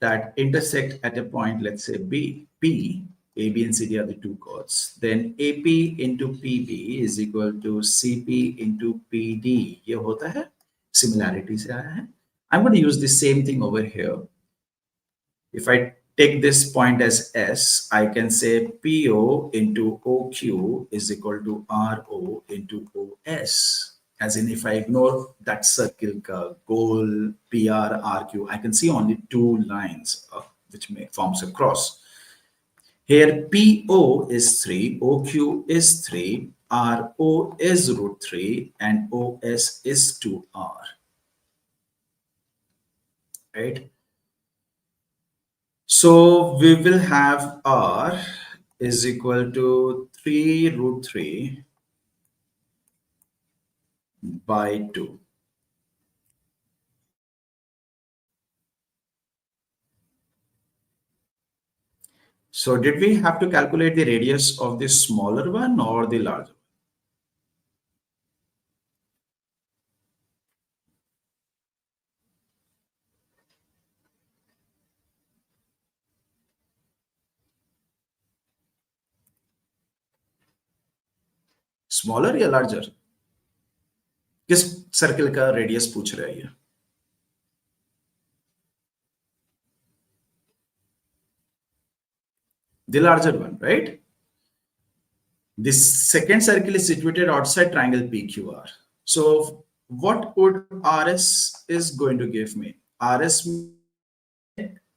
that intersect at a point, let's say B, P, A, B, and C, D are the two chords, then AP into PB is equal to CP into PD. ये होता है, similarity से आया है. I'm going to use the same thing over here. If I take this point as S, I can say PO into OQ is equal to RO into OS. As in, if I ignore that circle goal, PR, RQ, I can see only two lines which forms a cross. Here, PO is 3, OQ is 3, RO is root 3 and OS is 2R, right? So we will have R is equal to 3 root 3 by 2. So did we have to calculate the radius of the smaller one or the larger? Smaller या larger? किस circle का radius पूछ रहा है ये? The larger one, right? The second circle is situated outside triangle PQR. So what would RS is going to give me? RS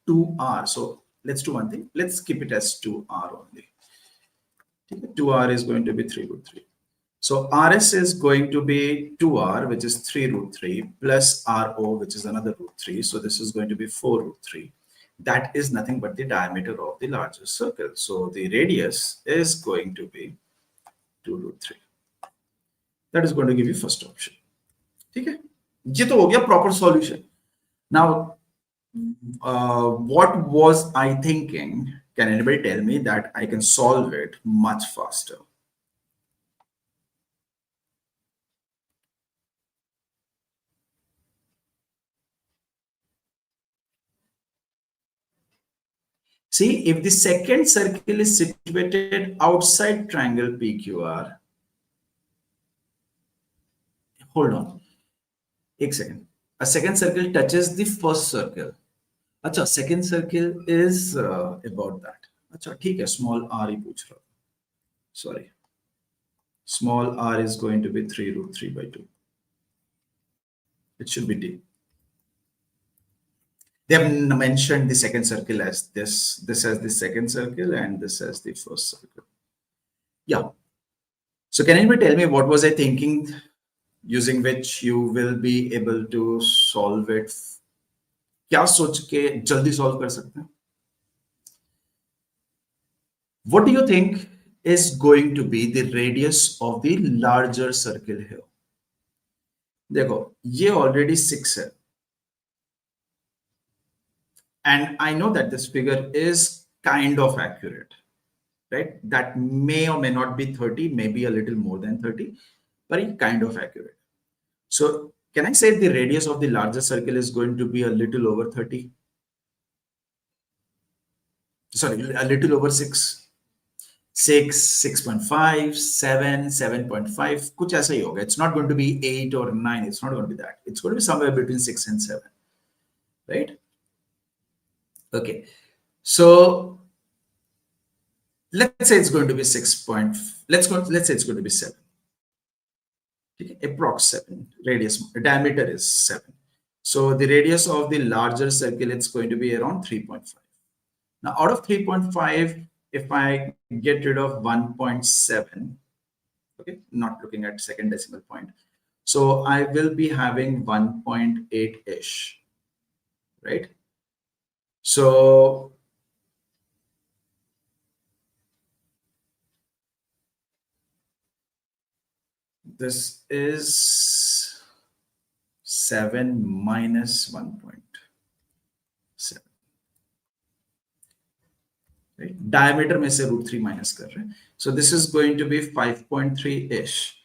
2R. So let's do one thing. Let's keep it as 2R only. 2R is going to be 3 root 3. So RS is going to be 2R, which is 3 root 3, plus RO, which is another root 3. So this is going to be 4 root 3. That is nothing but the diameter of the larger circle. So the radius is going to be 2 root 3. That is going to give you first option. Okay? ये तो हो गया proper solution. Now, what was I thinking? Can anybody tell me that I can solve it much faster? See, if the second circle is situated outside triangle PQR, hold on, एक second. A second circle touches the first circle. अच्छा, second circle is about that. अच्छा, ठीक है, small r ही पूछ रहा हूँ. Sorry. Small r is going to be 3 root 3 by 2. It should be D. They have mentioned the second circle as this as the second circle and this as the first circle. Yeah. So can anybody tell me what was I thinking using which you will be able to solve it? क्या सोच के जल्दी solve कर सकते हैं? What do you think is going to be the radius of the larger circle here? देखो, ये already 6 है. And I know that this figure is kind of accurate, right? That may or may not be 30, maybe a little more than 30, but it's kind of accurate. So can I say the radius of the larger circle is going to be a little over 30? Sorry, a little over 6. 6, 6.5, 7, 7.5, kuch aisa hi hoga. It's not going to be 8 or 9. It's not going to be that. It's going to be somewhere between 6 and 7, right? Okay, so let's say it's going to be 6. Let's say it's going to be 7. Okay, approx 7. Radius, diameter is 7. So the radius of the larger circle, it's going to be around 3.5. Now out of 3.5, if I get rid of 1.7, okay, not looking at second decimal point, so I will be having 1.8-ish, right? So this is 7 minus 1.7. Right? Diameter में से root 3 minus कर रहे हैं. So this is going to be 5.3-ish.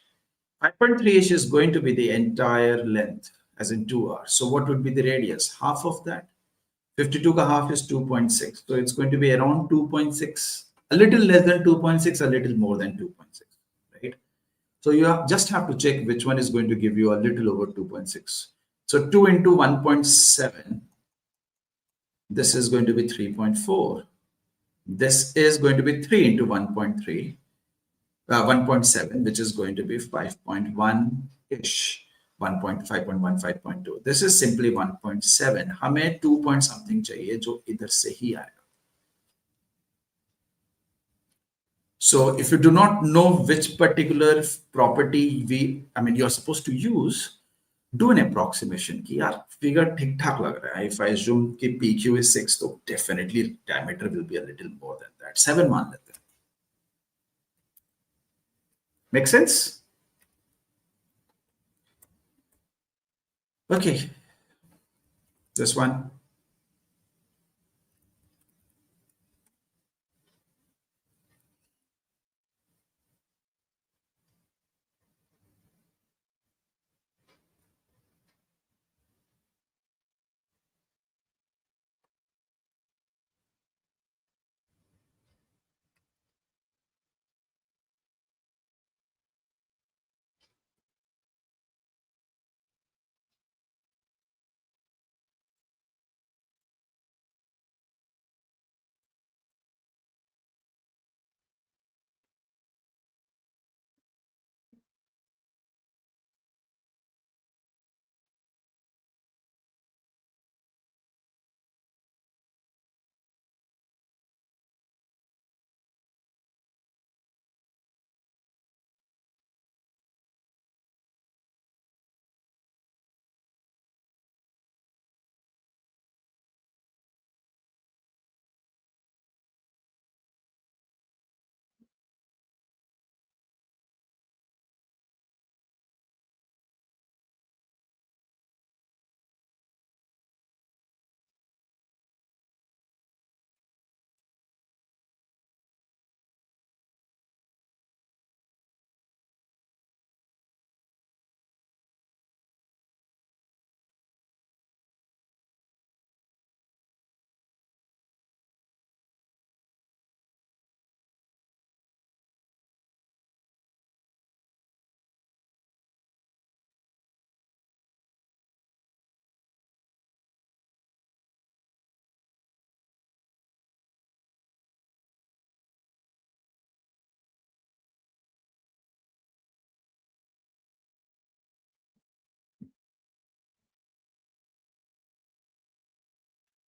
5.3-ish is going to be the entire length, as in 2R. So what would be the radius? Half of that. 52 ka half is 2.6. So it's going to be around 2.6, a little less than 2.6, a little more than 2.6, right? So you just have to check which one is going to give you a little over 2.6. So 2 into 1.7, this is going to be 3.4. This is going to be 3 into 1.3, 1.7, which is going to be 5.1-ish. 1.5.1, 5.2. This is simply 1.7. हमें 2 point something चाहिए जो इधर से ही आएगा. So if you do not know which particular property you're supposed to use, do an approximation कि यार figure ठीक ठाक लग रहा है. If I assume कि PQ is 6, so definitely diameter will be a little more than that. 7 मान लेते हैं. Make sense? Okay. This one.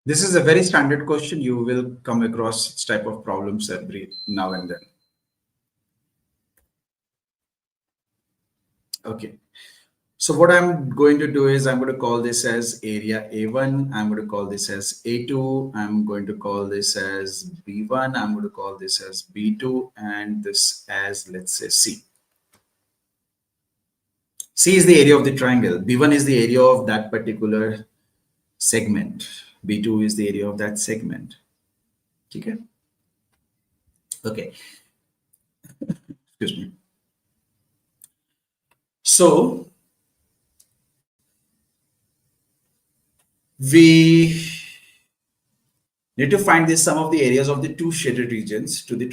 This is a very standard question. You will come across this type of problems every now and then. Okay. So what I'm going to do is I'm going to call this as area A1. I'm going to call this as A2. I'm going to call this as B1. I'm going to call this as B2 and this as, let's say, C. C is the area of the triangle. B1 is the area of that particular segment. B2 is the area of that segment. Okay. Okay. Excuse me. So we need to find the sum of the areas of the two shaded regions to the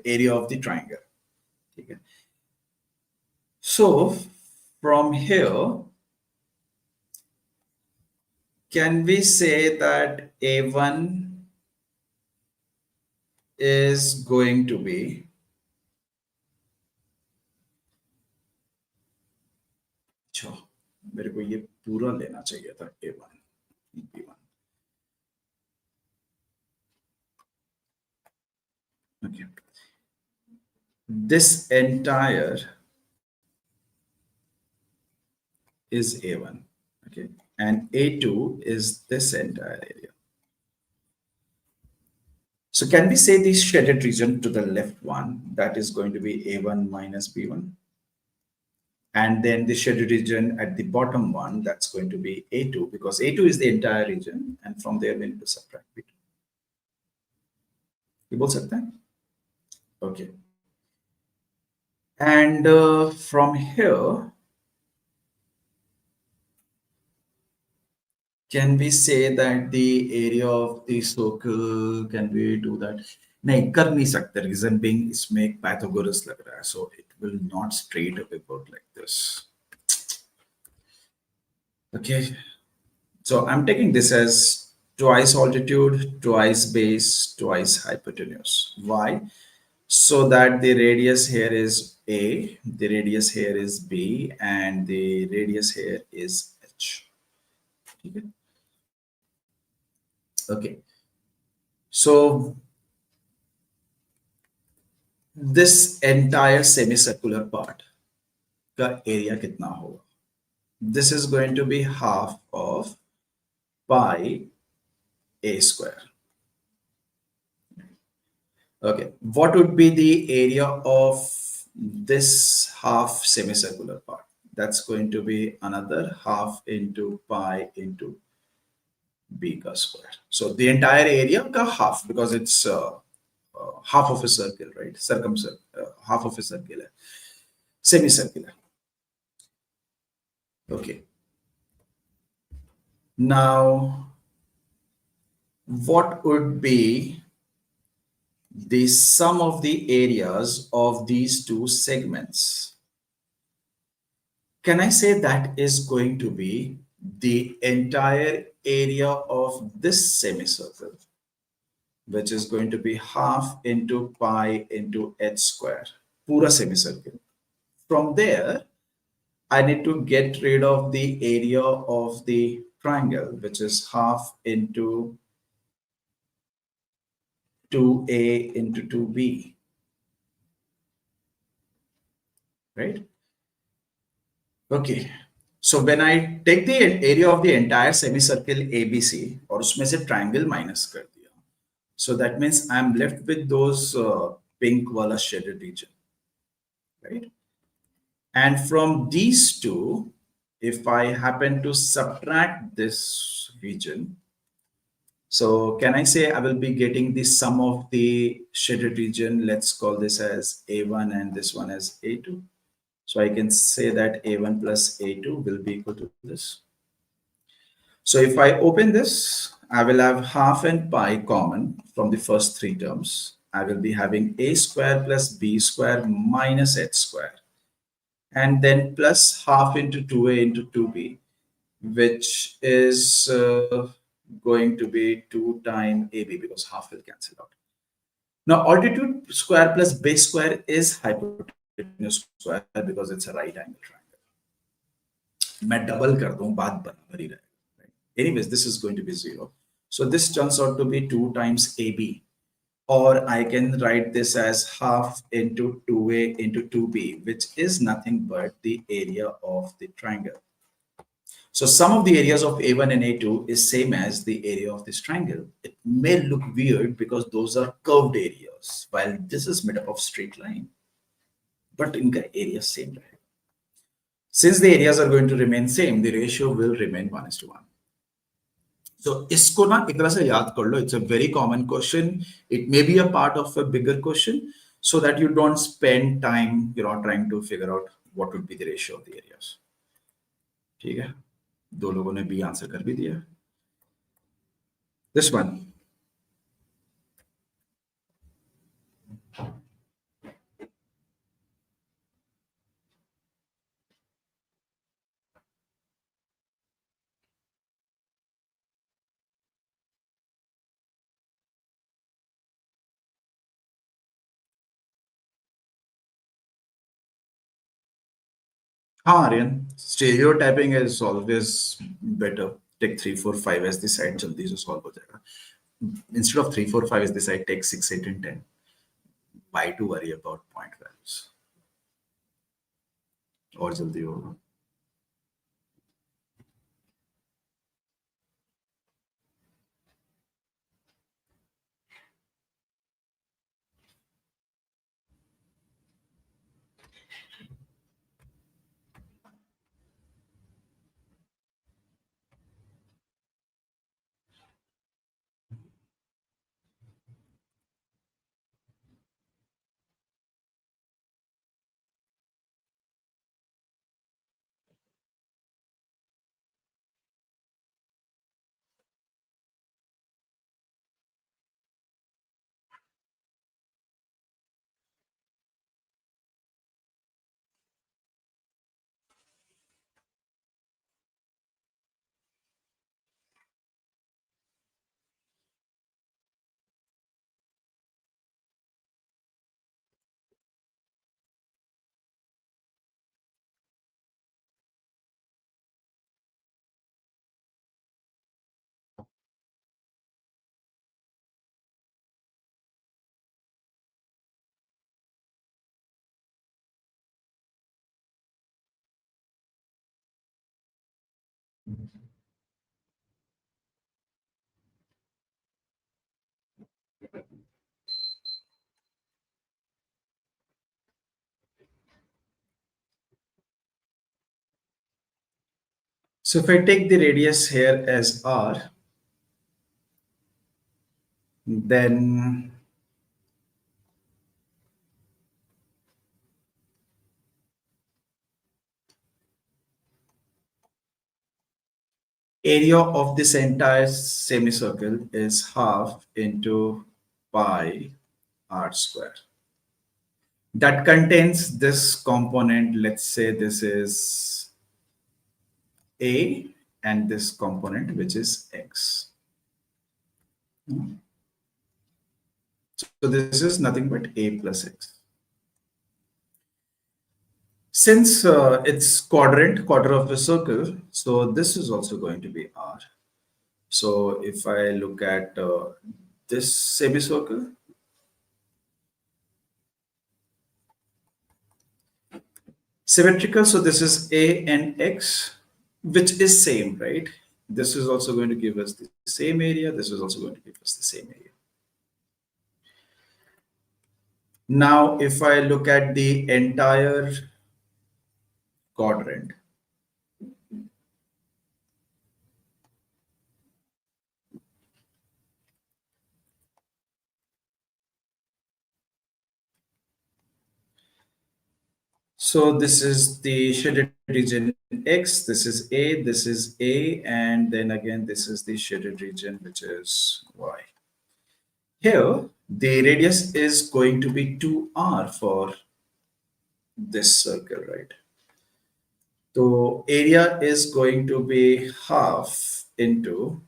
area of the triangle. Okay. So from here, can we say that A1 is going to be मेरे को ये पूरा लेना चाहिए था A1 B1. Okay. This entire is A1. Okay. And A2 is this entire area. So can we say this shaded region to the left one, that is going to be A1 minus B1? And then the shaded region at the bottom one, that's going to be A2, because A2 is the entire region, and from there we need to subtract B2. You both said that? Okay. And from here, can we say that the area of the circle, can we do that? नहीं कर नहीं सकते, reason being इसमें एक Pythagoras लग रहा है, so it will not straight away work like this. Okay, so I'm taking this as twice altitude, twice base, twice hypotenuse. Why? So that the radius here is A, the radius here is B, and the radius here is H. Okay. Okay. So this entire semicircular part का area कितना होगा? This is going to be half of pi a square. Okay, what would be the area of this half semicircular part? That's going to be another half into pi into b ka square. So the entire area ka half, because it's half of a circle, right? Half of a circle, semicircular. Okay. Now, what would be the sum of the areas of these two segments? Can I say that is going to be the entire area of this semicircle, which is going to be half into pi into h square, pura semicircle. From there, I need to get rid of the area of the triangle, which is half into 2a into 2b, right? Okay. So when I take the area of the entire semicircle ABC और उसमें से triangle minus कर दिया, so that means I'm left with those pink wala shaded region, right? And from these two, if I happen to subtract this region, so can I say I will be getting the sum of the shaded region? Let's call this as A1 and this one as A2. So I can say that A1 plus A2 will be equal to this. So if I open this, I will have half and pi common from the first three terms. I will be having A square plus B square minus H square. And then plus half into 2A into 2B, which is going to be 2 times AB because half will cancel out. Now, altitude square plus base square is hypotenuse square because it's a right angle triangle. मैं double कर दूं, बात बराबर ही रहेगा. Anyways, this is going to be 0. So this turns out to be 2 times AB. Or I can write this as half into 2A into 2B, which is nothing but the area of the triangle. So sum of the areas of A1 and A2 is same as the area of this triangle. It may look weird because those are curved areas, while this is made up of straight line. But इनका area same रहेगा. Since the areas are going to remain same, the ratio will remain 1:1. So इसको ना एक तरह से याद कर लो. It's a very common question. It may be a part of a bigger question, so that you don't spend time, trying to figure out what would be the ratio of the areas. ठीक है? दो लोगों ने B answer कर भी दिया. This one. Aryan, stereotyping is always better. Take 3, 4, 5 as the side, jaldi se solve ho jayega. Instead of 3, 4, 5 as the side, take 6, 8, and 10. Why to worry about point values? और जल्दी होगा. So if I take the radius here as r, then area of this entire semicircle is half into pi r square. That contains this component. Let's say this is a, and this component which is x. So this is nothing but a plus x. Since it's quarter of a circle, so this is also going to be r. So if I look at this semicircle, symmetrical, so this is a and x, which is same, right? This is also going to give us the same area. This is also going to give us the same area. Now, if I look at the entire quadrant, so this is the shaded region X, this is A, and then again, this is the shaded region, which is Y. Here, the radius is going to be 2r for this circle, right? So area is going to be half into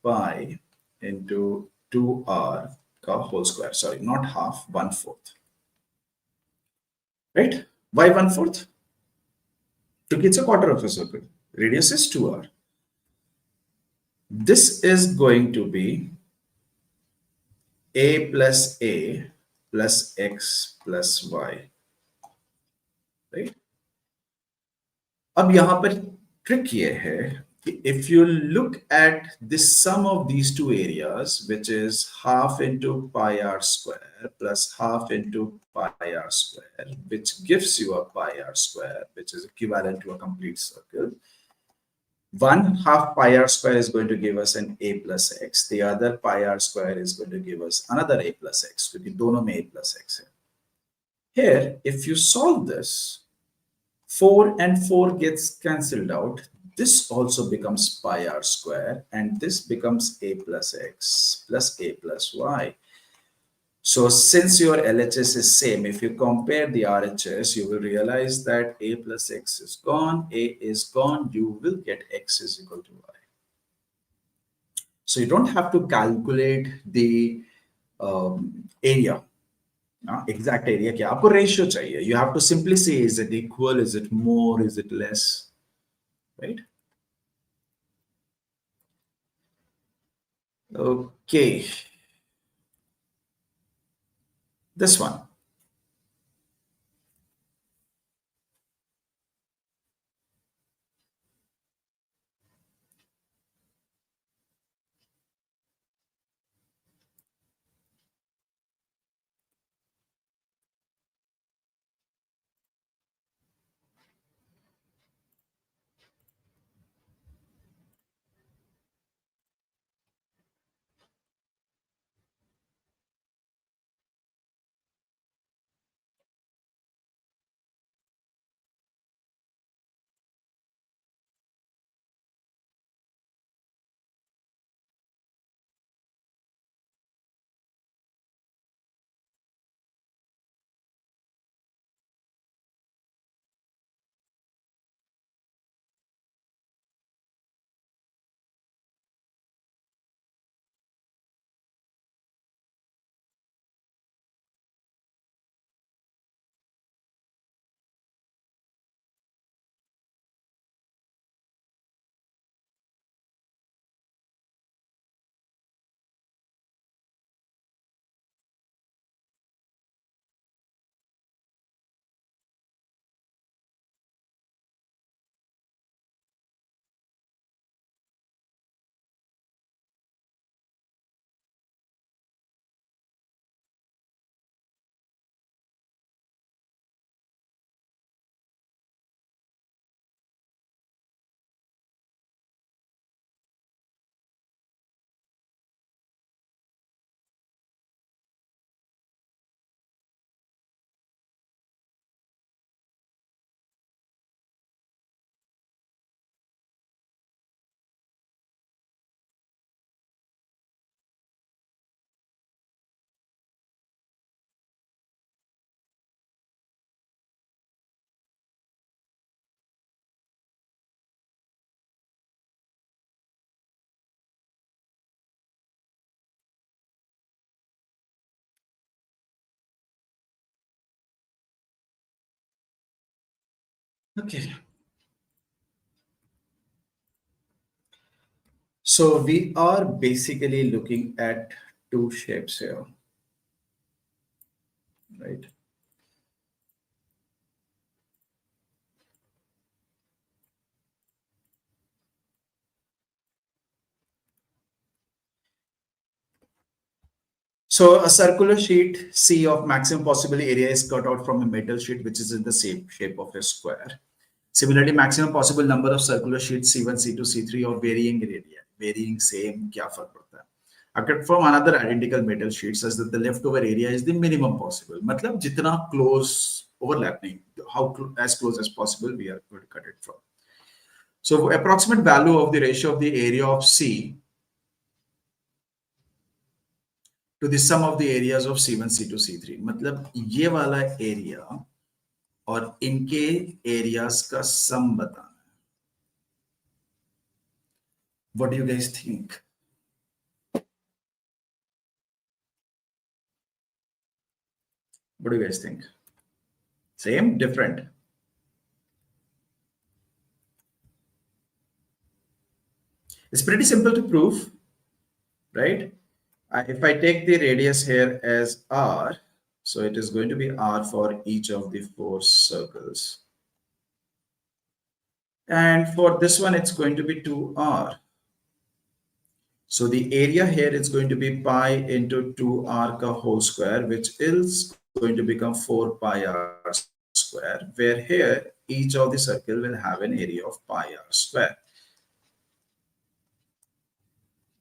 pi into 2r whole square. Sorry, not half, 1/4. Right? Why 1/4? Because it's a quarter of a circle. Radius is 2r. This is going to be a plus x plus y. Right? अब यहाँ पर trick ये है कि if you look at the sum of these two areas, which is half into pi r square plus half into pi r square, which gives you a pi r square, which is equivalent to a complete circle. One half pi r square is going to give us an a plus x. The other pi r square is going to give us another a plus x, क्योंकि दोनों में a plus x है. Here, if you solve this, 4 and 4 gets cancelled out. This also becomes pi r square, and this becomes a plus x plus a plus y. So since your LHS is same, if you compare the RHS, you will realize that a plus x is gone, a is gone, you will get x is equal to y. So you don't have to calculate the area. Exact area क्या आपको ratio चाहिए. You have to simply say, is it equal, is it more, is it less, right? Okay, this one. Okay. So we are basically looking at two shapes here, right? So a circular sheet C of maximum possible area is cut out from a metal sheet which is in the same shape of a square. Similarly, maximum possible number of circular sheets C1, C2, C3 of varying area, varying same क्या फर्क पड़ता है? Are cut from another identical metal sheet such that the leftover area is the minimum possible. मतलब जितना close overlapping, as close as possible we are going to cut it from. So approximate value of the ratio of the area of C to the sum of the areas of C1, C2, C3. मतलब ये वाला area और इनके areas का sum बताना. What do you guys think? What do you guys think? Same, different? It's pretty simple to prove, right? If I take the radius here as r, so it is going to be r for each of the four circles. And for this one, it's going to be 2r. So the area here is going to be pi into 2r ka whole square, which is going to become 4 pi r square, where here each of the circle will have an area of pi r square.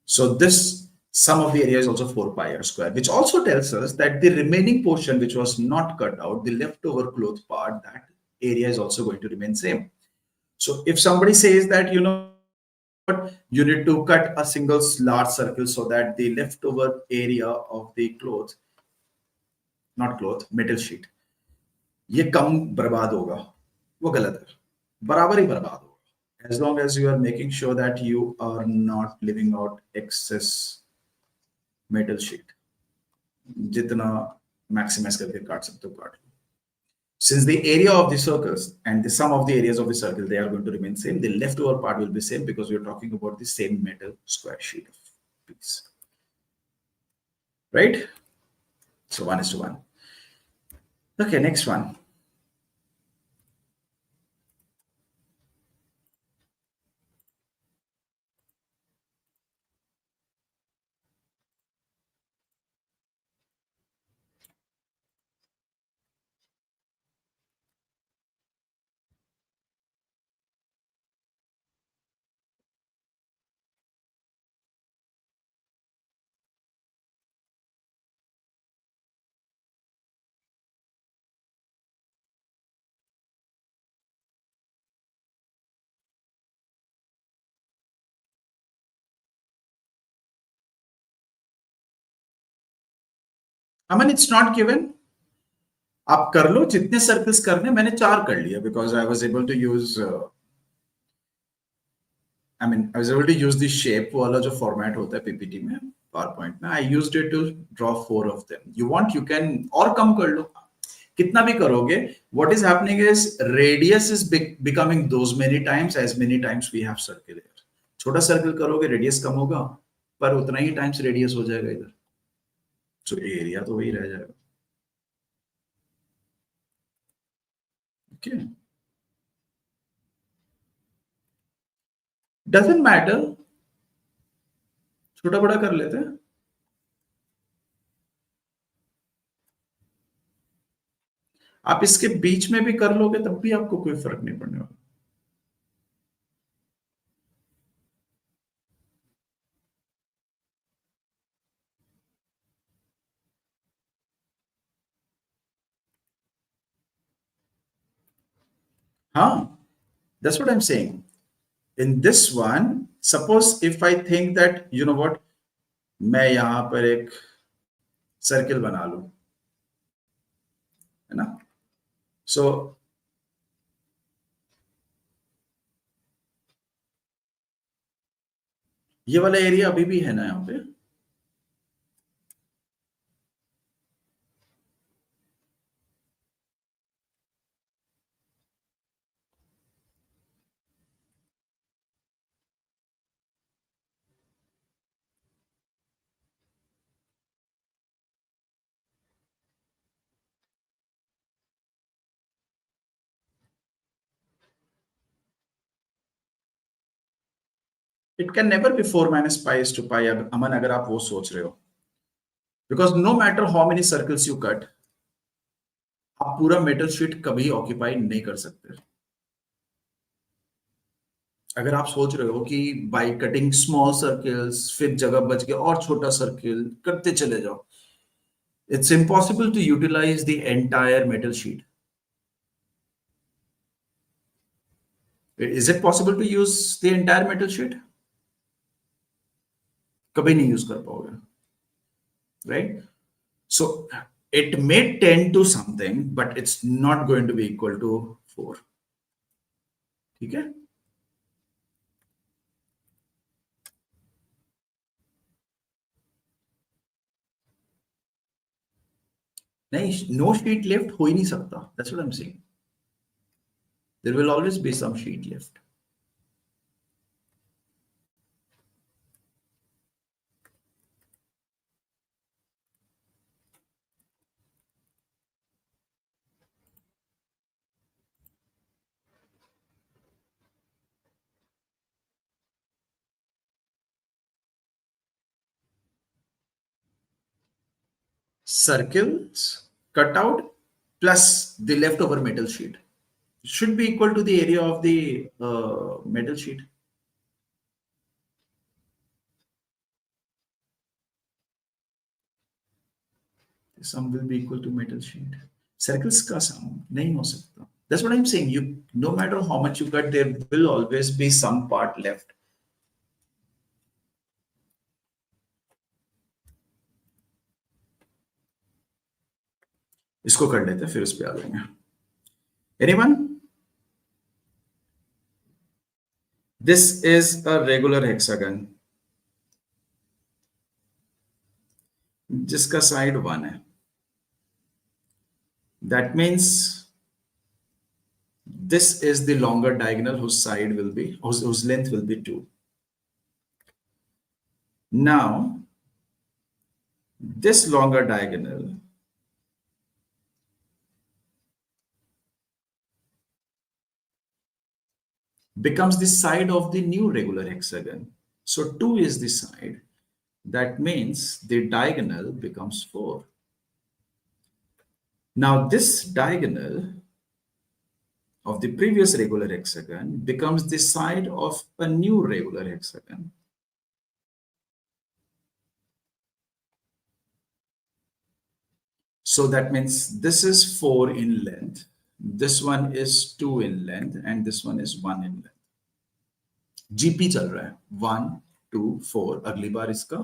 So this sum of the area is also 4 pi r square, which also tells us that the remaining portion which was not cut out, the leftover cloth part, that area is also going to remain same. So if somebody says that, you know, you need to cut a single large circle so that the leftover area of the cloth, not cloth, metal sheet, ये कम बर्बाद होगा, वो गलत है, बराबर ही बर्बाद होगा. As long as you are making sure that you are not leaving out excess metal sheet, जितना maximize करके काट सकते हो काट लो. Since the area of the circles and the sum of the areas of the circle, they are going to remain same, the leftover part will be same because we are talking about the same metal square sheet of piece, right? So 1:1. Okay, next one. I mean, it's not given. आप कर लो जितने circles करने, मैंने 4 कर लिया because I was able to use I mean I was able to use the shape वाला जो format होता है PPT में, PowerPoint में. I used it to draw 4 of them. You want, you can और कम कर लो, कितना भी करोगे. What is happening is radius is becoming those many times as many times we have circle here. छोटा सर्कल करोगे radius कम होगा, पर उतना ही times radius हो जाएगा इधर, so area तो वही रह जाएगा. Okay, doesn't matter, छोटा बड़ा कर लेते हैं. आप इसके बीच में भी कर लोगे तब भी आपको कोई फर्क नहीं पड़ने वाला. हाँ, that's what I'm saying. In this one, suppose if I think that, you know what, मैं यहां पर एक सर्किल बना लूं, है ना? So ये वाला एरिया अभी भी है ना यहाँ पे. It can never be 4 minus pi is to pi. Aman, agar aap wo soch rahe ho. Because no matter how many circles you cut, आप पूरा मेटल शीट कभी ऑक्यूपाई नहीं कर सकते. अगर आप सोच रहे हो कि बाय कटिंग स्मॉल सर्कल्स फिर जगह बच गया और छोटा सर्कल करते चले जाओ, it's impossible to utilize the entire metal sheet. Is it possible to use the entire metal sheet? कभी नहीं यूज कर पाओगे, right? So it may tend to something, but it's not going to be equal to 4. ठीक है? नहीं, no sheet left हो ही नहीं सकता. That's what I'm saying. There will always be some sheet left. Circles cut out plus the leftover metal sheet should be equal to the area of the metal sheet. The sum will be equal to metal sheet. Circles का sum नहीं हो सकता. That's what I'm saying. You, no matter how much you cut, there will always be some part left. इसको कर लेते हैं, फिर उस पे आ जाएंगे. Anyone? This is a regular hexagon जिसका साइड 1 है. That means this is the longer diagonal whose side will be, whose length will be 2. Now, this longer diagonal becomes the side of the new regular hexagon. So 2 is the side. That means the diagonal becomes 4. Now this diagonal of the previous regular hexagon becomes the side of a new regular hexagon. So that means this is 4 in length, this one is 2 in length, and this one is 1 in length. GP चल रहा है 1 2 4, अगली बार इसका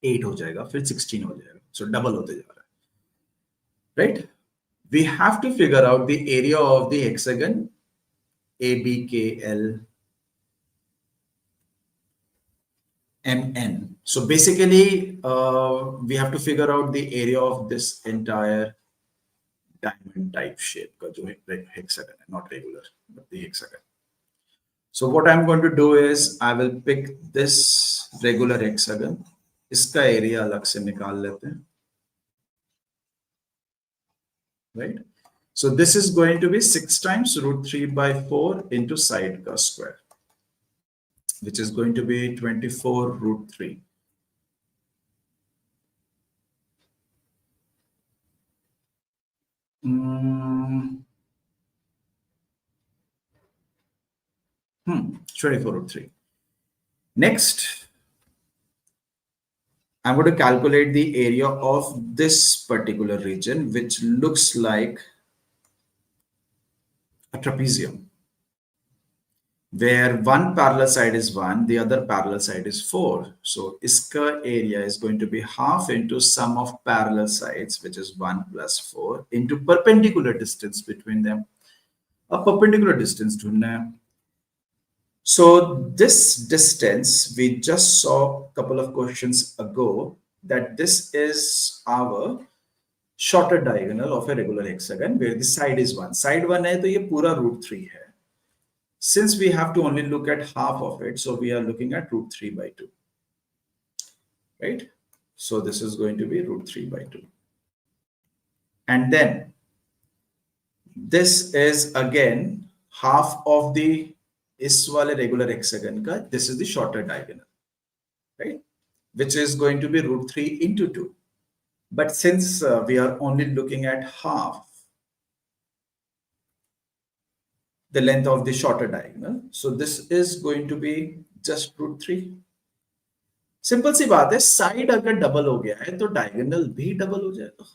8 हो जाएगा, फिर 16 हो जाएगा. So double होते जा रहा है, right? We have to figure out the area of the hexagon ABKL MN. So basically, we have to figure out the area of this entire diamond type shape का जो hexagon है, not regular, but the hexagon. So what I'm going to do is I will pick this regular hexagon. इसका area अलग से निकाल लेते हैं, right? So this is going to be 6 times root 3 by 4 into side का square, which is going to be 24 root 3. Hmm. 24 root 3. Next, I'm going to calculate the area of this particular region, which looks like a trapezium, where one parallel side is 1, the other parallel side is 4. So iska area is going to be half into sum of parallel sides, which is 1 plus 4, into perpendicular distance between them. A perpendicular distance ढूंढना है. So this distance, we just saw a couple of questions ago, that this is our shorter diagonal of a regular hexagon, where the side is 1. Side 1 है तो ये पूरा root 3 है. Since we have to only look at half of it, so we are looking at root 3 by 2, right? So this is going to be root 3 by 2. And then this is again half of the इस वाले regular hexagon का, this is the shorter diagonal, right? Which is going to be root 3 into 2. But since we are only looking at half the length of the shorter diagonal, so this is going to be just root 3. Simple सी बात है, side अगर double हो गया है तो diagonal भी double हो जाएगा,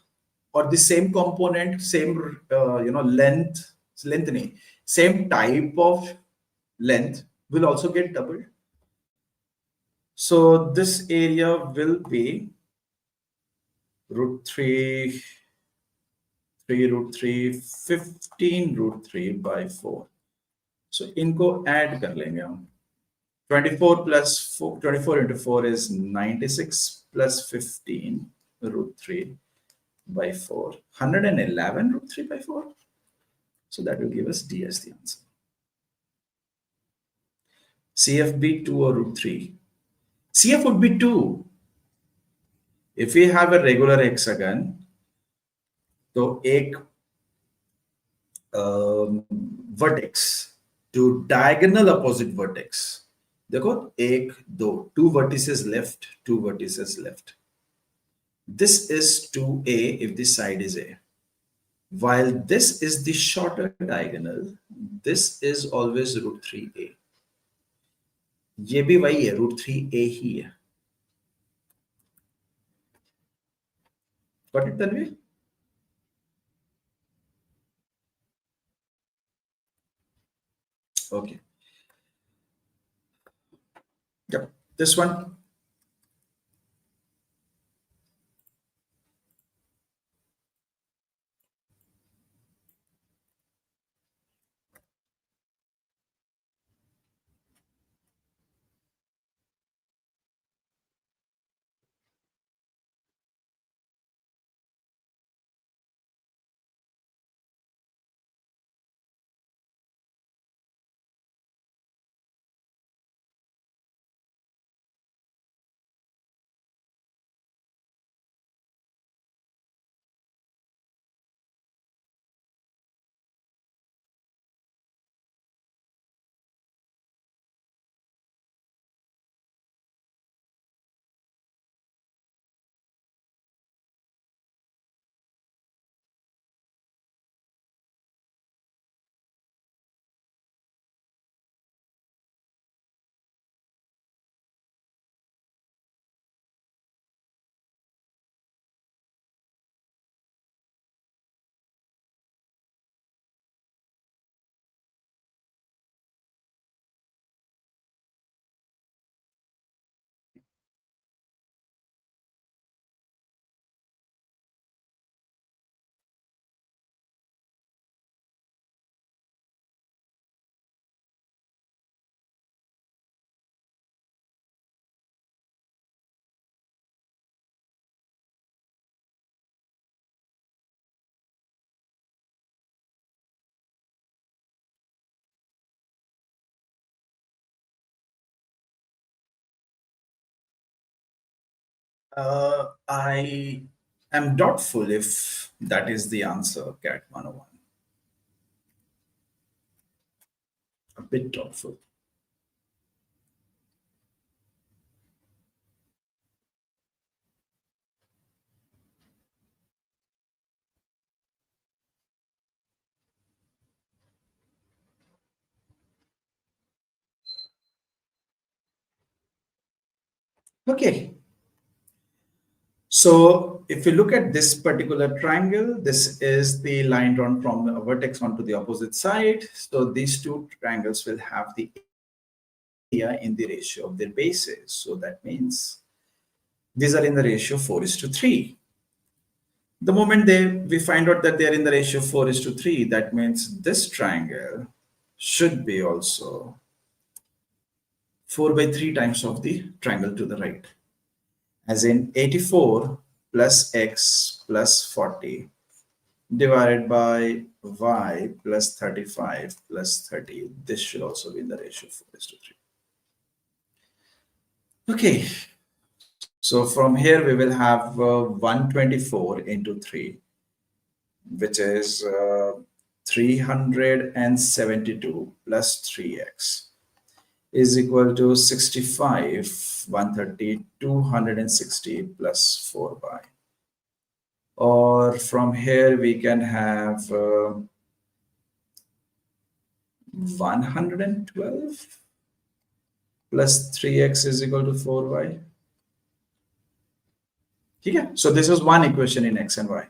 और the same component, same length नहीं, same type of length will also get doubled. So this area will be root 3, 3 root 3, 15 root 3 by 4. So इनको add कर लेंगे हम. 24 plus 4, 24 into 4 is 96 plus 15 root 3 by 4. 111 root 3 by 4. So that will give us D as the answer. CFB 2 or root 3. CF would be 2. If we have a regular hexagon, तो एक vertex to diagonal opposite vertex. देखो 1, 2, 2 vertices left, 2 vertices left. This is 2A if the side is A. While this is the shorter diagonal, this is always root 3A. ये भी वही है, root 3A ही है. Got it, Tanvi? Okay. Yep, this one. I am doubtful if that is the answer, CAT 101. A bit doubtful. Okay. So if you look at this particular triangle, this is the line drawn from a vertex onto the opposite side. So these two triangles will have the area in the ratio of their bases. So that means these are in the ratio 4:3. The moment we find out that they are in the ratio 4:3, that means this triangle should be also 4/3 times of the triangle to the right. As in 84 plus x plus 40 divided by y plus 35 plus 30. This should also be in the ratio 4:3. Okay. So from here we will have 124 into 3, which is 372 plus 3x. is equal to 65, 130, 260 plus 4y. Or from here we can have 112 plus 3x is equal to 4y. Okay? So this is one equation in x and y.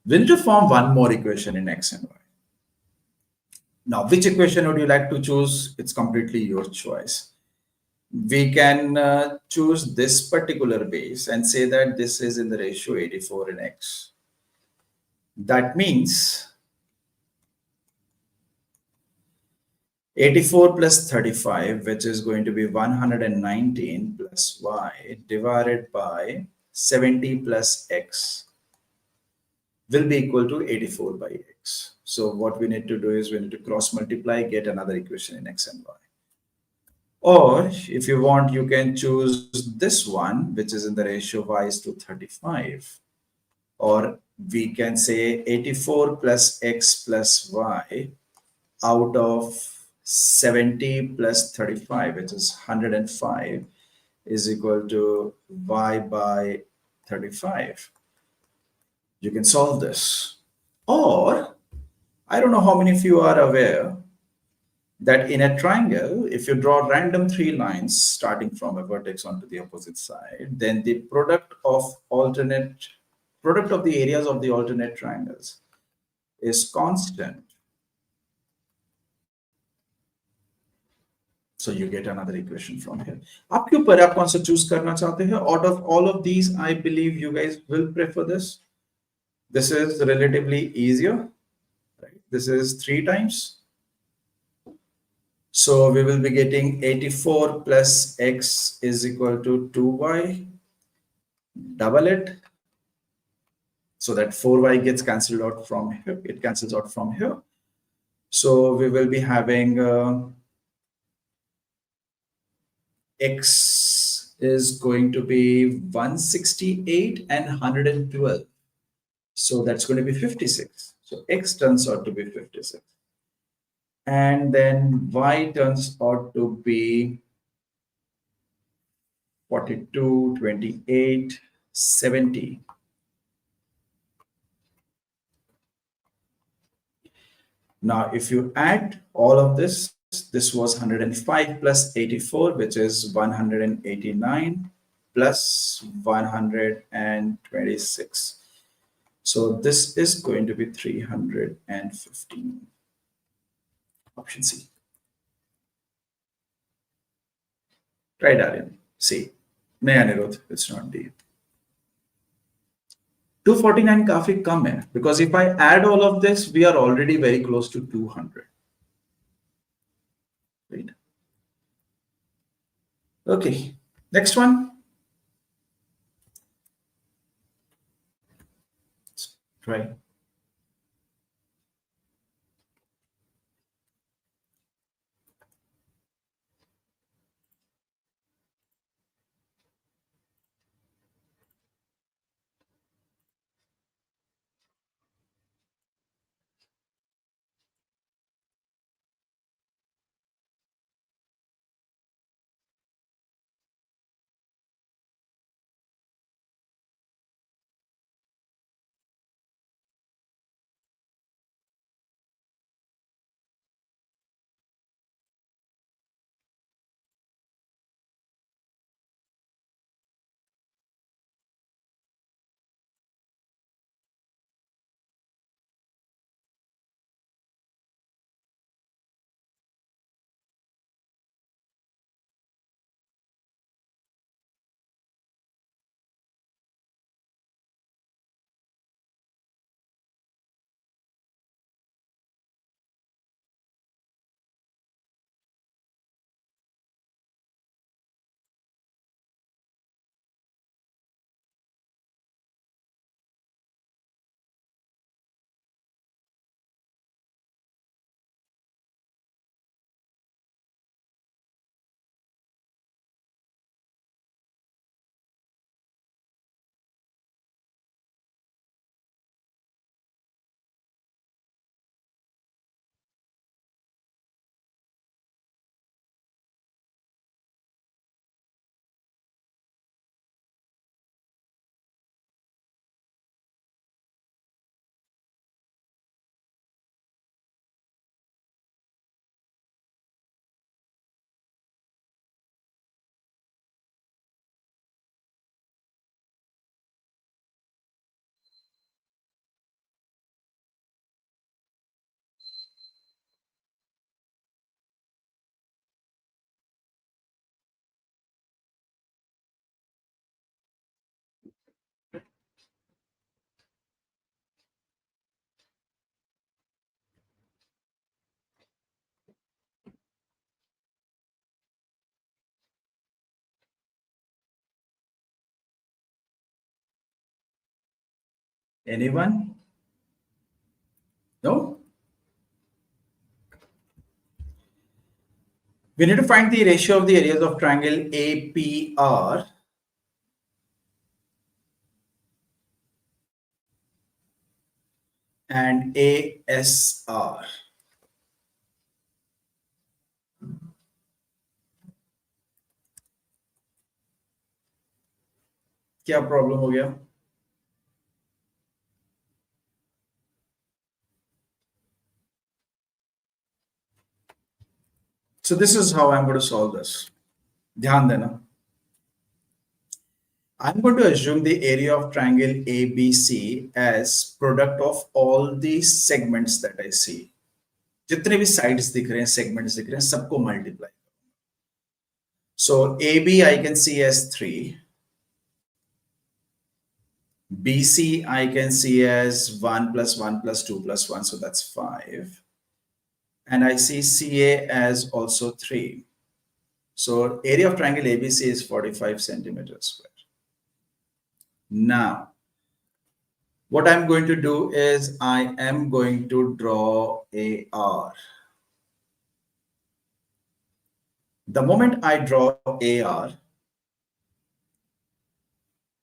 We need to form one more equation in x and y. Now, which equation would you like to choose? It's completely your choice. We can choose this particular base and say that this is in the ratio 84 in x. That means 84 plus 35, which is going to be 119 plus y divided by 70 plus x will be equal to 84 by x. So what we need to do is we need to cross multiply, get another equation in x and y. Or if you want, you can choose this one, which is in the ratio y is to 35. Or we can say 84 plus x plus y out of 70 plus 35, which is 105, is equal to y by 35. You can solve this. Or, I don't know how many of you are aware that in a triangle, if you draw random three lines starting from a vertex onto the opposite side, then the product of the areas of the alternate triangles is constant. So you get another equation from here. आपके ऊपर आप कौन सा choose करना चाहते हैं? Out of all of these, I believe you guys will prefer this. This is relatively easier. Right? This is 3 times. So we will be getting 84 plus x is equal to 2y. Double it. So that 4y gets cancelled out from here. It cancels out from here. So we will be having x is going to be 168 and 112. So that's going to be 56. So x turns out to be 56. And then y turns out to be 42, 28, 70. Now, if you add all of this, this was 105 plus 84, which is 189 plus 126. So this is going to be 315. Option C. Try Darren. C. No, Anirudh, it's not D. 249 काफी कम है because if I add all of this, we are already very close to 200. Right? Okay, next one. Let's try. Anyone? No? We need to find the ratio of the areas of triangle APR and ASR. क्या problem हो गया? So this is how I'm going to solve this. ध्यान देना. I'm going to assume the area of triangle ABC as product of all the segments that I see. जितने भी sides दिख रहे हैं, segments दिख रहे हैं, सबको multiply. So AB I can see as 3. BC I can see as 1 plus 1 plus 2 plus 1, so that's 5. And I see CA as also 3. So area of triangle ABC is 45 centimeters square. Now, what I'm going to do is I am going to draw AR. The moment I draw AR,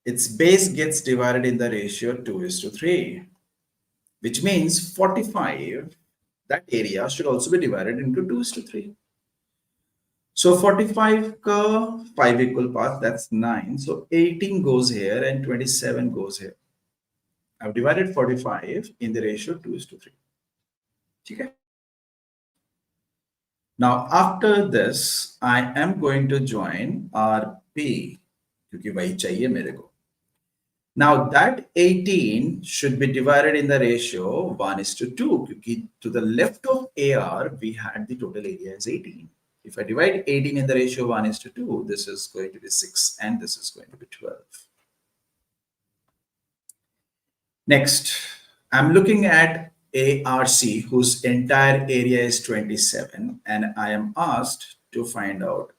its base gets divided in the ratio 2:3, which means 45, that area should also be divided into 2:3. So 45 ka 5 equal parts, that's 9. So 18 goes here and 27 goes here. I've divided 45 in the ratio 2:3. Okay. Now after this, I am going to join RP, क्योंकि वही चाहिए मेरे को. Now that 18 should be divided in the ratio 1:2, because to the left of AR, we had the total area as 18. If I divide 18 in the ratio 1:2, this is going to be 6 and this is going to be 12. Next, I'm looking at ARC, whose entire area is 27, and I am asked to find out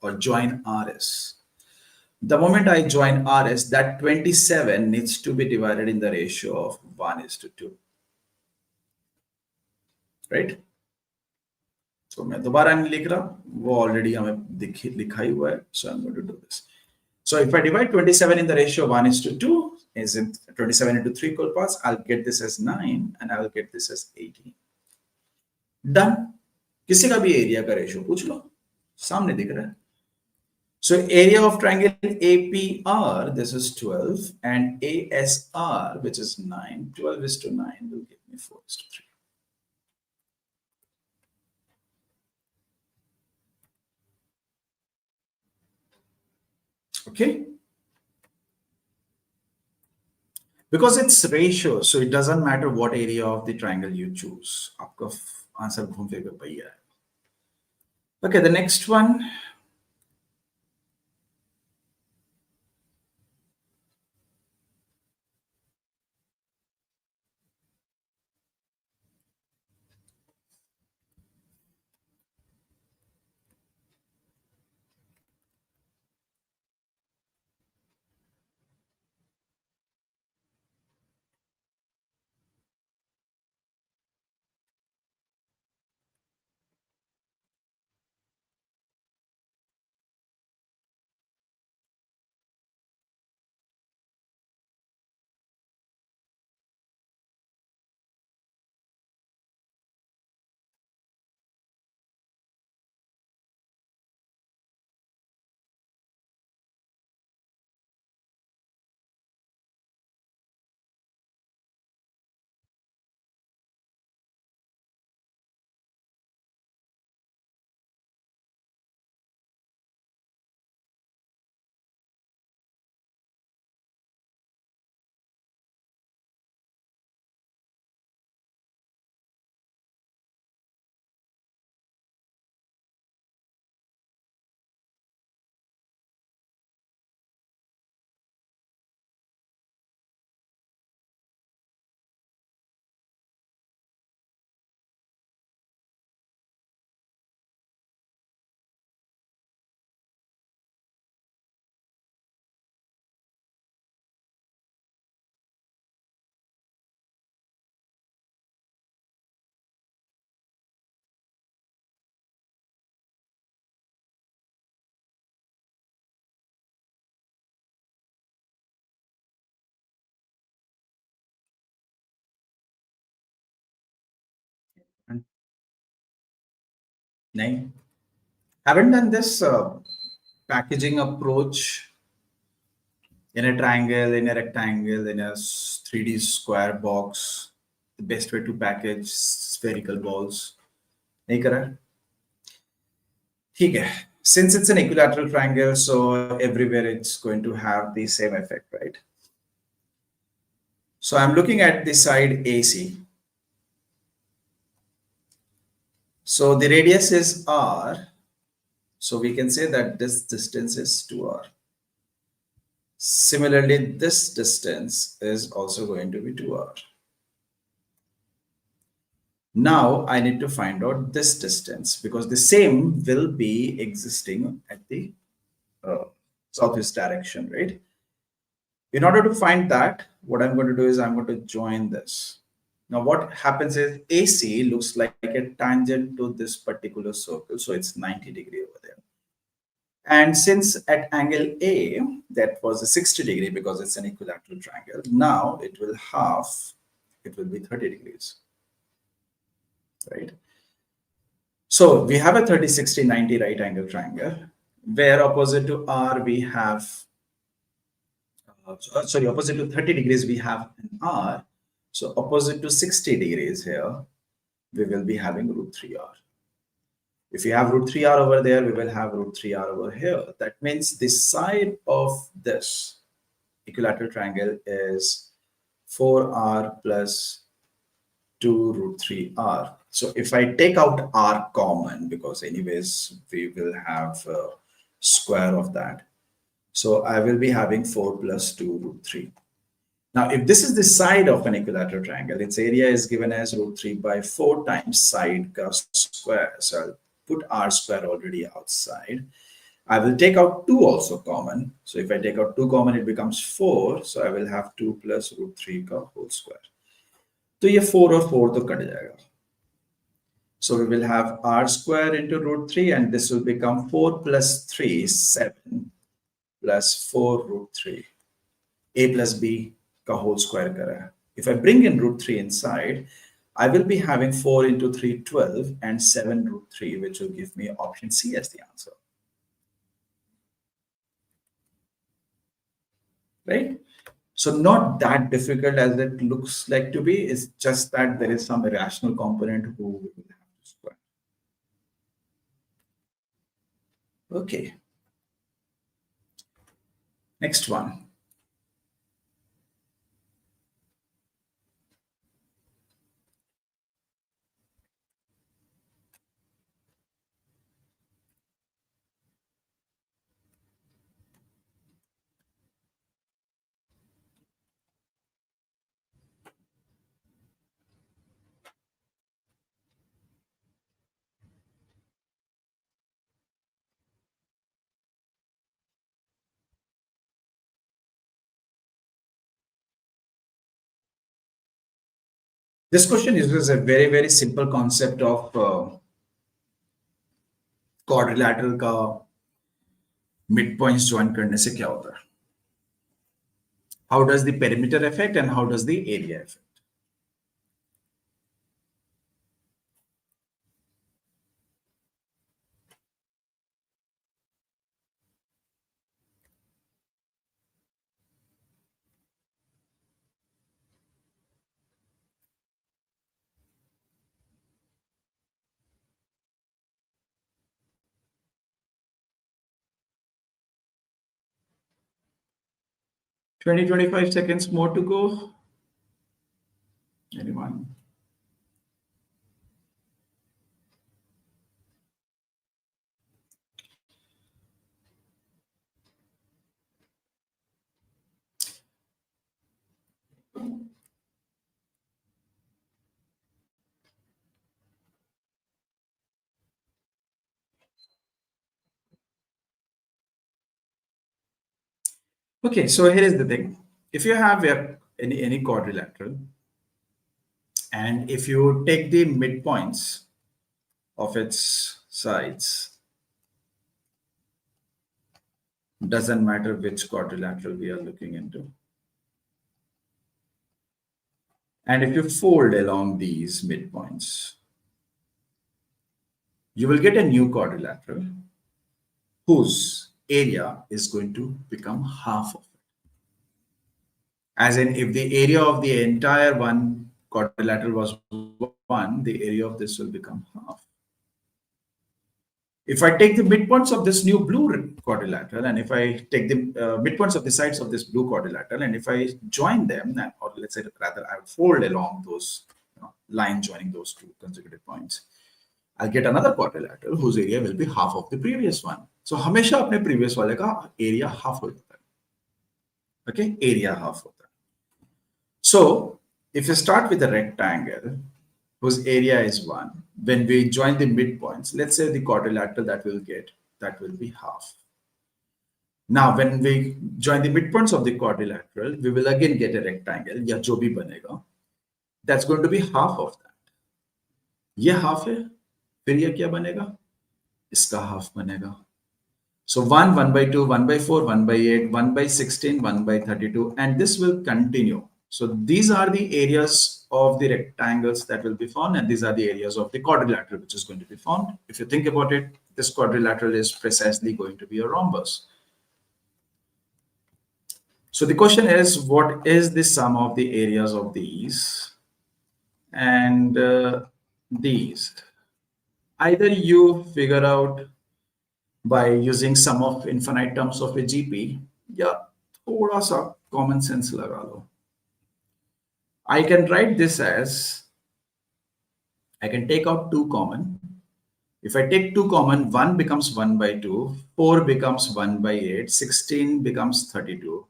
or join RS. The moment I join RS, that 27 needs to be divided in the ratio of 1:2. Right? So मैं दोबारा नहीं लिख रहा, वो already हमें लिखा ही हुआ है. So I'm going to do this. So if I divide 27 in the ratio 1:2, is it 27 into 3 equal parts? I'll get this as 9 and I will get this as 18. Done. किसी का भी area का ratio पूछ लो, सामने दिख रहा है. So area of triangle APR, this is 12, and ASR, which is 9, 12:9 will give me 4:3. Okay? Because it's ratio, so it doesn't matter what area of the triangle you choose. आपका answer घूम फिर के वही है. Okay, the next one. No. Haven't done this packaging approach in a triangle, in a rectangle, in a 3D square box. The best way to package spherical balls. नहीं करा? ठीक है. Since it's an equilateral triangle, so everywhere it's going to have the same effect, right? So I'm looking at the side AC. So the radius is R. So we can say that this distance is 2R. Similarly, this distance is also going to be 2R. Now I need to find out this distance because the same will be existing at the southeast direction, right? In order to find that, what I'm going to do is I'm going to join this. Now what happens is AC looks like a tangent to this particular circle. So it's 90 degree over there. And since at angle A, that was a 60 degree because it's an equilateral triangle. Now it will half, it will be 30 degrees, right? So we have a 30, 60, 90 right angle triangle where opposite to R we have, opposite to 30 degrees we have an R. So opposite to 60 degrees here, we will be having root 3R. If we have root 3R over there, we will have root 3R over here. That means the side of this equilateral triangle is 4R plus 2 root 3R. So if I take out R common, because anyways, we will have a square of that. So I will be having 4 plus 2 root 3. Now, if this is the side of an equilateral triangle, its area is given as root 3 by 4 times side square. So I'll put R square already outside. I will take out 2 also common. So if I take out 2 common, it becomes 4. So I will have 2 plus root 3 का whole square. So ये 4 और 4 तो cut जाएगा. So we will have R square into root 3 and this will become 4 plus 3, 7 plus 4 root 3. A plus B का whole square करा. If I bring in root 3 inside, I will be having 4 into 3, 12 and 7 root 3, which will give me option C as the answer. Right? So not that difficult as it looks like to be. It's just that there is some irrational component who we will have to square. Okay. Next one. This question uses a very, very simple concept of quadrilateral का midpoints join करने से क्या होता है? How does the perimeter affect and how does the area affect? Twenty 25 seconds more to go. Anyone? Okay, so here is the thing. If you have any quadrilateral, and if you take the midpoints of its sides, doesn't matter which quadrilateral we are looking into. And if you fold along these midpoints, you will get a new quadrilateral whose area is going to become half of it. As in, if the area of the entire one quadrilateral was 1, the area of this will become half. If I take the midpoints of this new blue quadrilateral, and if I take the midpoints of the sides of this blue quadrilateral, and if I join them, or let's say rather I would fold along those line joining those two consecutive points, I'll get another quadrilateral whose area will be half of the previous one. So हमेशा अपने previous वाले का area half हो जाता है. Okay, area half होता है. So if you start with a rectangle whose area is 1, when we join the midpoints, let's say the quadrilateral that we'll get, that will be half. Now, when we join the midpoints of the quadrilateral, we will again get a rectangle, या जो भी बनेगा, that's going to be half of that. ये half है, फिर ये क्या बनेगा? इसका half बनेगा. So 1, 1 by 2, 1 by 4, 1 by 8, 1 by 16, 1 by 32, and this will continue. So these are the areas of the rectangles that will be found, and these are the areas of the quadrilateral which is going to be found. If you think about it, this quadrilateral is precisely going to be a rhombus. So the question is, what is the sum of the areas of these and these? Either you figure out by using sum of infinite terms of a GP, या थोड़ा सा common sense लगा लो. I can write this as, I can take out 2 common. If I take 2 common, 1 becomes 1 by 2, 4 becomes 1 by 8, 16 becomes 32.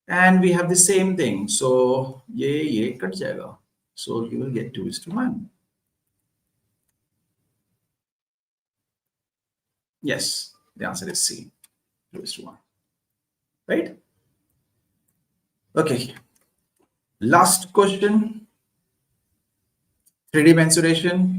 And we have the same thing. So, ye cut jayega. So, you will get 2:1. Yes, the answer is C, 2:1. Right? Okay. Last question, 3D mensuration.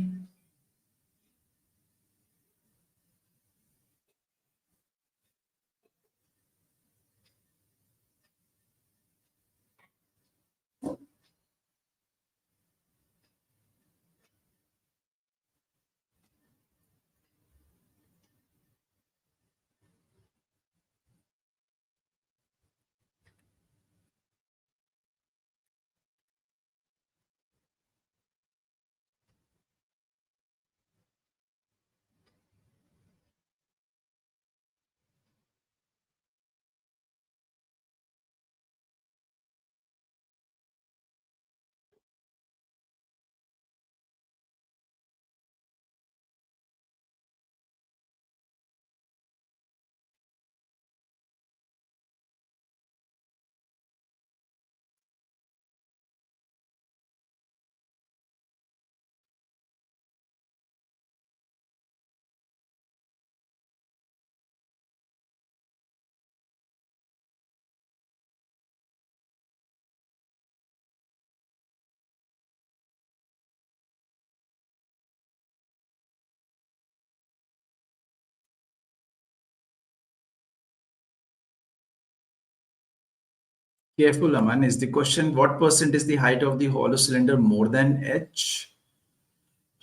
Careful, Aman. Is the question, what percent is the height of the hollow cylinder more than h?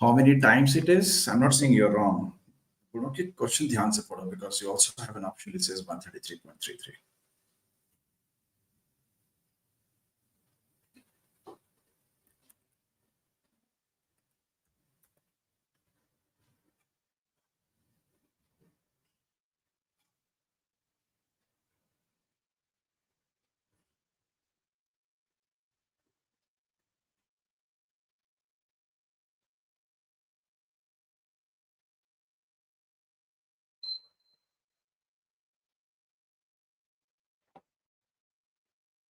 How many times it is? I'm not saying you're wrong. Question ध्यान से पढ़ो, because you also have an option that says 133.33.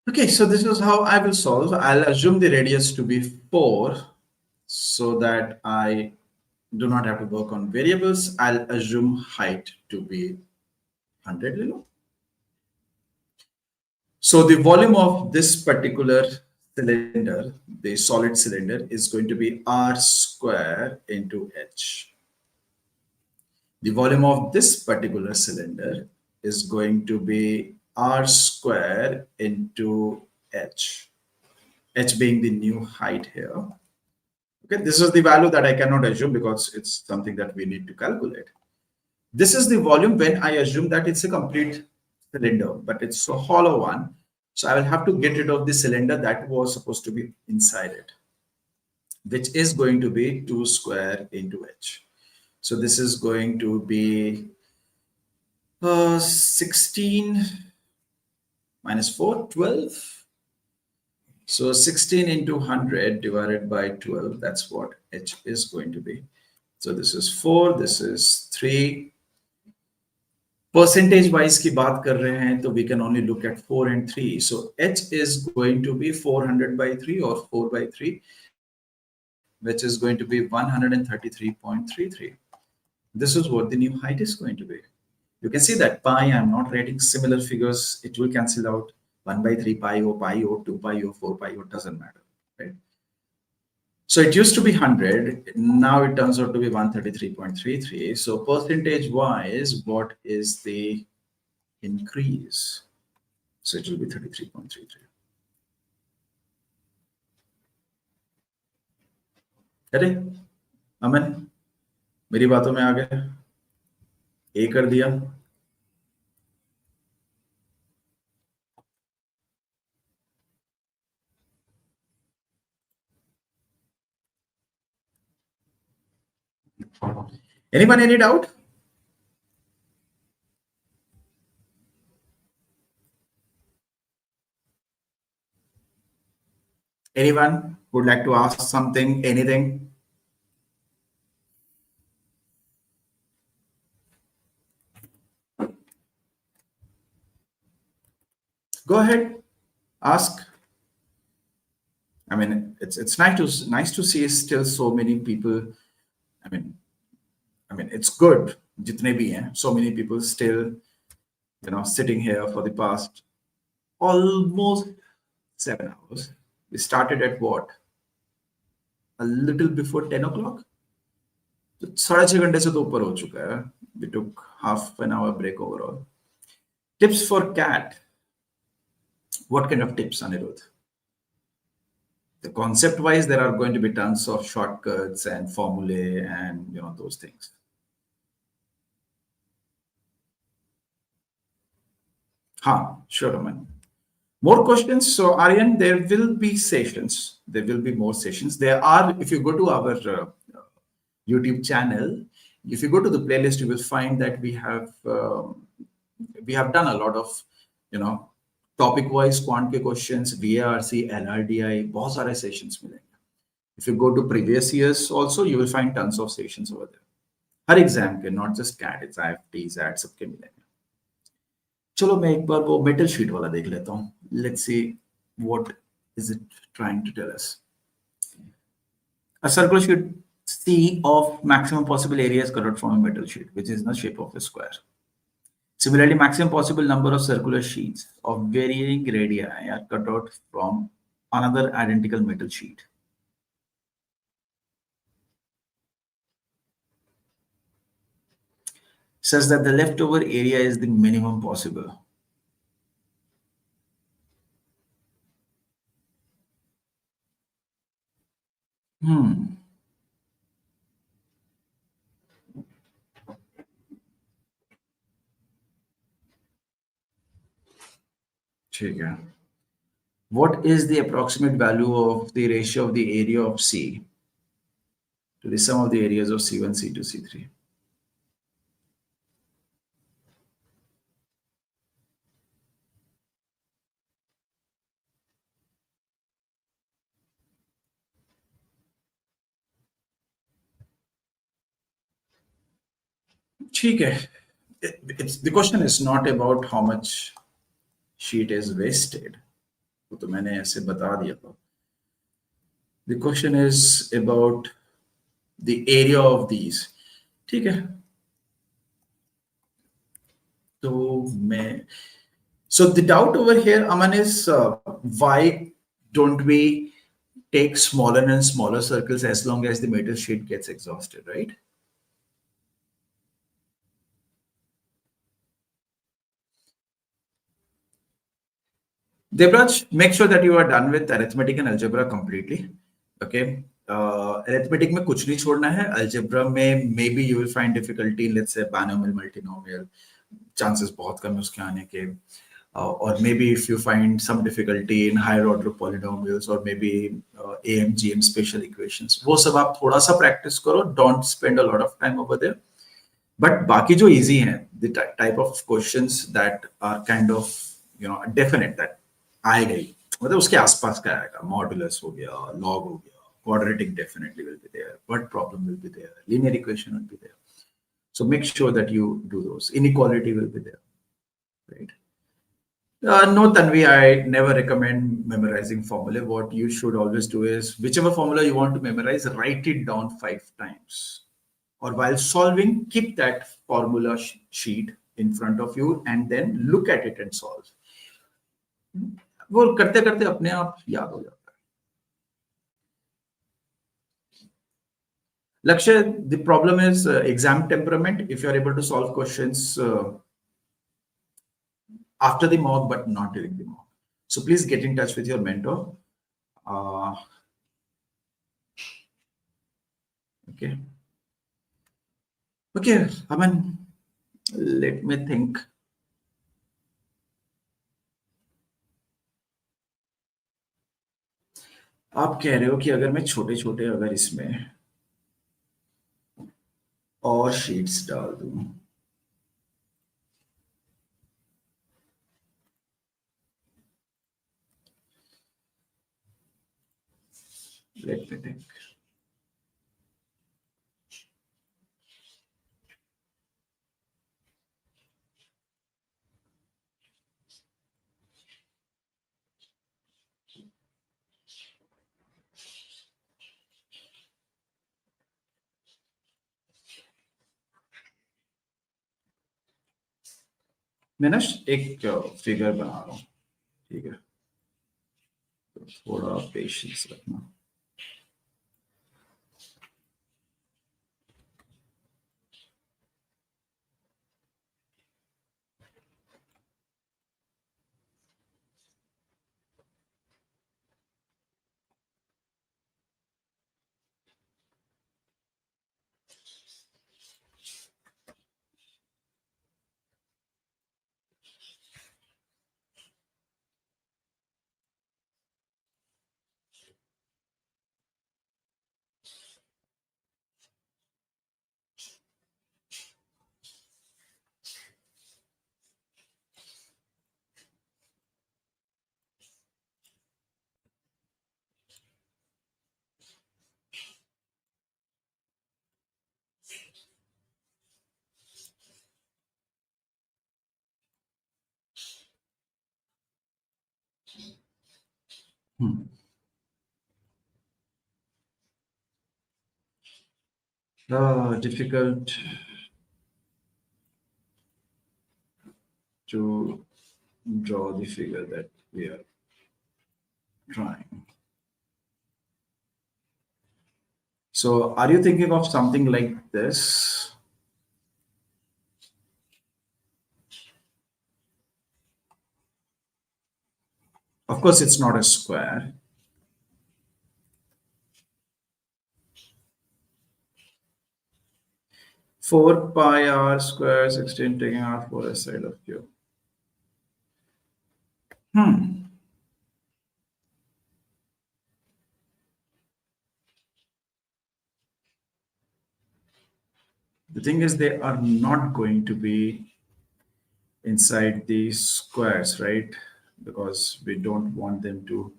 Okay, so this is how I will solve. I'll assume the radius to be 4 so that I do not have to work on variables. I'll assume height to be 100 lilo. So the volume of this particular cylinder, the solid cylinder, is going to be R square into H. The volume of this particular cylinder is going to be R square into H. H being the new height here. Okay, this is the value that I cannot assume because it's something that we need to calculate. This is the volume when I assume that it's a complete cylinder, but it's a hollow one. So I will have to get rid of the cylinder that was supposed to be inside it, which is going to be 2 square into h. So this is going to be 16 minus 4, 12. So 16 into 100 divided by 12, that's what h is going to be. So this is 4, this is 3. Percentage wise की बात कर रहे हैं तो we can only look at 4 and 3. So h is going to be 400 by 3 or 4 by 3, which is going to be 133.33. This is what the new height is going to be. You can see that pi, I'm not writing similar figures. It will cancel out. 1 by 3 pi or 2 pi or 4 pi or doesn't matter, right? So it used to be 100. Now it turns out to be 133.33. So percentage wise, what is the increase? So it will be 33.33. अरे अमन मेरी बातों में आ गया, ए कर दिया. Anyone any doubt? Anyone would like to ask something, anything? Go ahead, ask. I mean, it's nice to see still so many people. I mean, it's good. जितने भी हैं, so many people still, sitting here for the past almost 7 hours. We started at what? A little before 10 o'clock. So 6.5 घंटे से तो ऊपर हो चुका है. We took half an hour break overall. Tips for CAT. What kind of tips, Anirudh? The concept wise, there are going to be tons of shortcuts and formulae and those things. Sure, Aman. More questions. So Aryan, there will be sessions. There will be more sessions. There are, if you go to our YouTube channel, if you go to the playlist, you will find that we have done a lot of, topic wise quant के questions, VARC, LRDI, बहुत सारे sessions मिलेंगे. If you go to previous years also, you will find tons of sessions over there. Her exam के, not just CAT, it's IFT, ZAT, सबके मिलेंगे. चलो मैं एक बार वो metal sheet वाला देख लेता हूँ. Let's see what is it trying to tell us. A circular sheet C of maximum possible area is cut out from a metal sheet, which is in the shape of a square. Similarly, maximum possible number of circular sheets of varying radii are cut out from another identical metal sheet. Says that the leftover area is the minimum possible. What is the approximate value of the ratio of the area of C to the sum of the areas of C1, C2, C3? ठीक है. The question is not about how much sheet is wasted. तो मैंने ऐसे बता दिया था. The question is about the area of these. ठीक है. तो मैं. So the doubt over here, Aman, is why don't we take smaller and smaller circles as long as the metal sheet gets exhausted, right? Debraj, make sure that you are done with arithmetic and algebra completely. Okay. Arithmetic में कुछ नहीं छोड़ना है. Algebra में may be you will find difficulty, let's say binomial multinomial, chances बहुत कम है उसके आने के. Or maybe if you find some difficulty in higher order polynomials or maybe AMGM special equations, वो सब आप थोड़ा सा practice करो. Don't spend a lot of time over there. But बाकी जो easy हैं, the type of questions that are kind of definite, that आएगा ही, मतलब उसके आसपास का आएगा. Modulus हो गया, log हो गया, quadratic definitely will be there, word problem will be there, linear equation will be there. So make sure that you do those. Inequality will be there, right? No, Tanvi, I never recommend memorizing formula. What you should always do is, whichever formula you want to memorize, write it down 5 times. Or while solving, keep that formula sheet in front of you and then look at it and solve. वो करते करते अपने आप याद हो जाता है. Lakshya, the problem is exam temperament. If you are able to solve questions after the mock but not during the mock, so please get in touch with your mentor. Okay, Aman, let me think. आप कह रहे हो कि अगर मैं छोटे छोटे अगर इसमें और शीट्स डाल दूं, लेट मी थिंक. मैं ना एक फिगर बना रहा हूँ, ठीक है, तो थोड़ा पेशेंस रखना. Difficult to draw the figure that we are trying. So are you thinking of something like this? Of course, it's not a square. Four pi r square 16 taking r4 side of q. The thing is, they are not going to be inside these squares, right? Because we don't want them to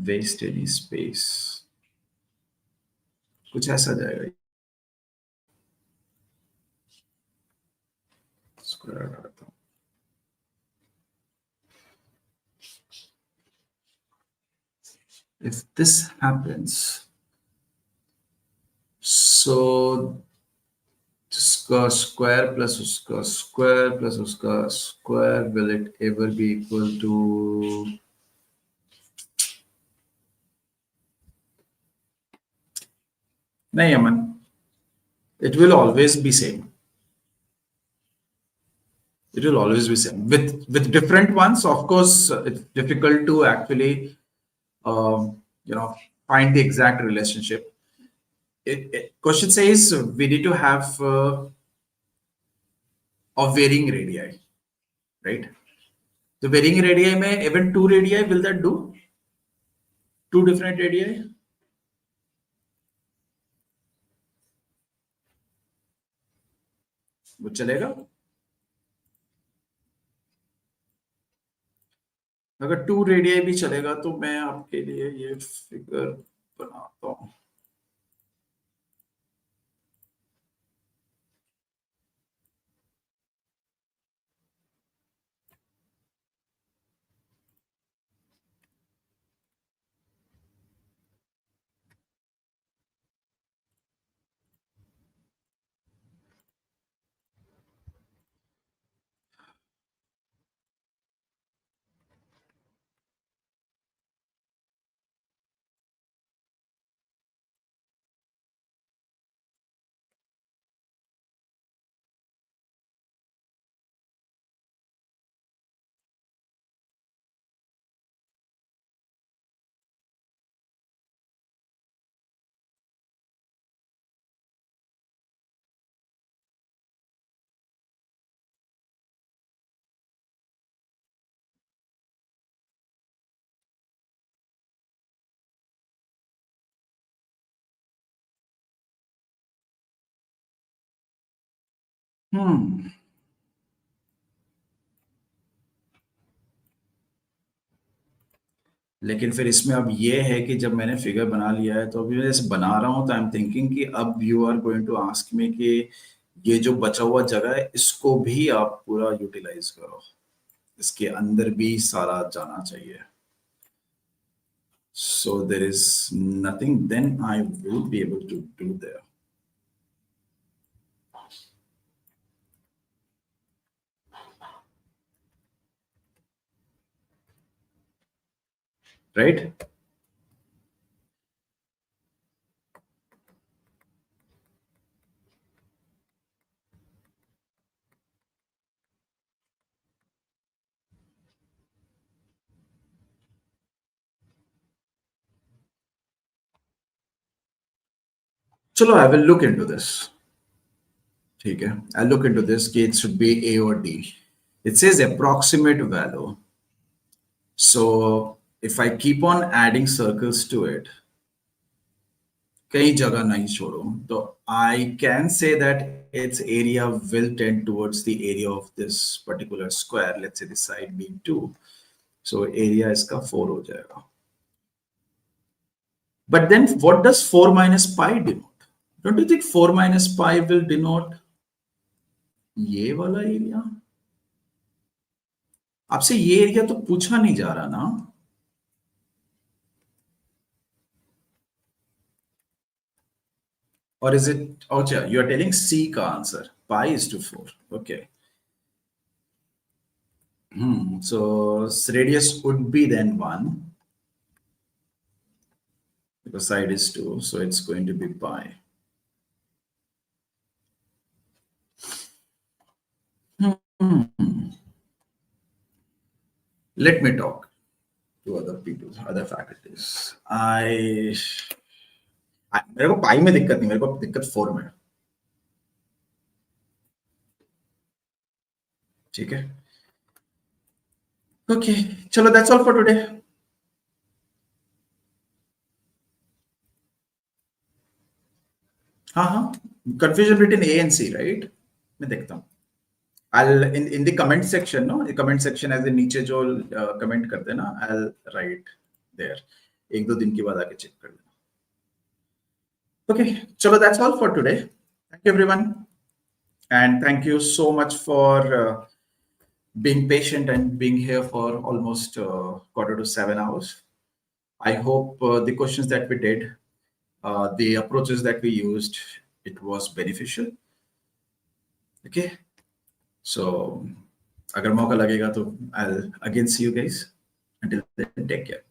waste any space. कुछ ऐसा जाएगा. Square डालता हूँ. If this happens, so उसका square plus उसका square plus उसका square, will it ever be equal to नहीं अमन, it will always be same. It will always be same. With different ones, of course, it's difficult to actually, find the exact relationship. Question says we need to have of varying radii, right? The varying radii may even two radii, will that do? Two different radii? वो चलेगा? अगर to radii भी चलेगा तो मैं आपके लिए ये फिगर बनाता हूँ. लेकिन फिर इसमें अब ये है कि जब मैंने फिगर बना लिया है तो अभी मैं जैसे बना रहा हूँ तो आई एम थिंकिंग कि अब you are going to ask me कि ये जो बचा हुआ जगह है इसको भी आप पूरा यूटिलाइज करो, इसके अंदर भी सारा जाना चाहिए. So there is nothing then I will be able to do there. Right? Chalo, I will look into this. ठीक है, I'll look into this कि it should be A or D. It says approximate value. So if I keep on adding circles to it, कई जगह नहीं छोड़ो, तो I can say that its area will tend towards the area of this particular square. Let's say the side being 2. So area इसका 4 हो जाएगा. But then what does 4 minus pi denote? Don't you think 4 minus pi will denote ये वाला area? आपसे ये area तो पूछा नहीं जा रहा ना. Or is it, oh yeah, you are telling C का answer, pi is to 4. Okay. So radius would be then 1 because side is 2, so it's going to be pi. Let me talk to other people, other faculties. मेरे को पाई में दिक्कत नहीं, मेरे को दिक्कत 4 में. ठीक है. Okay, चलो, that's all for today. हाँ, confusion between A and C, right? मैं देखता हूँ. I'll in the comment section, no, the comment section as in नीचे जो comment करते हैं ना, I'll write there. एक दो दिन के बाद आके check कर लेना. Okay, chalo, that's all for today. Thank you, everyone. And thank you so much for being patient and being here for almost 6:45 hours. I hope the questions that we did, the approaches that we used, it was beneficial. Okay. So, agar mauka lagega to I'll again see you guys. Until then, take care.